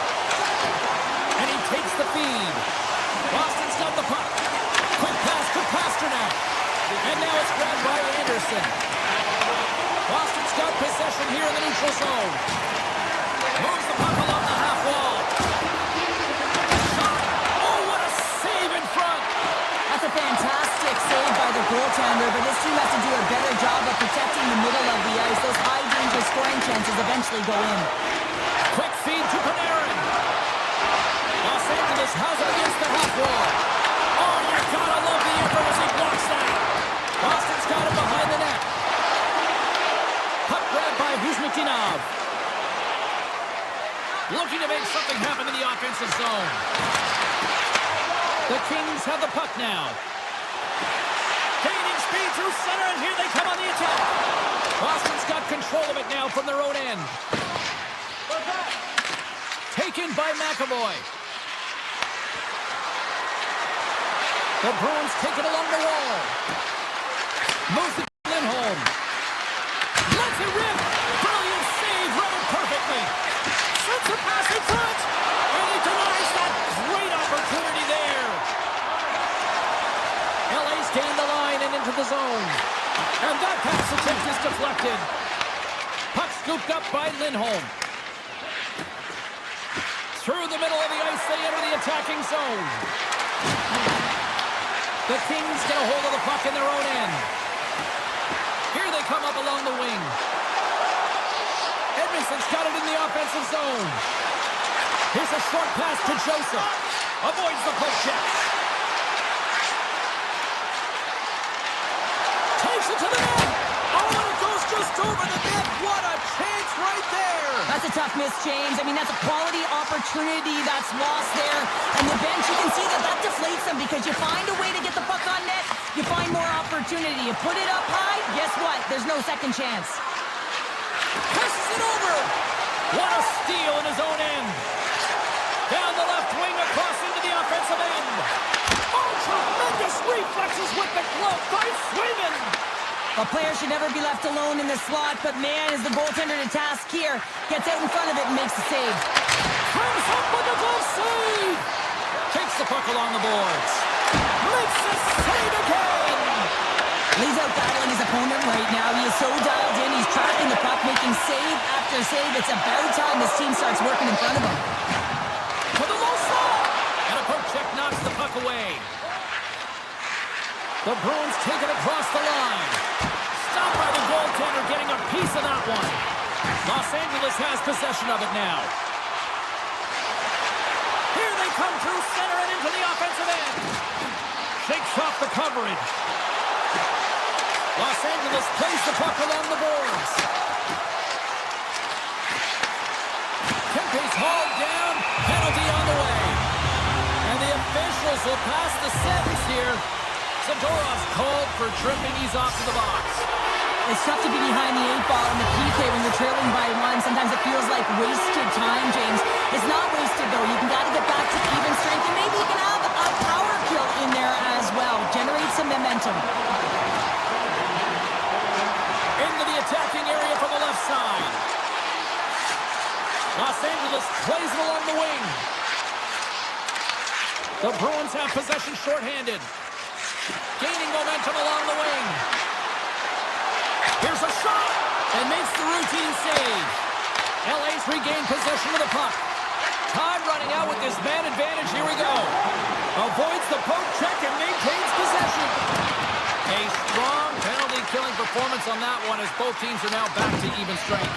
D: And he takes the feed. Boston's got the puck. Quick pass to Pasternak. And now it's grabbed by Anderson. Boston's got possession here in the neutral zone. Moves the puck along the half wall. Shot. Oh, what a save in front.
B: That's a fantastic save by the goaltender, but this team has to do a better job of protecting the middle of the ice. Those high-danger scoring chances eventually go in.
D: Quick feed to Panarin. Los Angeles has it against the half wall. Oh, you gotta love the effort as he blocks that. Boston's got him behind the net. Puck grabbed by Kuzmitinov. Looking to make something happen in the offensive zone. The Kings have the puck now. Gaining speed through center, and here they come on the attack. Boston's got control of it now from their own end. Taken by McAvoy. The Bruins take it along the wall. Moves it to Lindholm. Lets it rip. Brilliant save, read it perfectly. Sends a pass in front. And he denies that great opportunity there. LA's gained the line and into the zone. And that pass attempt is deflected. Puck scooped up by Lindholm. Through the middle of the ice, they enter the attacking zone. The Kings get a hold of the puck in their own end. Here they come up along the wing. Edmondson's got it in the offensive zone. Here's a short pass to Joseph. Avoids the poke check. Takes it to the net. Oh, and it goes just over the net. What a chance right there.
B: That's a tough miss, James. I mean, that's a quality opportunity that's lost there. And the bench, you can see that deflates them because you find a way to get the puck on net, you find more opportunity. You put it up high, guess what? There's no second chance.
D: Passes it over. What a steal in his own end. Down the left wing across into the offensive end. Oh, tremendous reflexes with the glove by Swayman.
B: A player should never be left alone in the slot, but man, is the goaltender to task here. Gets out in front of it and makes the save.
D: Comes up with the glove save. Takes the puck along the boards. Makes the save again.
B: He's out battling his opponent right now. He is so dialed in. He's tracking the puck, making save after save. It's about time this team starts working in front of him.
D: To the low slot. And a poke check knocks the puck away. The Bruins take it across the line. Stopped by the goaltender, getting a piece of that one. Los Angeles has possession of it now. Here they come through center and into the offensive end. Shakes off the coverage. Los Angeles plays the puck along the boards. Kempe's hauled down. Penalty on the way. And the officials will pass the sentence here. Zadorov's called for tripping. He's off to the box.
B: It's tough to be behind the 8-ball in the PK when you're trailing by one. Sometimes it feels like wasted time, James. It's not wasted, though. You got to get back to even strength, and maybe you can have a power kill in there as well. Generate some momentum.
D: Into the attacking area from the left side. Los Angeles plays it along the wing. The Bruins have possession shorthanded. Gaining momentum along the wing. Here's a shot. And makes the routine save. LA's regained possession of the puck. Time running out with this man advantage. Here we go. Avoids the poke check and maintains possession. A strong penalty-killing performance on that one as both teams are now back to even strength.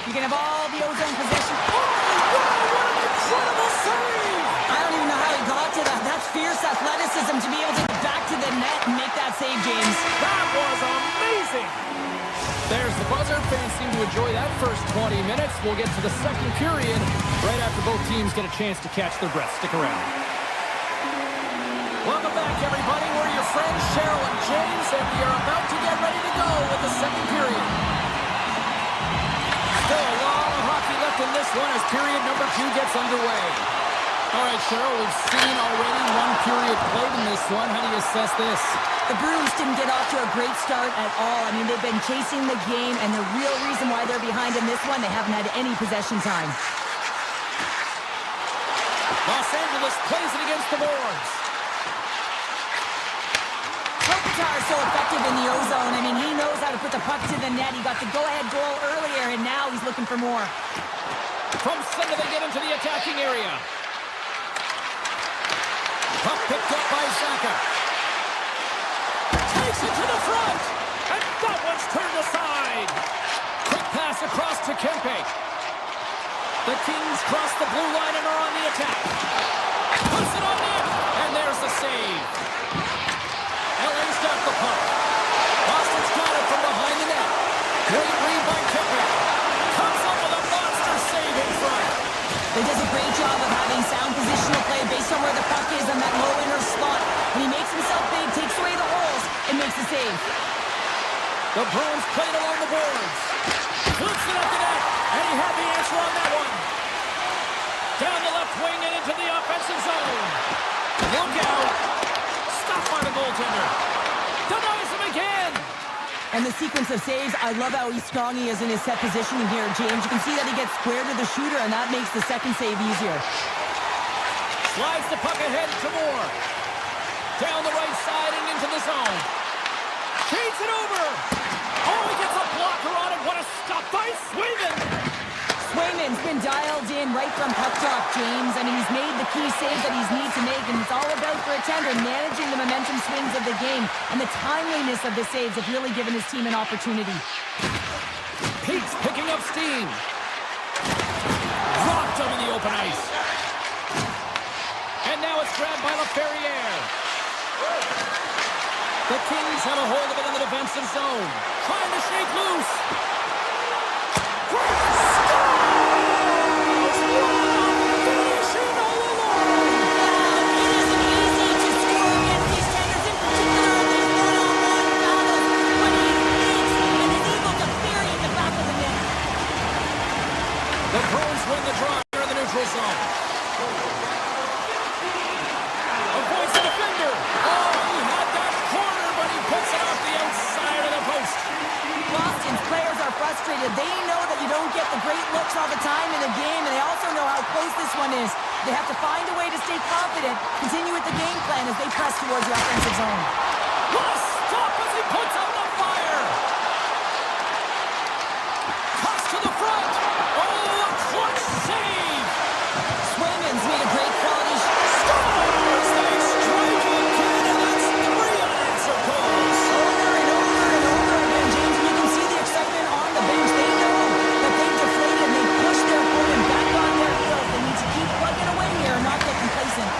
B: You can have all the ozone possession.
D: Oh, what an incredible save!
B: I don't even know how he got to that. That's fierce athleticism to be able to get back to the net and make that save, James.
D: That was amazing! There's the buzzer. Fans seem to enjoy that first 20 minutes. We'll get to the second period right after both teams get a chance to catch their breath. Stick around. Welcome back, everybody. We're your friends, Cheryl and James, and we are about to get ready to go with the second period. Still a lot of hockey left in this one as period number 2 gets underway. All right, Cheryl, we've seen already one period played in this one. How do you assess this?
B: The Bruins didn't get off to a great start at all. I mean, they've been chasing the game, and the real reason why they're behind in this one, they haven't had any possession time.
D: Los Angeles plays it against the boards.
B: Kopitar is so effective in the O-zone. I mean, he knows how to put the puck to the net. He got the go-ahead goal earlier, and now he's looking for more.
D: From center, they get into the attacking area. Puck picked up by Zaka. Takes it to the front, and that one's turned aside. Quick pass across to Kempe. The Kings cross the blue line and are on the attack. Puts it on net, and there's the save. LA's got the puck. Boston's got it from behind the net. Great read by Kempe. Comes up with a monster save in front.
B: He does a great job of having sound positional play based on where the puck is in that low inner slot. When he makes himself big, takes away the holes, and makes the save.
D: The Bruins played along the boards. Flips it up the net, and he had the answer on that one. Down the left wing and into the offensive zone. Look out. Stopped by the goaltender. Denies him again.
B: And the sequence of saves, I love how strong he is in his set positioning here, James. You can see that he gets square to the shooter, and that makes the second save easier.
D: Slides the puck ahead to Moore. Down the right side and into the zone. Shades it over. Oh, he gets a blocker on it. What a stop by Swayman.
B: Swayman's been dialed in right from puck drop, James. I mean, he's made the key saves that he's needs to make, and it's all about, for a tender, managing the momentum swings of the game. And the timeliness of the saves have really given his team an opportunity.
D: Pete's picking up steam. Dropped him in the open ice. And now it's grabbed by LaFerriere. The Kings have a hold of it in the defensive zone. Trying to shake loose. The Bruins win the draw here in the neutral zone. Avoids the defender. Oh, he had that corner, but he puts it off the outside of the post.
B: Boston's players are frustrated. They know that you don't get the great looks all the time in the game, and they also know how close this one is. They have to find a way to stay confident, continue with the game plan as they press towards the offensive zone.
D: What a stop as he puts out the fire. Toss to the front. Oh, a clutch save.
B: Swayman's made a great quality
D: Scores! They strike again, and that's 3 unanswered goals.
B: over and over and over again, James, and you can see the excitement on the bench. They know that they've deflated and they've pushed their opponent back on their heels. They need to keep plugging away here and not get complacent.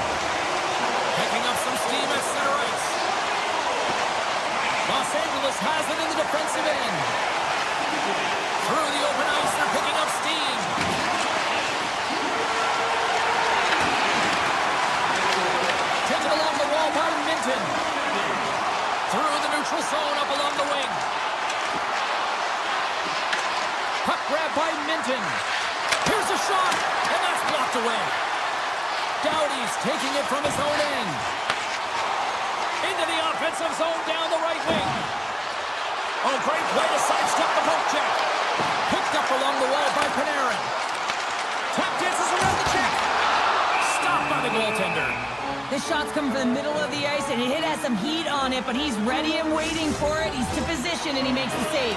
D: Picking up some steam at center ice. Los Angeles has it in the defensive end. Through the open ice, they're picking up steam. Taken along the wall by Minton. Through the neutral zone, up along the wing. Puck grab by Minton. Here's a shot, and that's blocked away. Doughty's taking it from his own end. Into the offensive zone down the right wing. Oh, great play to sidestep the poke check. Picked up along the wall by Panarin. Tap dances around the check. Stopped by the goaltender.
B: This shot's coming from the middle of the ice, and it has some heat on it, but he's ready and waiting for it. He's to position, and he makes the save.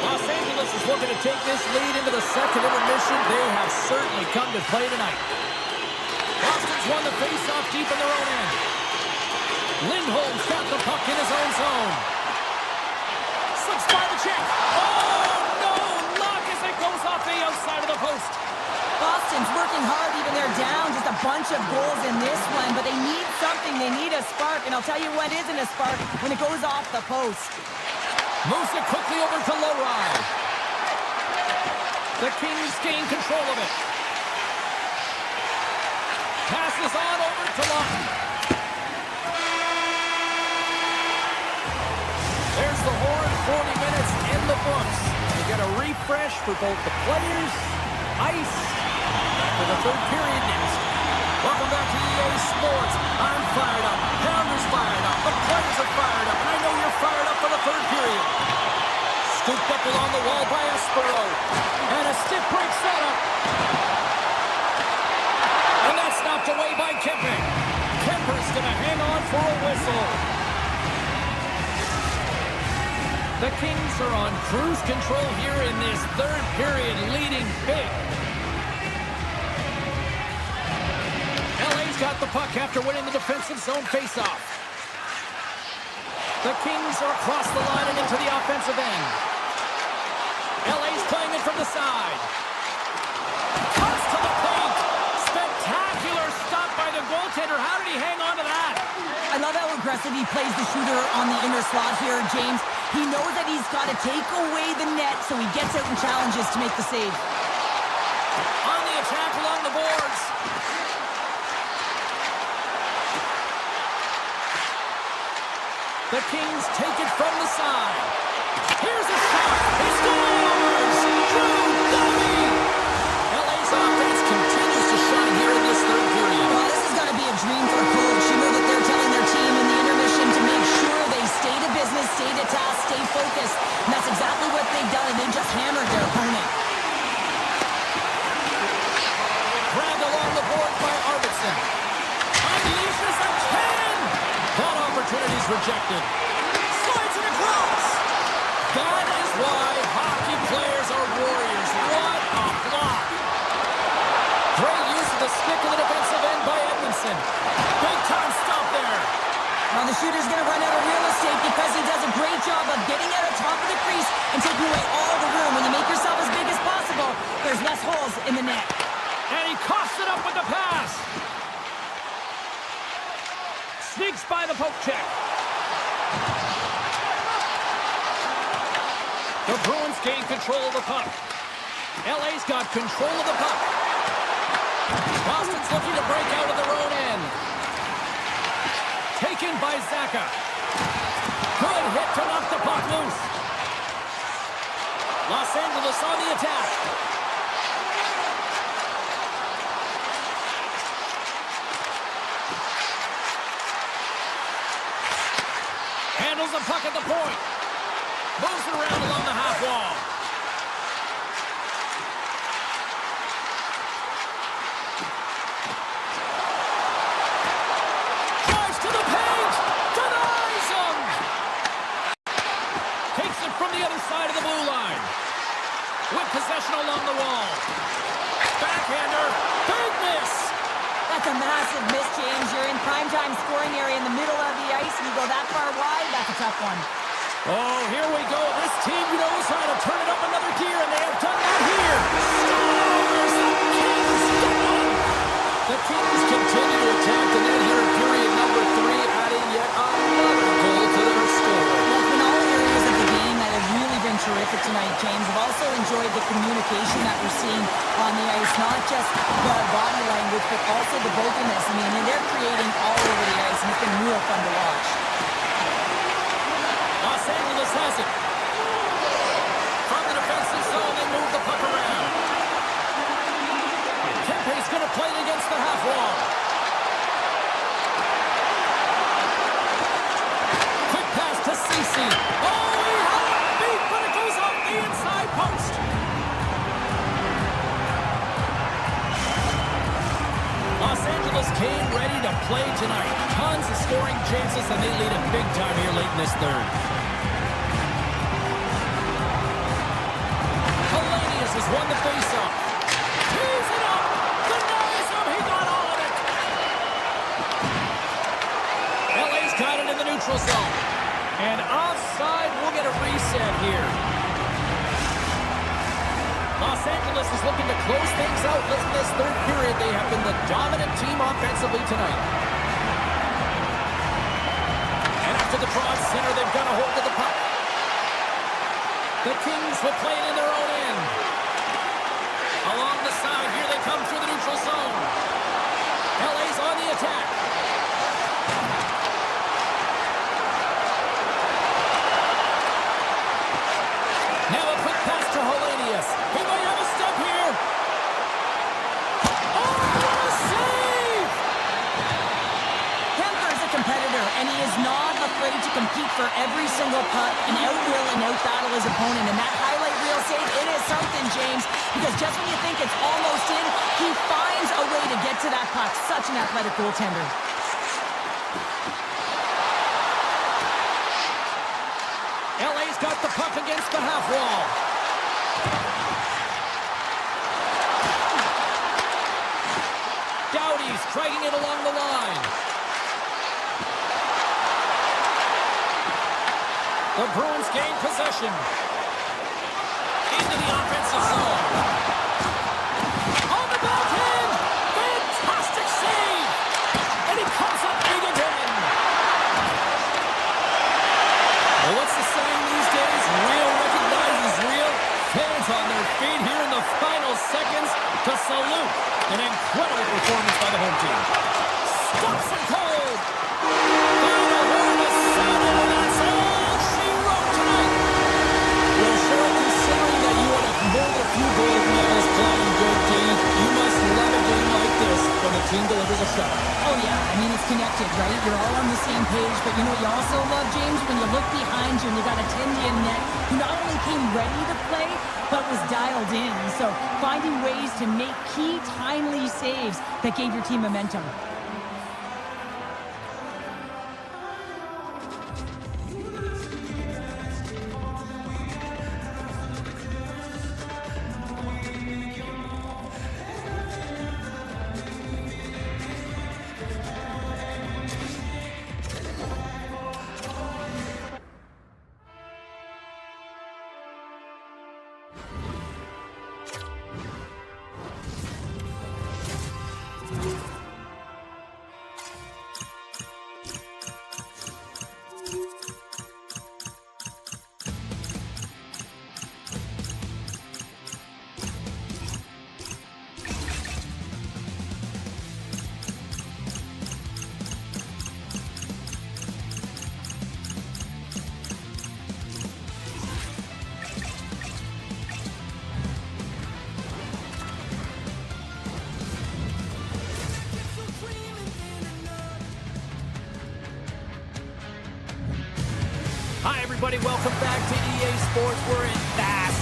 D: Los Angeles is looking to take this lead into the second intermission. They have certainly come to play tonight. Boston's won the face-off deep in their own end. Lindholm's got the puck in his own zone. Slips by the check. Oh, no! Lock as it goes off the outside of the post.
B: Boston's working hard, even they're down just a bunch of goals in this one, but they need something. They need a spark, and I'll tell you what isn't a spark when it goes off the post.
D: Moves it quickly over to Lowry. The Kings gain control of it. Passes on over to Lawton. There's the horn, 40 minutes in the books. We get a refresh for both the players, ice, for the third period next. Welcome back to EA Sports. I'm fired up. Pounder's fired up. The players are fired up. And I know you're fired up for the third period. Scooped up along the wall by Espero. And a stiff break setup. And that's knocked away by Kemper. Kemper's going to hang on for a whistle. The Kings are on cruise control here in this third period, leading big. LA's got the puck after winning the defensive zone faceoff. The Kings are across the line and into the offensive end. LA's playing it from the side. Cuts to the paint. Spectacular stop by the goaltender. How did he hang on to that?
B: I love how aggressive he plays the shooter on the inner slot here, James. He knows that he's got to take away the net, so he gets out and challenges to make the save.
D: On the attack along the boards. The Kings take it from the side. Here's a shot. He scores! Drew Doughty! LA's offense continues to shine here in this third period.
B: Well, this is going to be a dream for a coach. You know that they're telling their team in the intermission to make sure they stay to business, stay to task, stay focused. And that's exactly what they've done, and they just hammered their opponent.
D: Grabbed along the board by Arvidsson. Unleashes a 10! That opportunity's rejected. Slides it across! That is why hockey players are warriors. What a block! Great use of the stick in the defensive end by Edmondson. Big time stop there.
B: Now the shooter's going to run out of real estate because he does a great job of getting out of top of the crease and taking away all the room. When you make yourself as big as possible, there's less holes in the net.
D: And he coughs it up with the pass. Sneaks by the poke check. The Bruins gain control of the puck. LA's got control of the puck. Boston's looking to break out of their own end. Taken by Zaka. Good hit to knock the puck loose. Los Angeles on the attack. Handles the puck at the point. Moves it around along the half wall. Drives to the paint. Denies him. Takes it from the other side of the blue line. With possession along the wall. Backhander. Big miss.
B: That's a massive miss, James. You're in primetime scoring area in the middle of the ice, and you go that far wide, that's a tough one.
D: Oh, here we go. This team knows how to turn it up another gear, and they have done that here. Scores! The Kings get one! The Kings continue to attack the net here in period number 3, adding yet another goal to their score.
B: Well, it's been all areas of the game that have really been terrific tonight, James. I've also enjoyed the communication that we're seeing on the ice, not just the body language, but also the vocalness. I mean, they're creating all over the ice, and it's been real fun to watch.
D: Los Angeles has it. From the defensive zone, they move the puck around. Kempe's going to play it against the half wall. Quick pass to Ceci. Oh, he had it beat, but it goes off the inside post. Los Angeles came ready to play tonight. Tons of scoring chances, and they lead it big time here late in this third. Has won the faceoff. Tees it up. Denies him. He got all of it. LA's got it in the neutral zone. And offside, we'll get a reset here. Los Angeles is looking to close things out. Listen to this third period. They have been the dominant team offensively tonight. And after the draw at center, they've got a hold of the puck. The Kings will play it in their own end. Along the side, here they come through the neutral zone. LA's on the attack. Now a quick pass to Hellenius. He might have a step here. Oh, what a save!
B: Kemper is a competitor, and he is not afraid to compete for every single puck and out-will and out-battle his opponent. And that highlight reel save, it is something, James, because just when you think it's almost in, he finds a way to get to that puck. Such an athletic goaltender.
D: LA's got the puck against the half wall. Doughty's striking it along the line. The Bruins gain possession. Into the offensive zone. On the backhand! Fantastic save! And he comes up big again. Well, what's the saying these days? Real recognizes real. Fans on their feet here in the final seconds to salute an incredible performance by the home team. Stops it cold. Final horn is sounded, and that's all she wrote tonight. Well, Cheryl, considering that you would have converted a few gold medals playing good D, you must love a game like this when the team delivers a shot.
B: Oh, yeah. I mean, it's connected, right? You're all on the same page. But you know what you also love, James? When you look behind you and you got a 10-in net who not only came ready to play, but was dialed in. So finding ways to make key, timely saves that gave your team momentum.
D: Hi, everybody. Welcome back to EA Sports. We're in fast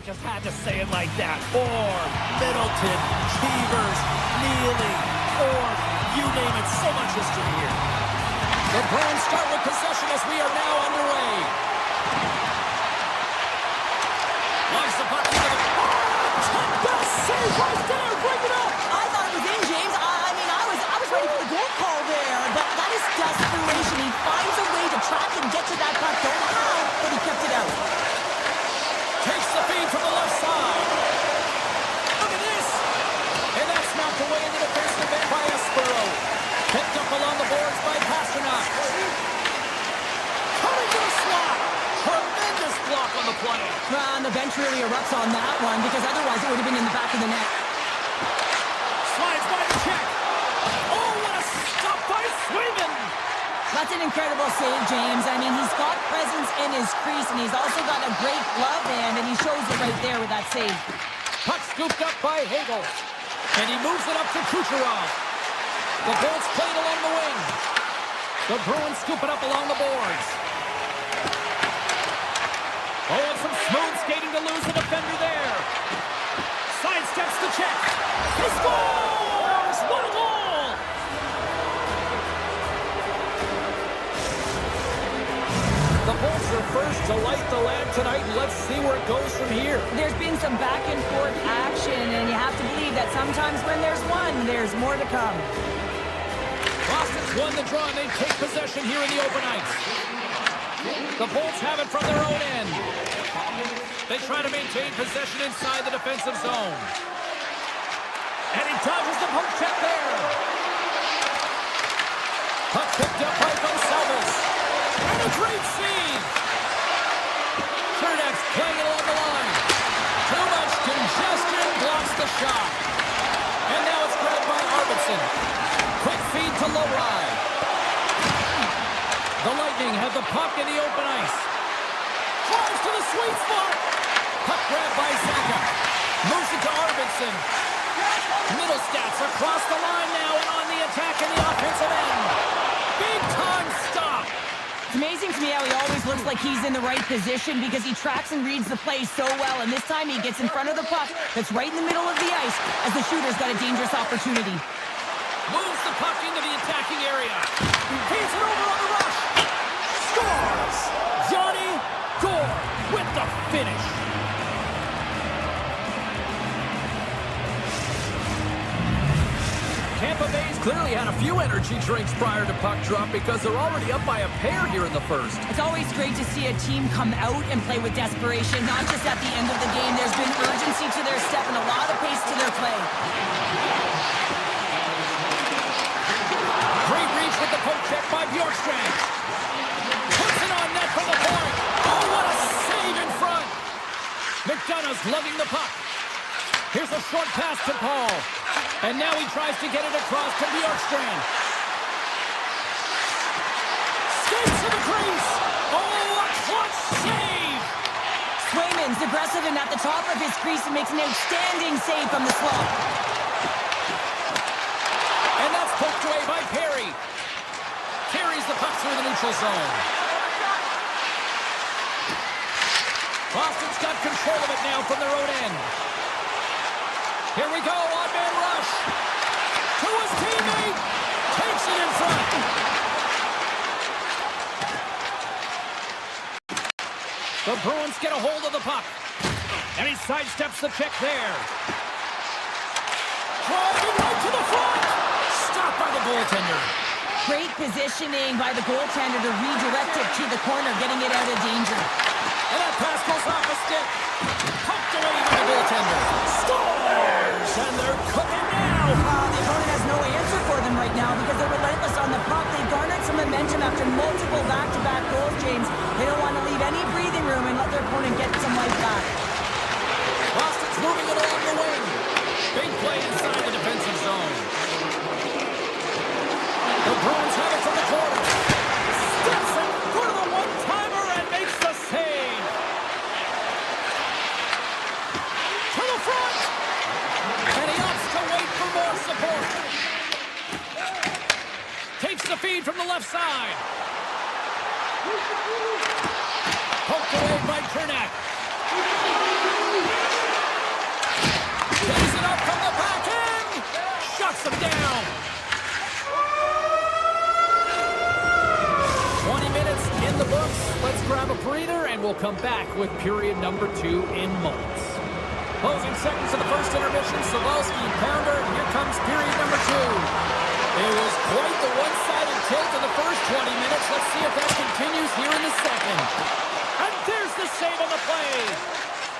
D: just had to say it like that. Or Middleton, Cheevers, Neely, or you name it, so much history here. The Bruins start with possession as we are now underway. Launch the puck into the... Tampa save right there, break it up!
B: I thought it was in, James. I was ready for the goal call there, but that is desperation. He finds a way to track and get to that puck. Don't know how, but he kept it out.
D: Takes the feed from the left side. Look at this! And that's knocked away in the defensive end by Subzero. Picked up along the boards by Pasternak. Coming to the slot. Tremendous block on the play.
B: And the bench really erupts on that one, because otherwise it would have been in the back of the net.
D: Slides by the check. Oh, what a stop by Swayman.
B: That's an incredible save, James. I mean, he's got presence in his crease, and he's also got a great glove hand, and he shows it right there with that save.
D: Puck scooped up by Hagel. And he moves it up to Kucherov. The Bolts played along the wing. The Bruins scoop it up along the boards. Oh, and some smooth skating to lose the defender there. Sidesteps the check. He scores! What a goal! The Bolts are first to light the lamp tonight, and let's see where it goes from here.
B: There's been some back and forth action, and you have to believe that sometimes when there's one, there's more to come.
D: Boston's won the draw, and they take possession here in the open ice. The Bolts have it from their own end. They try to maintain possession inside the defensive zone. And he dodges the poke check there. Puck picked up by Gonsalves. And a great save. Chernak's playing it along the line. Too much congestion blocks the shot. And now it's grabbed by Arvidsson. Quick feed to Lowry. The Lightning have the puck in the open ice. Drives to the sweet spot. Puck grabbed by Zacha. Moves it to Arvidsson. Middle stats across the line now and on the attack in the offensive end. Big time stop.
B: It's amazing to me how he always looks like he's in the right position because he tracks and reads the play so well, and this time he gets in front of the puck that's right in the middle of the ice as the shooter's got a dangerous opportunity.
D: Moves the puck into the attacking area. Feeds it over on the rush. Scores! Johnny Gore with the finish. Tampa Bay's clearly had a few energy drinks prior to puck drop because they're already up by a pair here in the first.
B: It's always great to see a team come out and play with desperation, not just at the end of the game. There's been urgency to their step and a lot of pace to their play.
D: Great reach with the poke check by Bjorkstrand. Puts it on net from the point. Oh, what a save in front. McDonough's lugging the puck. Here's a short pass to Paul. And now he tries to get it across to Bjorkstrand. Skates to the crease. Oh, a clutch save.
B: Swayman's aggressive and at the top of his crease and makes an outstanding save from the slot.
D: And that's poked away by Perry. Carries the puck through the neutral zone. Boston's got control of it now from their own end. Here we go, on-man rush. To his teammate. Takes it in front. The Bruins get a hold of the puck. And he sidesteps the check there. Driving right to the front. Stopped by the goaltender.
B: Great positioning by the goaltender to redirect it to the corner, getting it out of danger.
D: And that pass goes off a stick. Poked away by the goaltender. Scores! And they're cooking now.
B: The opponent has no answer for them right now because they're relentless on the puck. They garnered some momentum after multiple back-to-back goals, James. They don't want to leave any breathing room and let their opponent get some life back.
D: Boston's moving it along the wing. Big play inside the defensive zone. The Bruins have it from the corner. Steps in for the one-timer and makes the save. To the front. And he opts to wait for more support. Takes the feed from the left side. Poked away by Cernak. Takes it up from the back end. Shuts them down. 20 minutes in the books. Let's grab a breather, and we'll come back with period number 2 in moments. Closing seconds of the first intermission. Sawalski, pounder. Here comes period number 2. It was quite the one-sided tilt in the first 20 minutes. Let's see if that continues here in the second. And there's the save on the play.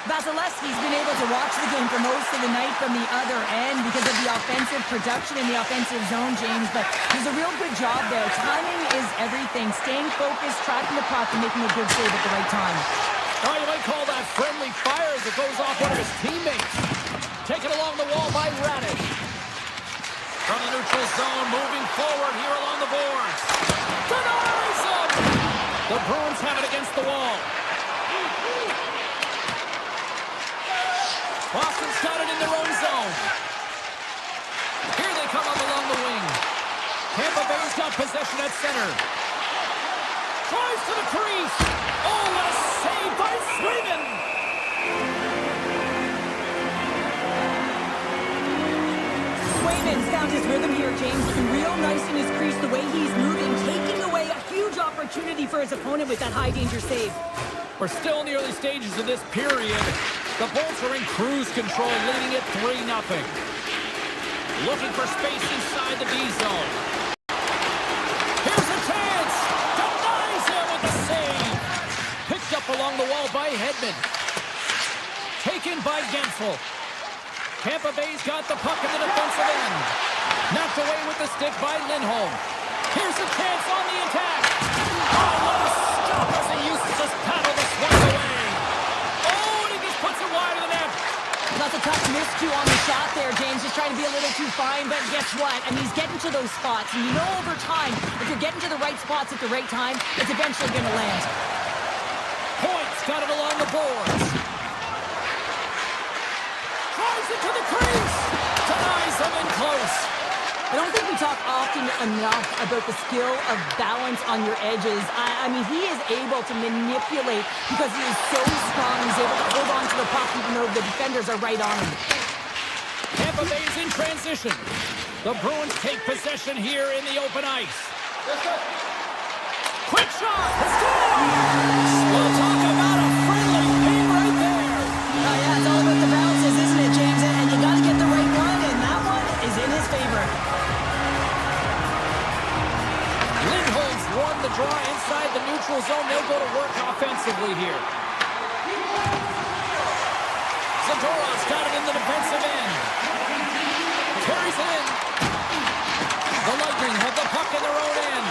B: Vasilevsky's been able to watch the game for most of the night from the other end because of the offensive production in the offensive zone, James, but there's a real good job there. Timing is everything. Staying focused, tracking the puck, and making a good save at the right time.
D: Oh, you might call that friendly fire as it goes off one of his teammates. Taken along the wall by Radek. From the neutral zone, moving forward here along the boards. Denies him! The Bruins have it against the wall. Boston's got it in their own zone. Here they come up along the wing. Tampa Bay's got possession at center. Tries to the crease. Oh, what a save by Sweden!
B: Swayman's found his rhythm here, James. Looking real nice in his crease, the way he's moving, taking away a huge opportunity for his opponent with that high-danger save.
D: We're still in the early stages of this period. The Bolts are in cruise control, leading it 3-0. Looking for space inside the D zone. Here's a chance! Denies him with the save! Picked up along the wall by Hedman. Taken by Gensel. Tampa Bay's got the puck in the defensive end. Knocked away with the stick by Lindholm. Here's a chance on the attack. Oh, what a stop as he uses his paddle to swipe away. Oh, and he just puts it wide of the net.
B: That's a tough miscue on the shot there, James. Just trying to be a little too fine, but guess what? I mean, he's getting to those spots, and you know over time, if you're getting to the right spots at the right time, it's eventually going to land.
D: Points got it along the boards. Tries it to the crease. Denies him in close.
B: I don't think we talk often enough about the skill of balance on your edges. I mean, he is able to manipulate because he is so strong. He's able to hold on to the puck even though the defenders are right on him.
D: Tampa Bay's in transition. The Bruins take possession here in the open ice. Quick shot! We'll talk about a friendly game right there.
B: Yeah, it's all about the bounces, isn't it, James? And you got to get the right one, and that one is in his favor.
D: Lindholm's won the draw inside the neutral zone. They'll go to work offensively here. Zadorov's got it in the defensive end. Carries it in. The Lightning have the puck in their own end.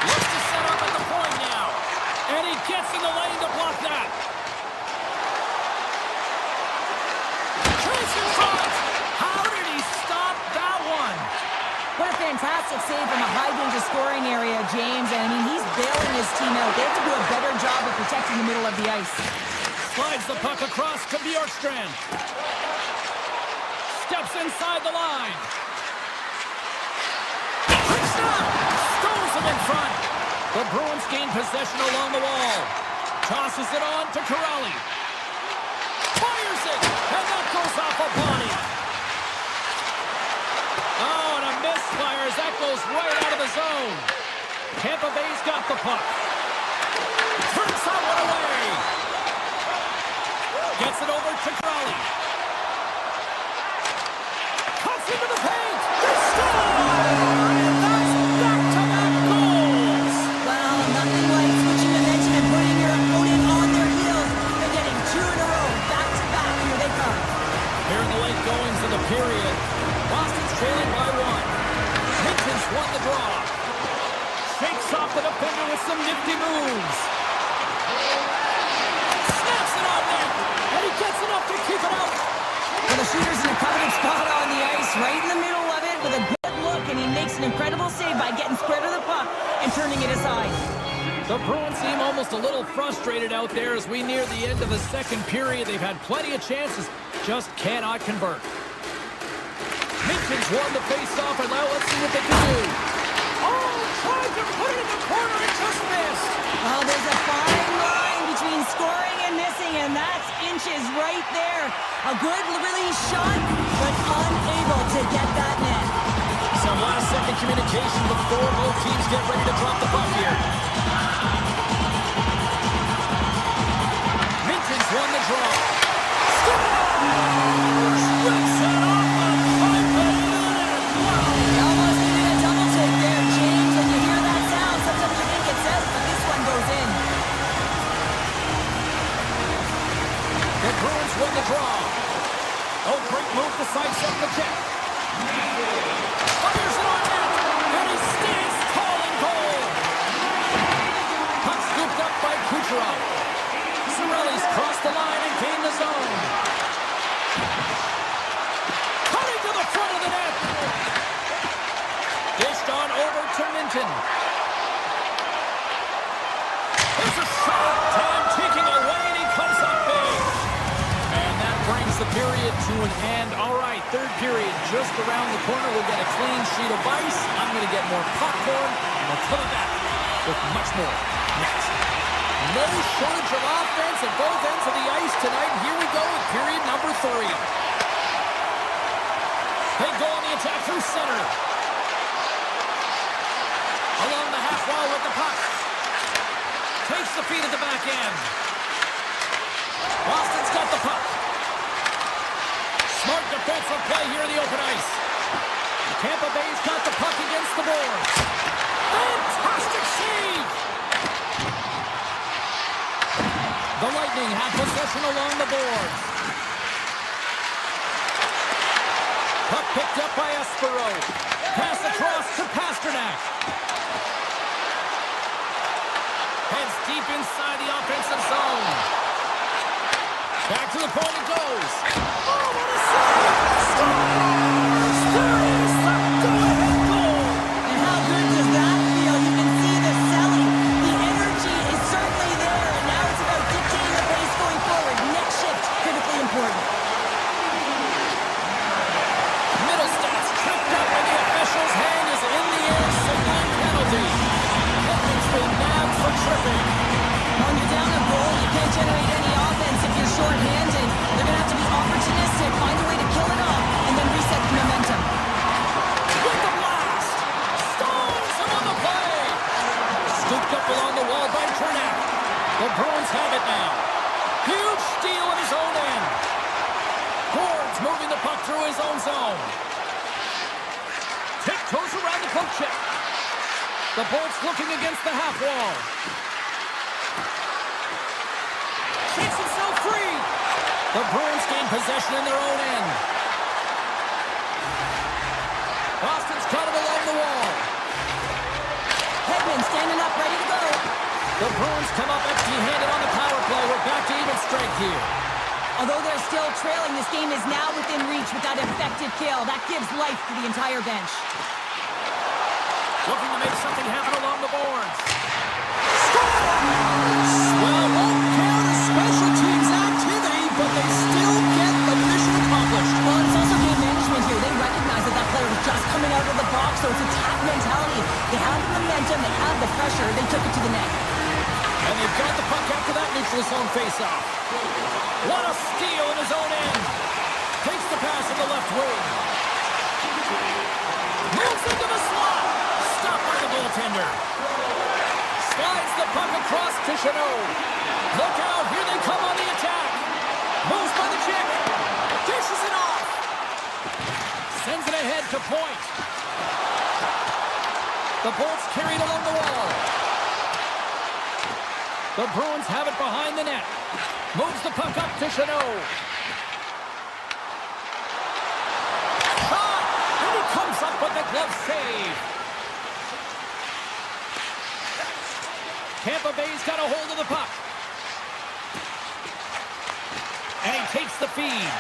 D: Looks to set up at the point now. And he gets in the lane to block that. Chase in front. How did he stop that one?
B: What a fantastic save from a high-danger scoring area, James. And I mean, he's bailing his team out. They have to do a better job of protecting the middle of the ice.
D: Slides the puck across to Bjorkstrand. Steps inside the line. Quick stop! Stones him in front. The Bruins gain possession along the wall. Tosses it on to Corrali. Fires it! And that goes off a body. Oh, and a misfire as that goes right out of the zone. Tampa Bay's got the puck. Turns that one away. Gets it over to Crowley. Cuts into the paint. They score! And that's back-to-back goals.
B: Well, nothing like switching momentum and putting your opponent on their heels. They're getting 2 in a row, back-to-back. Here they come.
D: Here in the late goings of the period, Boston's trailing by 1. Hitchens won the draw. Shakes off the defender with some nifty moves. Snaps it on net. And he gets enough to keep it out.
B: Well, the shooter's in a coveted spot on the ice, right in the middle of it with a good look, and he makes an incredible save by getting square to the puck and turning it aside.
D: The Bruins seem almost a little frustrated out there as we near the end of the second period. They've had plenty of chances, just cannot convert. Hitchens won the face-off, and now let's see what they can do. Oh, tried to put it in the corner and just missed.
B: Oh, there's a fine line A good release shot, but unable to get that net.
D: Some last-second communication before both teams get ready to drop the puck here. Minton's won the draw. Scores! Rips it off the pipe and in. Wow!
B: He almost needed a double take there, James. When you hear that sound, sometimes you think it's out, but this one goes in.
D: The Bruins won the draw. Oh, great move to sidestep the check. Fires it on net, and he stands tall and cold. Puck scooped up by Kucherov. Cirelli's crossed the line and gained the zone. Cutting to the front of the net. Dished on over to Minton. There's a shot. Tam taking away, and he comes up big. And that brings the period to an end. All right, third period just around the corner. We'll get a clean sheet of ice. I'm going to get more popcorn, and we'll come back with much more next. No shortage of offense at both ends of the ice tonight. Here we go with period number 3. They go on the attack through center. Along the half wall with the puck. Takes the feed at the back end. Boston's got the puck. Smart defensive play here in the open ice. Tampa Bay's got the puck against the boards. Fantastic save! The Lightning have possession along the boards. Puck picked up by Espero. Pass across to Pasternak. Heads deep inside the offensive zone. Back to the point it goes. Oh, what a save! Scores! There is the go-ahead goal!
B: And how good does that feel? You can see the selling. The energy is certainly there, and now it's about dictating the pace going forward. Next shift, critically important.
D: Middlestats tripped up, and the official's hand is in the air, signaling penalty. Hedman's been nabbed for tripping.
B: When you're down a goal, you can't generate any offense if you're short-handed. They're going to have to be opportunistic, find a way to kill it off, and then reset the momentum.
D: With the blast! Stones him on the play! Scooped up along the wall by Cernak. The Bruins have it now. Huge steal in his own end. Boards moving the puck through his own zone. Tiptoes around the poke check. The Bolts looking against the half wall. Shakes himself free. The Bruins gain possession in their own end. Boston's got it along the wall.
B: Hedman standing up, ready to go.
D: The Bruins come up empty-handed on the power play. We're back to even strength here.
B: Although they're still trailing, this game is now within reach with that effective kill. That gives life to the entire bench.
D: Looking to make something happen along the boards. Well, won't count as special teams activity, but they still get the mission accomplished.
B: Well, it's also game management here. They recognize that that player was just coming out of the box, so it's attack mentality. They have the momentum, they have the pressure, they took it to the net.
D: And they've got the puck after that neutral zone faceoff. What a steal in his own end. Takes the pass in the left wing. Moves into the slot. Stopped by the goaltender. Slides the puck across to Chanot. Look out, here they come on the attack. Moves by the check. Dishes it off. Sends it ahead to point. The Bolts carried along the wall. The Bruins have it behind the net. Moves the puck up to Chanot. Shot! And he comes up with the glove save. Tampa Bay's got a hold of the puck. And he takes the feed.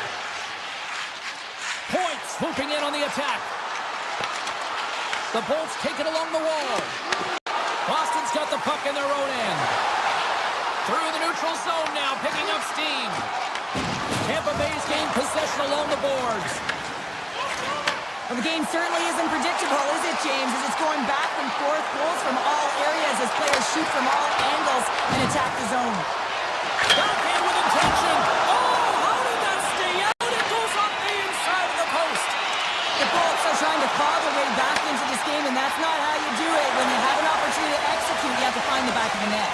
D: Point swooping in on the attack. The Bolts take it along the wall. Boston's got the puck in their own end. Through the neutral zone now, picking up steam. Tampa Bay's gained possession along the boards.
B: Well, the game certainly isn't predictable, is it, James? As it's going back and forth, goals from all areas as players shoot from all angles and attack the zone.
D: Backhand with intention. Oh, how did that stay out
B: and that's not how you do it. When you have an opportunity to execute, you have to find the back of the net.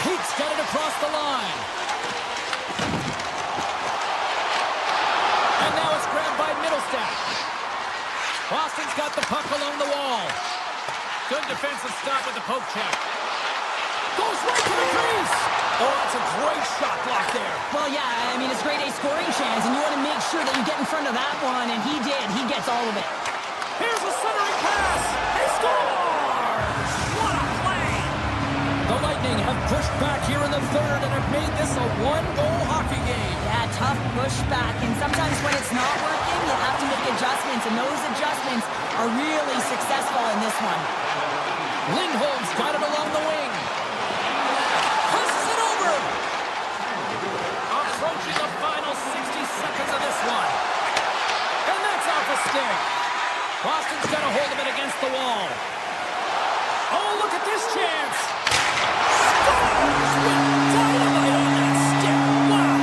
D: Pete's got it across the line. And now it's grabbed by Middlestat. Boston's got the puck along the wall. Good defensive stop with the poke check. Goes right to the crease. Oh, that's a great shot block there.
B: Well, yeah, I mean, it's grade A scoring chance, and you want to make sure that you get in front of that one, and he did. He gets all of it.
D: Here's a centering pass. He scores! What a play! The Lightning have pushed back here in the third and have made this a one-goal hockey game.
B: Yeah, tough pushback, and sometimes when it's not working, you have to make adjustments, and those adjustments are really successful in this one.
D: Lindholm's got it along the wing. Passes it over. Approaching the final 60 seconds of this one. And that's off a stick. Boston's got a hold of it against the wall. Oh, look at this chance. Scores with dynamite on that stick. Wow.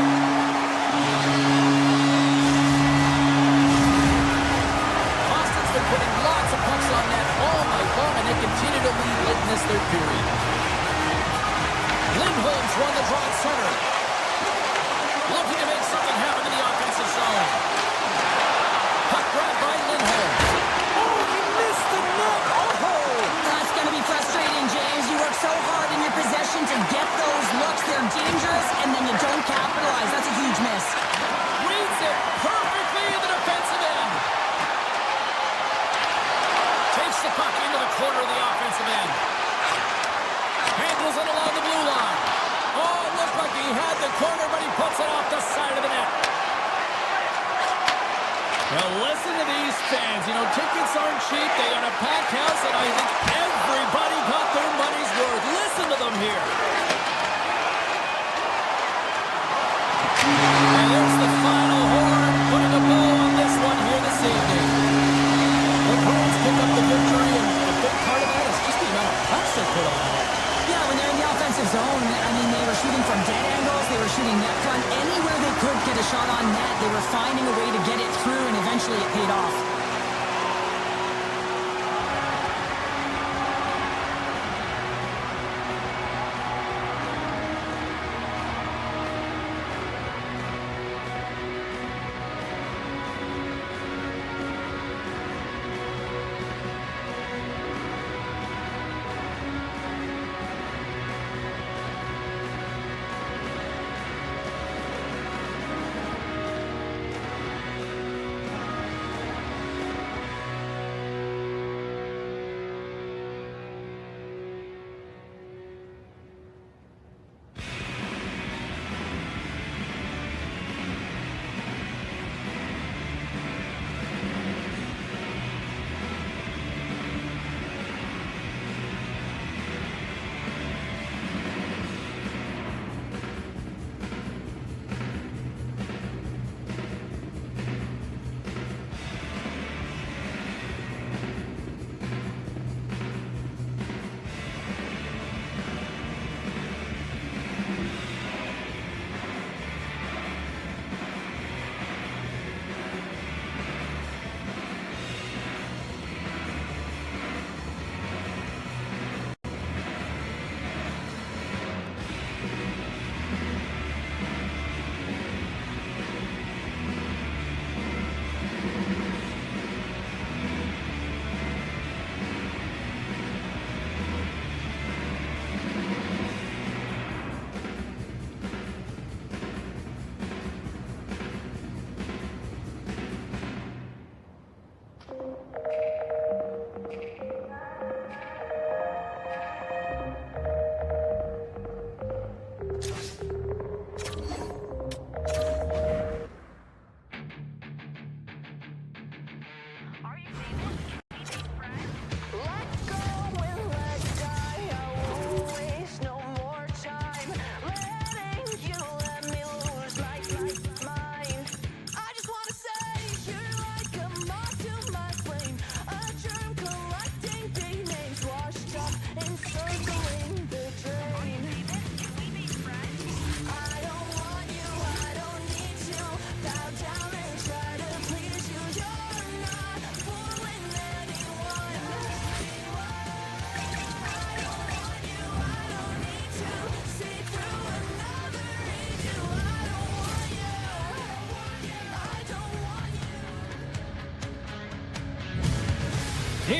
D: Boston's been putting lots of pucks on net all night long, and they continue to lead late in this third period. Lindholm's won the draw at center. Looking to make something happen in the offensive zone. Puck grabbed by Lindholm. Oh, he missed the net. Oh!
B: That's going to be frustrating, James. You work so hard in your possession to get those looks. They're dangerous, and then you don't capitalize. That's a huge miss.
D: Reads it perfectly in the defensive end. Takes the puck into the corner of the offensive end. Handles it along the blue line. Oh, it looked like he had the corner, but he puts it off the side of the net. Now listen to these fans. You know, tickets aren't cheap. They got a packed house, and I think everybody got their money's worth. Listen to them here. And there's the final horn, putting a bow on this one here this evening. The Bruins pick up the victory, and a big part of that is just the amount of pucks they put on it.
B: Yeah, when they're in the offensive zone, I mean, they were shooting from dead angles, they were shooting net front. Anywhere they could get a shot on net, they were finding a way to get it through, and eventually it paid off.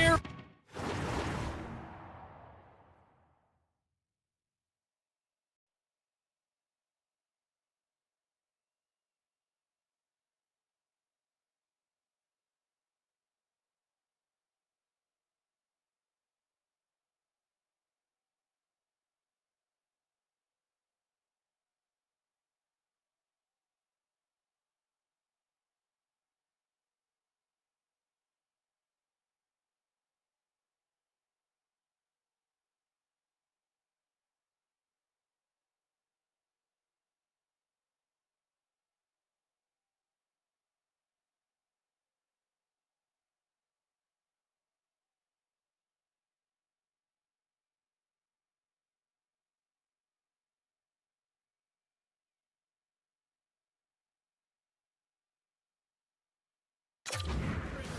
D: here.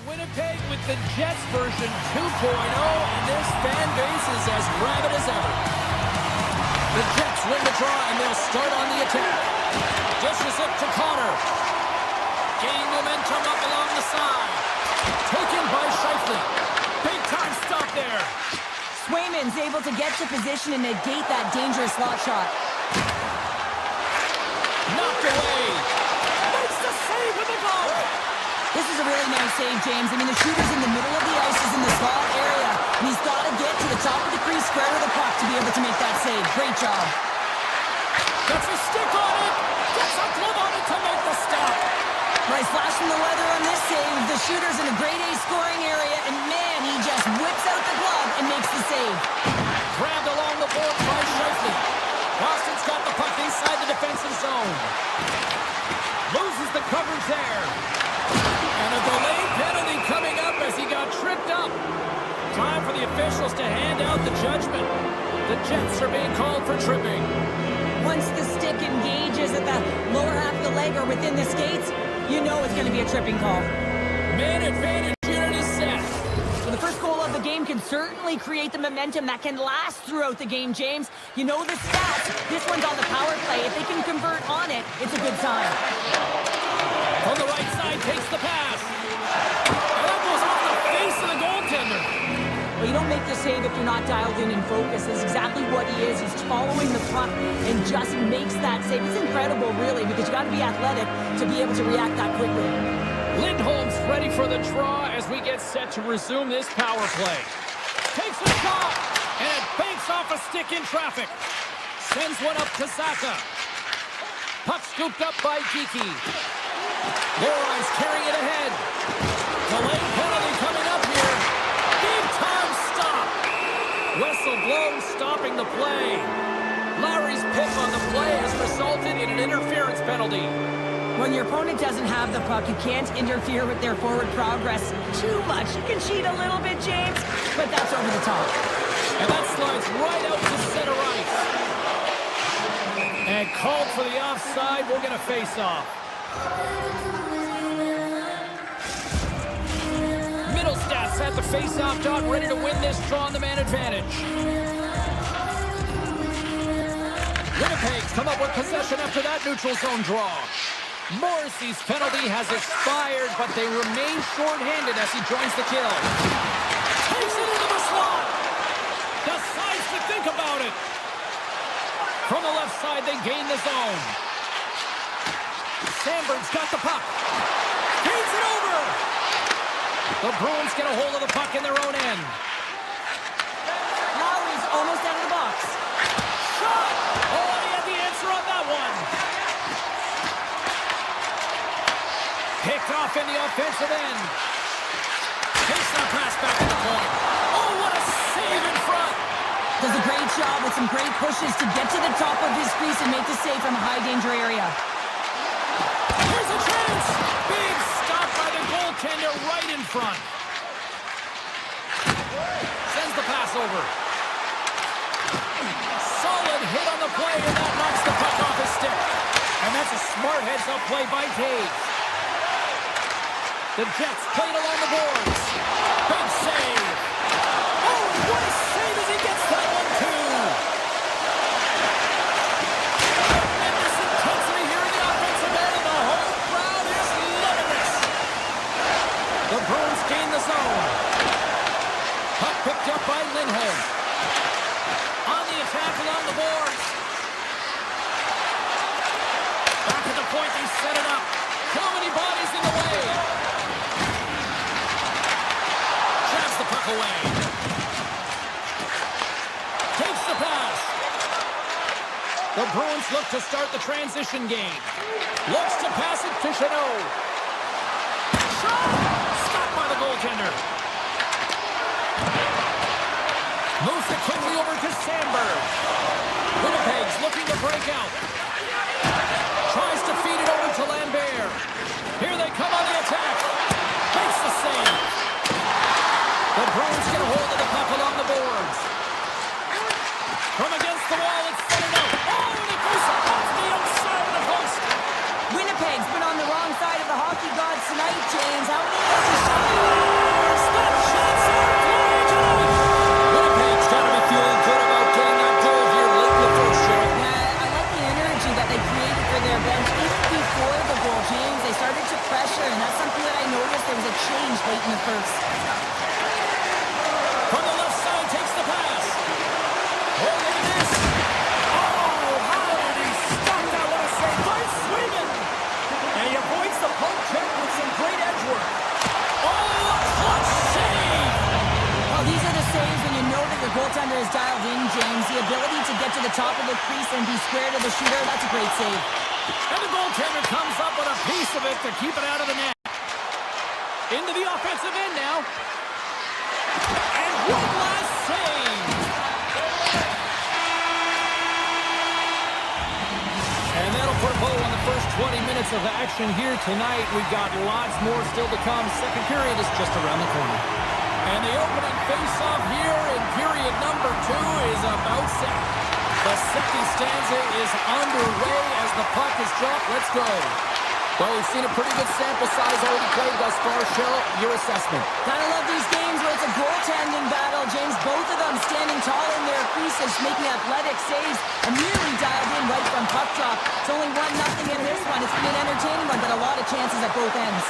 D: Winnipeg with the Jets version 2.0, and this fan base is as rabid as ever. The Jets win the draw, and they'll start on the attack. Dishes it to Connor. Gaining momentum up along the side. Taken by Scheifele. Big time stop there.
B: Swayman's able to get to position and negate that dangerous slot shot.
D: Knocked away. Makes the save with the goal.
B: This is a really nice save, James. I mean, the shooter's in the middle of the ice, is in the slot area, and he's got to get to the top of the crease, square to the puck to be able to make that save. Great job.
D: Gets a stick on it. Gets a glove on it to make the stop.
B: Nice flash from the weather on this save. The shooter's in a grade A scoring area, and man, he just whips out the glove and makes the save.
D: Grabbed along the board by Scheifele. Boston's got the puck inside the defensive zone. Loses the coverage there. And a delayed penalty coming up as he got tripped up. Time for the officials to hand out the judgment. The Jets are being called for tripping.
B: Once the stick engages at the lower half of the leg or within the skates, you know it's going to be a tripping call.
D: Man advantage unit is set.
B: So the first goal of the game can certainly create the momentum that can last throughout the game, James. You know the stats. This one's on the power play. If they can convert on it, it's a good sign.
D: On the right side, takes the pass. And that goes off the face of the goaltender.
B: Well, you don't make the save if you're not dialed in and focused. That's exactly what he is. He's following the puck and just makes that save. It's incredible, really, because you got to be athletic to be able to react that quickly.
D: Lindholm's ready for the draw as we get set to resume this power play. Takes a shot, and it banks off a stick in traffic. Sends one up to Saka. Puck scooped up by Geeky. Lori's carrying it ahead. Delayed penalty coming up here. Big time stop. Whistle blows, stopping the play. Lowry's pick on the play has resulted in an interference penalty.
B: When your opponent doesn't have the puck, you can't interfere with their forward progress too much. You can cheat a little bit, James, but that's over the top.
D: And that slides right out to center ice. And called for the offside. We're going to face off. Middlestats at the face-off dot, ready to win this draw on the man advantage. Winnipeg's come up with possession after that neutral zone draw. Morrissey's penalty has expired, but they remain short-handed as he joins the kill. Takes it into the slot. Decides to think about it. From the left side, they gain the zone. Sandberg's got the puck. Gains it over. The Bruins get a hold of the puck in their own end.
B: Lowry's almost out of the box.
D: Shot! Oh, he had the answer on that one. Picked off in the offensive end. Takes that pass back to the point. Oh, what a save in front.
B: Does a great job with some great pushes to get to the top of his crease and make the save from a high-danger area.
D: Here's a chance. Big stop by the goaltender right in front. Sends the pass over. Solid hit on the play, and that knocks the puck off his stick. And that's a smart heads-up play by Taves. The Jets played along the boards. Big save. Oh, what a save as he gets that one, too. Tremendous intensity here in the offensive end, and the whole crowd is loving this. The Bruins gain the zone. point, they set it up. Too many bodies in the way. Jabs the puck away. Takes the pass. The Bruins look to start the transition game. Looks to pass it to Chanot. Shot! Stopped by the goaltender. Moves it quickly over to Sandberg. Winnipeg's looking to break out. Tries to feed it over to Lambert. Here they come on the attack. Makes the save. The Bruins get a hold of the puck along the boards. From against the wall, it's centered out. Oh, and it goes off the outside of the post.
B: Winnipeg's been on the wrong side of the hockey gods tonight, James. How many of those shots?
D: Stop shots are flying tonight. Winnipeg's got to be feeling good about getting that goal here late in the first, Cheryl.
B: I like the energy that they created for their bench. Even before the goal, James, they started to pressure, and that's something that I noticed. There was a change late in the first.
D: From the left side, takes the pass. Oh, look at this. Oh, how did he stop that? What a save by Sweden.
A: And he avoids the poke check with some great edge work.
D: Oh, a clutch save.
B: Well, these are the saves when you know that your goaltender is dialed in, James. The ability to get to the top of the crease and be square to the shooter, that's a great save.
D: And the goaltender comes up with a piece of it to keep it out of the net. Into the offensive end now. And one last save. And that'll put a bow on the first 20 minutes of action here tonight. We've got lots more still to come. Second period is just around the corner. And the opening face-off here in period number 2 is about set. The second stanza is underway as the puck is dropped. Let's go. Well, we've seen a pretty good sample size already played thus far. Cheryl, your assessment.
B: Gotta love these games where it's a goaltending battle, James. Both of them standing tall in their creases, making athletic saves, and really dialed in right from puck drop. It's only 1-0 in this one. It's been an entertaining one, but a lot of chances at both ends.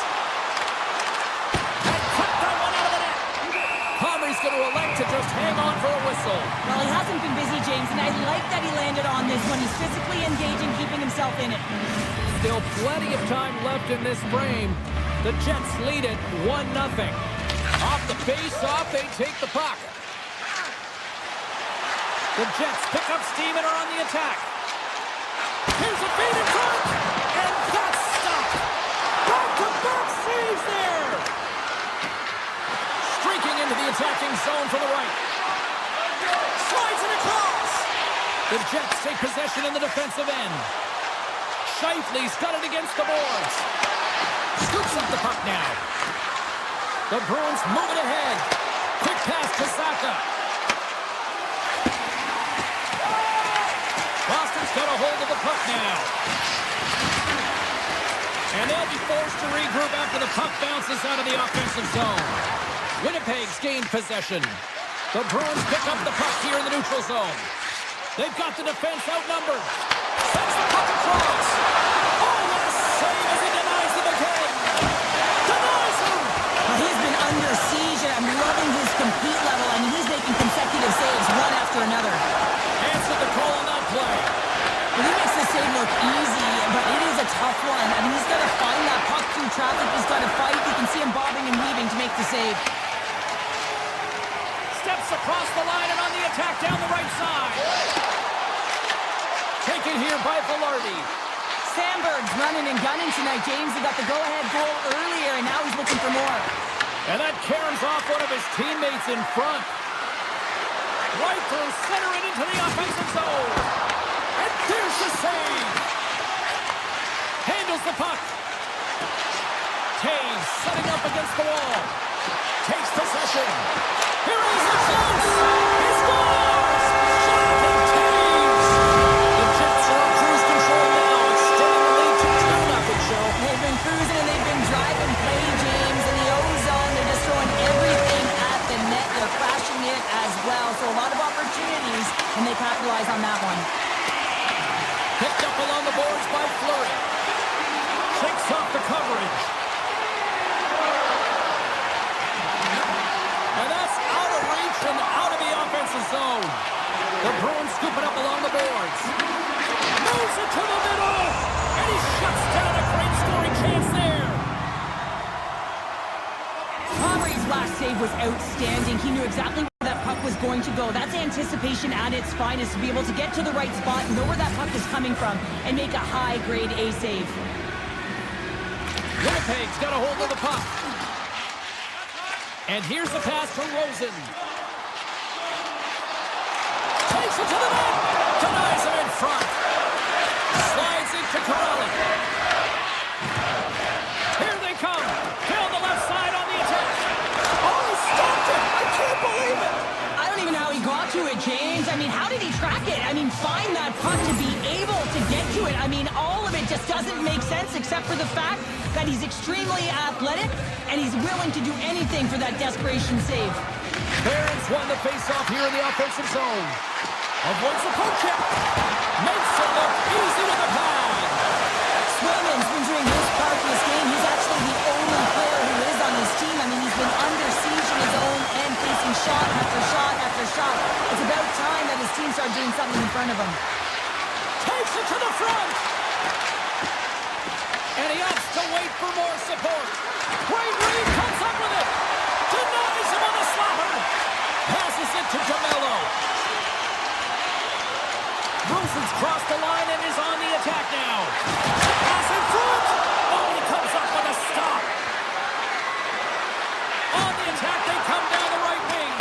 D: And cut that one out of the net. Comrie's going to elect to just hang on for a whistle.
B: Well, he hasn't been busy, James, and I like that he landed on this one. He's physically engaging, keeping himself in it.
D: Still plenty of time left in this frame. The Jets lead it 1-0. Off the face-off, they take the puck. The Jets pick up steam and are on the attack. Here's a feed in front, and that's stopped. Back-to-back saves there. Streaking into the attacking zone from the right. Slides it across. The Jets take possession in the defensive end. Shifley's got it against the boards. Scoops up the puck now. The Bruins move it ahead. Quick pass to Saka. Boston's got a hold of the puck now. And they'll be forced to regroup after the puck bounces out of the offensive zone. Winnipeg's gained possession. The Bruins pick up the puck here in the neutral zone. They've got the defense outnumbered. Sends the puck across. Oh, what a save as he denies him again. Denies him.
B: Well, he's been under siege, and I'm loving his compete level. I mean, he's making consecutive saves one after another.
D: Answered the call on that play.
B: Well, he makes the save look easy, but it is a tough one. I mean, he's got to find that puck through traffic. He's got to fight. You can see him bobbing and weaving to make the save.
D: Steps across the line and on the attack down the right side. Taken here by Velarde.
B: Sandberg's running and gunning tonight, James. He got the go-ahead goal earlier, and now he's looking for more.
D: And that caroms off one of his teammates in front. Right through center and into the offensive zone. And there's the save. Handles the puck. Taves setting up against the wall. Takes possession. Here he is, it's close. He scores! Jonathan Taves! The Jets are on cruise control now, extending the lead to 2-0, Cheryl.
B: They've been cruising and they've been driving play, James. In the O-zone, they're just throwing everything at the net. They're crashing it as well. So a lot of opportunities, and they capitalize on that one.
D: Picked up along the boards by Fleury. Shakes off the coverage. And that's out of reach and out of the offensive zone. The Bruins scoop it up along the boards. Moves it to the middle. And he shuts down
B: save was outstanding. He knew exactly where that puck was going to go. That's anticipation at its finest, to be able to get to the right spot, know where that puck is coming from, and make a high-grade A save.
D: Winnipeg's got a hold of the puck. And here's the pass to Rosen. Takes it to the net. Denies him in front. Slides it to Corrali. Here they come. Down the left side on the attack. Oh, he stopped it. I can't believe it.
B: I don't even know how he got to it, James. I mean, how did he track it? I mean, find that puck to be able to get to it. I mean, all of it just doesn't make sense except for the fact that he's extremely athletic and he's willing to do anything for that desperation save.
D: Barons won the faceoff here in the offensive zone. Avoids the poke check. Makes it look easy with the pad.
B: Swayman's been doing his part in this game. He's actually the only player who is on his team. I mean, he's been under siege in his own end, facing shot after shot after shot. It's about time that his team started doing something in front of him.
D: Takes it to the front. And he opts to wait for more support. Great read, comes up with it. Denies him on the slapper. Passes it to Jamello. Rosen's crossed the line and is on the attack now. Pass in front. Oh, he comes up with a stop. On the attack, they come down the right wing.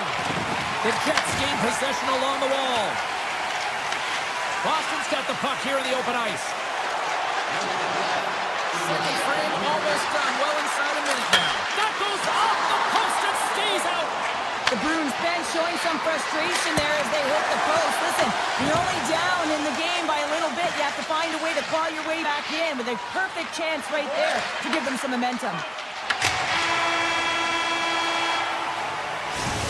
D: The Jets gain possession along the wall. Boston's got the puck here in the open ice. Second frame almost done. Well inside a minute now. That goes off the post and stays out.
B: The Bruins bench showing some frustration there as they hit the post. Listen, you're only down in the game by a little bit. You have to find a way to claw your way back in with a perfect chance right there to give them some momentum.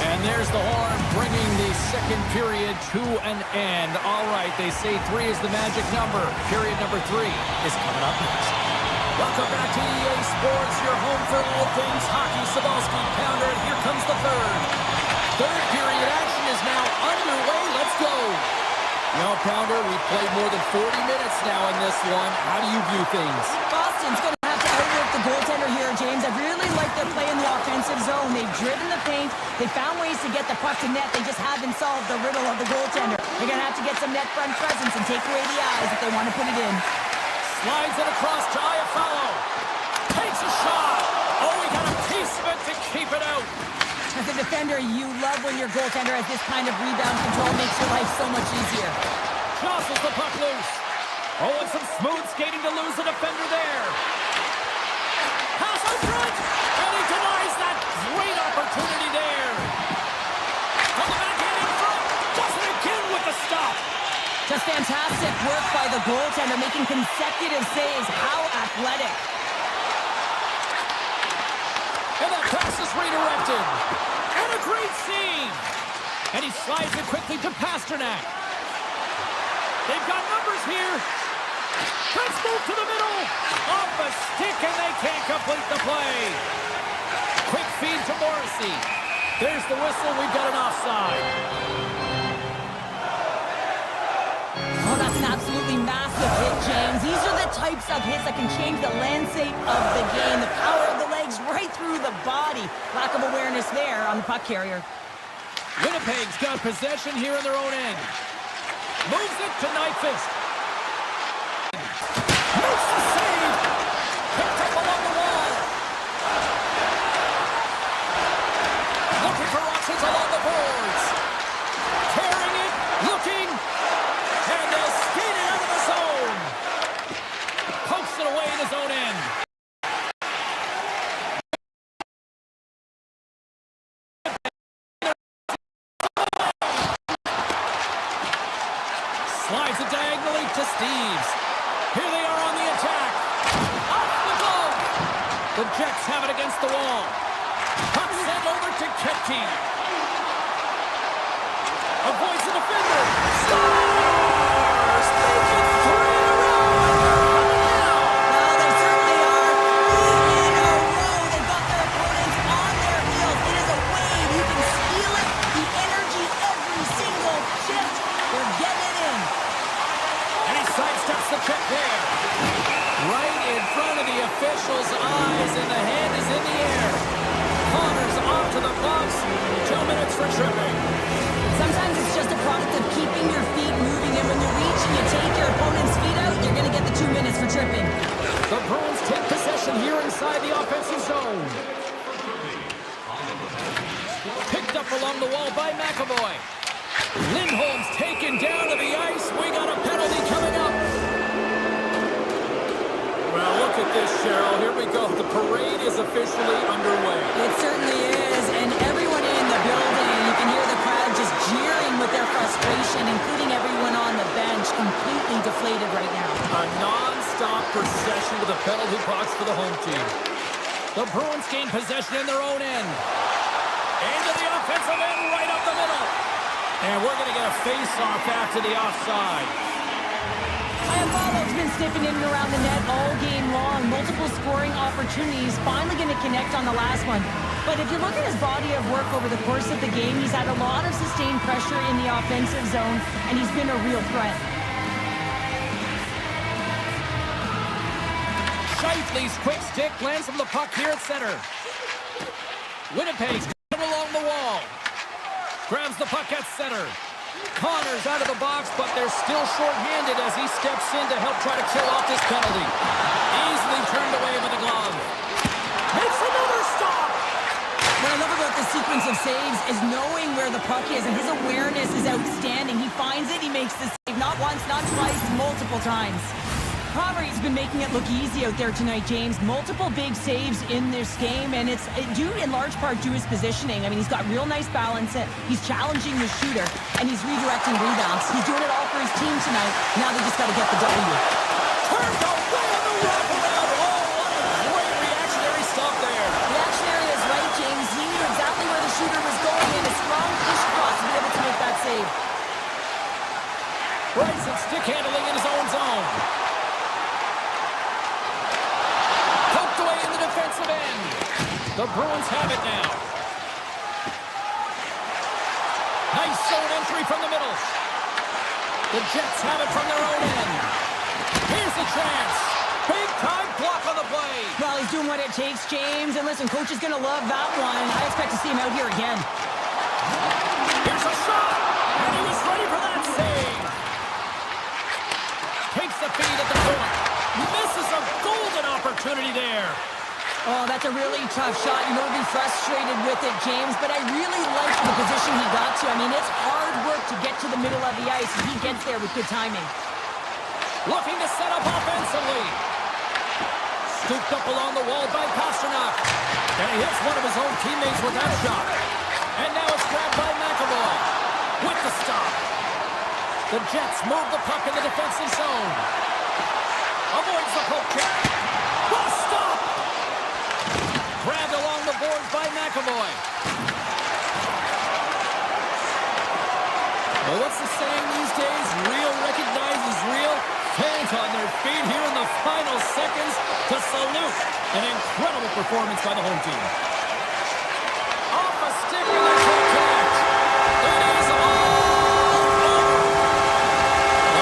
D: And there's the horn bringing the second period to an end. All right, they say 3 is the magic number. Period number 3 is coming up next. Welcome back to EA Sports, your home for all things hockey. Sabalski, Pounder, and here comes the third. Third period action is now underway. Let's go. You know, Pounder, we've played more than 40 minutes now in this one. How do you view things?
B: Boston's going to have to outwork the goaltender here, James. I really like their play in the offensive zone. They've driven the paint. They found ways to get the puck to net. They just haven't solved the riddle of the goaltender. They're going to have to get some net front presence and take away the eyes if they want to put it in.
D: Slides it across to Iafallo. Takes a shot. Oh, he got a piece of it to keep it out.
B: As a defender, you love when your goaltender has this kind of rebound control. Makes your life so much easier.
D: Jostles the puck loose. Oh, and some smooth skating to lose the defender there. Pass in front. And he denies that great opportunity there. On the backhand in front. Does it again with the stop.
B: Just fantastic work by the goaltender, making consecutive saves. How athletic.
D: And that pass is redirected. And a great save. And he slides it quickly to Pasternak. They've got numbers here. Let's move to the middle. Off a stick, and they can't complete the play. Quick feed to Morrissey. There's the whistle. We've got an offside.
B: Oh, that's an absolutely massive hit, James. These are the types of hits that can change the landscape of the game. The power of the legs right through the body. Lack of awareness there on the puck carrier.
D: Winnipeg's got possession here in their own end. Moves it to Nyquist. Makes the save. Picked up along the wall. Looking for options along the boards. Carrying it, looking. And they'll skate it out of the zone. Pokes it away in his own end. Slides it diagonally to Steves. Here they are on the attack. Off the glove. The Jets have it against the wall. Puck sent over to Kepke. Avoids the defender. Scores! Make it 3 in a row!
B: Well, they certainly are. 3 in a row. They've got their opponents on their heels. It is a wave. You can feel it. The energy every single shift. They're getting it in.
D: And he sidesteps the check there. Right in front of the official's eyes, and the hand is in the air. Connor's off to the up along the wall by McAvoy. Lindholm's taken down to the ice. We got a penalty coming up. Well, look at this, Cheryl. Here we go. The parade is officially underway.
B: It certainly is, and everyone in the building, you can hear the crowd just jeering with their frustration, including everyone on the bench, completely deflated right now.
D: A non-stop procession to the penalty box for the home team. The Bruins gain possession in their own end. Into the offensive end, right up the middle. And we're going to get a face-off after the offside.
B: Iafallo's been sniffing in and around the net all game long. Multiple scoring opportunities. Finally going to connect on the last one. But if you look at his body of work over the course of the game, he's had a lot of sustained pressure in the offensive zone, and he's been a real threat.
D: Scheifele's quick stick lands from the puck here at center. Winnipeg's got it along the wall. Grabs the puck at center. Connor's out of the box, but they're still short-handed as he steps in to help try to kill off this penalty. Easily turned away with a glove. Makes another stop!
B: What I love about the sequence of saves is knowing where the puck is, and his awareness is outstanding. He finds it, he makes the save, not once, not twice, multiple times. Poverty's been making it look easy out there tonight, James. Multiple big saves in this game, and it's due in large part to his positioning. I mean, he's got real nice balance. He's challenging the shooter, and he's redirecting rebounds. He's doing it all for his team tonight. Now they just got to get the W.
D: Turned away on the wraparound. Oh, what a great reactionary stop there.
B: Reactionary is right, James. He knew exactly where the shooter was going, and a strong push across to be able to make that save.
D: Bryson stick handling in his own zone. Defensive end. The Bruins have it now. Nice zone entry from the middle. The Jets have it from their own end. Here's the chance. Big time block on the play.
B: Well, he's doing what it takes, James. And listen, coach is going to love that one. I expect to see him out here again.
D: Here's a shot. And he was ready for that save. Takes the feed at the point. Misses a golden opportunity there.
B: Oh, that's a really tough shot. You know, be frustrated with it, James, but I really like the position he got to. I mean, it's hard work to get to the middle of the ice, and he gets there with good timing.
D: Looking to set up offensively. Scooped up along the wall by Pasternak. And he hits one of his own teammates with that shot. And now it's grabbed by McAvoy. With the stop. The Jets move the puck in the defensive zone. Avoids the poke check. What a stop! Grabbed along the boards by McAvoy. Well, what's the saying these days? Real recognizes real. Fans on their feet here in the final seconds to salute an incredible performance by the home team. Off a stick and they can't catch. It is all over.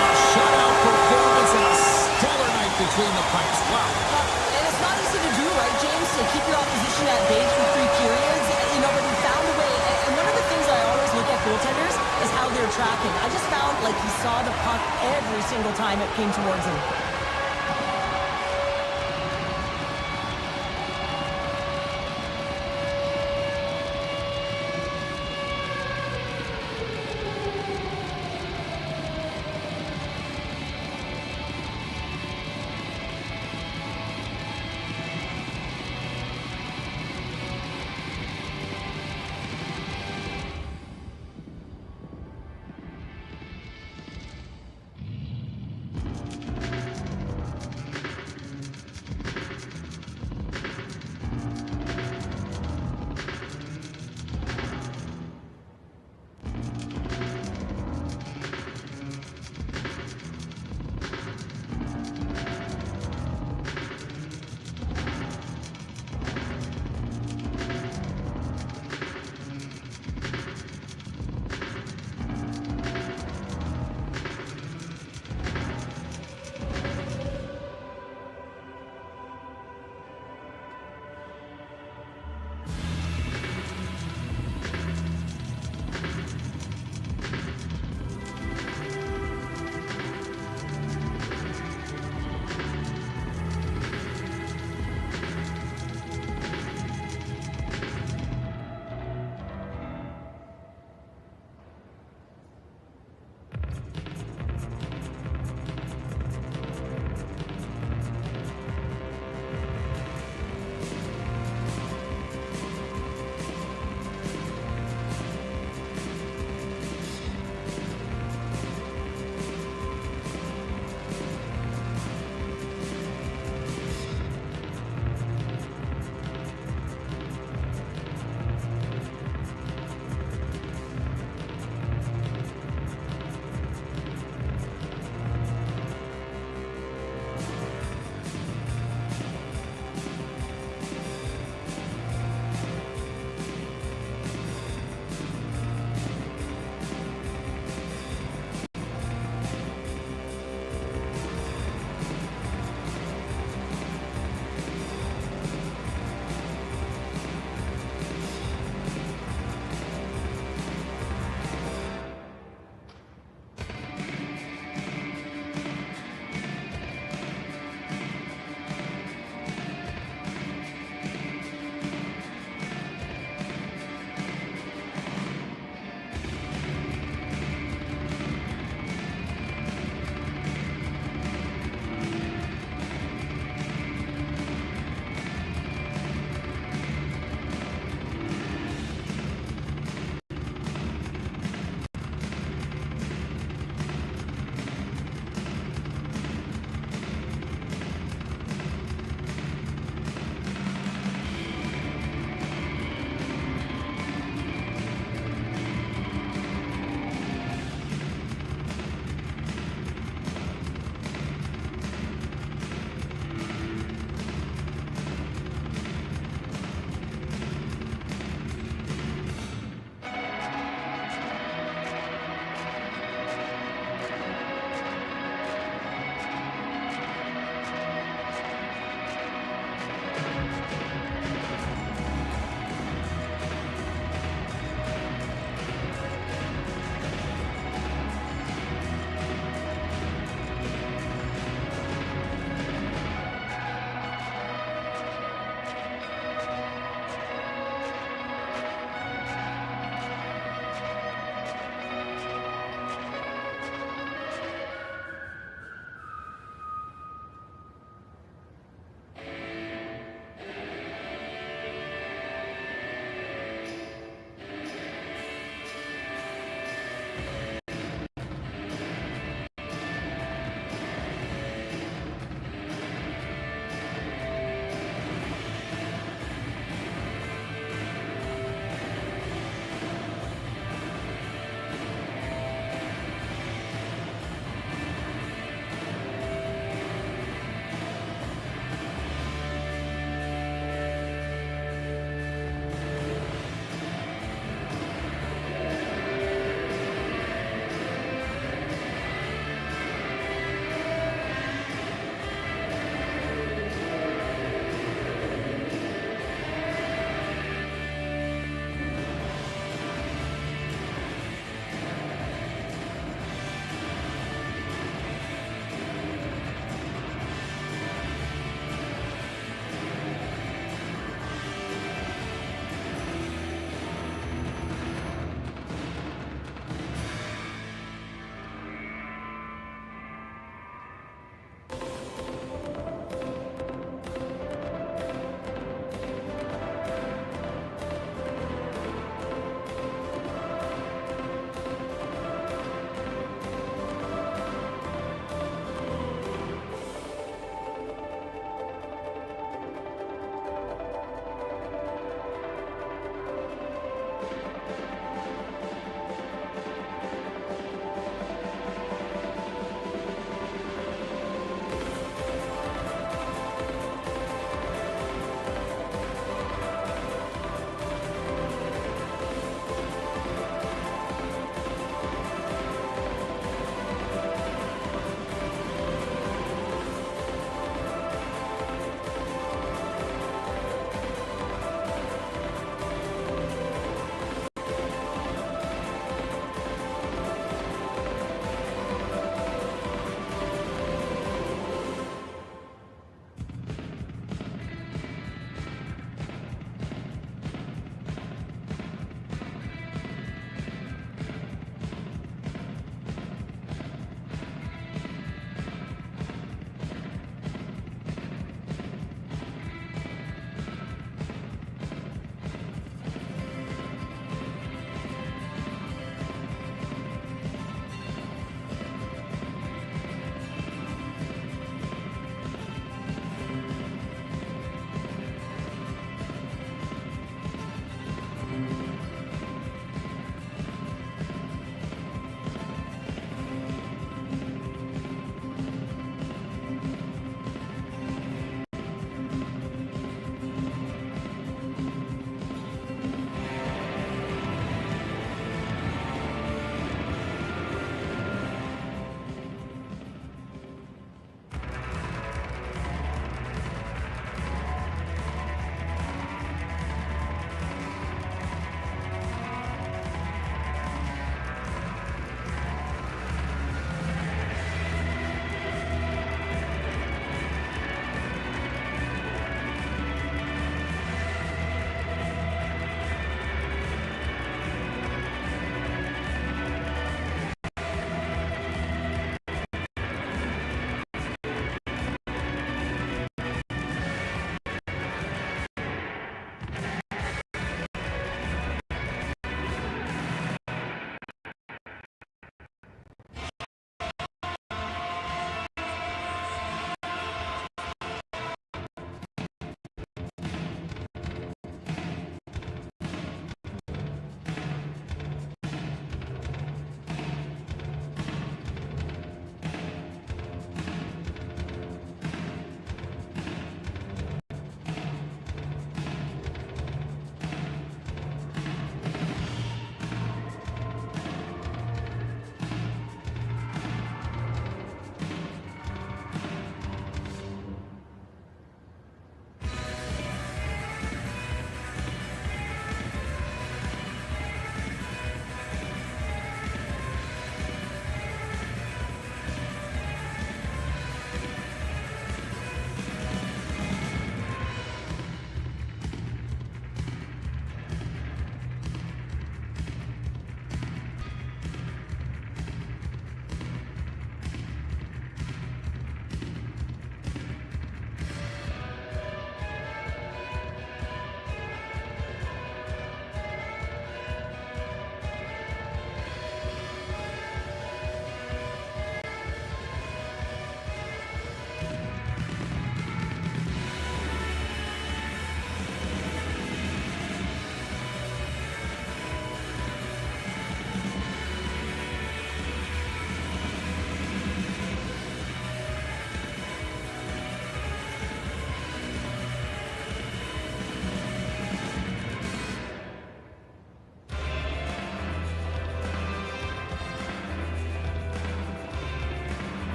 D: A shutout performance and a stellar night between the pipes. Wow.
B: And it's not easy to do, right, James, to keep your opposition at bay for 3 periods. You know, but he found a way. And one of the things I always look at goaltenders is how they're tracking. I just found like he saw the puck every single time it came towards him.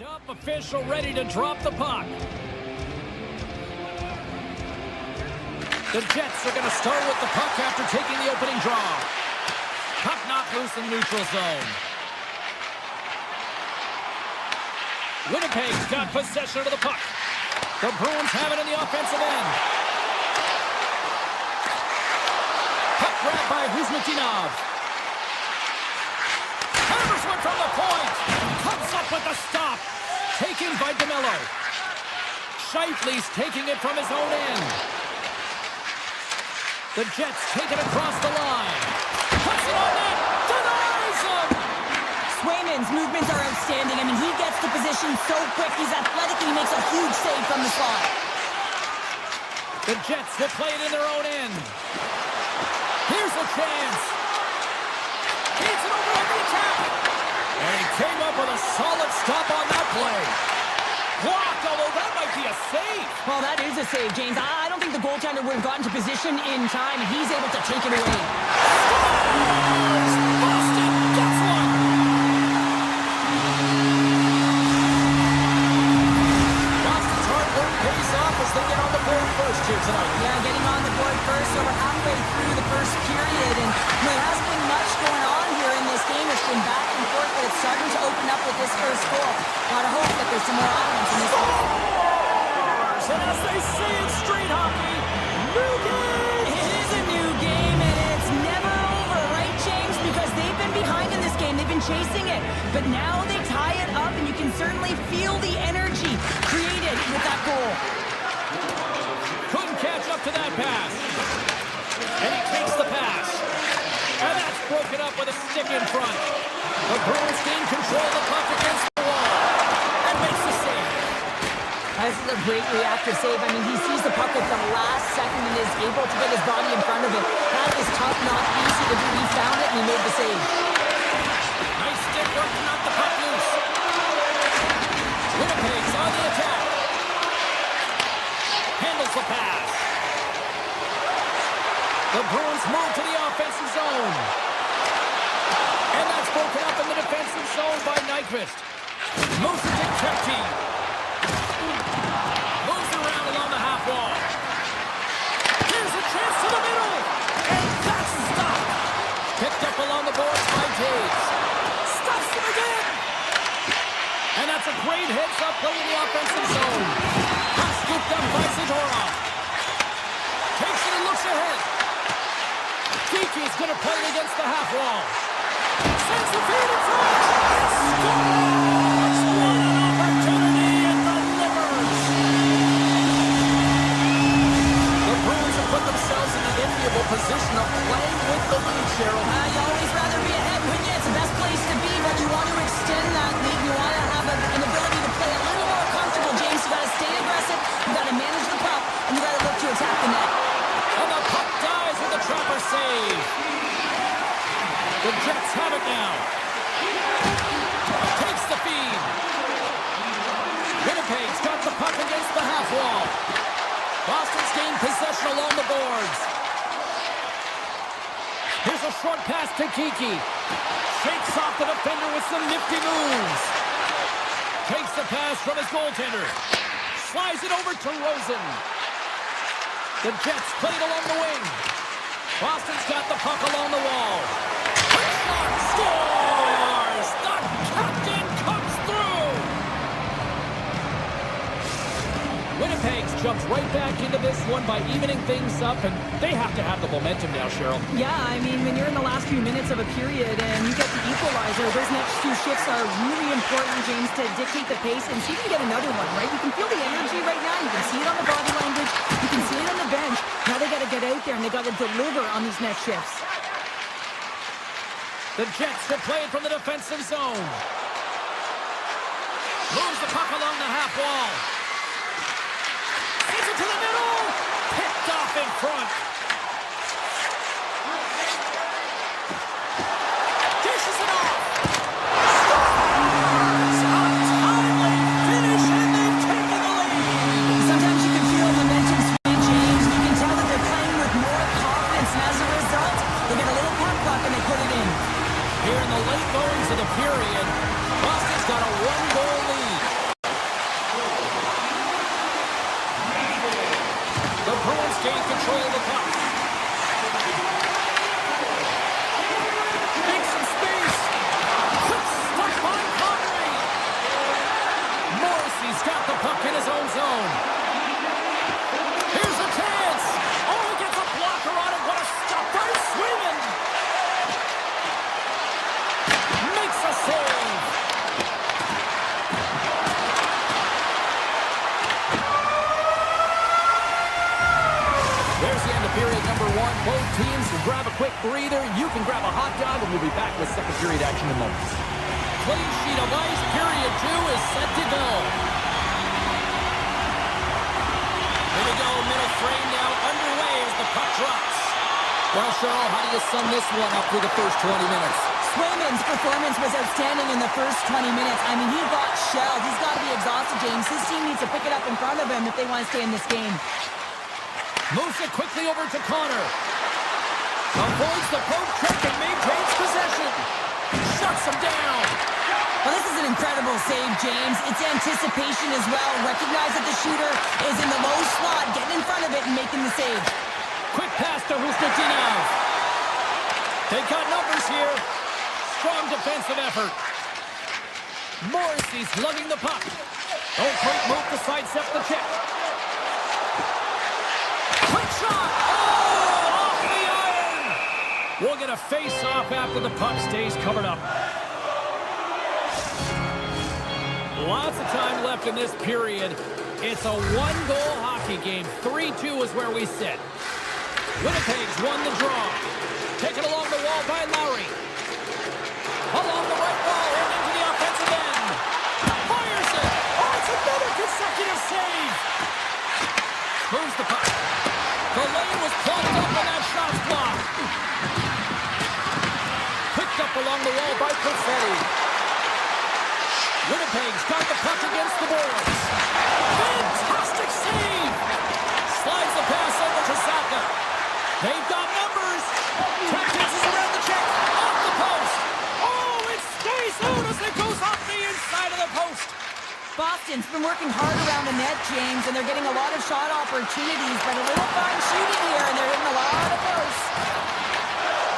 D: Top official ready to drop the puck. The Jets are going to start with the puck after taking the opening draw. Puck knocked loose in the neutral zone. Winnipeg's got possession of the puck. The Bruins have it in the offensive end. Puck grabbed by Kuzmitinov. Hammers one from the point. Comes up with the stop. Taken by DeMello. Scheifele's taking it from his own end. The Jets take it across the line. Puts it on net. Denies him.
B: Swayman's movements are outstanding. I mean, he gets the position so quick. He's athletic and he makes a huge save from the slot.
D: The Jets will play it in their own end. Here's a chance. Keeps it over on the attack. And he came up with a solid stop on that play. Blocked, although that might be a save.
B: Well, that is a save, James. I don't think the goaltender would have gotten to position in time, and he's able to take it away.
D: Boston gets one. Boston's hard work pays off as they get on the board first here tonight.
B: Yeah, getting on the board first, so we're halfway through the first period, and there hasn't been much going on here in this game. It's been back and forth, but it's starting to open up with this first goal. Gotta hope that there's some more offense in this game.
D: And as they say in street hockey, new game!
B: It is a new game, and it's never over, right, James? Because they've been behind in this game. They've been chasing it, but now they tie it up, and you can certainly feel the energy created with that goal.
D: Couldn't catch up to that pass. And he takes the pass. And that's broken up with a stick in front. The Bruins gain control of the puck against the wall. And makes the save.
B: This is a great reactive save. I mean, he sees the puck at the last second and is able to get his body in front of it. That is tough, not easy to do. He found it and he made the save.
D: Nice stick work to knock the puck loose. Winnipeg's on the attack. Handles the pass. The Bruins move to the offensive zone. And that's broken up in the defensive zone by Nyquist. Moves it to Kempty. Moves around along the half wall. Here's a chance to the middle. And that's stopped. Picked up along the boards by Taves. Stops him again. And that's a great heads-up play in the offensive zone. Pass scooped up by Zadorov. Takes it and looks ahead. Geeky's going to play it against the half wall. Sends the feed in front. And scores! What an opportunity and delivers! The Bruins have put themselves in the enviable position of playing with the lead, Cheryl.
B: You always rather be ahead, wouldn't you? It's the best place to be, but you want to extend that lead. You want to have an ability to play a little more comfortable, James. You got to stay aggressive. You got to manage the puck, and you got to look to attack the net.
D: And the puck dies with a trapper save. The Jets have it now. Takes the feed. Winnipeg's got the puck against the half wall. Boston's gained possession along the boards. Here's a short pass to Geeky. Shakes off the defender with some nifty moves. Takes the pass from his goaltender. Slides it over to Rosen. The Jets played along the wing. Boston's got the puck along the wall. Quick shot, scores! The captain comes through! Winnipeg's jumped right back into this one by evening things up, and they have to have the momentum now, Cheryl.
F: Yeah, I mean, when you're in the last few minutes of a period and you get the equalizer, those next few shifts are really important, James, to dictate the pace and see if you can get another one, right? You can feel the energy right now. You can see it on the body language. You can see it on the bench. Now they got to get out there and they got to deliver on these next shifts.
D: The Jets will play it from the defensive zone. Moves the puck along the half wall. Sends it to the middle. Picked off in front. Dishes it off. Scores! Untimely finish, and they've taken the lead.
B: Sometimes you can feel momentum swing, James. You can tell that they're playing with more confidence, and as a result, they get a little pep talk and they put it in.
D: Here in the late goings of the period, Boston's got a one-goal lead. Bruins gain control of the puck. Make some space. Quick stop by Connery. Morrissey's got the puck in his own zone. Here's a chance. Oh, he gets a blocker on it. What a stop by Swayman. Makes a save. There's the end of period number 1. Both teams can grab a quick breather. You can grab a hot dog, and we'll be back with second period action in moments. Clean sheet of ice. Period 2 is set to go. Here we go. Middle frame now underway as the puck drops. Well, Cheryl, how do you sum this one up through the first 20 minutes?
B: Swayman's performance was outstanding in the first 20 minutes. I mean, he got shelled. He's got to be exhausted, James. His team needs to pick it up in front of him if they want to stay in this game.
D: Moves it quickly over to Connor. Avoids the poke check and maintains possession. Shuts him down.
B: Well, this is an incredible save, James. It's anticipation as well. Recognize that the shooter is in the low slot, getting in front of it and making the save.
D: Quick pass to Husnutdinov. They've got numbers here. Strong defensive effort. Morrissey's lugging the puck. Oh, great move to sidestep the check. Quick shot! Oh, off the iron! We'll get a face-off after the puck stays covered up. Lots of time left in this period. It's a one-goal hockey game. 3-2 is where we sit. Winnipeg's won the draw. Taken along the wall by Lowry. Along the right wall and into the offensive end. Fires it! Oh, it's another consecutive save! Moves the puck. The lane was plugged up and that shot's blocked. Picked up along the wall by Perfetti. Winnipeg's got the puck against the boards. Fantastic save! Slides the pass over to Saka. They've got numbers. Tactics is around the check. Off the post. Oh, it stays out as it goes off the inside of the post.
B: Boston's been working hard around the net, James, and they're getting a lot of shot opportunities, but a little fine shooting here, and they're hitting a lot of posts.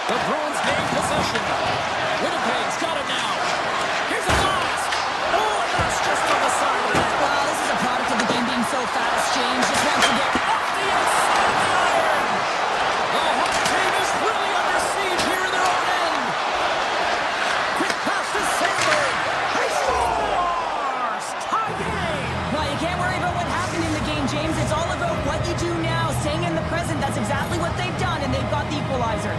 D: The Bruins gain possession. Winnipeg's got it now. Here's a blast. Oh, and that's just on the side of the net.
B: Wow, this is a product of the game being so fast, James. Just wants to get
D: Off the inside of the iron. The home team is really under siege here in their own end. Quick pass to Sandberg. He scores! Tie game.
B: Well, you can't worry about what happened in the game, James. It's all about what you do now, staying in the present. That's exactly what they've done, and they've got the equalizer.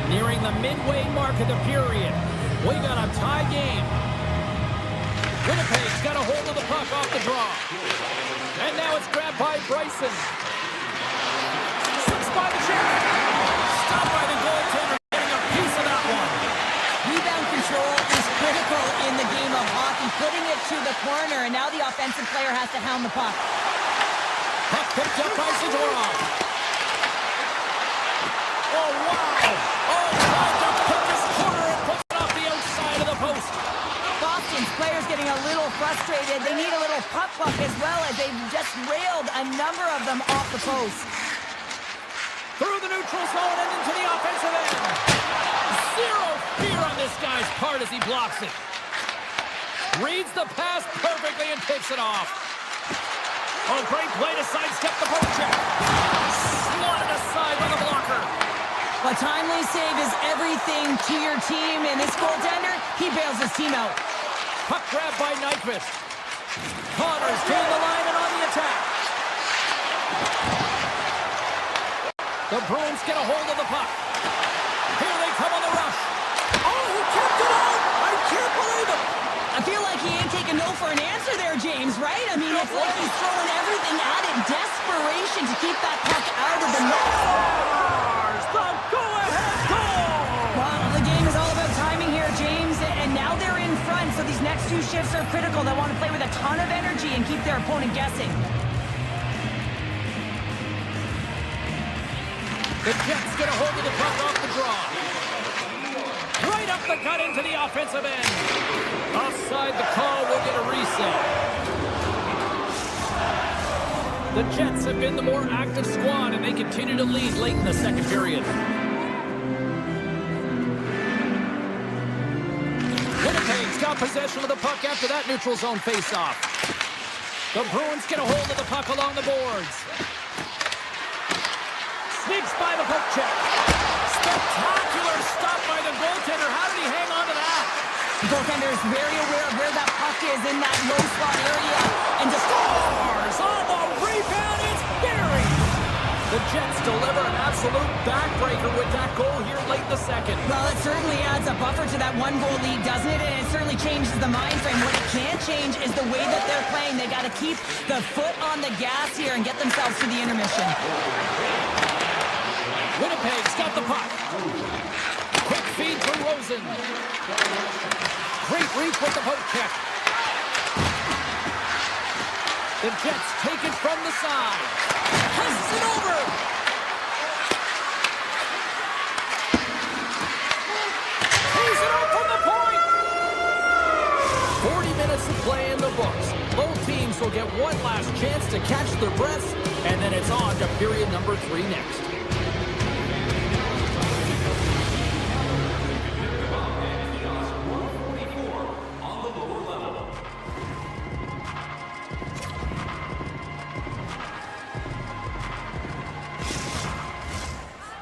D: Nearing the midway mark of the period. We got a tie game. Winnipeg's got a hold of the puck off the draw. And now it's grabbed by Bryson. Six by the check. Stopped by the goaltender, getting a piece of that one.
B: Rebound control is critical in the game of hockey, putting it to the corner, and now the offensive player has to hound the puck.
D: Puck picked up by Zadorov. Oh, wow. Oh, tried to pick his corner and puts it off the outside of the post.
B: Boston's players getting a little frustrated. They need a little puck luck as well, as they've just railed a number of them off the post.
D: Through the neutral zone and into the offensive end. Zero fear on this guy's part as he blocks it. Reads the pass perfectly and picks it off. Oh, great play to sidestep the poke check. Slotted aside by the blocker.
B: A timely save is everything to your team, and this goaltender, he bails his team out.
D: Puck grab by Nyquist. Connor's down the line and on the attack. The Bruins get a hold of the puck. Here they come on the rush. Oh, he kept it out! I can't believe it!
B: I feel like he ain't taking no for an answer there, James, right? I mean, it's like he's throwing everything at it. Desperation to keep that puck out of the net.
D: The go-ahead goal!
B: Well, the game is all about timing here, James, and now they're in front, so these next two shifts are critical. They want to play with a ton of energy and keep their opponent guessing.
D: The Jets get a hold of the puck off the draw. Right up the gut into the offensive end. Offside the call, we'll get a reset. The Jets have been the more active squad, and they continue to lead late in the second period. Winnipeg's got possession of the puck after that neutral zone faceoff. The Bruins get a hold of the puck along the boards. Sneaks by the poke check. Spectacular stop by the goaltender. How did he hang on to that?
B: The goaltender is very aware of where that puck is in that low slot area. And just
D: Scores on the rebound. It's buried. The Jets deliver an absolute backbreaker with that goal here late in the second.
B: well, it certainly adds a buffer to that one-goal lead, doesn't it? And it certainly changes the mind frame. What it can't change is the way that they're playing. They got to keep the foot on the gas here and get themselves to the intermission.
D: Winnipeg's got the puck. Quick feed to Rosen. Great reach with the poke check. The Jets take it from the side. Passes it over. He's it out from the point. 40 minutes of play in the books. Both teams will get one last chance to catch their breaths, and then it's on to period number 3 next.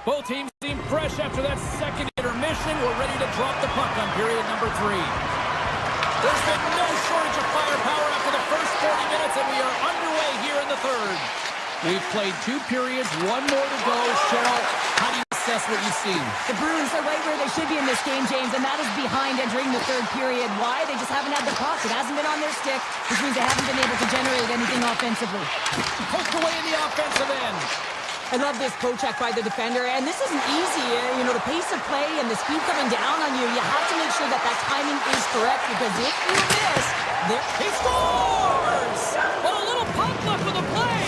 D: Both teams seem fresh after that second intermission. We're ready to drop the puck on period number 3. There's been no shortage of firepower after the first 40 minutes, and we are underway here in the third. We've played 2 periods, 1 more to go. Cheryl, how do you assess what you've seen?
B: The Bruins are right where they should be in this game, James, and that is behind entering the third period. Why? They just haven't had the puck. It hasn't been on their stick, which means they haven't been able to generate anything offensively.
D: Poked away in the offensive end.
B: I love this poke check by the defender, and this isn't easy. You know, the pace of play and the speed coming down on you, you have to make sure that that timing is correct, because if you miss,
D: He scores! But a little puck left with the play.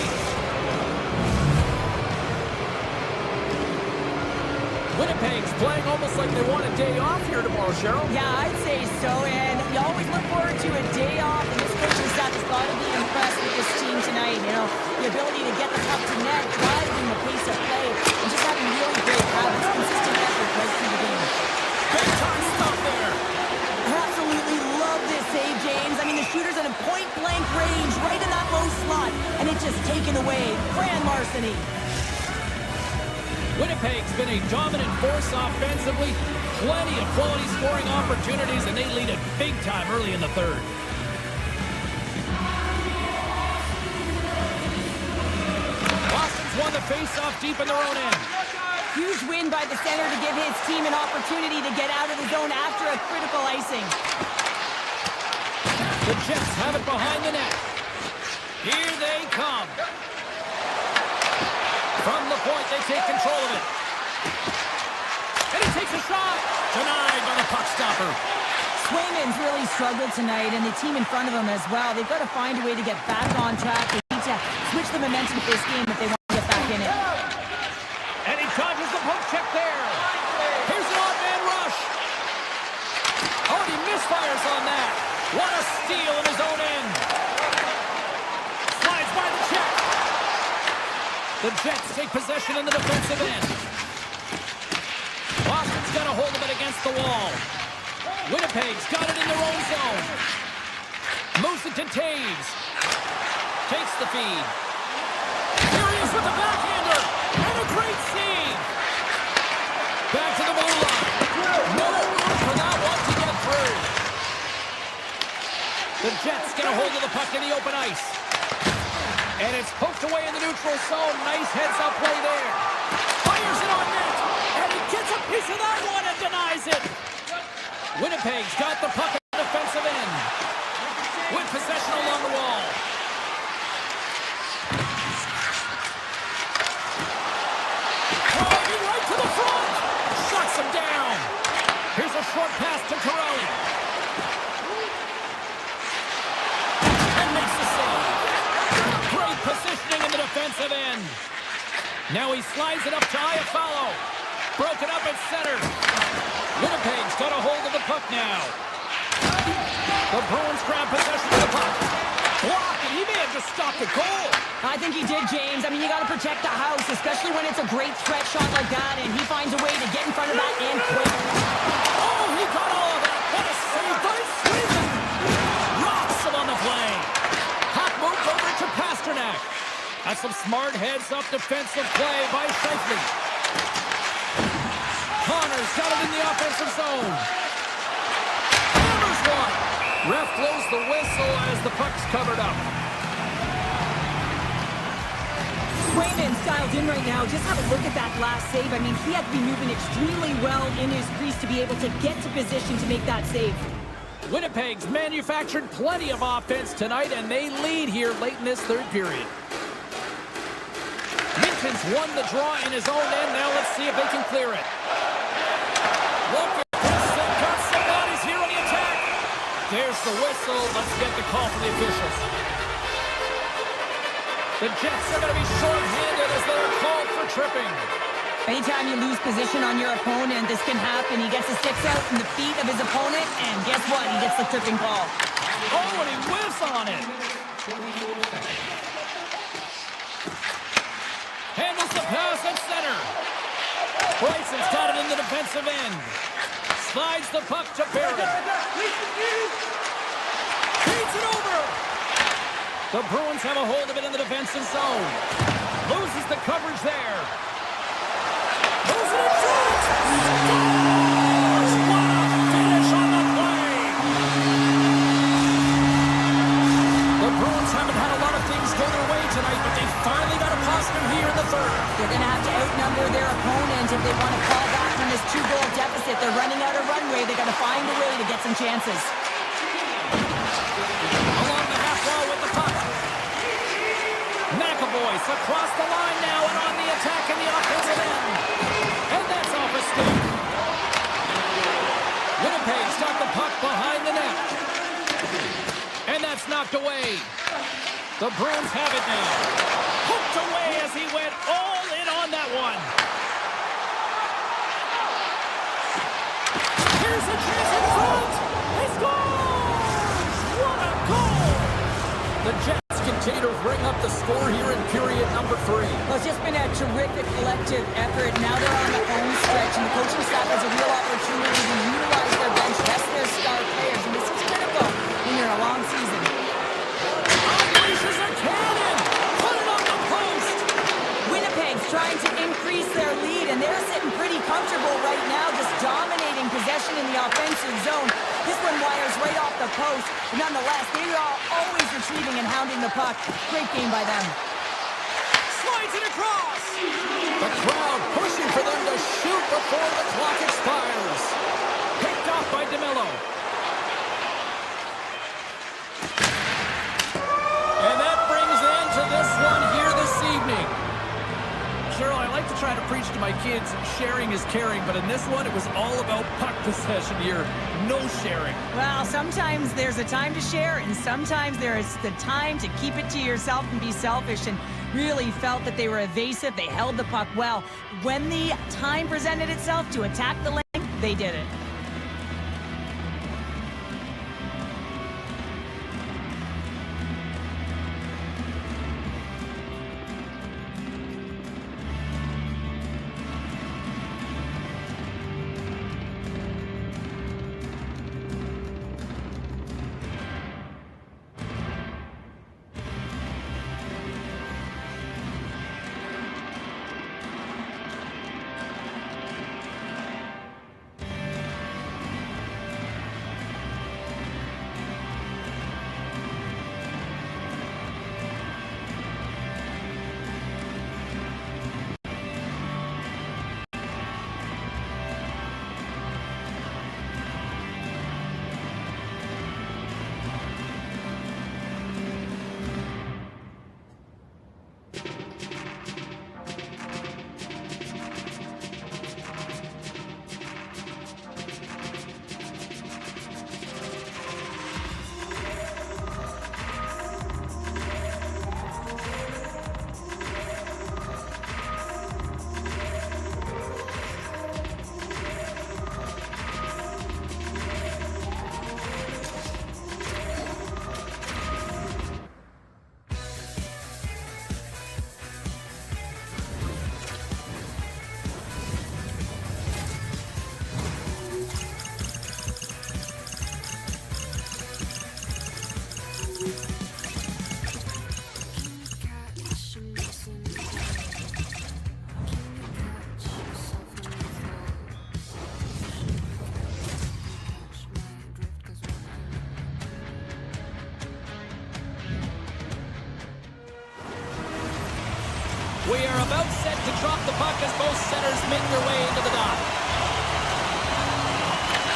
D: Winnipeg's playing almost like they want a day off here tomorrow, Cheryl.
B: Yeah, I'd say so, and you always look forward to a day off, and this coaching staff has got to be impressed with this team tonight. You know, the ability to get the puck to net, driving the pace of play, and just having really great habits, consistent effort right through the game.
D: Big time stuff there.
B: I absolutely love this save, James. I mean, the shooter's at a point-blank range, right in that low slot, and it's just taken away. Grand larceny.
D: Winnipeg's been a dominant force offensively. Plenty of quality scoring opportunities, and they lead it big time early in the third. Boston's won the face-off deep in their own end.
B: Huge win by the center to give his team an opportunity to get out of the zone after a critical icing.
D: The Jets have it behind the net. Here they come. From the point, they take control of it. And he takes a shot. Denied by the puck stopper.
B: Swayman's really struggled tonight, and the team in front of him as well. They've got to find a way to get back on track. They need to switch the momentum of this game if they want to get back in it.
D: And he dodges the poke check there. Here's an odd-man rush. Oh, he misfires on that. What a steal in his own end. Slides by the check. The Jets take possession in the defensive end. Boston's got a hold of it against the wall. Winnipeg's got it in their own zone. Moves it to Taves. Takes the feed. Here he is with the backhander. And a great save. Back to the blue line. No room for that one to get through. The Jets get a hold of the puck in the open ice. And it's poked away in the neutral zone. Nice heads-up play there. Fires it on net. And he gets a piece of that one and denies it. Winnipeg's got the puck at the defensive end. With possession along the wall. Driving right to the front. Shuts him down. Here's a short pass to Corelli. And makes the save. Great positioning in the defensive end. Now he slides it up to Iafallo. Broken up at center. Winnipeg's got a hold of the puck now. The Bruins grab possession of the puck. block, and he may have just stopped a goal.
B: I think he did, James. I mean, you got to protect the house, especially when it's a great threat shot like that, and he finds a way to get in front of that and quick.
D: Oh, he got all of that. What a save by Sweden. Rocks him on the play. Puck moved over to Pasternak. That's some smart heads-up defensive play by Scheifele. Connor's got it in the offensive zone. Hammers one. Ref blows the whistle as the puck's covered up.
F: Swayman's dialed in right now. Just have a look at that last save. I mean, he had to be moving extremely well in his crease to be able to get to position to make that save.
D: Winnipeg's manufactured plenty of offense tonight, and they lead here late in this third period. Minton's won the draw in his own end. Now let's see if they can clear it. Look at this. They've got some bodies here on the attack. There's the whistle. Let's get the call from the officials. The Jets are going to be short-handed as they're called for tripping.
B: Anytime you lose position on your opponent, this can happen. He gets his sticks out in the feet of his opponent, and guess what? He gets the tripping call.
D: Oh, and he whiffs on it. Handles the pass at center. Bryson's got it in the defensive end. Slides the puck to Barron. Feeds it over. The Bruins have a hold of it in the defensive zone. Loses the coverage there. Moves it in front. Scores! What a finish on the play. The Bruins haven't had a lot of things go their way tonight, but they finally got a positive here in the third.
B: They're going to have to outnumber their opponent if they want to call back from this 2-goal deficit. They're running out of runway. They're going to find a way to get some chances.
D: Along the half wall with the puck. McAvoy's across the line now and on the attack in the offensive end. And that's off a stick. Winnipeg's got the puck behind the net. And that's knocked away. The Bruins have it now. Hooked away as he went all in on that one. Here's a chance in front. He scores! What a goal! The Jets continue to bring up the score here in period number 3.
B: Well, it's just been a terrific collective effort. Now they're on the home stretch, and the coaching staff has a real opportunity to utilize their bench, test their star players, and this is critical when you're in a long season.
D: Unleashes a cannon! Put it on the post!
B: Winnipeg's trying to increase their lead, and they're sitting pretty comfortable right now, just dominating possession in the offensive zone. This one wires right off the post. But nonetheless, they are always retrieving and hounding the puck. Great game by them.
D: Slides it across! The crowd pushing for them to shoot before the clock expires. Picked off by DeMello. And that brings an end to this one here this evening. Cheryl, I like to try to preach to my kids, sharing is caring, but in this one, it was all about puck possession here. No sharing.
B: Well, sometimes there's a time to share, and sometimes there is the time to keep it to yourself and be selfish, and really felt that they were evasive. They held the puck well. When the time presented itself to attack the lane, they did it.
D: We are about set to drop the puck as both centers make their way into the dot.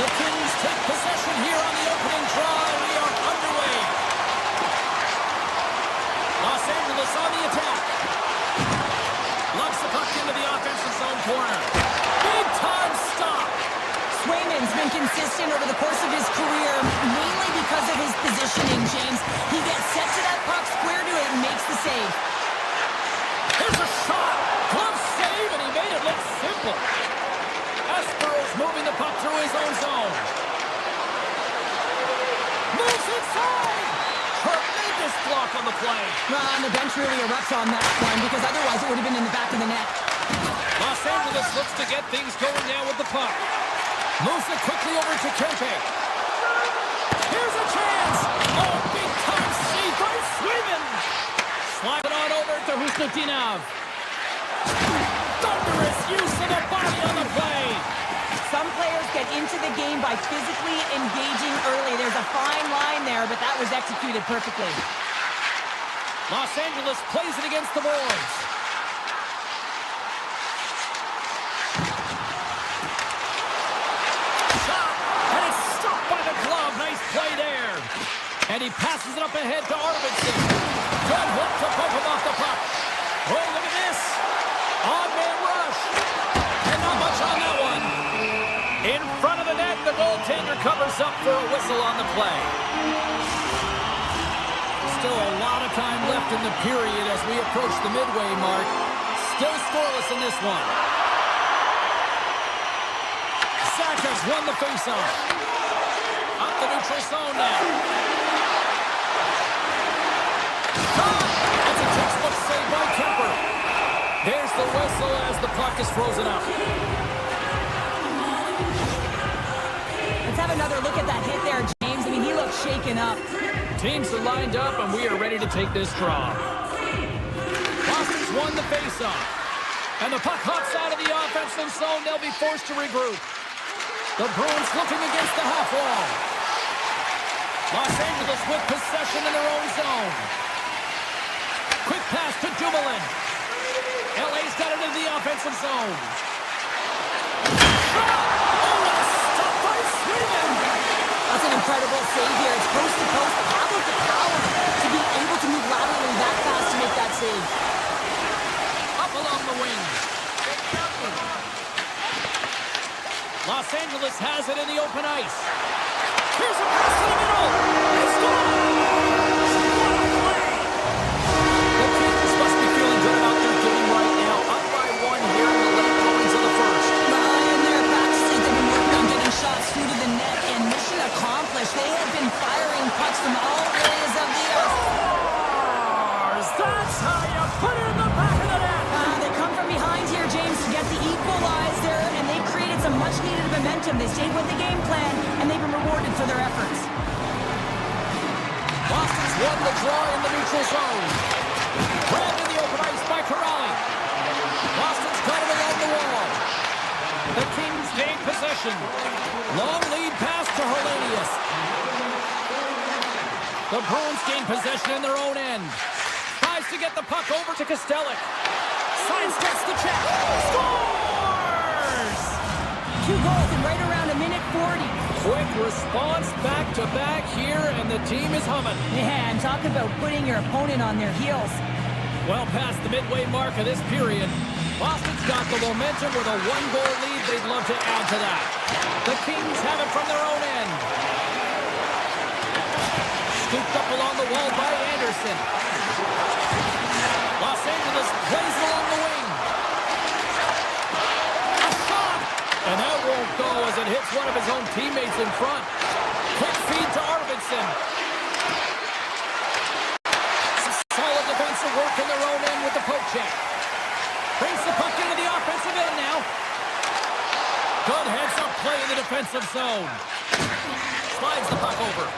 D: The Kings take possession here on the opening draw, and we are underway. Los Angeles on the attack. Locks the puck into the offensive zone corner. Big time stop.
B: Swayman's been consistent over the course of his career, mainly because of his positioning, James. He gets set to that puck, square to it, and makes the save.
D: Here's a shot. Glove save, and he made it look simple. Espero's moving the puck through his own zone. Moves inside. Tremendous block on the play.
B: Well, and the bench really erupts on that one, because otherwise it would have been in the back of the net.
D: Los Angeles looks to get things going now with the puck. Moves it quickly over to Kempe. Here's a chance. Oh, big time save by Swayman. Slide it on over to Husnutinov. Thunderous use of the body on the play.
B: Some players get into the game by physically engaging early. There's a fine line there, but that was executed perfectly.
D: Los Angeles plays it against the Bruins. Shot, and it's stopped by the glove. Nice play there. And he passes it up ahead to Arvidsson. Good hook to poke him off the puck. Oh, look at this. On-man rush. And not much on that one. In front of the net, the goaltender covers up for a whistle on the play. Still a lot of time left in the period as we approach the midway mark. Still scoreless in this one. Sackers won the faceoff. Up the neutral zone now. That's a textbook save by Kemper. There's the whistle as the puck is frozen up.
B: Let's have another look at that hit there, James. I mean, he looks shaken up.
D: Teams are lined up, and we are ready to take this draw. Boston's won the faceoff. And the puck hops out of the offensive zone. They'll be forced to regroup. The Bruins looking against the half wall. Los Angeles with possession in their own zone. Quick pass to Dumoulin. LA's got it into the offensive zone. Stop by Sweden.
B: That's an incredible save here. It's post to post. How about the power to be able to move laterally that fast to make that save?
D: Up along the wing. Los Angeles has it in the open ice. Here's a pass to the middle. He scores! What a play! The Kings must be feeling good about their game right now. Up by one here in the late goings of the first.
B: Well, in their practices, they've been working on getting shots through to the net, and mission accomplished. They have been firing pucks from all areas of the ice.
D: That's how you put it in the back of the net.
B: They come from behind here, James, to get the equalizer, and they created some much-needed momentum. They stayed with the game plan, and they've been rewarded for their efforts.
D: Boston's won the draw in the neutral zone. Grabbed in the open ice by Corrali. Boston's got it along the wall. The Kings gain possession. Long lead pass to Hellenius. The Bruins gain possession in their own end. Tries to get the puck over to Kostelic. Signs gets the check. Scores!
B: 2 goals in right around a minute 40.
D: Quick response back-to-back here, and the team is humming.
B: Man, talk about putting your opponent on their heels.
D: Well past the midway mark of this period, Boston's got the momentum with a 1-goal lead. They'd love to add to that. The Kings have it from their own end. Scooped up along the wall by Anderson. Los Angeles plays it along the wing. A shot! And that won't go as it hits one of his own teammates in front. Quick feed to Arvidsson. Solid defensive work in their own end with the poke check. Brings the puck into the offensive end now. Good heads-up play in the defensive zone. Slides the puck over.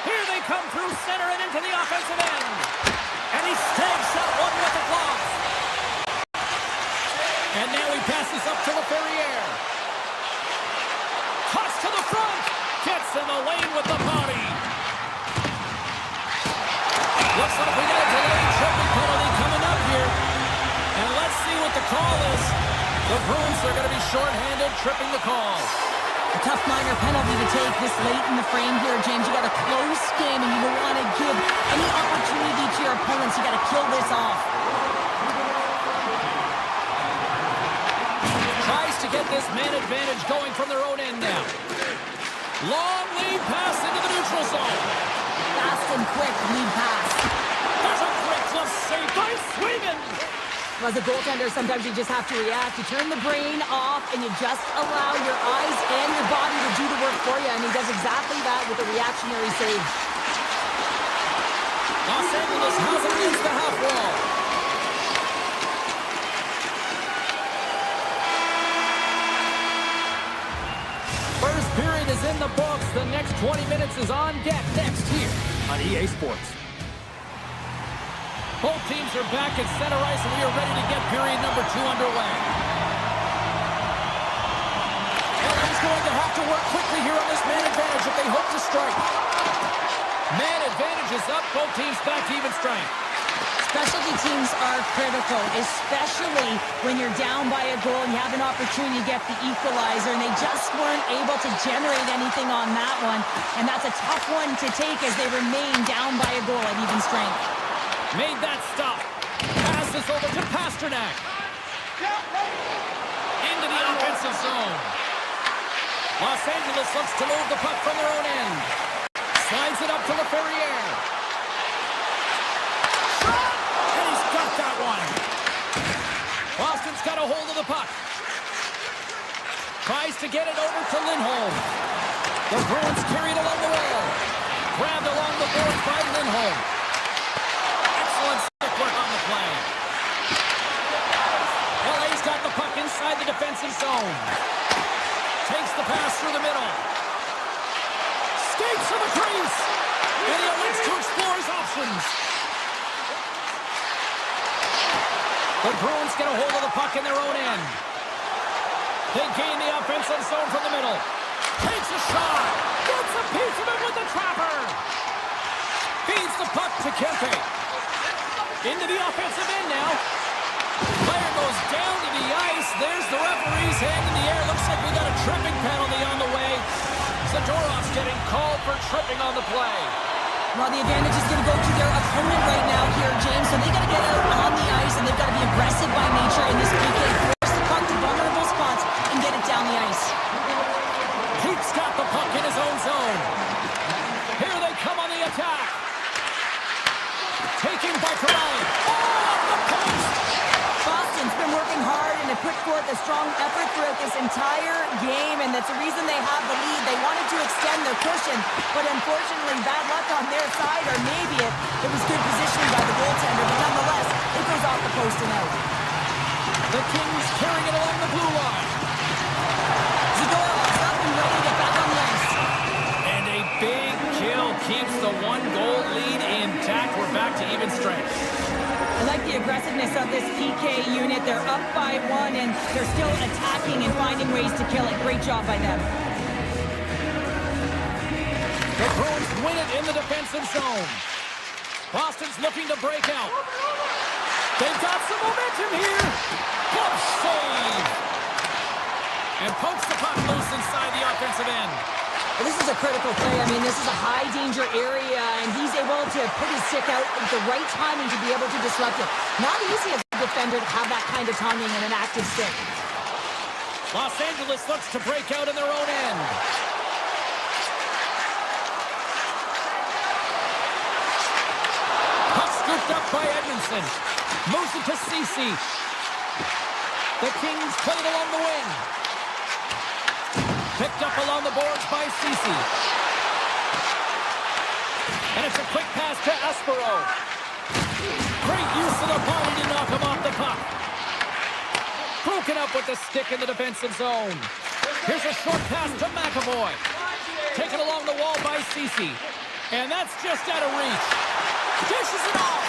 D: Here they come through center and into the offensive end. And he stakes that one with the glove. And now he passes up to Laferriere. Toss to the front. Gets in the lane with the body. Looks like we got a delayed tripping penalty coming call is the Bruins are going to be shorthanded, tripping the call.
B: A tough minor penalty to take this late in the frame here, James. You got a close game, and you don't want to give any opportunity to your opponents. You got to kill this off.
D: Tries to get this man advantage going from their own end now. Long lead pass into the neutral zone.
B: Fast and quick lead pass.
D: There's a great glove save by Sweden.
B: As a goaltender, sometimes you just have to react. You turn the brain off, and you just allow your eyes and your body to do the work for you, and he does exactly that with a reactionary save.
D: Los Angeles has it against the half wall. First period is in the books. The next 20 minutes is on deck next here on EA Sports. Both teams are back at center ice, and we are ready to get period number 2 underway. LA's going to have to work quickly here on this man advantage if they hope to strike. Man advantage is up. Both teams back to even strength.
B: Specialty teams are critical, especially when you're down by a goal and you have an opportunity to get the equalizer, and they just weren't able to generate anything on that one. And that's a tough one to take as they remain down by a goal at even strength.
D: Made that stop. Passes over to Pasternak. Into the offensive zone. Los Angeles looks to move the puck from their own end. Slides it up to Ferrier. Shot! And he's got that one. Boston's got a hold of the puck. Tries to get it over to Lindholm. The Bruins carry it along the wall. Grabbed along the boards by Lindholm. Excellent stick work on the play. LA's got the puck inside the defensive zone. Takes the pass through the middle. Skates to the crease. And he elects to explore his options. The Bruins get a hold of the puck in their own end. They gain the offensive zone from the middle. Takes a shot. Gets a piece of it with the trapper. Feeds the puck to Kempe. Into the offensive end now. Player goes down to the ice. There's the referee's hand in the air. Looks like we got a tripping penalty on the way. Zadorov's getting called for tripping on the play.
B: Well, the advantage is going to go to their opponent right now here, James. So they got to get out on the ice, and they've got to be aggressive by nature in this PK. Force the puck to vulnerable spots and get it down the ice.
D: He's got the puck in his own zone. Here they come on the attack. Taking by Corrali. Oh, the post!
B: Boston's been working hard and have put forth a strong effort throughout this entire game, and that's the reason they have the lead. They wanted to extend their cushion, but unfortunately bad luck on their side, or maybe it was good positioning by the goaltender, but nonetheless, it goes off the post and out.
D: The Kings carrying it along the blue line.
B: Zadorov's up and ready to get back on the ice.
D: And a big kill keeps the 1-goal lead intact. We're back to even strength.
B: I like the aggressiveness of this PK unit. They're up by 1, and they're still attacking and finding ways to kill it. Great job by them.
D: The Bruins win it in the defensive zone. Boston's looking to break out. They've got some momentum here. Glove save. And pokes the puck loose inside the offensive end.
B: Well, this is a critical play. I mean, this is a high-danger area, and he's able to put his stick out at the right timing to be able to disrupt it. Not easy as a defender to have that kind of timing and an active stick.
D: Los Angeles looks to break out in their own end. Puck scooped up by Edmondson. Moves it to Ceci. The Kings play it along the wing. Picked up along the boards by Ceci. And it's a quick pass to Aspero. Great use of the body to knock him off the puck. Broken up with the stick in the defensive zone. Here's a short pass to McAvoy. Taken along the wall by Ceci. And that's just out of reach. Dishes it off.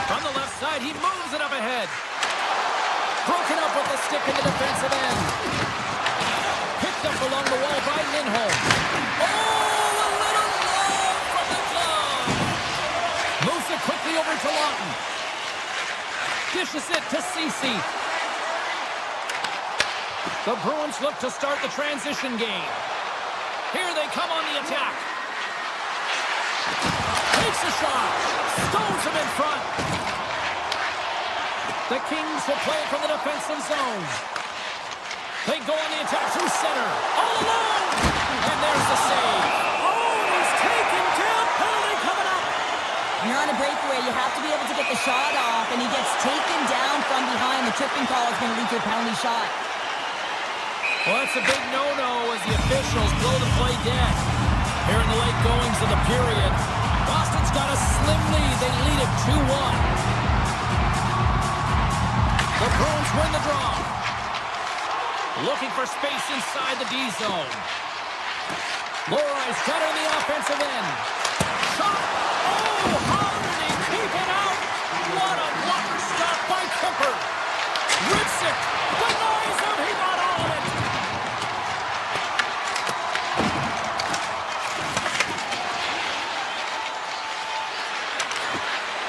D: From the left side, he moves it up ahead. Broken up with the stick in the defensive end. Picked up along the wall by Lindholm. Oh, a little low from the glove. Moves it quickly over to Lawton. Dishes it to Cece. The Bruins look to start the transition game. Here they come on the attack. Takes a shot. Stones him in front. The Kings will play it from the defensive zone. They go on the attack through center. All alone. And there's the save. Oh, he's taken down. Penalty coming up.
B: When you're on a breakaway, you have to be able to get the shot off, and he gets taken down from behind. The tripping call is going to lead to a penalty shot.
D: Well, that's a big no-no as the officials blow the play dead. Here in the late goings of the period, Boston's got a slim lead. They lead it 2-1. The Bruins win the draw. Looking for space inside the D zone. Lorai's got it in the offensive end. Shot! Oh, how did he keep it out? What a blocker stop by Kemper. Rips it. Denies him. He got all of it.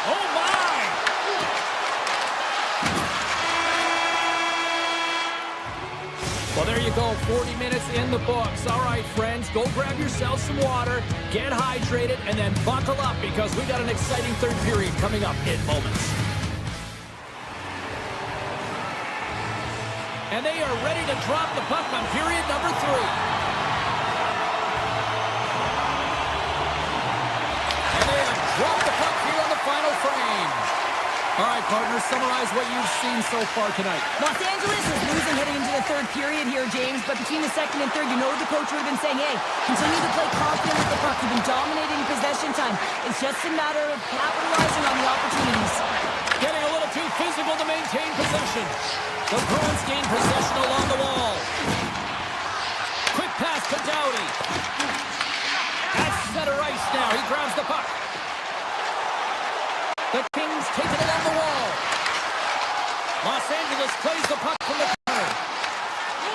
D: Oh, my! Well, there you go. 40 minutes in the books. All right, friends, go grab yourself some water, get hydrated, and then buckle up because we got an exciting third period coming up in moments. And they are ready to drop the puck on period number 3. And they have dropped the puck here on the final frame. All right, partners, summarize what you've seen so far tonight.
B: Los Angeles is losing heading into the third period here, James, but between the second and third, you know the coach would have been saying, hey, continue to play confident with the puck. You've been dominating possession time. It's just a matter of capitalizing on the opportunities.
D: Getting a little too physical to maintain possession. The Bruins gain possession along the wall. Quick pass to Doughty. At center ice now. He grabs the puck. The Kings take it along the wall. Los Angeles plays the puck from the corner.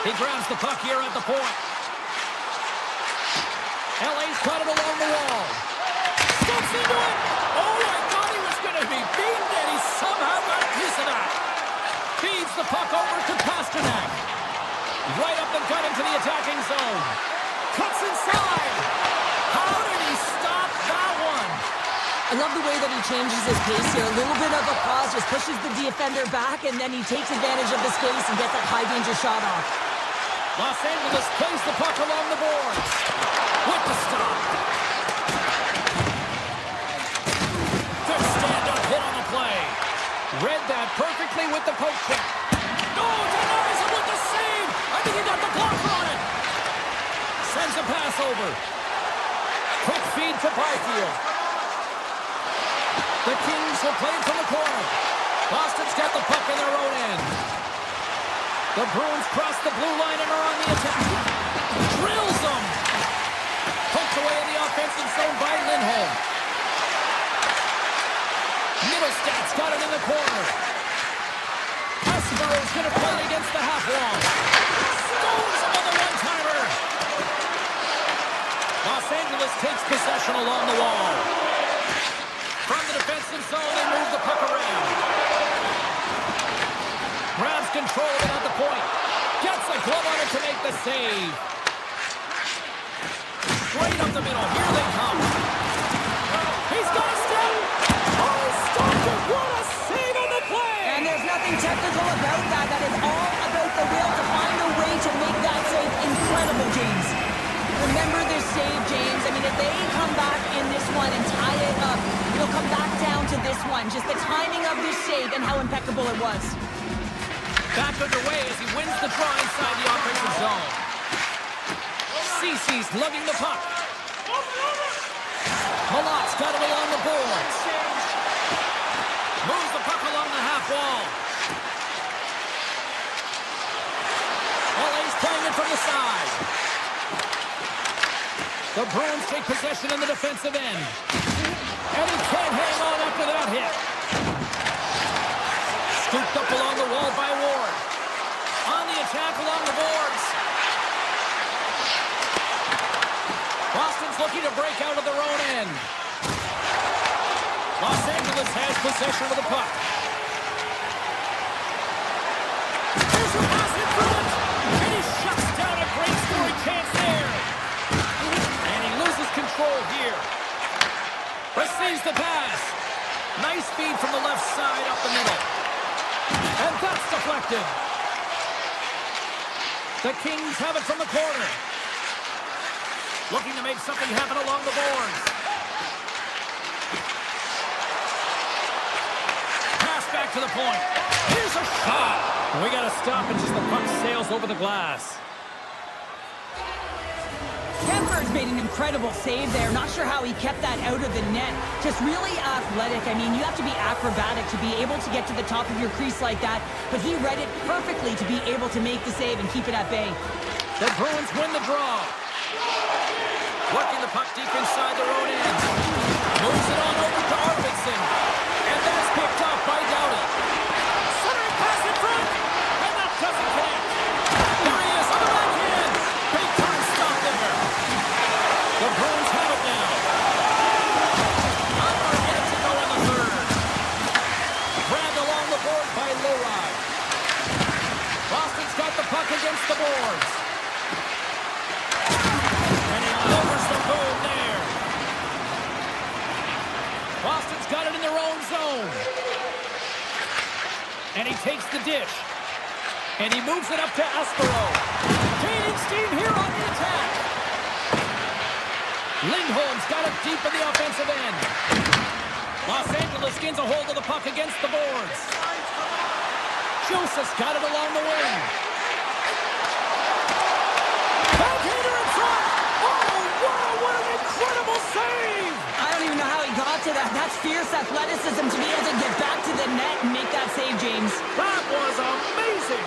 D: He grabs the puck here at the point. LA's got it along the wall. Steps into it. Oh, I thought he was going to be beaten, and he somehow got a piece of that. Feeds the puck over to Pasternak. Right up the gut into the attacking zone. Cuts inside. How did he stop that one?
B: I love the way that he changes his pace here. A little bit of a pause, just pushes the defender back, and then he takes advantage of the space and gets that high-danger shot off.
D: Los Angeles plays the puck along the boards. With the stop. Good stand-up hit on the play. Read that perfectly with the poke check. Oh, denies him with the save. I think he got the blocker on it. Sends a pass over. Quick feed to Byfield. The Kings will play it from the corner. Boston's got the puck in their own end. The Bruins cross the blue line and are on the attack. Drills them. Poked away in the offensive zone by Lindholm. Middlestad's got it in the corner. Subzero's going to play it against the half wall. Stones him with a one-timer. Los Angeles takes possession along the wall. From the defensive zone, they move the puck around. Grabs control of it at the point. Gets a glove on it to make the save. Straight up the middle. Here they come. He's got a step. Oh, stopped it. What a save on the play.
B: And there's nothing technical about that. That is all about the will to find a way to make that save incredible, James. Remember this save, James. I mean, if they come back in this one and tie it up, it'll come back down to this one. Just the timing of this save and how impeccable it was.
D: Back underway as he wins the draw inside the offensive zone. Cece's lugging the puck. Malot's got it along the boards. Moves the puck along the half wall. LA's playing it from the side. The Bruins take possession in the defensive end. And he can't hang on after that hit. Scooped up along the wall by Ward. On the attack along the boards. Boston's looking to break out of their own end. Los Angeles has possession of the puck. the pass. Nice feed from the left side up the middle. And that's deflected. The Kings have it from the corner. Looking to make something happen along the boards. Pass back to the point. Here's a shot. We got to stop it, just the puck sails over the glass.
B: Kemper's made an incredible save there. Not sure how he kept that out of the net. Just really athletic. I mean, you have to be acrobatic to be able to get to the top of your crease like that. But he read it perfectly to be able to make the save and keep it at bay.
D: The Bruins win the draw. Working the puck deep inside their own end. Moves it on over to Arvidsson. And that's picked up by Doughty. Centering pass in front. And that doesn't connect. There he is on the backhand. Big time stop there. The Bruins have it now. Under a minute to go in the third. Grabbed along the board by Lowride. Boston's got the puck against the boards. And he lowers the goal there. Boston's got it in their own zone. And he takes the dish. And he moves it up to Aspero. Gaining steam here on the attack. Lindholm's got it deep in the offensive end. Los Angeles gains a hold of the puck against the boards. Joseph's got it along the wing. Backhander in front. Oh, wow, what an incredible save.
B: I don't even know how he got to that. That's fierce athleticism to be able to get back to the net and make that save, James.
D: That was amazing.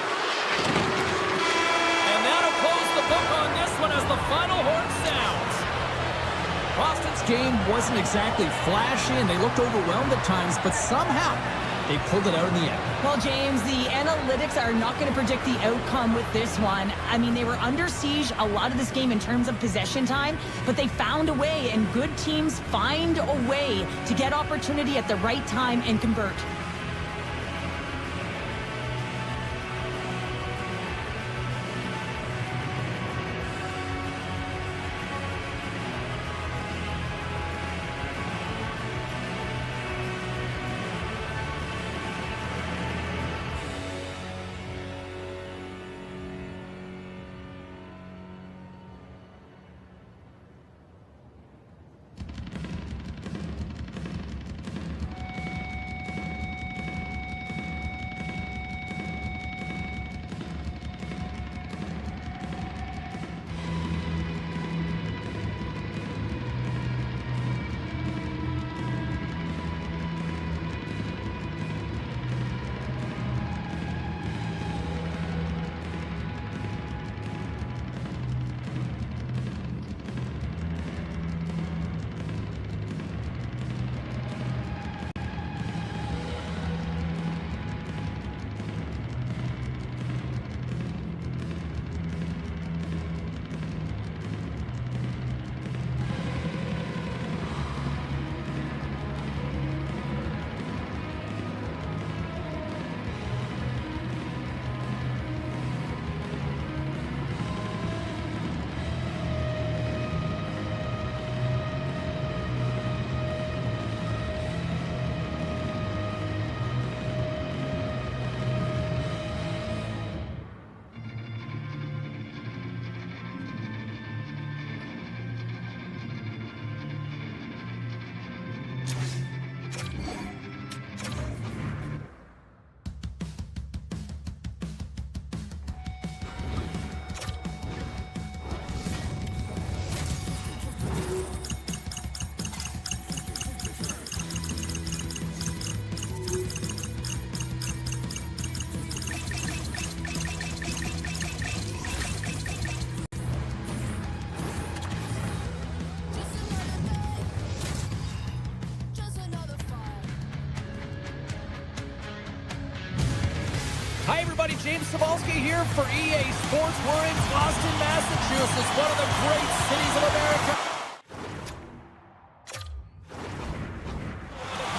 D: And that'll close the book on this one as the final horn sounds. Boston's game wasn't exactly flashy, and they looked overwhelmed at times, but somehow they pulled it out in the end.
B: Well, James, the analytics are not going to predict the outcome with this one. I mean, they were under siege a lot of this game in terms of possession time, but they found a way, and good teams find a way to get opportunity at the right time and convert.
D: Hi, everybody. James Cebulski here for EA Sports. We're in Boston, Massachusetts, one of the great cities of America.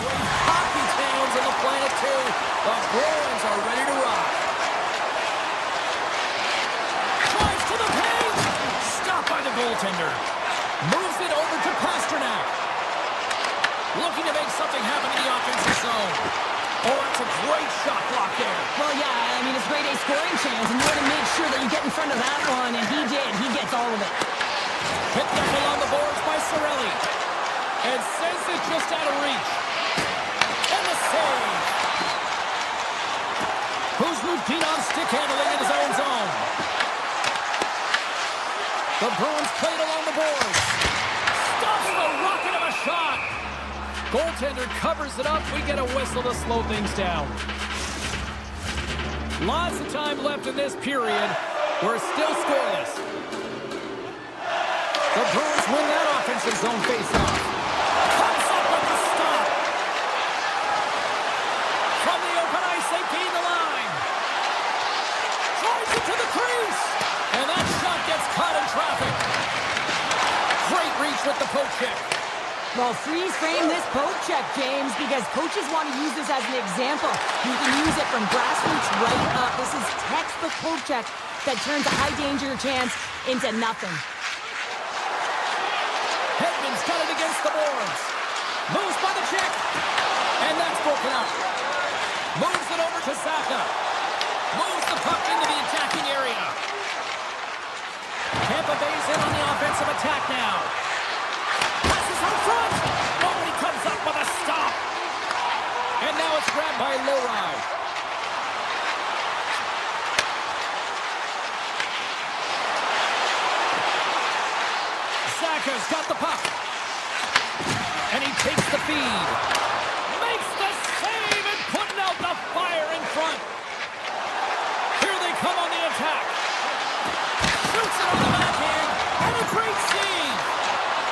D: Great hockey towns on the planet, too. The Bruins are ready to rock. Drives to the paint. Stopped by the goaltender. Moves it over to Pasternak. Looking to make something happen in the offensive zone. Oh, that's a great shot block there.
B: Well, yeah, I mean, it's grade A scoring chance, and you want to make sure that you get in front of that one, and he did. He gets all of it.
D: Picked up along the boards by Cirelli. And sends it just out of reach. And the save. Who's routine on stick handling in his own zone? The Bruins played along the boards. Stops the rocket of a shot. Goaltender covers it up. We get a whistle to slow things down. Lots of time left in this period. We're still scoreless. The Bruins win that offensive zone faceoff. Comes up with the stop. From the open ice, they gain the line. Drives it to the crease. And that shot gets caught in traffic. Great reach with the poke check.
B: Well, freeze frame this poke check, James, because coaches want to use this as an example. You can use it from grassroots right up. This is textbook poke check that turns a high danger chance into nothing.
D: Hedman's got it against the boards. Moves by the check. And that's broken up. Moves it over to Saka. Moves the puck into the attacking area. Tampa Bay's in on the offensive attack now. Passes out front. Nobody comes up with a stop. And now it's grabbed by Lowry. Saka's got the puck. And he takes the feed. Makes the save and putting out the fire in front. Here they come on the attack. Shoots it on the backhand. And a great save.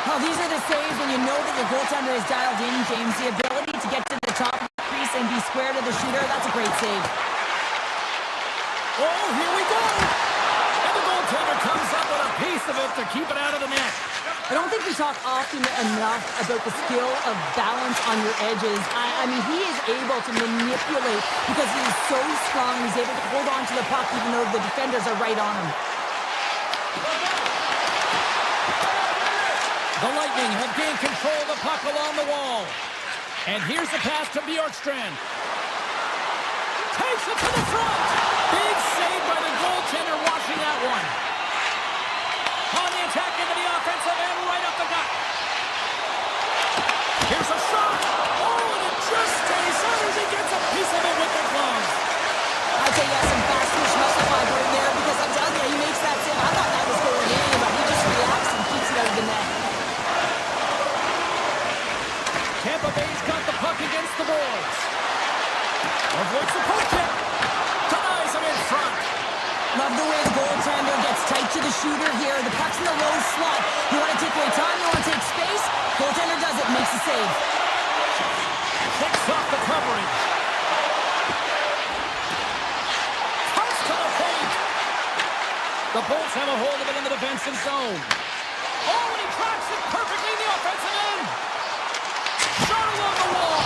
B: Well, these are the saves when you know that your goaltender is dialed in, James. The ability to get to the top of the crease and be square to the shooter, that's a great save.
D: Oh, here we go. And the goaltender comes up with a piece of it to keep it out of the net.
B: I don't think we talk often enough about the skill of balance on your edges. I mean, he is able to manipulate because he is so strong. He's able to hold on to the puck even though the defenders are right on him.
D: The Lightning have gained control of the puck along the wall. And here's the pass to Bjorkstrand. Takes it to the front. Big save by the goaltender watching that one. On the attack into the offensive end, right up the gut. Here's a shot. Oh, and it just stays on as he gets a piece of it with the gloves.
B: I'd say he has some fast twitch muscle fiber in there because I'm telling you, he makes that save. I thought that was going in, but he just reacts and keeps it out of the net.
D: Tampa Bay's got the puck against the boards. Avoids the poke check. Denies him in front.
B: Love the way the goaltender gets tight to the shooter here. The puck's in the low slot. You want to take away time, you want to take space. Goaltender does it, makes the save.
D: Picks off the coverage. Cuts to the paint. The Bolts have a hold of it in the defensive zone. Oh, and he tracks it perfectly in the offensive end. Shot along the wall.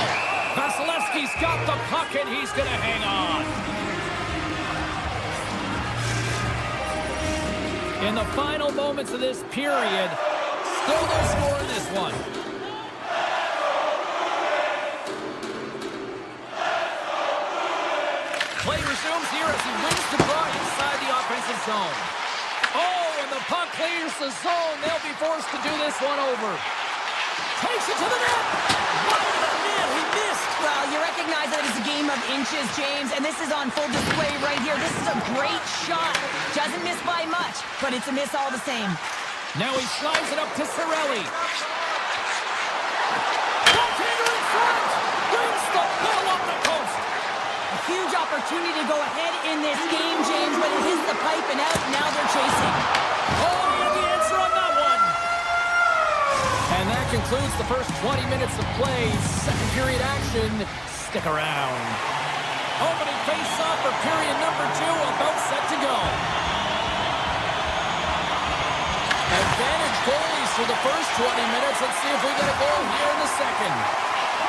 D: Vasilevsky's got the puck, and he's going to hang on. In the final moments of this period, still no score in this one. Play resumes here as he wins the draw inside the offensive zone. Oh, and the puck clears the zone. They'll be forced to do this one over. Takes it to the net. Wide of the net. He missed.
B: Well, you recognize that it's a game of inches, James, and this is on full display right here. This is a great shot. Doesn't miss by much, but it's a miss all the same.
D: Now he slides it up to Cirelli. Goaltender in front. Wins the ball up the coast.
B: A huge opportunity to go ahead in this game, James, but it hits the pipe and out. Now they're chasing.
D: Oh, you have the answer on that one. And that concludes the first 20 minutes of play. Second period action. Stick around. Opening face-off for period number 2. About set to go. Advantage goalies for the first 20 minutes. Let's see if we get a goal here in the second.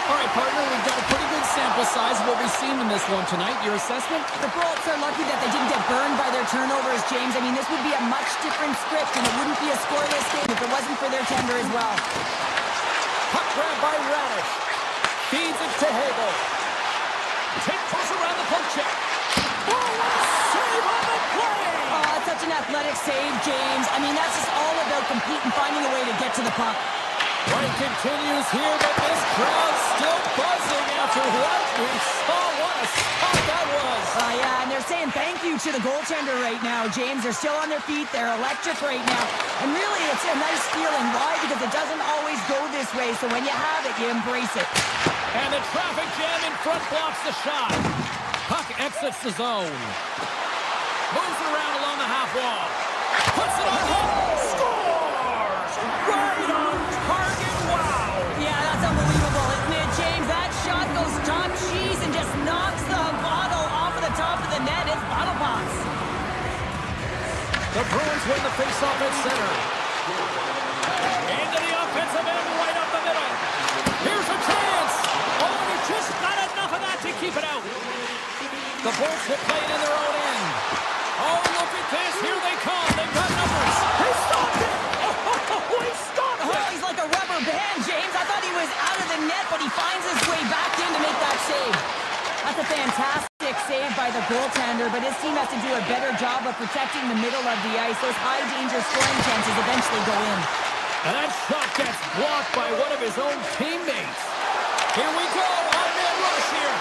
D: All right, partner, we've got a pretty good sample size of what we've seen in this one tonight. Your assessment?
B: The Bolts are lucky that they didn't get burned by their turnovers, James. I mean, this would be a much different script, and it wouldn't be a scoreless game if it wasn't for their tender as well.
D: Puck grab by Radish. Feeds it to Hagel. Tips around the poke check. Oh, what a save on the play!
B: Oh, it's such an athletic save, James. I mean, that's just all about competing, finding a way to get to the puck.
D: Play continues here, but this crowd's still buzzing after what we saw. What a stop that was.
B: Yeah, and they're saying thank you to the goaltender right now, James. They're still on their feet. They're electric right now. And really, it's a nice feeling. Why? Because it doesn't always go this way. So when you have it, you embrace it.
D: And the traffic jam in front blocks the shot. Puck exits the zone. Moves around along the half wall. Puts it on net. Scores! Right on target. Wow!
B: Yeah, that's unbelievable, isn't it, James? That shot goes top cheese and just knocks the bottle off of the top of the net. It's bottle pops.
D: The Bruins win the faceoff at center. Into the offensive end, right up the middle. Here's a chance. Oh, he just not enough of that to keep it out. The Bolts have played in their own end. Oh, look at this. Here they come. They've got numbers. He stopped it. Oh, he stopped it.
B: Oh, he's like a rubber band, James. I thought he was out of the net, but he finds his way back in to make that save. That's a fantastic save by the goaltender, but his team has to do a better job of protecting the middle of the ice. Those high-danger scoring chances eventually go in.
D: And that shot gets blocked by one of his own teammates. Here we go. On-man rush here.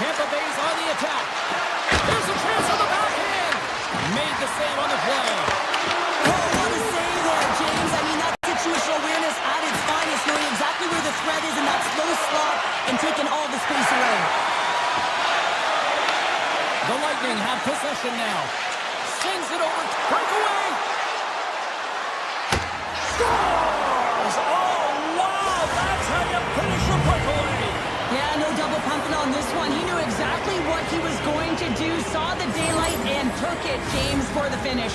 D: Tampa Bay's on the attack. There's a chance on the backhand. Made the save on the play.
B: Oh, what a save there, James. I mean, that's situational awareness at its finest, knowing exactly where the threat is in that slow slot and taking all the space away.
D: The Lightning have possession now. Sends it over. Breakaway. Scores! Oh, wow! That's how you finish a breakaway.
B: Yeah, no double pumping on this one. He knew exactly what he was going to do, saw the daylight, and took it, James, for the finish.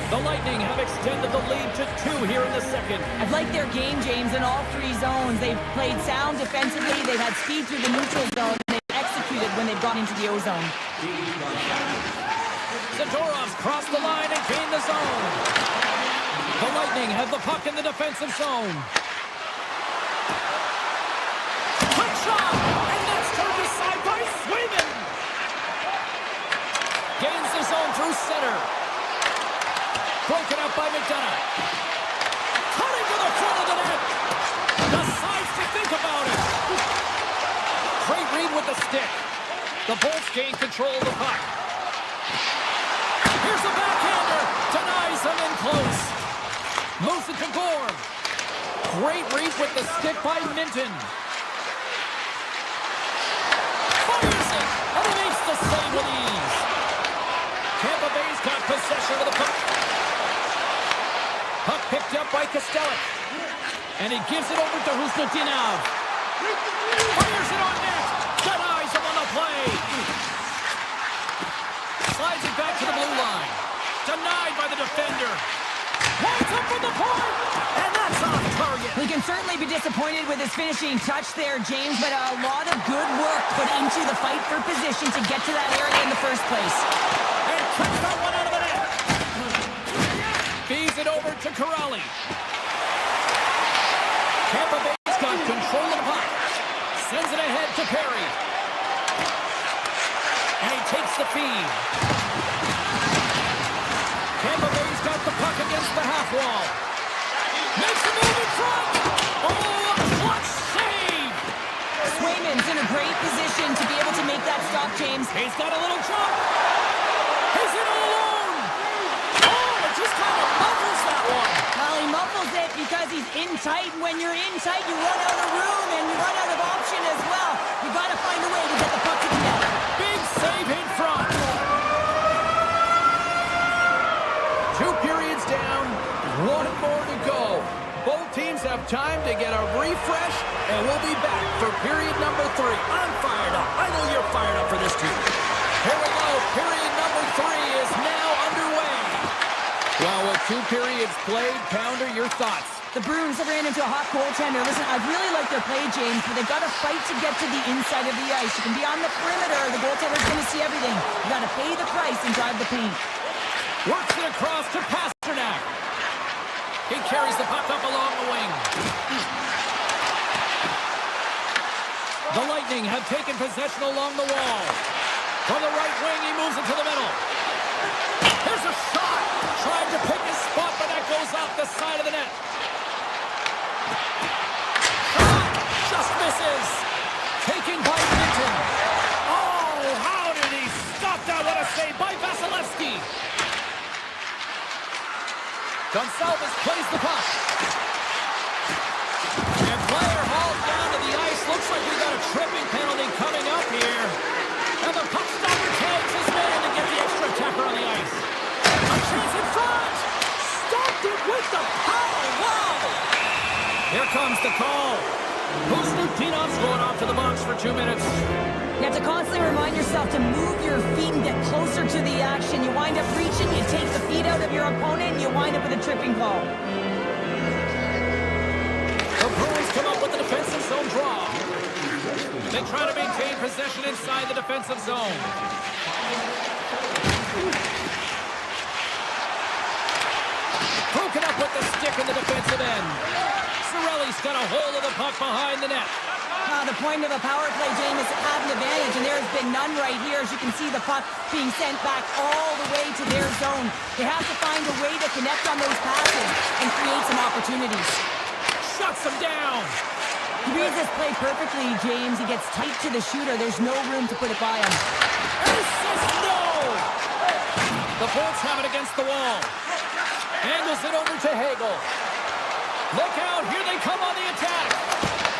D: The Lightning have extended the lead to 2 here in the second.
B: I've liked their game, James, in all 3 zones. They've played sound defensively. They've had speed through the neutral zone. And they've executed when they've gone into the O-zone.
D: Zadorov's crossed the line and gained the zone. The Lightning have the puck in the defensive zone. Quick shot! And that's turned aside by Swayman. Gains the zone through center. Broken up by McDonough. Cutting to the front of the net. Decides to think about it. Great read with the stick. The Bolts gain control of the puck. Here's the backhander. Denies him in close. Moves it to Gorm. Great read with the stick by Minton. Fires it. And he makes the save with ease. Tampa Bay's got possession of the puck. Puck picked up by Kostelik. And he gives it over to Husnutinov. Fires it on net. Denies him on the play. Slides it back to the blue line. Denied by the defender. Winds up from the point. And that's off target.
B: He can certainly be disappointed with his finishing touch there, James, but a lot of good work put into the fight for position to get to that area in the first place.
D: And kicks that one out of the net. Feeds it over to Corrali. Tampa Bay's got control of the puck. Sends it ahead to Perry. And he takes the feed. Tampa Bay's got the puck against the half wall. Makes the move in front. Oh, a clutch save.
B: Swayman's in a great position to be able to make that stop, James.
D: He's got a little jump. He's in all alone. Oh, it just kind of muffles that one.
B: Well, he muffles it because he's in tight, and when you're in tight, you run out of room, and you run out of option as well. You got to find a way to get the puck to the net.
D: Big save in front. 2 periods down, 1 more to go. Both teams have time to get a refresh, and we'll be back for period number 3. I'm fired up. I know you're fired up for this too. Here we go. Period number 3 is now underway. Well, with 2 periods played, Pounder, your thoughts?
B: The Bruins have ran into a hot goaltender. Listen, I really like their play, James, but they've got to fight to get to the inside of the ice. You can be on the perimeter. The goaltender's going to see everything. You got to pay the price and drive the paint.
D: Works it across to Pasternak. He carries the puck up along the wing. The Lightning have taken possession along the wall. From the right wing, he moves it to the middle. Here's a shot. Trying to pick his spot, but that goes off the side of the net. Shot just misses. Taking by Minton. Oh, how did he stop that? What a save by Vasilevsky. Gonçalves plays the puck. And player hauled down to the ice. Looks like we got a tripping penalty coming up here. And the puck-stopper tags his man to get the extra attacker on the ice. A chance in front. Stopped it with the power. Wow. Here comes the call. Kuznetsov's going off to the box for 2 minutes.
B: You have to constantly remind yourself to move your feet and get closer to the action. You wind up reaching, you take the feet out of your opponent, and you wind up with a tripping call.
D: The Bruins come up with the defensive zone draw. They try to maintain possession inside the defensive zone. Broken up with the stick in the defensive end. Cirelli's got a hold of the puck behind the net.
B: The point of a power play, James, is to have an advantage, and there has been none right here. As you can see, the puck being sent back all the way to their zone. They have to find a way to connect on those passes and create some opportunities.
D: Shuts him down.
B: He reads this play perfectly, James. He gets tight to the shooter. There's no room to put it by him.
D: Ace says no. The Bolts have it against the wall. Handles it over to Hagel. Look out, here they come on the attack.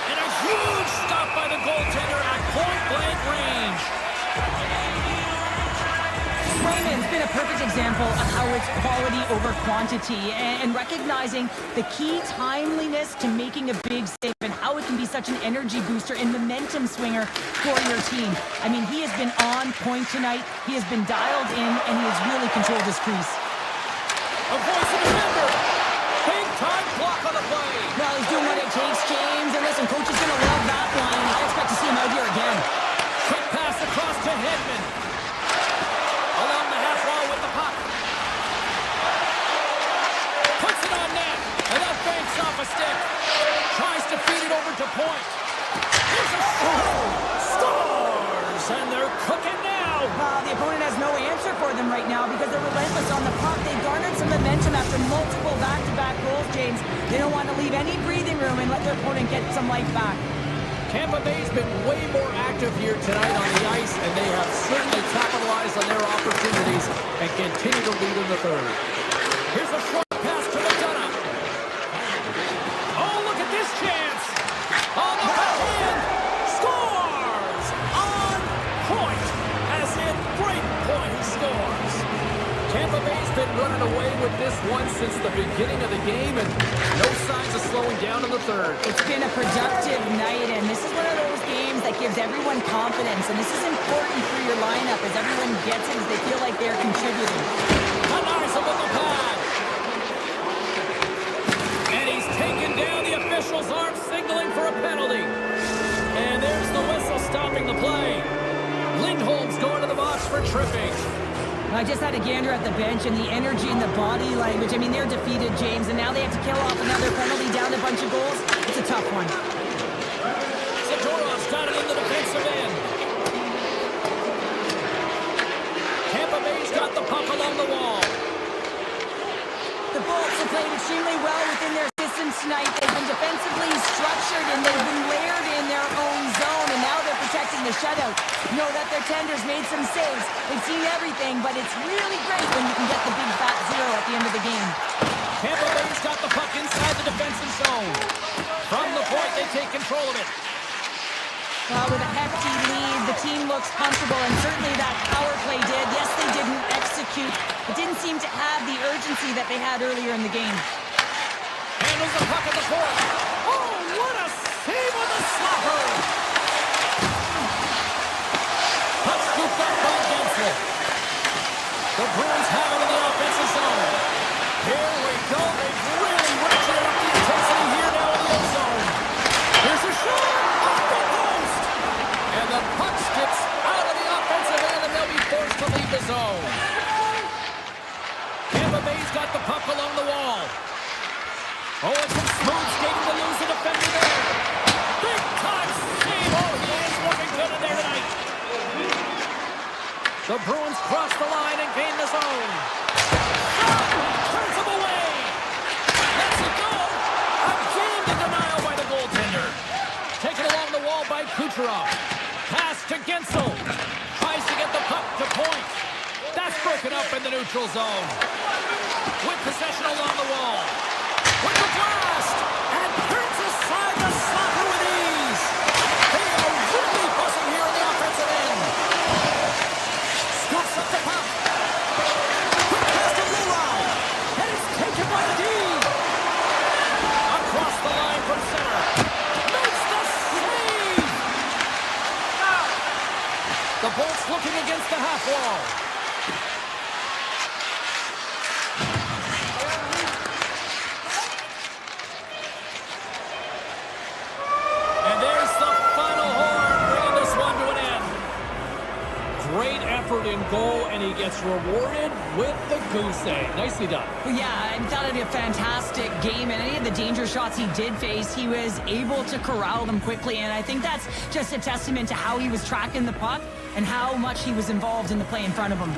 D: And a huge stop by the goaltender at point-blank range.
B: Swayman's been a perfect example of how it's quality over quantity and recognizing the key timeliness to making a big save and how it can be such an energy booster and momentum swinger for your team. I mean, he has been on point tonight. He has been dialed in, and he has really controlled his crease.
D: Avoids the defender. Big time block on the play.
B: Well, he's doing what it takes, James. And listen, coach is going to love that one. I expect to see him out here again.
D: Quick pass across to Hedman. Along the half wall with the puck. Puts it on net. And that banks off a stick. Tries to feed it over to point. Here's a shot. Scores! And they're cooking now.
B: The opponent has no answer for them right now because they're relentless on the puck. They garnered some momentum after multiple back-to-back goals, James. They don't want to leave any breathing room and let their opponent get some life back.
D: Tampa Bay's been way more active here tonight on the ice, and they have certainly capitalized on their opportunities and continue to lead in the third. Here's a short pass to McDonough. Oh, look at this chance. On the backhand. Scores! On point. As in break point, he scores. Tampa Bay's been running away with this one since the beginning of the game, and no signs of slowing down in the third.
B: It's been a productive night, and this is one of those games that gives everyone confidence, and this is important for your lineup as everyone gets it, as they feel like they're contributing.
D: Nice with the pad. And he's taken down the official's arm, signaling for a penalty. And there's the whistle stopping the play. Lindholm's going to the box for tripping.
B: I just had a gander at the bench, and the energy and the body language. I mean, they're defeated, James, and now they have to kill off another penalty, down a bunch of goals. It's a tough one.
D: Zadorov's got it in the defensive end. Tampa Bay's got the puck along the wall.
B: The Bolts have played extremely well within their systems tonight. They've been defensively structured, and they've been layered in their own zone, and now they're protecting the shutout. You know that their tenders made some saves. They've seen everything, but it's really great when you can get the big fat zero at the end of the game.
D: Tampa Bay's got the puck inside the defensive zone. From the point, they take control of it.
B: With a hefty lead, the team looks comfortable, and certainly that power play did. Yes, they didn't execute. It didn't seem to have the urgency that they had earlier in the game.
D: Handles the puck at the point. Oh, what a save on the slapper! Puck scooped up by Gensel. The Bruins have it in the offensive zone. Here we go. They've really ratcheted up the intensity here now in the end zone. Here's a shot off the post. And the puck skips out of the offensive end, and they'll be forced to leave the zone. Tampa Bay's got the puck along the wall. Oh, it's some smooth skating to lose the defender there. Bruins cross the line and gain the zone. Turns him away. Lets it go. A jammed in denial by the goaltender. Taken along the wall by Kucherov. Pass to Gensel. Tries to get the puck to point. That's broken up in the neutral zone. With possession along the wall. With the blast. And turns aside the slapper with ease. They are really buzzing here in the offensive end. Scoops up the puck. Quick pass to Leroy. And it's taken by the D. Across the line from center. Makes the save. The Bolts looking against the half wall. And there's the final horn, bringing this one to an end. Great effort in goal, and he gets rewarded with the goose egg. Nicely done.
B: Yeah, I thought it'd be a fantastic game, and any of the danger shots he did face, he was able to corral them quickly, and I think that's just a testament to how he was tracking the puck and how much he was involved in the play in front of him.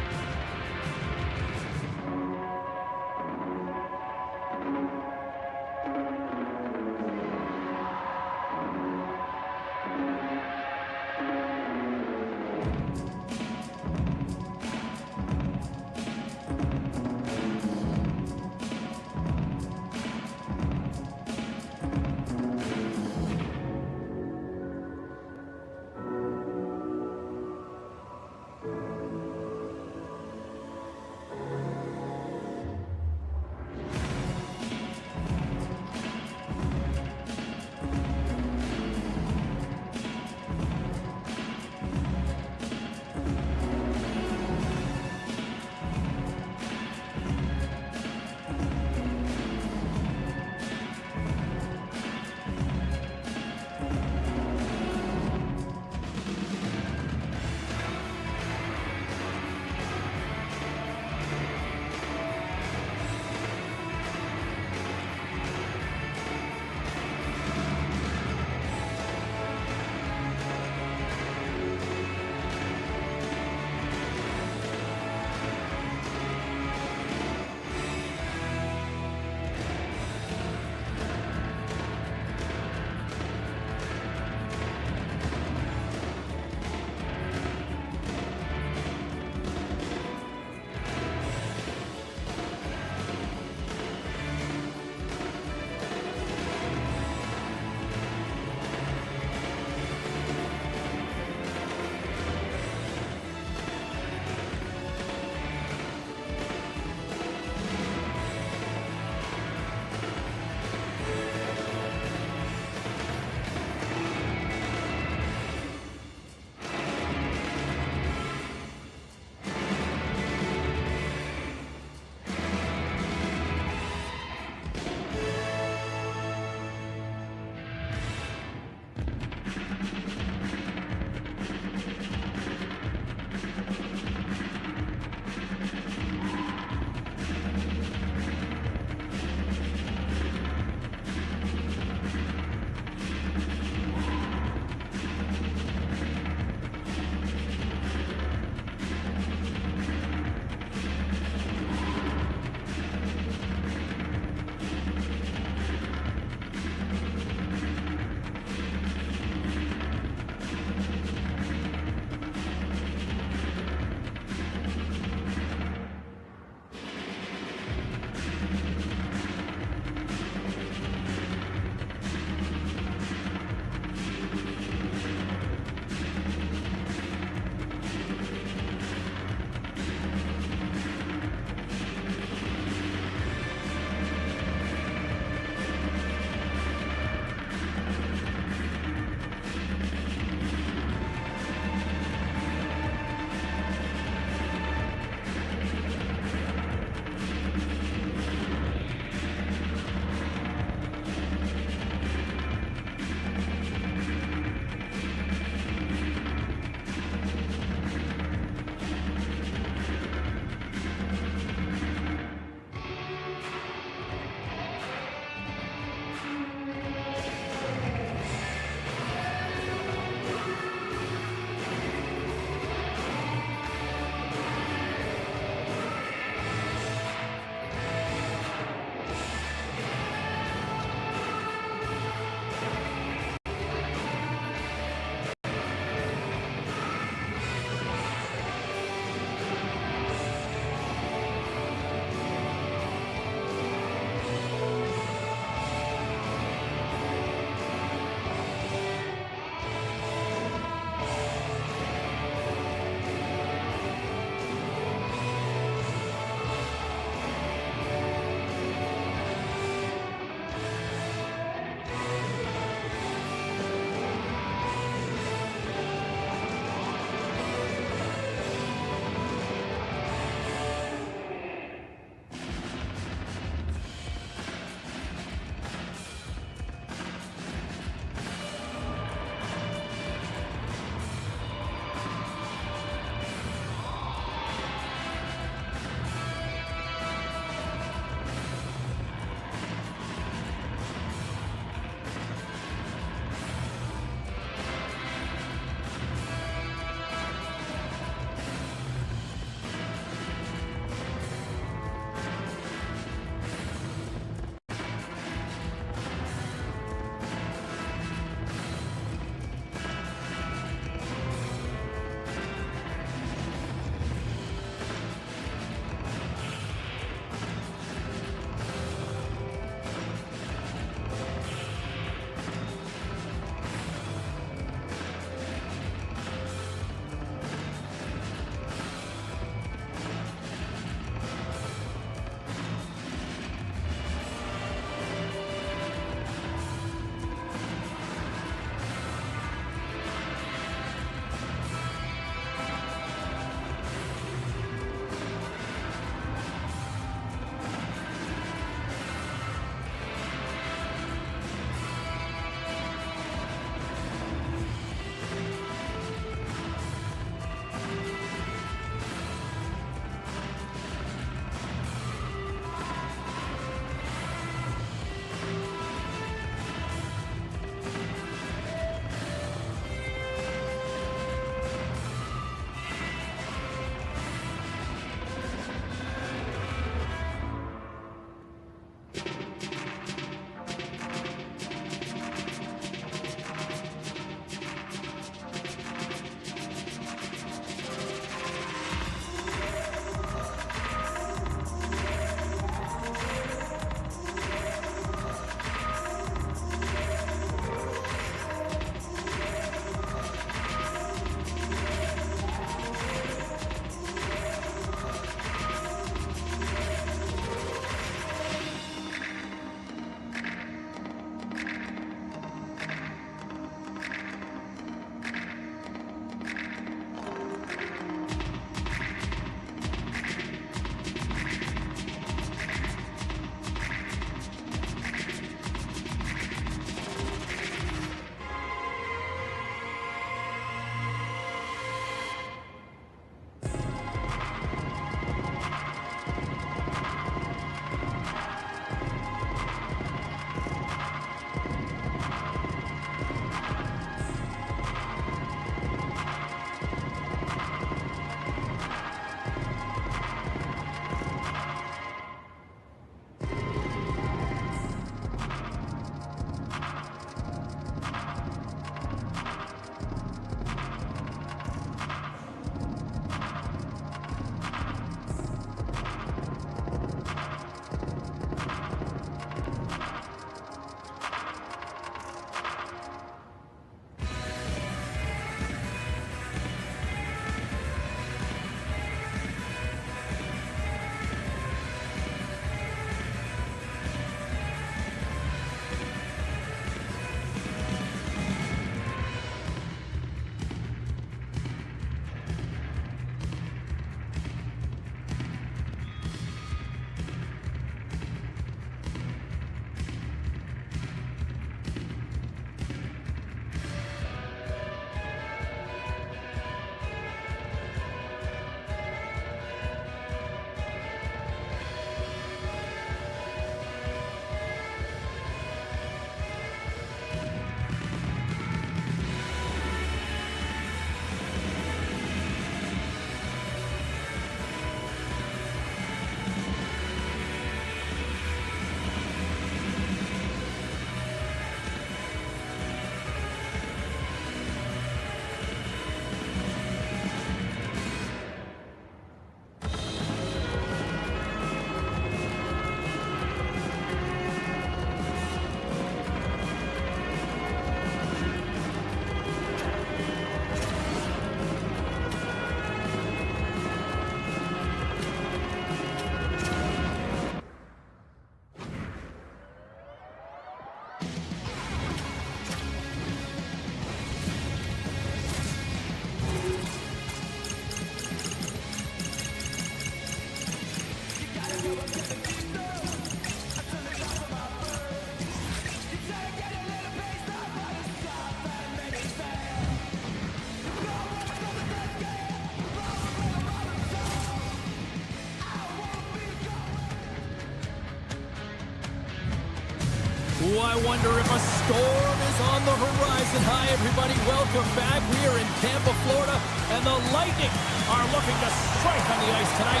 D: Oh, I wonder if a storm is on the horizon. Hi, everybody. Welcome back. We are in Tampa, Florida, and the Lightning are looking to strike on the ice tonight.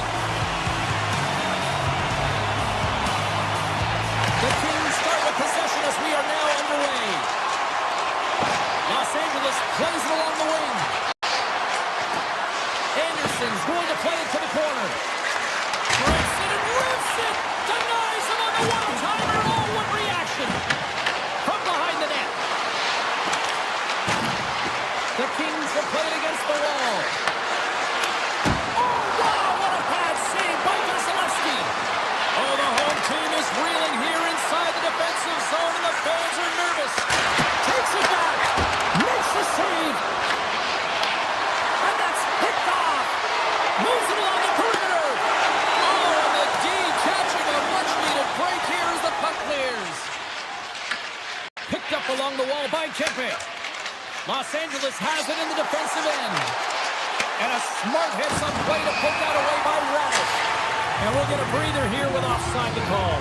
D: The Kings start with possession as we are now underway. Los Angeles plays it along the wing. Anderson's going to play it to the corner. Breaks it and rips it. Denies him on the one-timer. Oh, what reaction. From behind the net. The Kings have played against the wall. Oh, wow, what a bad save by Vasilevsky. Oh, the home team is reeling here inside the defensive zone, and the fans are nervous. Takes it back. Makes the save. And that's picked off. Moves it along the perimeter. Oh, and the D catching a much-needed break here as the puck clears. Picked up along the wall by Kempe. Los Angeles has it in the defensive end. And a smart heads-up play to put that away by Radish. And we'll get a breather here with offside to call.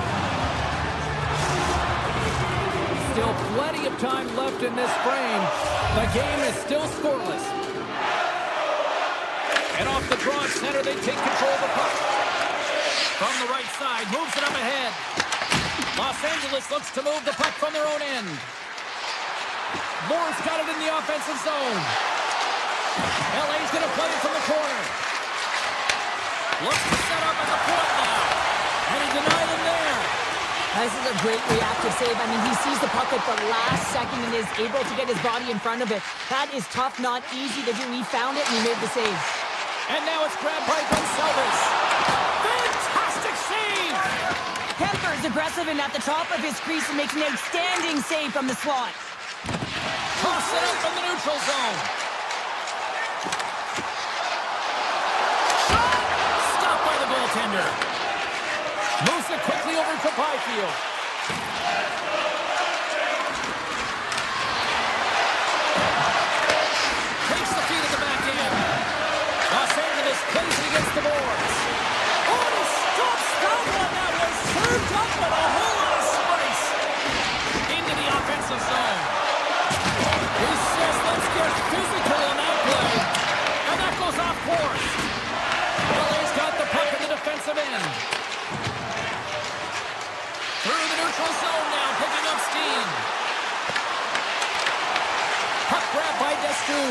D: Still plenty of time left in this frame. The game is still scoreless. And off the draw at center, they take control of the puck. From the right side, moves it up ahead. Los Angeles looks to move the puck from their own end. Moore's got it in the offensive zone. LA's going to play it from the corner. Looks to set up at the point now. And he denied him there.
B: This is a great reactive save. I mean, he sees the puck at the last second and is able to get his body in front of it. That is tough, not easy to do. He found it and he made the save.
D: And now it's grabbed by Gonçalves. Fantastic save!
B: Kemper is aggressive and at the top of his crease and makes an outstanding save from the slot.
D: Toss it up from the neutral zone. Shot! Stopped by the goaltender. Moves it quickly over to Byfield. Takes the feed at the back end. Los Angeles plays it against the boards. Oh, and he stops that one. That was served up with a whole lot of space. Into the offensive zone. He says, let's get physical on that play. And that goes off course. LA's got the puck in the defensive end. Through the neutral zone now, picking up steam. Puck grab by Destu.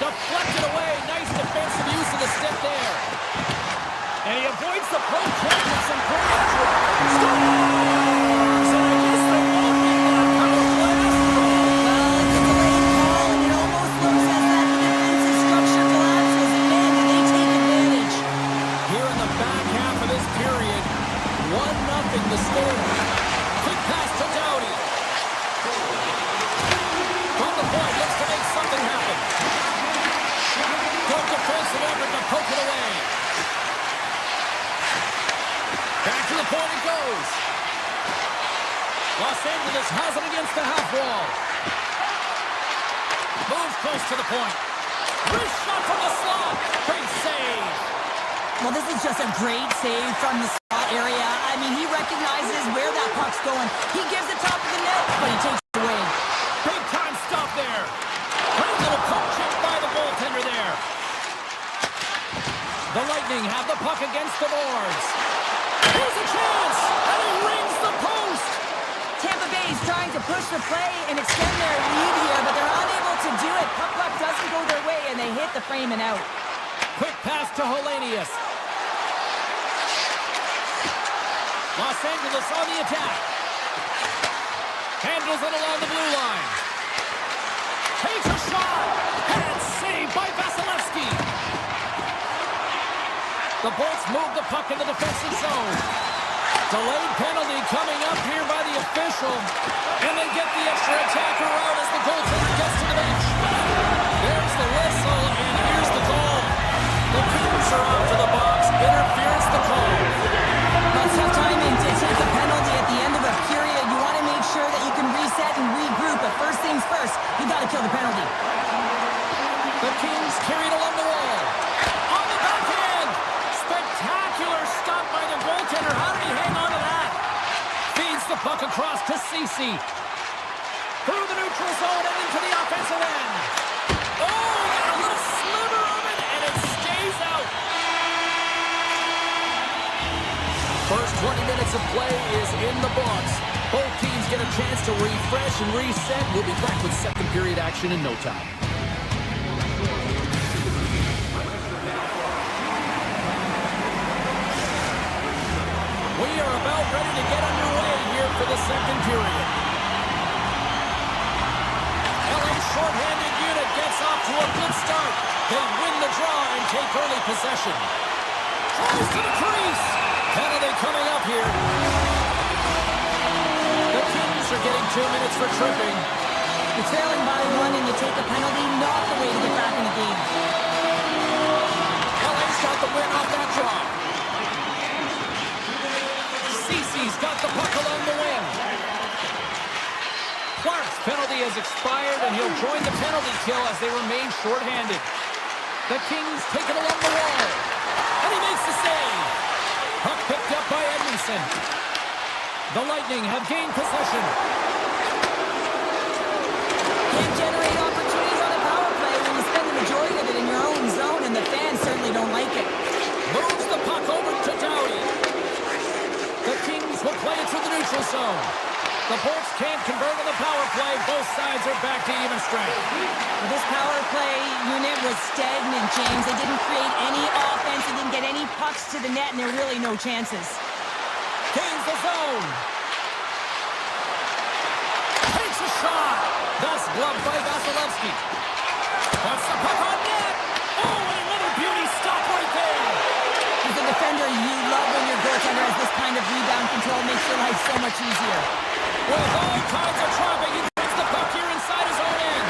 D: Deflected away. Nice defensive use of the stick there. And he avoids the poke check with some great entry. Scores! And I guess they won't be that kind of play.
B: Well, it's a delayed call and it almost looks as that defensive structure collapses and then they take advantage.
D: Here in the back half of this period, 1-0 the score. Quick pass to Doughty. From the point, looks to make something happen. Good defensive effort to poke it away. Back to the point it goes. Los Angeles has it against the half wall. Moves close to the point. Wrist shot from the slot. Great save.
B: Well, this is just a great save from the slot area. I mean, he recognizes where that puck's going. He gives it top of the net, but he takes it away.
D: Big time stop there. Great little puck check by the goaltender there. The Lightning have the puck against the boards. Here's a chance, and he rings the post.
B: Tampa Bay is trying to push the play and extend their lead here, but they're unable to do it. Puck luck doesn't go their way, and they hit the frame and out.
D: Quick pass to Hellenius. Los Angeles on the attack. Handles it along the blue line. Takes a shot. And saved by Vasilevsky. The Bolts move the puck in the defensive zone. Delayed penalty coming up here by the official. And they get the extra attacker out as the goaltender gets to the bench. There's the whistle, and here's the goal. The Kings are off to the box. Interference the call.
B: That's tough timing to take a penalty at the end of a period. You want to make sure that you can reset and regroup, but first things first, you got to kill the penalty.
D: The Kings carried along the wall. On the backhand. Spectacular stop by the goaltender. How did he hang on to that? Feeds the puck puck across to Ceci. Through the neutral zone and into the offensive end. Oh, got a little sliver of it, and it stays out. First 20 minutes of play is in the books. Both teams get a chance to refresh and reset. We'll be back with second period action in no time. We are about ready to get underway here for the second period. LA's shorthanded unit gets off to a good start. They win the draw and take early possession. Tries to the crease. Penalty coming up here. The Kings are getting 2 minutes for tripping.
B: You're trailing by one and you take a penalty, not the way to get back in the game.
D: LA's got the win off that draw. Ceci's got the puck along the wing. Clark's penalty has expired, and he'll join the penalty kill as they remain shorthanded. The Kings take it along the wall, and he makes the save. Puck picked up by Edmondson. The Lightning have gained possession.
B: Can't generate opportunities on a power play when you spend the majority of it in your own zone, and the fans certainly don't like it.
D: Moves the puck over to Doughty. The Kings will play it through the neutral zone. The Bolts can't convert on the power play. Both sides are back to even strength.
B: Well, this power play unit was stagnant, James. They didn't create any offense. They didn't get any pucks to the net, and there are really no chances.
D: Gains the zone. Takes a shot. That's gloved by Vasilevsky. Puts the puck on net. Oh, and another beauty stop right there.
B: As a defender, you love when your goaltender has this kind of rebound control. Makes your life so much easier.
D: With all kinds of traffic, he gets the puck here inside his own end.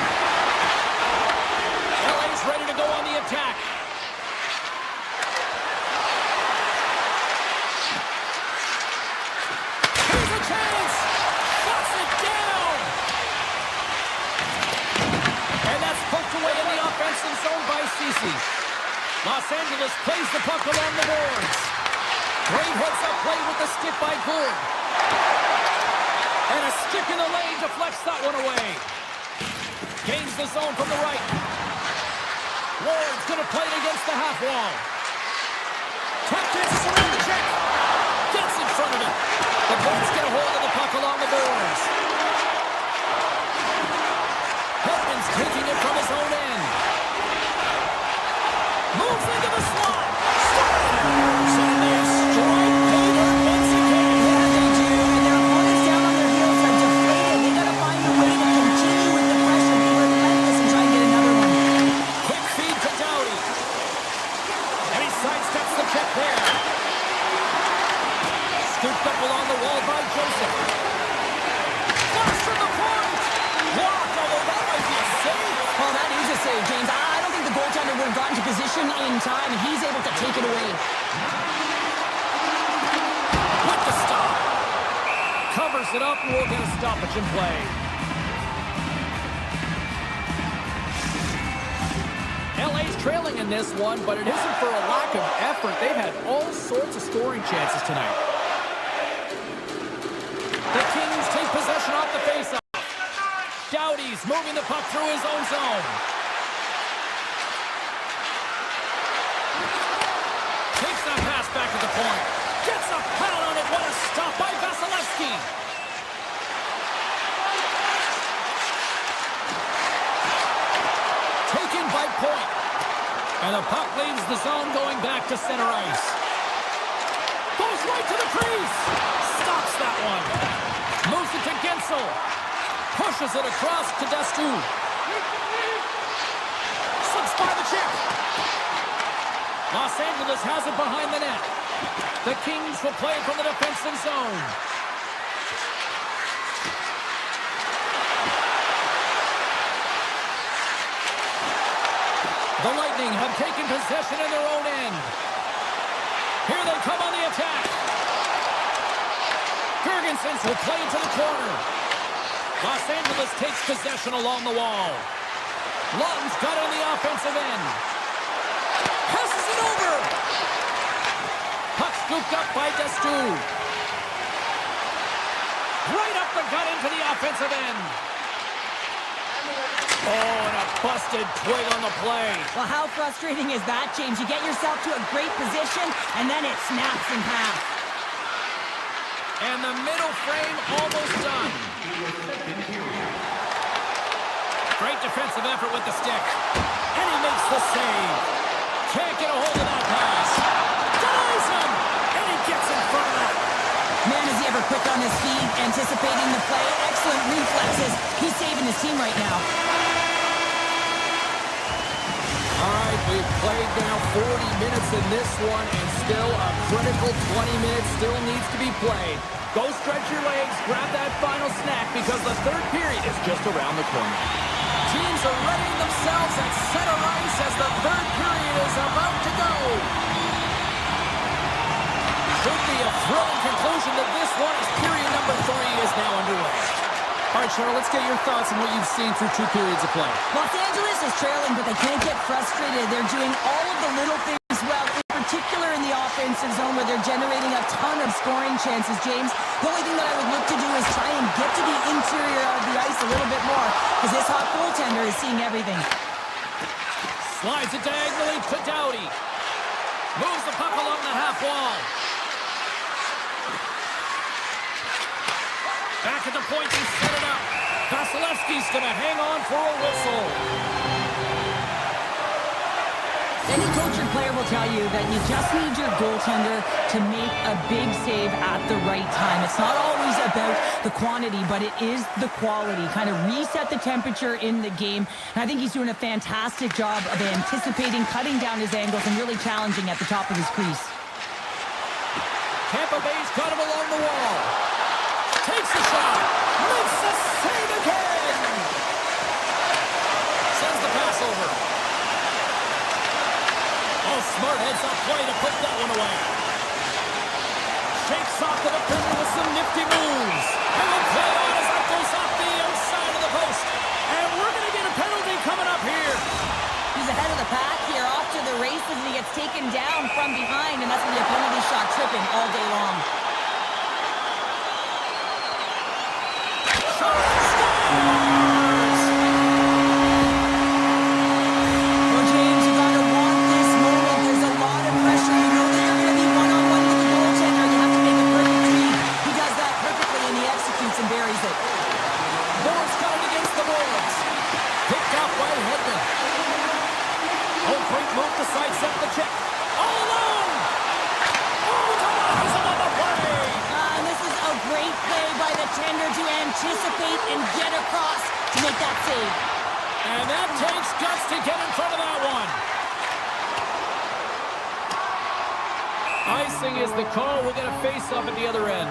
D: LA's ready to go on the attack. Here's a chance. Shuts it down. And that's poked away in the offensive zone by Ceci. Los Angeles plays the puck along the boards. Great hooks-up play with the stick by Gould. And a stick in the lane deflects that one away. Gains the zone from the right. Ward's going to play it against the half wall. Tap dances around the check. Gets in front of it. The Bolts get a hold of the puck along the boards. Hedman's taking it from his own end. Moves into the slot. So they strike Peter once again.
B: Yeah, they do. And their opponents down on their heels are deflated. They got to find a way to continue with the pressure, be relentless, and try and get another one.
D: Quick feed to Doughty. And he sidesteps the check there. Scooped up along the wall by Joseph. Flash from the point. Blocked, although that might be a save.
B: Oh, that is a save, James. I don't think the goaltender would have gotten to position in time, and he's able to take it away.
D: With the stop. Covers it up, and we'll get a stoppage in play. LA's trailing in this one, but it isn't for a lack of effort. They've had all sorts of scoring chances tonight. The Kings take possession off the faceoff. Doughty's moving the puck through his own zone. Takes that pass back at the point. Gets a pad on it. What a stop by Vasilevsky. Taken by Point. And the puck leaves the zone going back to center ice. Goes right to the crease. Stops that one. Moves it to Gensel. Pushes it across to Destu. Slips by the check. Los Angeles has it behind the net. The Kings will play from the defensive zone. The Lightning have taken possession in their own end. Here they come on the attack. Girgensons will play it to the corner. Los Angeles takes possession along the wall. Lawton's got it on the offensive end. Passes it over. Puck scooped up by Destu. Right up the gut into the offensive end. Oh, and a busted twig on the play.
B: Well, how frustrating is that, James? You get yourself to a great position, and then it snaps in half.
D: And the middle frame almost done. Great defensive effort with the stick. And he makes the save. Can't get a hold of that pass. Denies him. And he gets in front of that.
B: Man, is he ever quick on his feet, anticipating the play. Excellent reflexes. He's saving his team right now.
D: All right, we've played now 40 minutes in this one, and still a critical 20 minutes still needs to be played. Go stretch your legs, grab that final snack, because the third period is just around the corner. Teams are readying themselves at center ice as the third period is about to go. Should be a thrilling conclusion to this one as period number 3 is now underway. All right, Cheryl, let's get your thoughts on what you've seen through 2 periods of play.
B: Los Angeles is trailing, but they can't get frustrated. They're doing all of the little things well, in particular in the offensive zone where they're generating a ton of scoring chances, James. The only thing that I would look to do is try and get to the interior of the ice a little bit more, because this hot goaltender is seeing everything.
D: Slides it diagonally to Doughty. Moves the puck along the half wall. Back at the point, he set it up. Vasilevsky's going to hang on for a whistle.
B: Any coach or player will tell you that you just need your goaltender to make a big save at the right time. It's not always about the quantity, but it is the quality. Kind of reset the temperature in the game. And I think he's doing a fantastic job of anticipating, cutting down his angles, and really challenging at the top of his crease.
D: Tampa Bay's got him along the wall. Takes the shot. Makes the save again. Sends the pass over. Oh, smart heads-up play to put that one away. Shakes off the defender with some nifty moves. And the play on as that goes off the outside of the post. And we're going to get a penalty coming up here.
B: He's ahead of the pack here, off to the races, and he gets taken down from behind, and that's going to be a penalty shot tripping all day long. Well, James, you got to want this moment. There's a lot of pressure. You know that you're going to be one-on-one with the goaltender. You have to make a perfect read. He does that perfectly, and he executes and buries it.
D: Boards got it against the Bruins. Picked out by Hedman. Oh, great move to sidestep the check. All alone! Oh, denies him on the play!
B: And this is a great play by the tender to anticipate and get across to make that save.
D: And that takes guts to get in front of that one. Icing is the call. We'll get a face-off at the other end.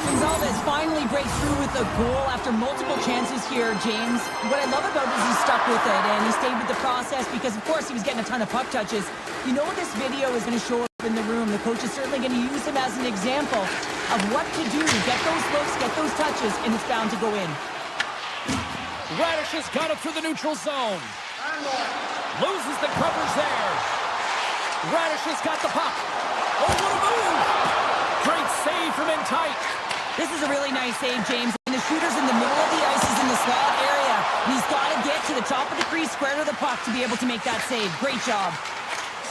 B: Gonzalez finally breaks through with a goal after multiple chances here, James. What I love about it is he stuck with it, and he stayed with the process because, of course, he was getting a ton of puck touches. You know this video is going to show up in the room. The coach is certainly going to use him as an example of what to do. Get those looks, get those touches, and it's bound to go in.
D: Radish has got it through the neutral zone. Loses the coverage there. Radish has got the puck. Oh, what a move! Great save from in tight.
B: This is a really nice save, James. And the shooter's in the middle of the ice. He's in the slot area. And he's got to get to the top of the crease, square to the puck to be able to make that save. Great job.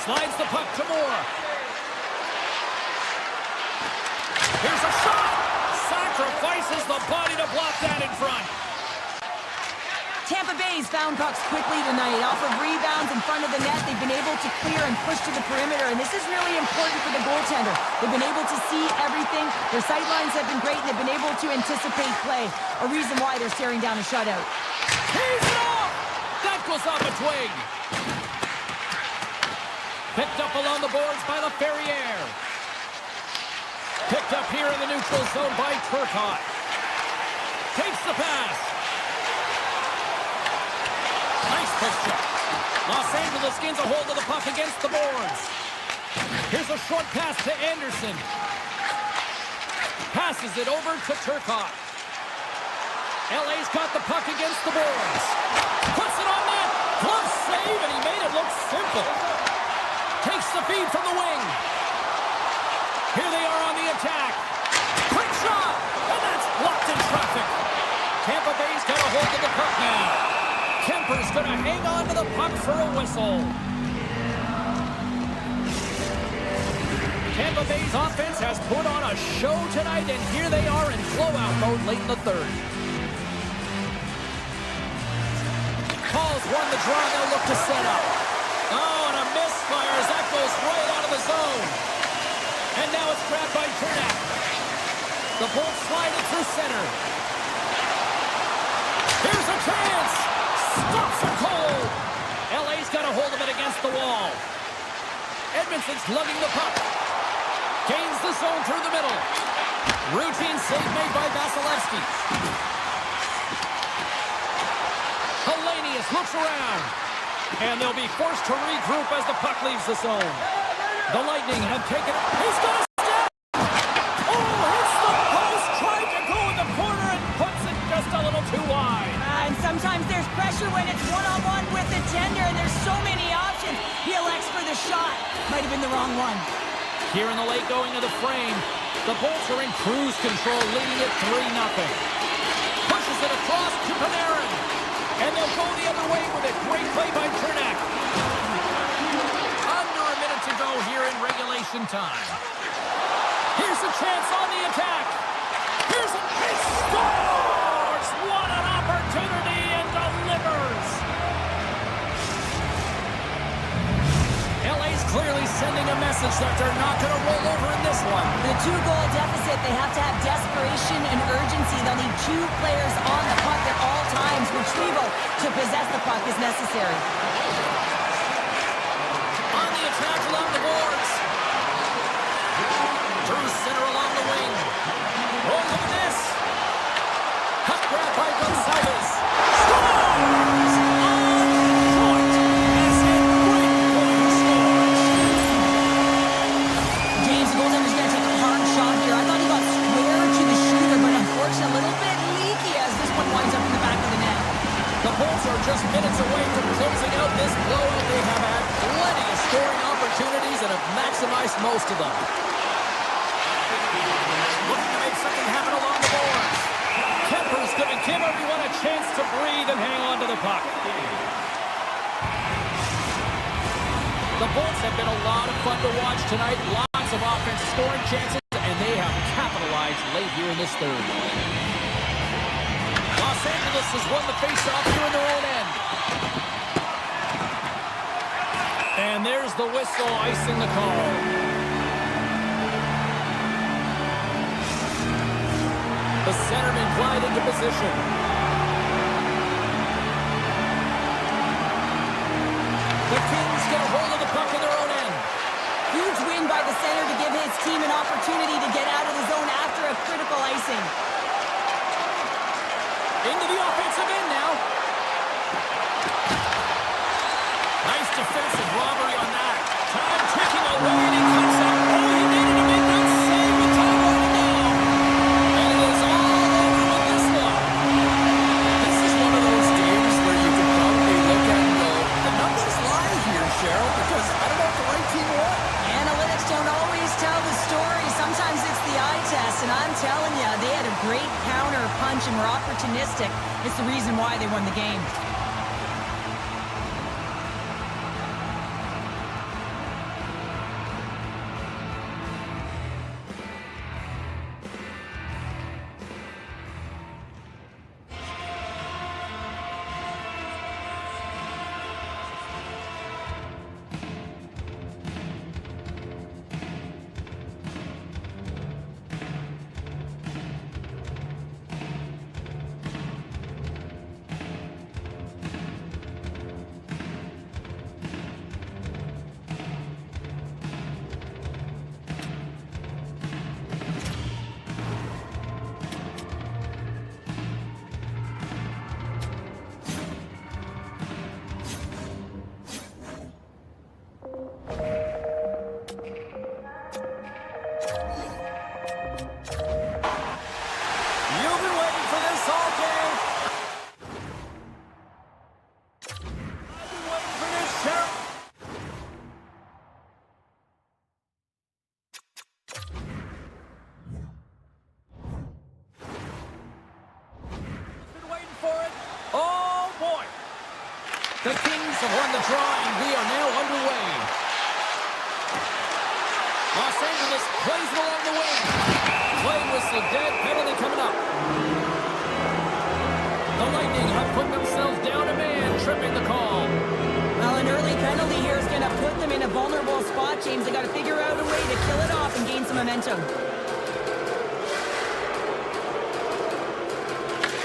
D: Slides the puck to Moore. Here's a shot. Sacrifices the body to block that in front.
B: Tampa Bay's found pucks quickly tonight. Off of rebounds in front of the net, they've been able to clear and push to the perimeter, and this is really important for the goaltender. They've been able to see everything. Their sight lines have been great, and they've been able to anticipate play. A reason why they're staring down a shutout.
D: He's it off! That goes off a twig. Picked up along the boards by LaFerriere. Picked up here in the neutral zone by Turcotte. Takes the pass. Nice push check. Los Angeles gains a hold of the puck against the boards. Here's a short pass to Anderson. Passes it over to Turcotte. LA's got the puck against the boards. Puts it on net. Glove save, and he made it look simple. Takes the feed from the wing. Here they are on the attack. Quick shot! And that's blocked in traffic. Tampa Bay's got a hold of the puck now. Kemper's going to hang on to the puck for a whistle. Tampa Bay's offense has put on a show tonight, and here they are in blowout mode late in the third. Calls won the draw. They'll look to set up. Oh, and a misfire as that goes right out of the zone. And now it's grabbed by Cernak. The Bolts slide it through center. Here's a chance. Stops it cold. LA's got a hold of it against the wall. Edmondson's lugging the puck. Gains the zone through the middle. Routine save made by Vasilevsky. Hellenius looks around. And they'll be forced to regroup as the puck leaves the zone. The Lightning have taken it. He's got a step. Oh, hits the post. Tried to go in the corner and puts it just a little too wide.
B: And sometimes there's pressure when it's one-on-one with the tender, and there's so many options. He elects for the shot. Might have been the wrong one.
D: Here in the late going of the frame, the Bolts are in cruise control, leading it 3-0. Pushes it across to Panarin. And they'll go the other way with it. Great play by Cernak. Under a minute to go here in regulation time. Here's a chance on the attack. Here's a he scores! What an opportunity, and delivers. LA's clearly sending a message that they're not going to roll over in this one.
B: The 2-goal deficit, they have to have desperation and urgency. They'll need 2 players on the puck at all times. Retrieval to possess the puck is necessary.
D: On the attack along the boards. Through center along the wing. Oh, look at this. Puck grab by Gonzalez. Scores! On point. As in great point scores.
B: James, the goaltender's going to take a hard shot here. I thought he got square to the shooter, but unfortunately a little bit leaky as this one winds up in the back of the net.
D: The Bolts are just minutes away from closing out this blowout. They have had plenty of scoring opportunities and have maximized most of them. Looking to make something happen along the boards. Kemper's going to give everyone a chance to breathe and hang on to the puck. The Bolts have been a lot of fun to watch tonight. Lots of offense scoring chances, and they have capitalized late here in this third. Los Angeles has won the faceoff here in their own end. And there's the whistle icing the call. The centerman glide into position. The Kings get a hold of the puck in their own end.
B: Huge win by the center to give his team an opportunity to get out of the zone after a critical icing.
D: Into the offensive end now. Nice defensive robbery on that. Time ticking away, and he comes out. Oh, he needed to make that save with time running down. And it is all over with this one. This is one of those games where you can probably look at and go, the numbers lie here, Cheryl, because I don't know if the right team won.
B: Analytics don't always tell the story. Sometimes it's the eye test, and I'm telling you, they had a great counter punch and were opportunistic. It's the reason why they won the game.
D: have won the draw, and we are now underway. Los Angeles plays it along the wing. Play whistle dead, penalty coming up. The Lightning have put themselves down a man, tripping the call.
B: Well, an early penalty here is going to put them in a vulnerable spot, James. They got to figure out a way to kill it off and gain some momentum.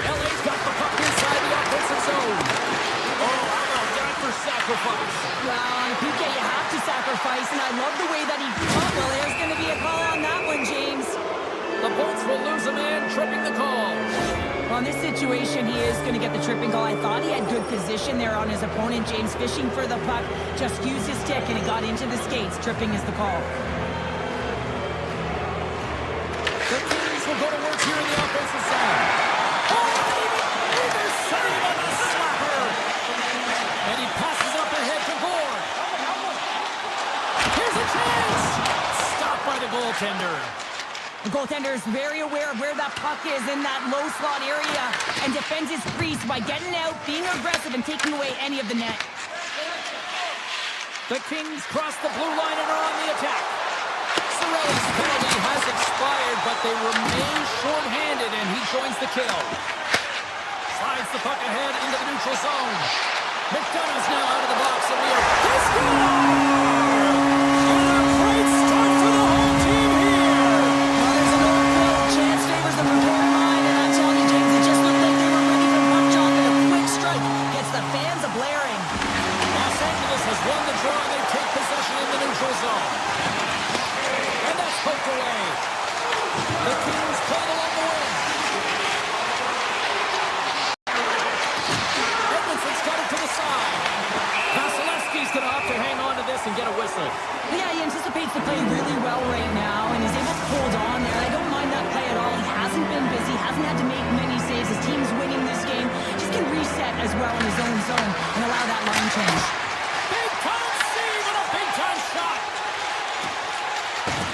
D: LA's got the puck inside the offensive zone. Oh, how about that for sacrifice?
B: Well, on a PK, you have to sacrifice, and I love the way that he... Oh, well, there's going to be a call on that one, James.
D: The Bolts will lose a man, tripping the call.
B: Well, in this situation, he is going to get the tripping call. I thought he had good position there on his opponent. James fishing for the puck, just used his stick, and it got into the skates. Tripping is the call.
D: The Kings will go to work here in the offensive zone. Oh, even save on the slapper. And he passes up ahead to Gord. Here's a chance. Stopped by the goaltender.
B: The goaltender is very aware of where that puck is in that low slot area and defends his crease by getting out, being aggressive, and taking away any of the net.
D: The Kings cross the blue line and are on the attack. Cirelli's penalty has expired, but they remain short-handed, and he joins the kill. Slides the puck ahead into the neutral zone. McDonough's now out of the box, and we are... He scored! And a great start for the whole team here!
B: Well, there's an old quote, chance favors the prepared mind, and I'm telling you, James, it just looked like they were ready for puck drop, and a quick strike gets the fans a-blaring.
D: Los Angeles has won the draw, and they take possession in the neutral zone. And that's poked away. The Kings play along the wing. Edmondson's got it to the side. Vasilevsky's going to have to hang on to this and get a whistle.
B: Yeah, he anticipates to play really well right now and is able to hold on there. I don't mind that play at all. He hasn't been busy, hasn't had to make many saves. His team's winning this game. Just can reset as well in his own zone and allow that line change.
D: Big-time save and a big-time shot.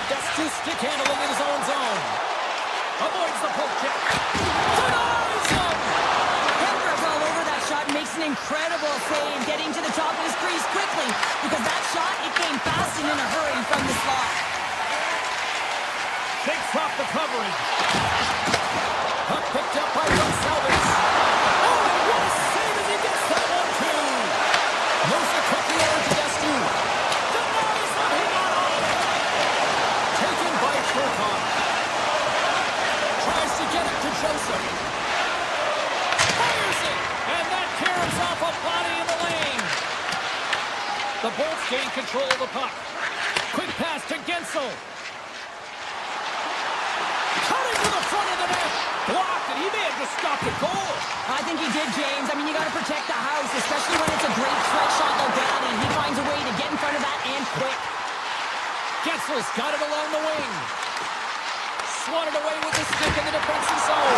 D: Gets to stick handling in his own zone. Avoids the poke check. Denies him.
B: Hender's all over that shot, makes an incredible save, getting to the top of his crease quickly because that shot, it came fast and in a hurry from the slot.
D: Shakes off the coverage. Puck picked up by Gonsalves. Oh, and what a save as he gets that one, too. Moves the cookie over to Destu. Denies him, he got off. Taken by Turcotte. Tries to get it to Joseph. Fires it, and that caroms off a body in the lane. The Bolts gain control of the puck. Quick pass to Gensel. Cutting to the front of the net. Blocked, and he may have just stopped a goal.
B: I think he did, James. I mean, you got to protect the house, especially when it's a great threat shot like that, and he finds a way to get in front of that and quick.
D: Gensel's got it along the wing. Swatted away with the stick in the defensive zone.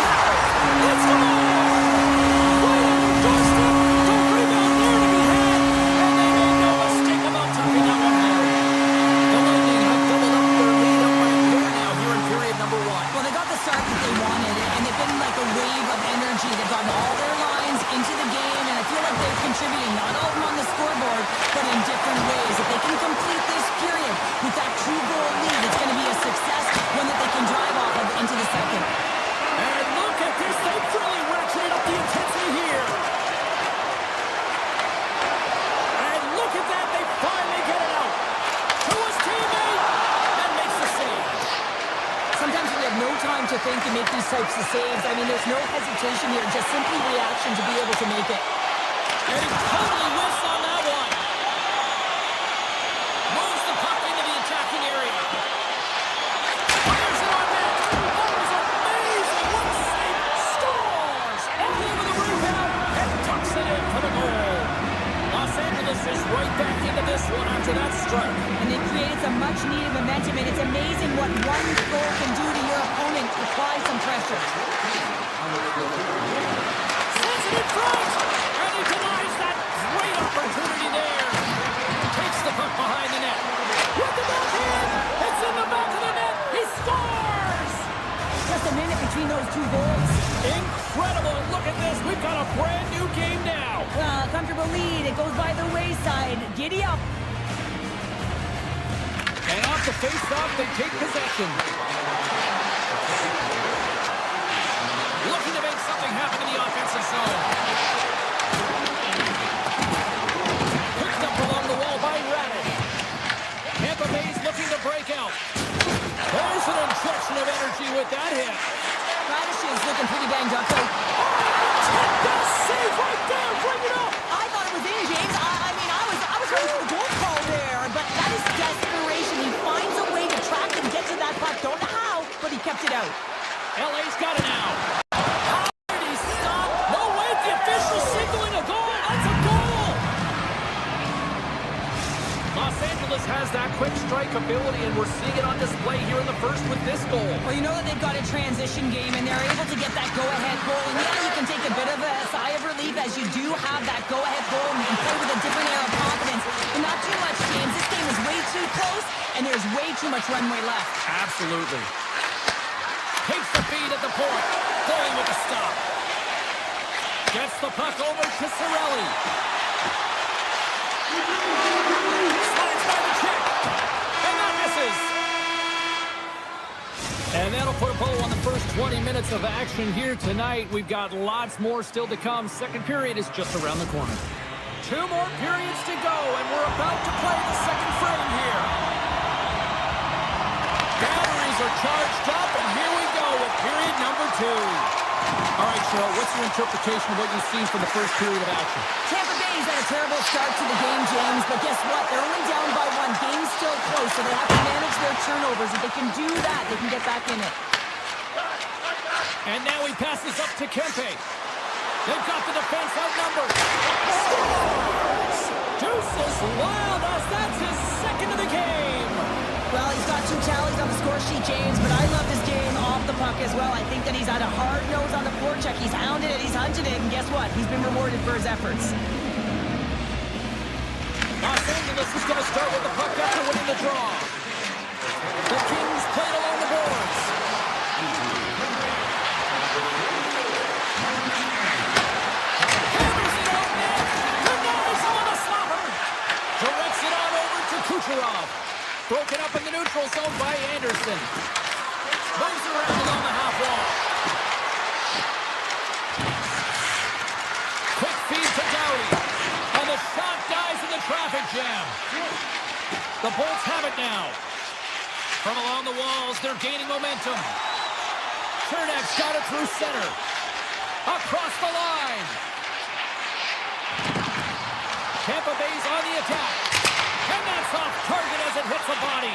D: It's the ball! Right on the doorstep. The rebound there to be had. And they made no mistake about tucking that one home. The Lightning have doubled up their lead up by 4 now here in period number 1.
B: Well, they got the start that they wanted, and they've been like a wave of energy. They've gotten all their lines into the game, and I feel like they're contributing, not all of them on the scoreboard, but in different ways. If they can complete this period with that 2-goal lead, it's going to be a success, one that they can drive off of into the second.
D: And look at this. They've really ratcheted up the intensity here. And look at that. They finally get it out. To his teammate. And makes the save.
B: Sometimes we have no time to think and make these types of saves. I mean, there's no hesitation here, just simply reaction to be able to make it.
D: And he totally whiffs on that one. Moves the puck into the attacking area. Fires it on net. That was amazing. What a save. Scores. All over the rebound. And tucks it in for the goal. Los Angeles is right back into this one after that strike.
B: And they created some much-needed momentum, and it's amazing what one goal can do to your opponent. Apply some pressure.
D: Sends it in front. And he denies that great opportunity there.
B: a minute between those two goals.
D: Incredible. And look at this. We've got a brand new game now.
B: Comfortable lead. It goes by the wayside. Giddy up.
D: And off the face-off, they take possession. Looking to make something happen in the offensive zone. Picked up along the wall by Raddish. Tampa Bay's looking to break out. There's an injection of energy with that hit.
B: Raddish is looking pretty banged up, though.
D: That's save right there. Bring it up.
B: I thought it was in, James. I mean, I was ready for the goal call there, but that is desperation. He finds a way to track and get to that puck. Don't know how, but he kept it out.
D: LA's got it now. How did he stop? No way. The official signaling a goal. That's a goal. Los Angeles has that quick strike ability, and we're seeing it on display here in the first with this goal.
B: Well, you know that they've got a transition game, and they're able to get that go-ahead goal. And yeah, you can take a bit of a sigh of relief as you do have that go-ahead goal, and you can play with a different air of confidence. But not too much, James. This game is way too close, and there's way too much runway left.
D: Absolutely. Takes the feed at the point. Going with the stop. Gets the puck over to Cirelli. Slides by the check. And that misses. And that'll put a bow on the first 20 minutes of action here tonight. We've got lots more still to come. Second period is just around the corner. 2 more periods to go, and we're about to play the second frame here. Batteries are charged up, and here we go with period number 2. All right, Cheryl, what's your interpretation of what you've seen from the first period of action?
B: Tampa Bay's had a terrible start to the game, James, but guess what? They're only down by 1. Game's still close, so they have to manage their turnovers. If they can do that, they can get back in it.
D: And now he passes up to Kempe. They've got the defense outnumbered. Scores! Deuces Wildas, that's his second of the game.
B: Well, he's got 2 tallies on the score sheet, James, but I love his game off the puck as well. I think that he's had a hard nose on the forecheck. He's hounded it, he's hunted it, and guess what? He's been rewarded for his efforts.
D: Los Angeles is going to start with the puck after winning the draw. The Kings played along the boards. Hammers it out net. Denies him on a slobber. Directs it on over to Kucherov. Broken up in the neutral zone by Anderson. Moves around along the half wall. Quick feed to Doughty. And the shot dies in the traffic jam. The Bolts have it now. From along the walls, they're gaining momentum. Chernak's got it through center. Across the line. Tampa Bay's on the attack. And that's off target as it hits the body.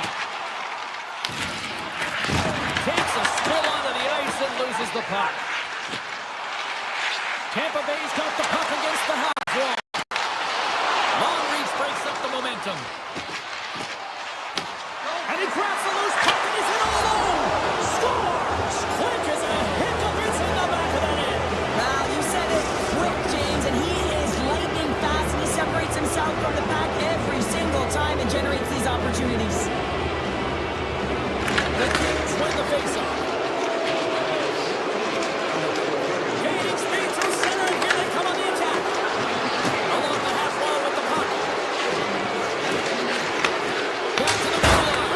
D: Takes a spill onto the ice and loses the puck. Tampa Bay's got the puck against the half wall. Long reach breaks up the momentum. And he grabs the loose puck and he's in all alone. Scores! Quick as a hiccup. It's in the back of the net.
B: Wow, you said it quick, James, and he is lightning fast, and he separates himself from the pack every single time and generates these opportunities.
D: The Kings win the faceoff. Gaining speed through center, and here they come on the attack. Along the half wall with the puck. Back to the middle line.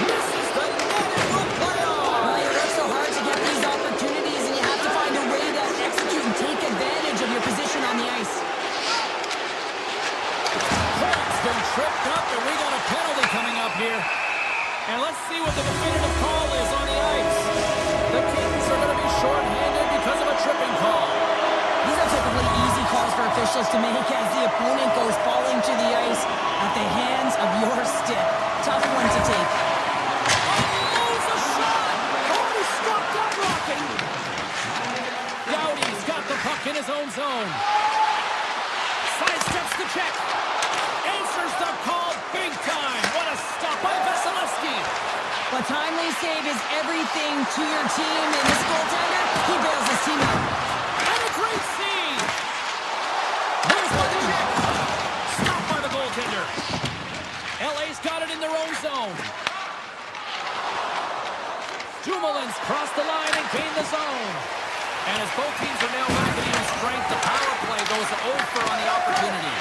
D: Misses the net and will play on.
B: Well, you work so hard to get these opportunities, and you have to find a way to execute and take advantage of your position on the ice.
D: Puck's been tripped up, and we got a penalty coming up here. And let's see what the definitive call is on the ice. The Kings are going to be shorthanded because of a tripping call.
B: These are typically easy calls for officials to make as the opponent goes falling to the ice at the hands of your stick. Tough one to take.
D: Unloads a shot! Oh, he stopped that rocket! Doughty's got the puck in his own zone. Sidesteps the check. Answers the call big time. What a stop by Vasilevsky.
B: A timely save is everything to your team, and this goaltender, he bails his team out.
D: And a great save. Moves by the check. Stopped by the goaltender. LA's got it in their own zone. Dumoulin's crossed the line and And as both teams are now back at even strength, the power play goes over on the opportunity.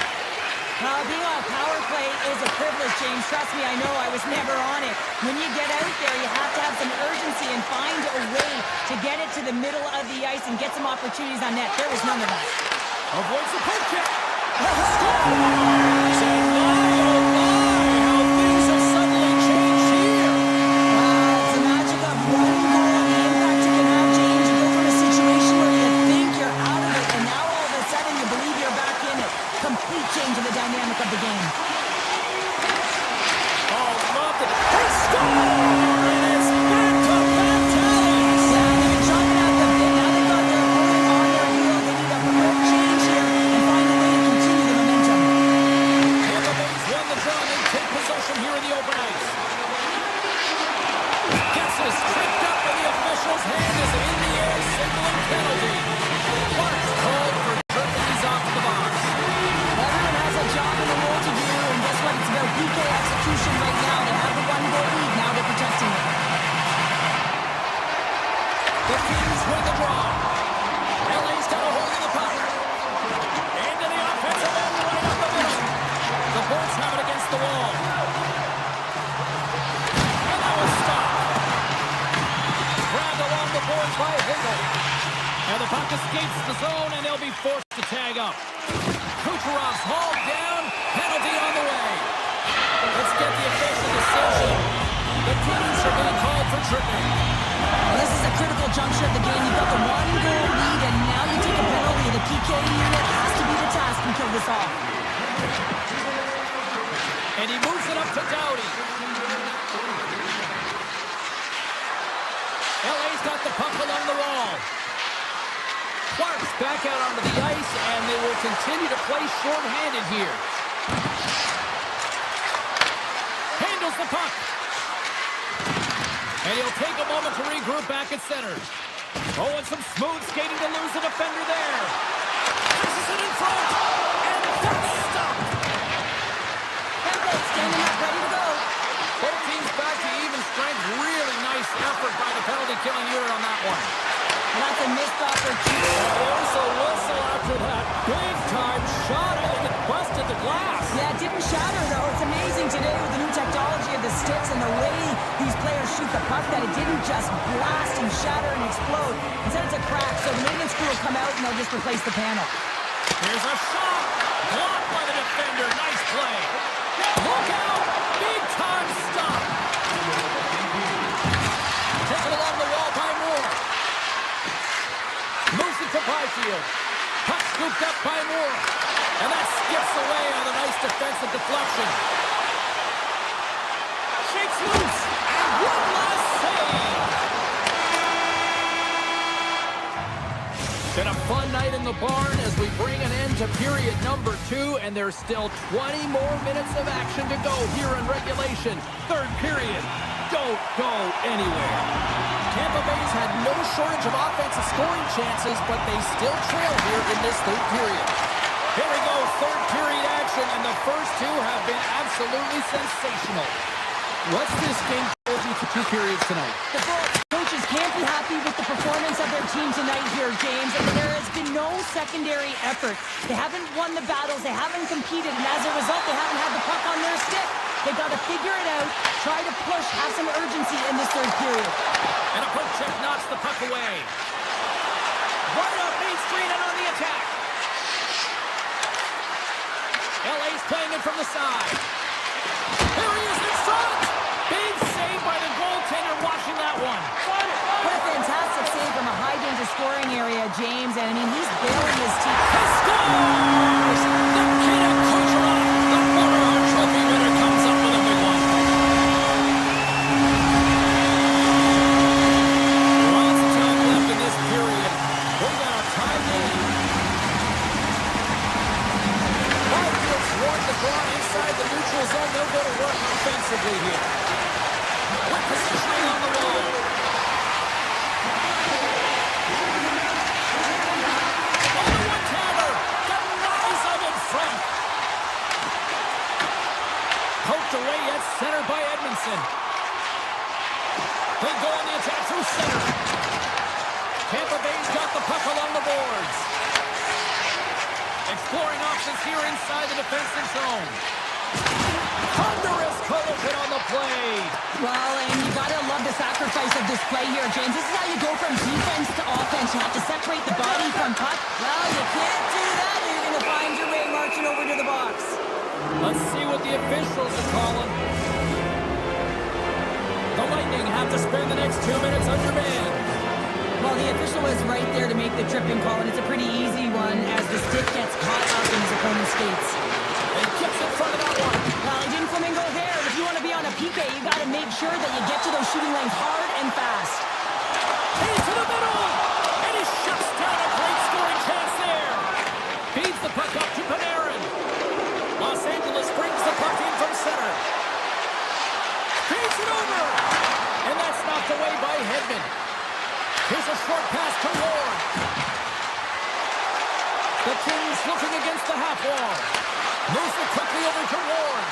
B: Being on power play is a privilege, James. Trust me, I know. I was never on it. When you get out there, you have to have some urgency and find a way to get it to the middle of the ice and get some opportunities on net. There was none of that.
D: Avoids the poke check. Scores! And my, oh my, how things have suddenly changed here.
B: It's the magic of one goal and the impact you can have, James. You go from a situation where you think you're out of it, and now all of a sudden you believe you're back in it. Complete change in the dynamic of the game.
D: Oh, loved it. They score! And it's back-to-back tallies.
B: Yeah, they've been chopping out the bit. Now they've got their opponent on their heel. They need a quick change here and find a way to continue the momentum.
D: Tampa Bay's won the draw. They take possession here in the open ice. Guesses tripped up in the official's hand as in the air, signaling penalty. Clark's called for tripping. He's off the box.
B: Everyone has a job in the role to do, and guess what? It's about PK execution right now. They have the one-goal lead. Now they're protecting it.
D: The Kings win the draw. LA's got a hold of the puck. Into the offensive end, right up the middle. The Bolts have it against the wall. And that was stopped. Grabbed along the boards by Hagel. And the puck escapes the zone, and they'll be forced to tag up. Kucherov's hauled down. Penalty on the way. Let's get the official decision. The Kings are being called for tripping.
B: Well, this is a critical juncture of the game. You've got the one-goal lead, and now you take a penalty. The PK unit has to be the task and kill this off.
D: And he moves it up to Doughty. LA's got the puck along the wall. Clark's back out onto the ice, and they will continue to play short-handed here. Handles the puck. And he'll take a moment to regroup back at center. Oh, and some smooth skating to lose the defender there. Passes it in front. And that's stopped.
B: Tampa standing up, ready to go.
D: Both teams back to even strength. Really nice effort by the penalty-killing unit on that one.
B: And that's a missed opportunity.
D: There's a whistle after that big-time shot. I think it busted the glass.
B: Yeah, it didn't shatter, though. It's amazing today with the new technology of the sticks and the way these players shoot the puck that it didn't just blast and shatter and explode. Instead, it's a crack, so the maintenance crew will come out and they'll just replace the panel.
D: Here's a shot. Blocked by the defender. Nice play. Look out. Big-time stop. Taken along the wall by Moore. Moves it to Byfield. Puck scooped up by Moore. And that skips away on a nice defensive deflection. Shakes loose. And one last save. Been a fun night in the barn as we bring an end to period number 2, and there's still 20 more minutes of action to go here in regulation. Third period. Don't go anywhere. Tampa Bay's had no shortage of offensive scoring chances, but they still trail here in this third period. Here we go, third period action, and the first two have been absolutely sensational. What's this game told you for 2 periods tonight?
B: The coaches can't be happy with the performance of their team tonight here, James. And there has been no secondary effort. They haven't won the battles. They haven't competed. And as a result, they haven't had the puck on their stick. They've got to figure it out, try to push, have some urgency in this third period.
D: And a poke check knocks the puck away. Right up Main Street and on the attack. LA's playing it from the side. Here he is in front. Big save by the goaltender watching that one.
B: What a fantastic save from a high-danger scoring area, James. And, I mean, he's bailing his team.
D: He scores! Nikita Kucherov, the former Hart Trophy winner, comes up with a big one. Lots of time left in this period. We got a tie game. Byfield's won the draw inside the neutral zone. They'll go to work offensively here. With positioning on the wall. Tampa Bay's got the puck along the boards. Exploring options here inside the defensive zone. Thunderous collision on the play.
B: Well, and you gotta love the sacrifice of this play here, James. This is how you go from defense to offense. You have to separate the body from puck. Well, you can't do that. You're gonna find your way marching over to the box.
D: Let's see what the officials are calling. The Lightning have to spend the next 2 minutes under man.
B: Well, the official was right there to make the tripping call, and it's a pretty easy one as the stick gets caught up in his opponent's skates.
D: And he gets in front of that one.
B: Well, he didn't flamingo there. And if you want to be on a PK, you got to make sure that you get to those shooting lanes hard and fast.
D: Into the middle. And he shuts down a great scoring chance there. Feeds the puck up to Panarin. Los Angeles brings the puck in from center. Feeds it over. And that's knocked away by Hedman. Here's a short pass to Ward. The Kings looking against the half wall. Moves it quickly over to Ward.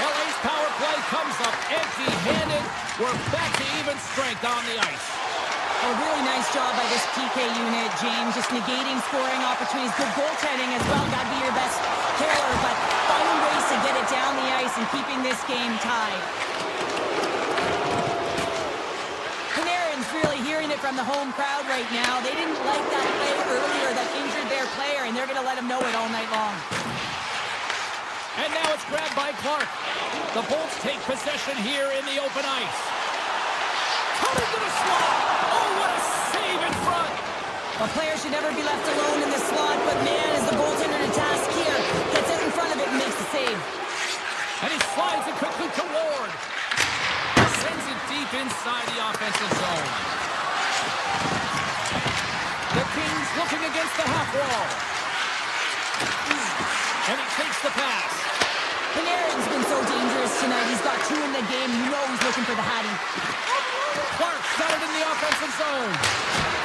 D: LA's power play comes up empty-handed. We're back to even strength on the ice.
B: A really nice job by this PK unit, James. Just negating scoring opportunities. Good goaltending as well. Got to be your best killer, but finding ways to get it down the ice and keeping this game tied. Panarin's really hearing it from the home crowd right now. They didn't like that play earlier that injured their player, and they're going to let him know it all night long.
D: And now it's grabbed by Clark. The Bolts take possession here in the open ice. Cut into the slot. Oh, what a save in front.
B: A player should never be left alone in the slot, but man, is the goaltender to task here. Gets out in front of it and makes the save.
D: And he slides it quickly to Ward. Sends it deep inside the offensive zone. The Kings looking against the half wall. And he takes the pass.
B: Panarin's been so dangerous tonight. He's got 2 in the game. You know he's looking for the Hattie.
D: Clark's got it in the offensive zone.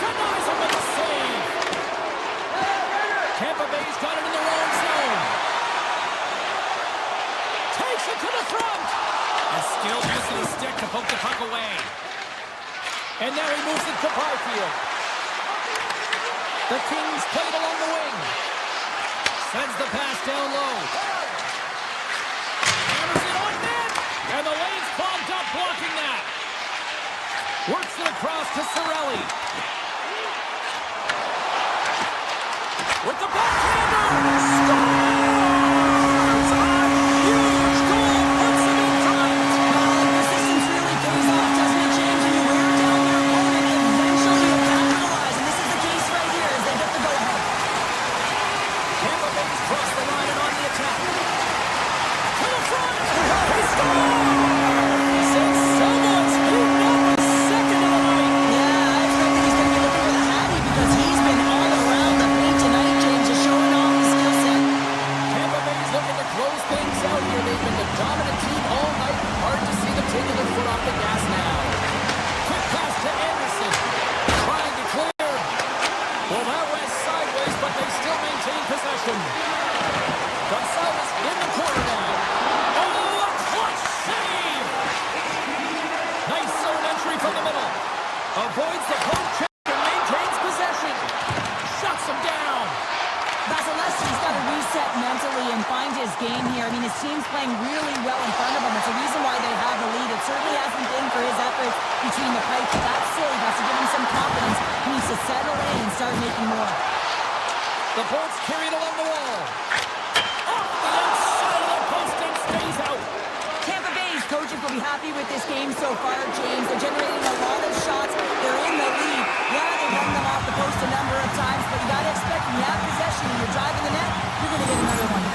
D: Denies him with a save. Tampa Bay's got it in their own zone. Takes it to the front. A skilled use of the stick to poke the puck away. And now he moves it to Byfield. The Kings play it along the wing. Sends the pass down low. Hammers it on net. And the lane's clogged up blocking that. Works it across to Cirelli. With the backhander. Scores! A huge goal puts him in front.
B: Persistence really pays off, doesn't it, James? When you wear down your opponent, eventually you'll capitalize. And this is the case right here as they get the go-ahead.
D: Tampa Bay's cross the line and on the attack. To the front. He scores! And someone's beaten up the second of the night.
B: Yeah, I expect that he's going to be looking for the Hattie because he's been all around the paint tonight, James, just showing off his skill set.
D: Tampa Bay's looking to close things out here. They've been the dominant team all night. Hard to see them taking their foot off the gas now. Quick pass to Anderson. Trying to clear. Well, that went sideways, but they still maintain possession. Gonzalez in the corner now. Oh, a clutch save! Nice zone entry from the middle. Avoids the poke check and maintains possession. Shuts him down.
B: Vasilevsky's got to reset mentally and find his game here. I mean, his team's playing really well in front of him. It's a reason why they have the lead. It certainly hasn't been for his efforts between the pipes. That save has to give him some confidence. He needs to settle in and start making more.
D: The Bolts carry it along the wall. Off the outside of the post and stays out.
B: Tampa Bay's coaches will be happy with this game so far, James. They're generating a lot of shots. They're in the lead. Yeah, they've run them off the post a number of times, but you got to expect when you have possession and you're driving the net, you're going to get another one.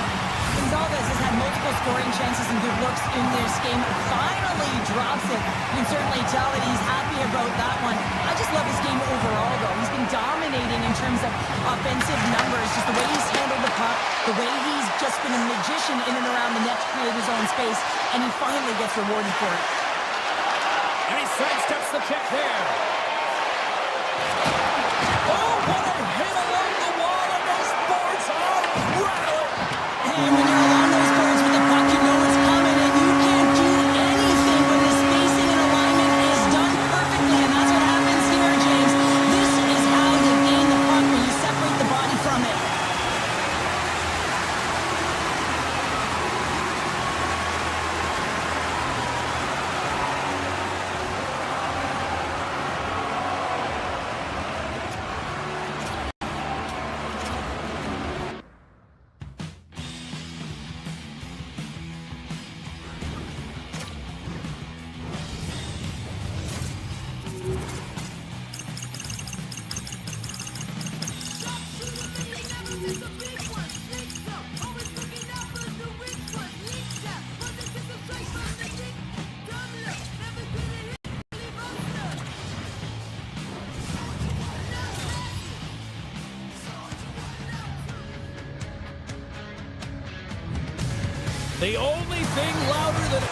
B: Gonzalez has had multiple scoring chances and good looks in this game. Finally drops it. You can certainly tell that he's happy about that one. I just love his game overall, though. He's been dominating in terms of offensive numbers, just the way he's handled the puck, the way he's just been a magician in and around the net to create his own space, and he finally gets rewarded for it.
D: And he sidesteps the check there. Oh, what a hit along the wall, and those boards are rattling.
B: And when you're along those boards with the puck, you know it's coming, and you can't do anything when the spacing and alignment is done perfectly, and that's what happens here, James. This
D: The only thing louder than...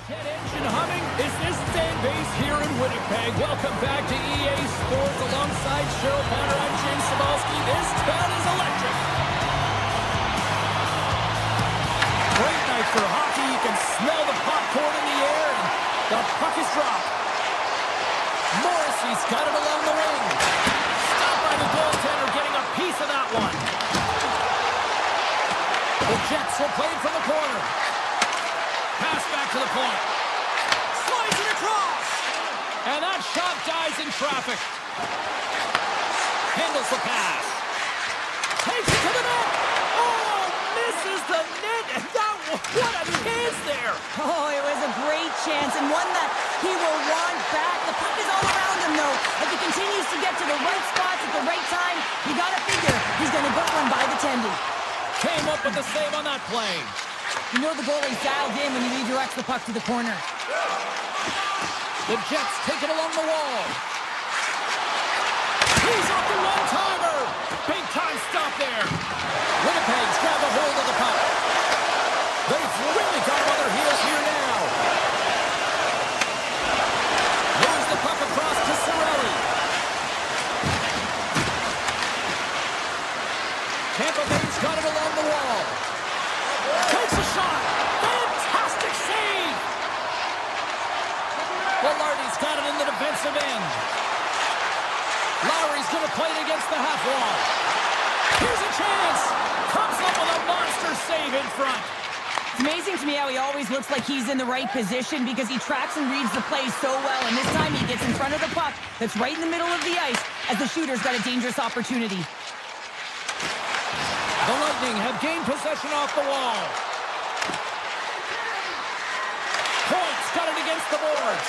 D: Jet engine humming. Is this fan base here in Winnipeg? Welcome back to EA Sports alongside Cheryl Bonner. I'm James Cybulski. This town is electric. Great night for hockey. You can smell the popcorn in the air, and the puck is dropped. Morrissey's got it along the wing. Stopped by the goaltender, getting a piece of that one. The Jets will play it from the corner. Pass back to the point. Slides it across. And that shot dies in traffic. Handles the pass. Takes it to the net. Oh, misses the net. And that, what a chance there.
B: Oh, it was a great chance and one that he will want back. The puck is all around him, though. If he continues to get to the right spots at the right time, you got to figure he's going to get one by the tendon.
D: Came up with the save on that play.
B: You know the goalie's dialed in when he redirects the puck to the corner.
D: The Jets take it along the wall. He's off the one-timer. Big time stop there. Winnipeg's grabbed a hold of the puck. They've really got him on their heels here now. Moves the puck across to Cirelli. Tampa Bay's got it along the wall. Takes a shot. Fantastic save. Velarde's got it in the defensive end. Lowry's going to play it against the half wall. Here's a chance. Comes up with a monster save in front.
B: It's amazing to me how he always looks like he's in the right position because he tracks and reads the play so well. And this time he gets in front of the puck that's right in the middle of the ice as the shooter's got a dangerous opportunity.
D: The Lightning have gained possession off the wall. Point's got it against the boards.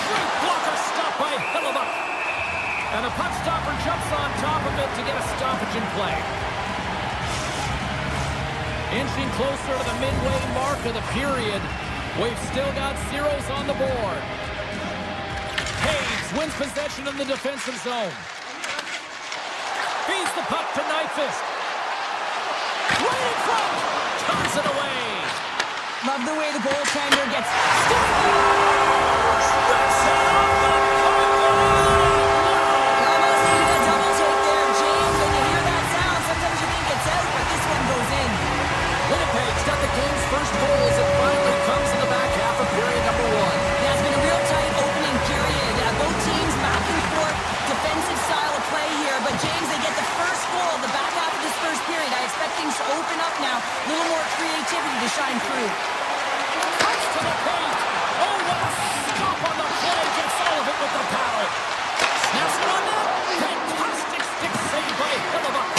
D: Great blocker stop by Hellebuyck. And the puck stopper jumps on top of it to get a stoppage in play. Inching closer to the midway mark of the period. We've still got zeros on the board. Hayes wins possession in the defensive zone. Feeds the puck to Nyquist. Right in front! Turns it away.
B: Love the way the goaltender gets...
D: Strips it off the puck.
B: Almost needed a double take there, James. When you hear that sound, sometimes you think it's out, but this one goes in.
D: Winnipeg's got the game's first goal as it finally comes in the back half of period number one.
B: Yeah, it's been a real tight opening period. Both teams back and forth, defensive style of play here. But James, they get the first goal in the back half of this first period. I expect things to open up now. A little more creativity to shine through.
D: Cuts to the paint. Oh, what a stop on the play. Gets all of it with the paddle. Snaps it on net. Fantastic stick save by Hellebuyck.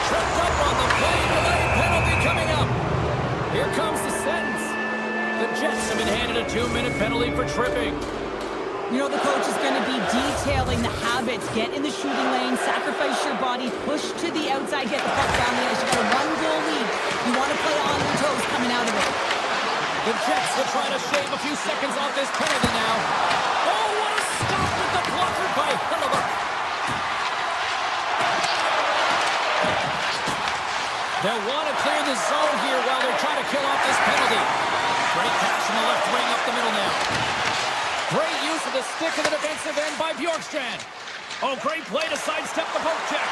D: Tripped up on the play. Delay penalty coming up. Here comes the sentence. The Jets have been handed a 2-minute penalty for tripping.
B: You know the coach is going to be detailing the habits. Get in the shooting lane, sacrifice your body, push to the outside, get the puck down the ice. You got a 1-goal lead. You want to play on your toes coming out of it.
D: The Jets will try to shave a few seconds off this penalty now. Oh, what a stop with the blocker by Hellebuyck. They'll want to clear the zone here while they're trying to kill off this penalty. Great pass from the left wing up the middle now. Great use of the stick in the defensive end by Bjorkstrand. Oh, great play to sidestep the poke check.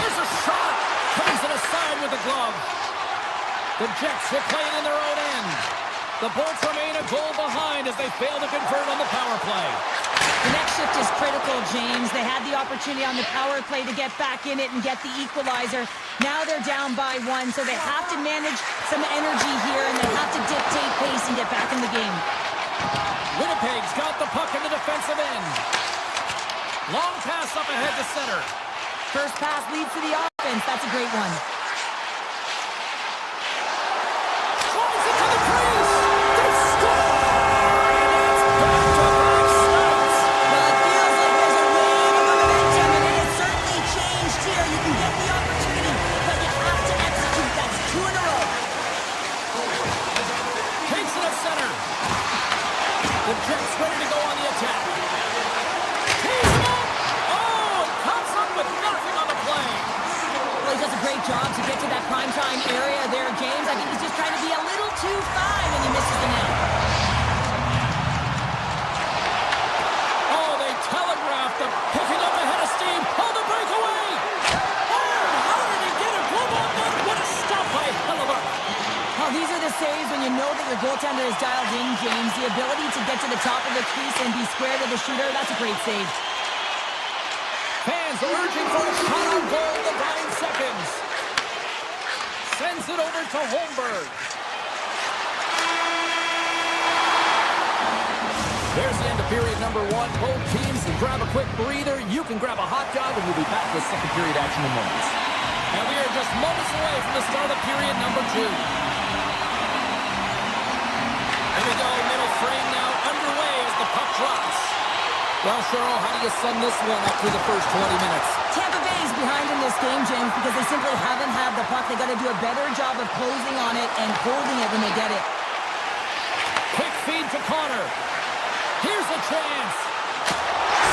D: Here's a shot. Comes it aside with the glove. The Jets will play it in their own end. The Bolts remain a goal behind as they fail to convert on the power play.
B: The next shift is critical, James. They had the opportunity on the power play to get back in it and get the equalizer. Now they're down by 1, so they have to manage some energy here, and they have to dictate pace and get back in the game.
D: Winnipeg's got the puck in the defensive end. Long pass up ahead to center.
B: First pass leads to the offense. That's a great one.
D: Drives it to the crease. They score! And it's back-to-back
B: job to get to that primetime area there, James. I think he's just trying to be a little too fine, and he misses the net.
D: Oh, they telegraphed him, picking up a head of steam. Oh, the breakaway! Oh, how did he get a glove on that? What a stop by Hellebuck.
B: Well, these are the saves when you know that your goaltender is dialed in, James. The ability to get to the top of the crease and be square to the shooter, that's a great save.
D: Fans urging for a shot on goal in the dying seconds. Sends it over to Holmberg. There's the end of period number one. Both teams can grab a quick breather. You can grab a hot dog, and we'll be back with second period action in moments. And we are just moments away from the start of period number two. Here we go, middle frame now underway as the puck drops. Well, Cheryl, how do you sum this one up through the first 20 minutes?
B: Tampa Bay is behind in this game, James, because they simply haven't had the puck. They got to do a better job of closing on it and holding it when they get it.
D: Quick feed to Connor. Here's a chance.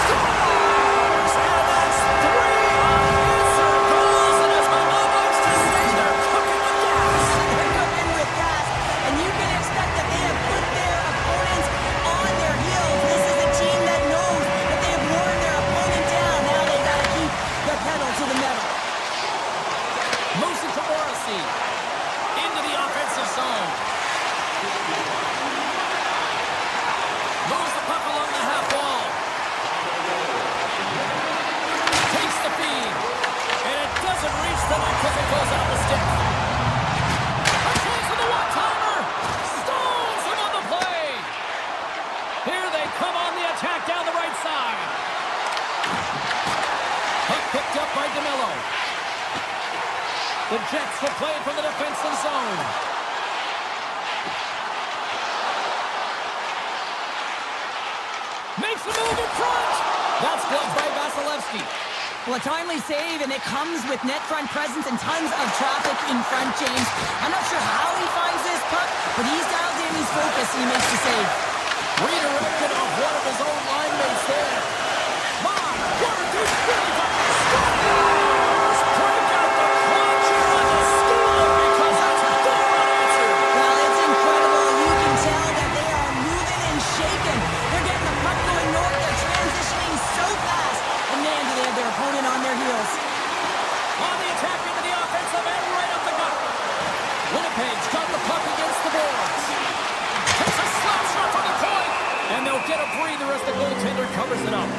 E: Scores! And that's 3 unanswered goals, and as my mom likes to say, they're cooking with gas.
B: They're cooking with gas, and you can expect that they have put their opponents on their heels. This is a team that knows that they have worn their opponent down. Now they got to keep the pedal to the metal.
D: Moves it to Morrissey. Into the offensive zone. Moves the puck along the half wall. Takes the feed. And it doesn't reach the net because it goes out the stick. A chance for the one-timer. Stones him on the play. Here they come on the attack down the right side. Puck picked up by DeMello. The Jets will play it from the defensive zone. Makes a move in front. That's blocked by Vasilevsky.
B: Well, a timely save, and it comes with net front presence and tons of traffic in front, James. I'm not sure how he finds this puck, but he's dialed in, he's focused, and he makes the save.
D: Redirected off one of his own line mates there. My word, he's really got the scores! Break out the clutcher on the steal because that's a goal unanswered.
B: Well, it's incredible. You can tell that they are moving and shaking. They're getting the puck going north. They're transitioning so fast. And man, do they have their opponent on their heels.
D: On the attack into the offensive end, right up the gut. Winnipeg's got the puck against the boards. Takes a slap shot from the point. And they'll get a breather as the goaltender covers it up.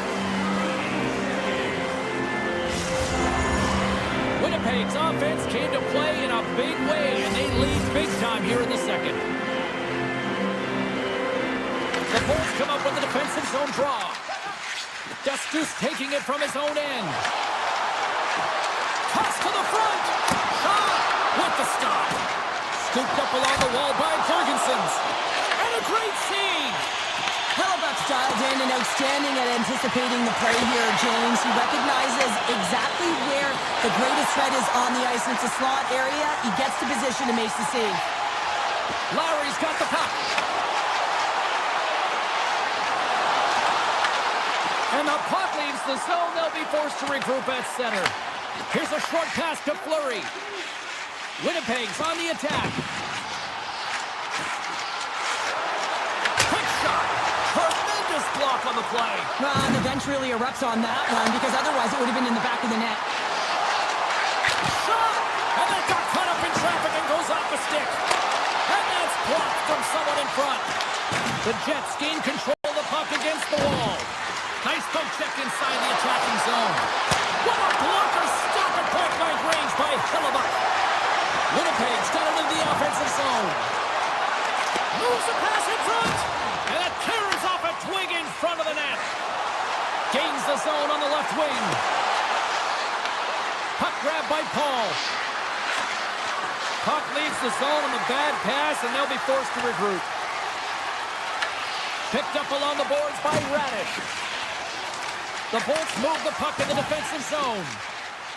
D: Winnipeg's offense came to play in a big way, and they lead big time here in the second. The Bulls come up with a defensive zone draw. Destus taking it from his own end. Toss to the front. Shot with the stop. Scooped up along the wall by Jorgensen's. And a great save.
B: Hellebuck's dialed in and outstanding at anticipating the play here, James. He recognizes exactly where the greatest threat is on the ice. It's a slot area. He gets to position and makes the save.
D: Lowry's got the puck. And the puck leaves the zone. They'll be forced to regroup at center. Here's a short pass to Fleury. Winnipeg's on the attack. Quick shot. Tremendous block on the play.
B: Well, and the bench really erupts on that one because otherwise it would have been in the back of the net.
D: Shot! And that got caught up in traffic and goes off the stick. And that's blocked from someone in front. The Jets gain control of the puck against the wall. Nice poke check inside the attacking zone. What a blocker! Stop at point-blank range by Hellebuck. Winnipeg's got it in the offensive zone. Moves the pass in front. And it tears off a twig in front of the net. Gains the zone on the left wing. Puck grab by Paul. Puck leaves the zone on the bad pass, and they'll be forced to regroup. Picked up along the boards by Radish. The Bolts move the puck in the defensive zone.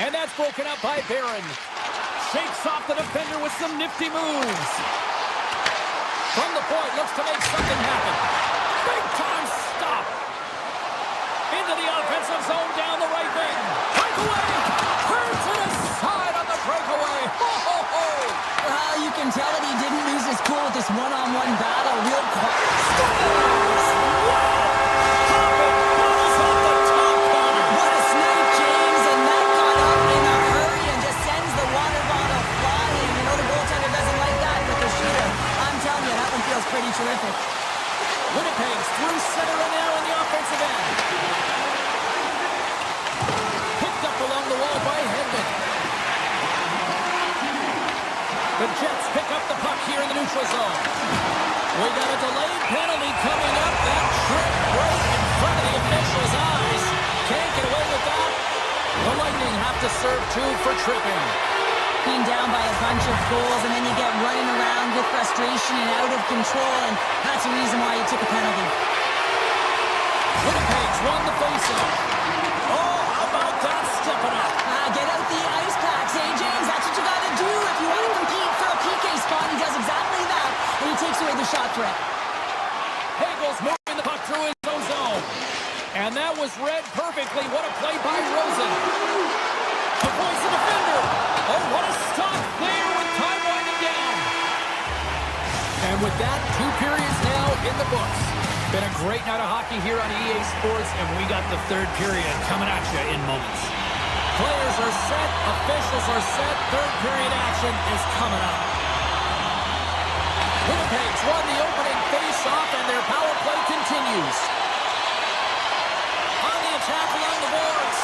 D: And that's broken up by Barron. Shakes off the defender with some nifty moves. From the point, looks to make something happen. Big time stop. Into the offensive zone down the right wing. Breakaway. Turns it aside on the breakaway.
B: this one-on-one battle real quick. Scores!
D: Bottles off the top corner.
B: What a snipe, James, and that got up in a hurry and just sends the water bottle flying. You know the goaltender doesn't like that with the shooter. I'm telling you, that one feels pretty terrific.
D: Winnipeg's through center and now in the offensive end. Picked up along the wall by Hedman. The Jets pick up the puck here in the neutral zone. We got a delayed penalty coming up. That trip right in front of the official's eyes. Can't get away with that. The Lightning have to serve two for tripping.
B: Being down by a bunch of goals, and then you get running around with frustration and out of control, and that's the reason why you took a penalty.
D: Winnipeg's won the faceoff. Oh, how about that stepping up?
B: Get out the ice packs, hey, James? That's what you got to do if you want to compete for a PK spot. He does exactly that, and he takes away the shot threat.
D: Hagel's moving the puck through his own zone. And that was read perfectly. What a play by Rosen. Avoids the defender. Oh, what a stop there with time winding down. And with that, 2 periods now in the books. Been a great night of hockey here on EA Sports, and we got the 3rd period coming at you in moments. Players are set, officials are set, 3rd period action is coming up. Winnipeg's won the opening face-off, and their power play continues. On the attack along the boards.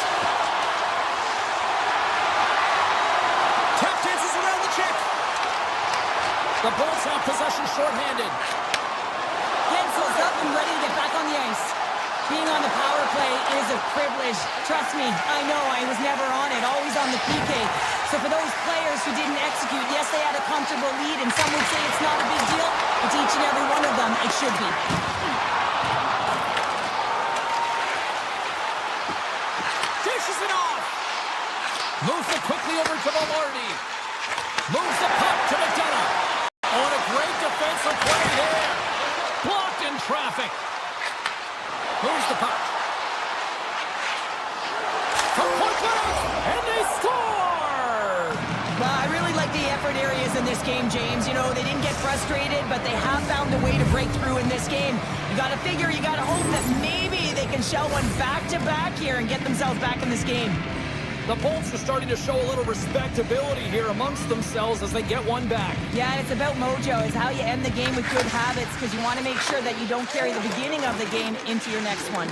D: Tap dances around the check. The Bulls have possession shorthanded.
B: Gensel's up and ready to get back on the ice. Being on the power play is a privilege. Trust me, I know I was never on it, always on the PK. So for those players who didn't execute, yes, they had a comfortable lead, and some would say it's not a big deal, but to each and every one of them, it should be.
D: Dishes it off. Moves it quickly over to Velarde. Moves the puck to McDonough. Oh, and a great defensive play there. Blocked in traffic. Moves the puck. From point blank, and they score!
B: I really like the effort areas in this game, James. You know, they didn't get frustrated, but they have found a way to break through in this game. You got to figure, you got to hope that maybe they can shell one back-to-back here and get themselves back in this game.
D: The Bolts are starting to show a little respectability here amongst themselves as they get one back.
B: Yeah, and it's about mojo. It's how you end the game with good habits, because you want to make sure that you don't carry the beginning of the game into your next one.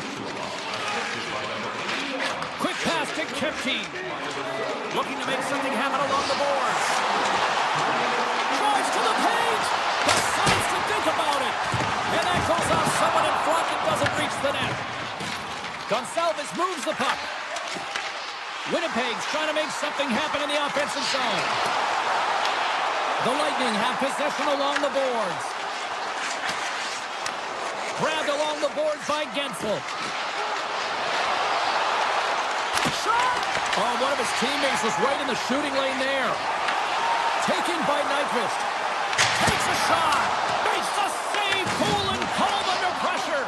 D: Quick pass to Kepke. Looking to make something happen along the boards. Drives to the paint. Decides to think about it. And that goes off someone in front and doesn't reach the net. Gonçalves moves the puck. Winnipeg's trying to make something happen in the offensive zone. The Lightning have possession along the boards. Grabbed along the boards by Gensel. Shot! Oh, one of his teammates was right in the shooting lane there. Taken by Nyquist. Takes a shot. Makes the save. Cool and calm under pressure.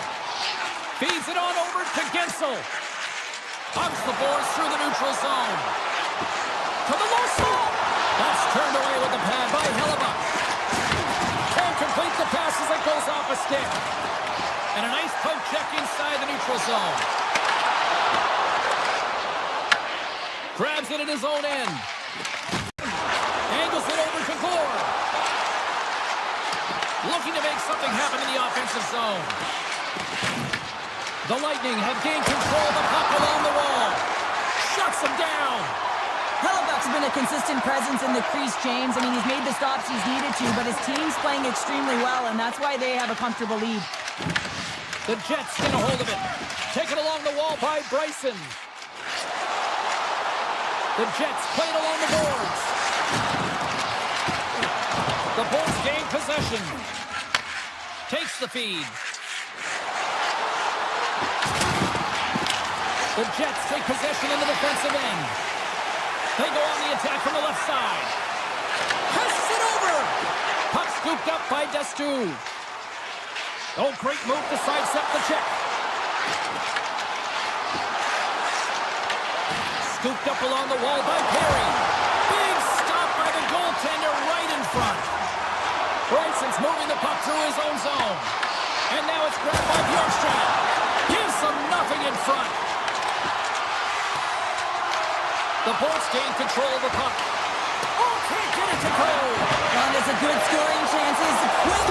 D: Feeds it on over to Gensel. Pumps the boards through the neutral zone. To the low slot. That's turned away with the pad by Hellebuyck. Can't complete the pass as it goes off a stick. And a nice poke check inside the neutral zone. Grabs it in his own end. Angles it over to Gore. Looking to make something happen in the offensive zone. The Lightning have gained control of the puck along the wall. Shuts them down.
B: Hellebuyck's been a consistent presence in the crease, James. I mean, he's made the stops he's needed to, but his team's playing extremely well, and that's why they have a comfortable lead.
D: The Jets get a hold of it. Taken along the wall by Bryson. The Jets play it along the boards. The Bulls gain possession. Takes the feed. The Jets take possession in the defensive end. They go on the attack from the left side. Passes it over. Puck scooped up by Destu. Oh, great move to sidestep the check. Scooped up along the wall by Perry. Big stop by the goaltender right in front. Bryson's moving the puck through his own zone. And now it's grabbed by Bjorkstrand. Gives them nothing in front. The Bolts gain control of the puck. Oh, can't get it to go.
B: Well, there's a good scoring chances. Quick.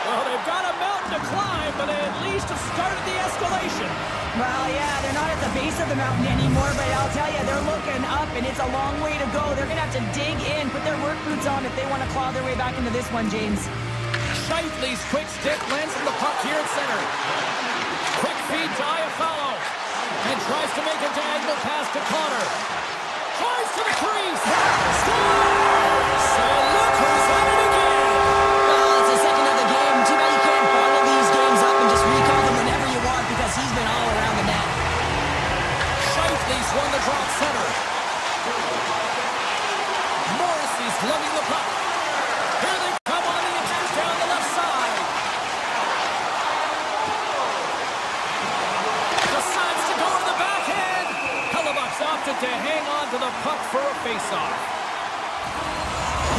D: Well, they've got a mountain to climb, but they at least have started the escalation.
B: Well, yeah, they're not at the base of the mountain anymore, but I'll tell you, they're looking up, and it's a long way to go. They're going to have to dig in, put their work boots on if they want to claw their way back into this one, James.
D: Shifley's quick stick lands in the puck here at center. Quick feed to Iafallo. And tries to make a diagonal pass to Connor. Tries to the crease. Scores! And look who's at it again.
B: Well, it's the second of the game. Too bad you can't bottle these games up and just recall them whenever you want because he's been all around the net.
D: Shifley's won the draw at center. Morrissey's lugging the puck. Here they come on the attack down the left side. Decides to go to the backhand. Hellebuck's opted to hang on to the puck for a faceoff.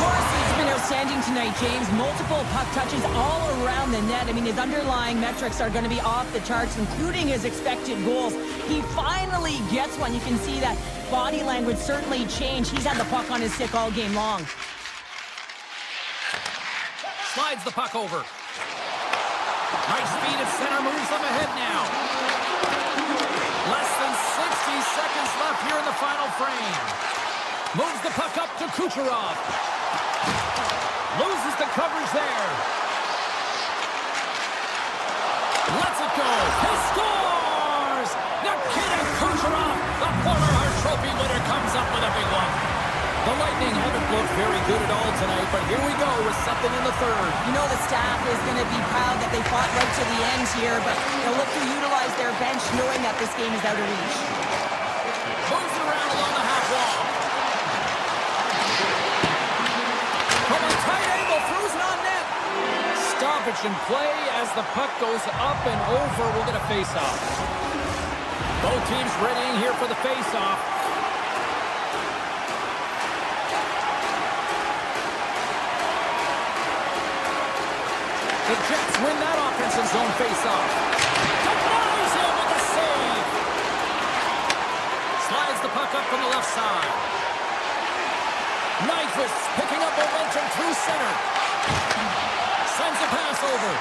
B: Morrissey's been outstanding tonight, James. Multiple puck touches all around the net. I mean, his underlying metrics are going to be off the charts, including his expected goals. He finally gets one. You can see that body language certainly changed. He's had the puck on his stick all game long.
D: Slides the puck over. Nice speed at center, moves them ahead now. Less than 60 seconds left here in the final frame. Moves the puck up to Kucherov. Loses the coverage there. Lets it go. He scores! Nikita Kucherov, the former Hart Trophy winner, comes up with a big one. The Lightning haven't looked very good at all tonight, but here we go with something in the third.
B: You know the staff is going to be proud that they fought right to the end here, but they'll look to utilize their bench knowing that this game is out of reach.
D: Moves around along the half wall. From a tight angle, throws it on net. Stoppage in play as the puck goes up and over. We'll get a face-off. Both teams readying here for the face-off. The Jets win that offensive zone face-off. Denies him with a save. Slides the puck up from the left side. Nyquist picking up momentum through center. Sends a pass over.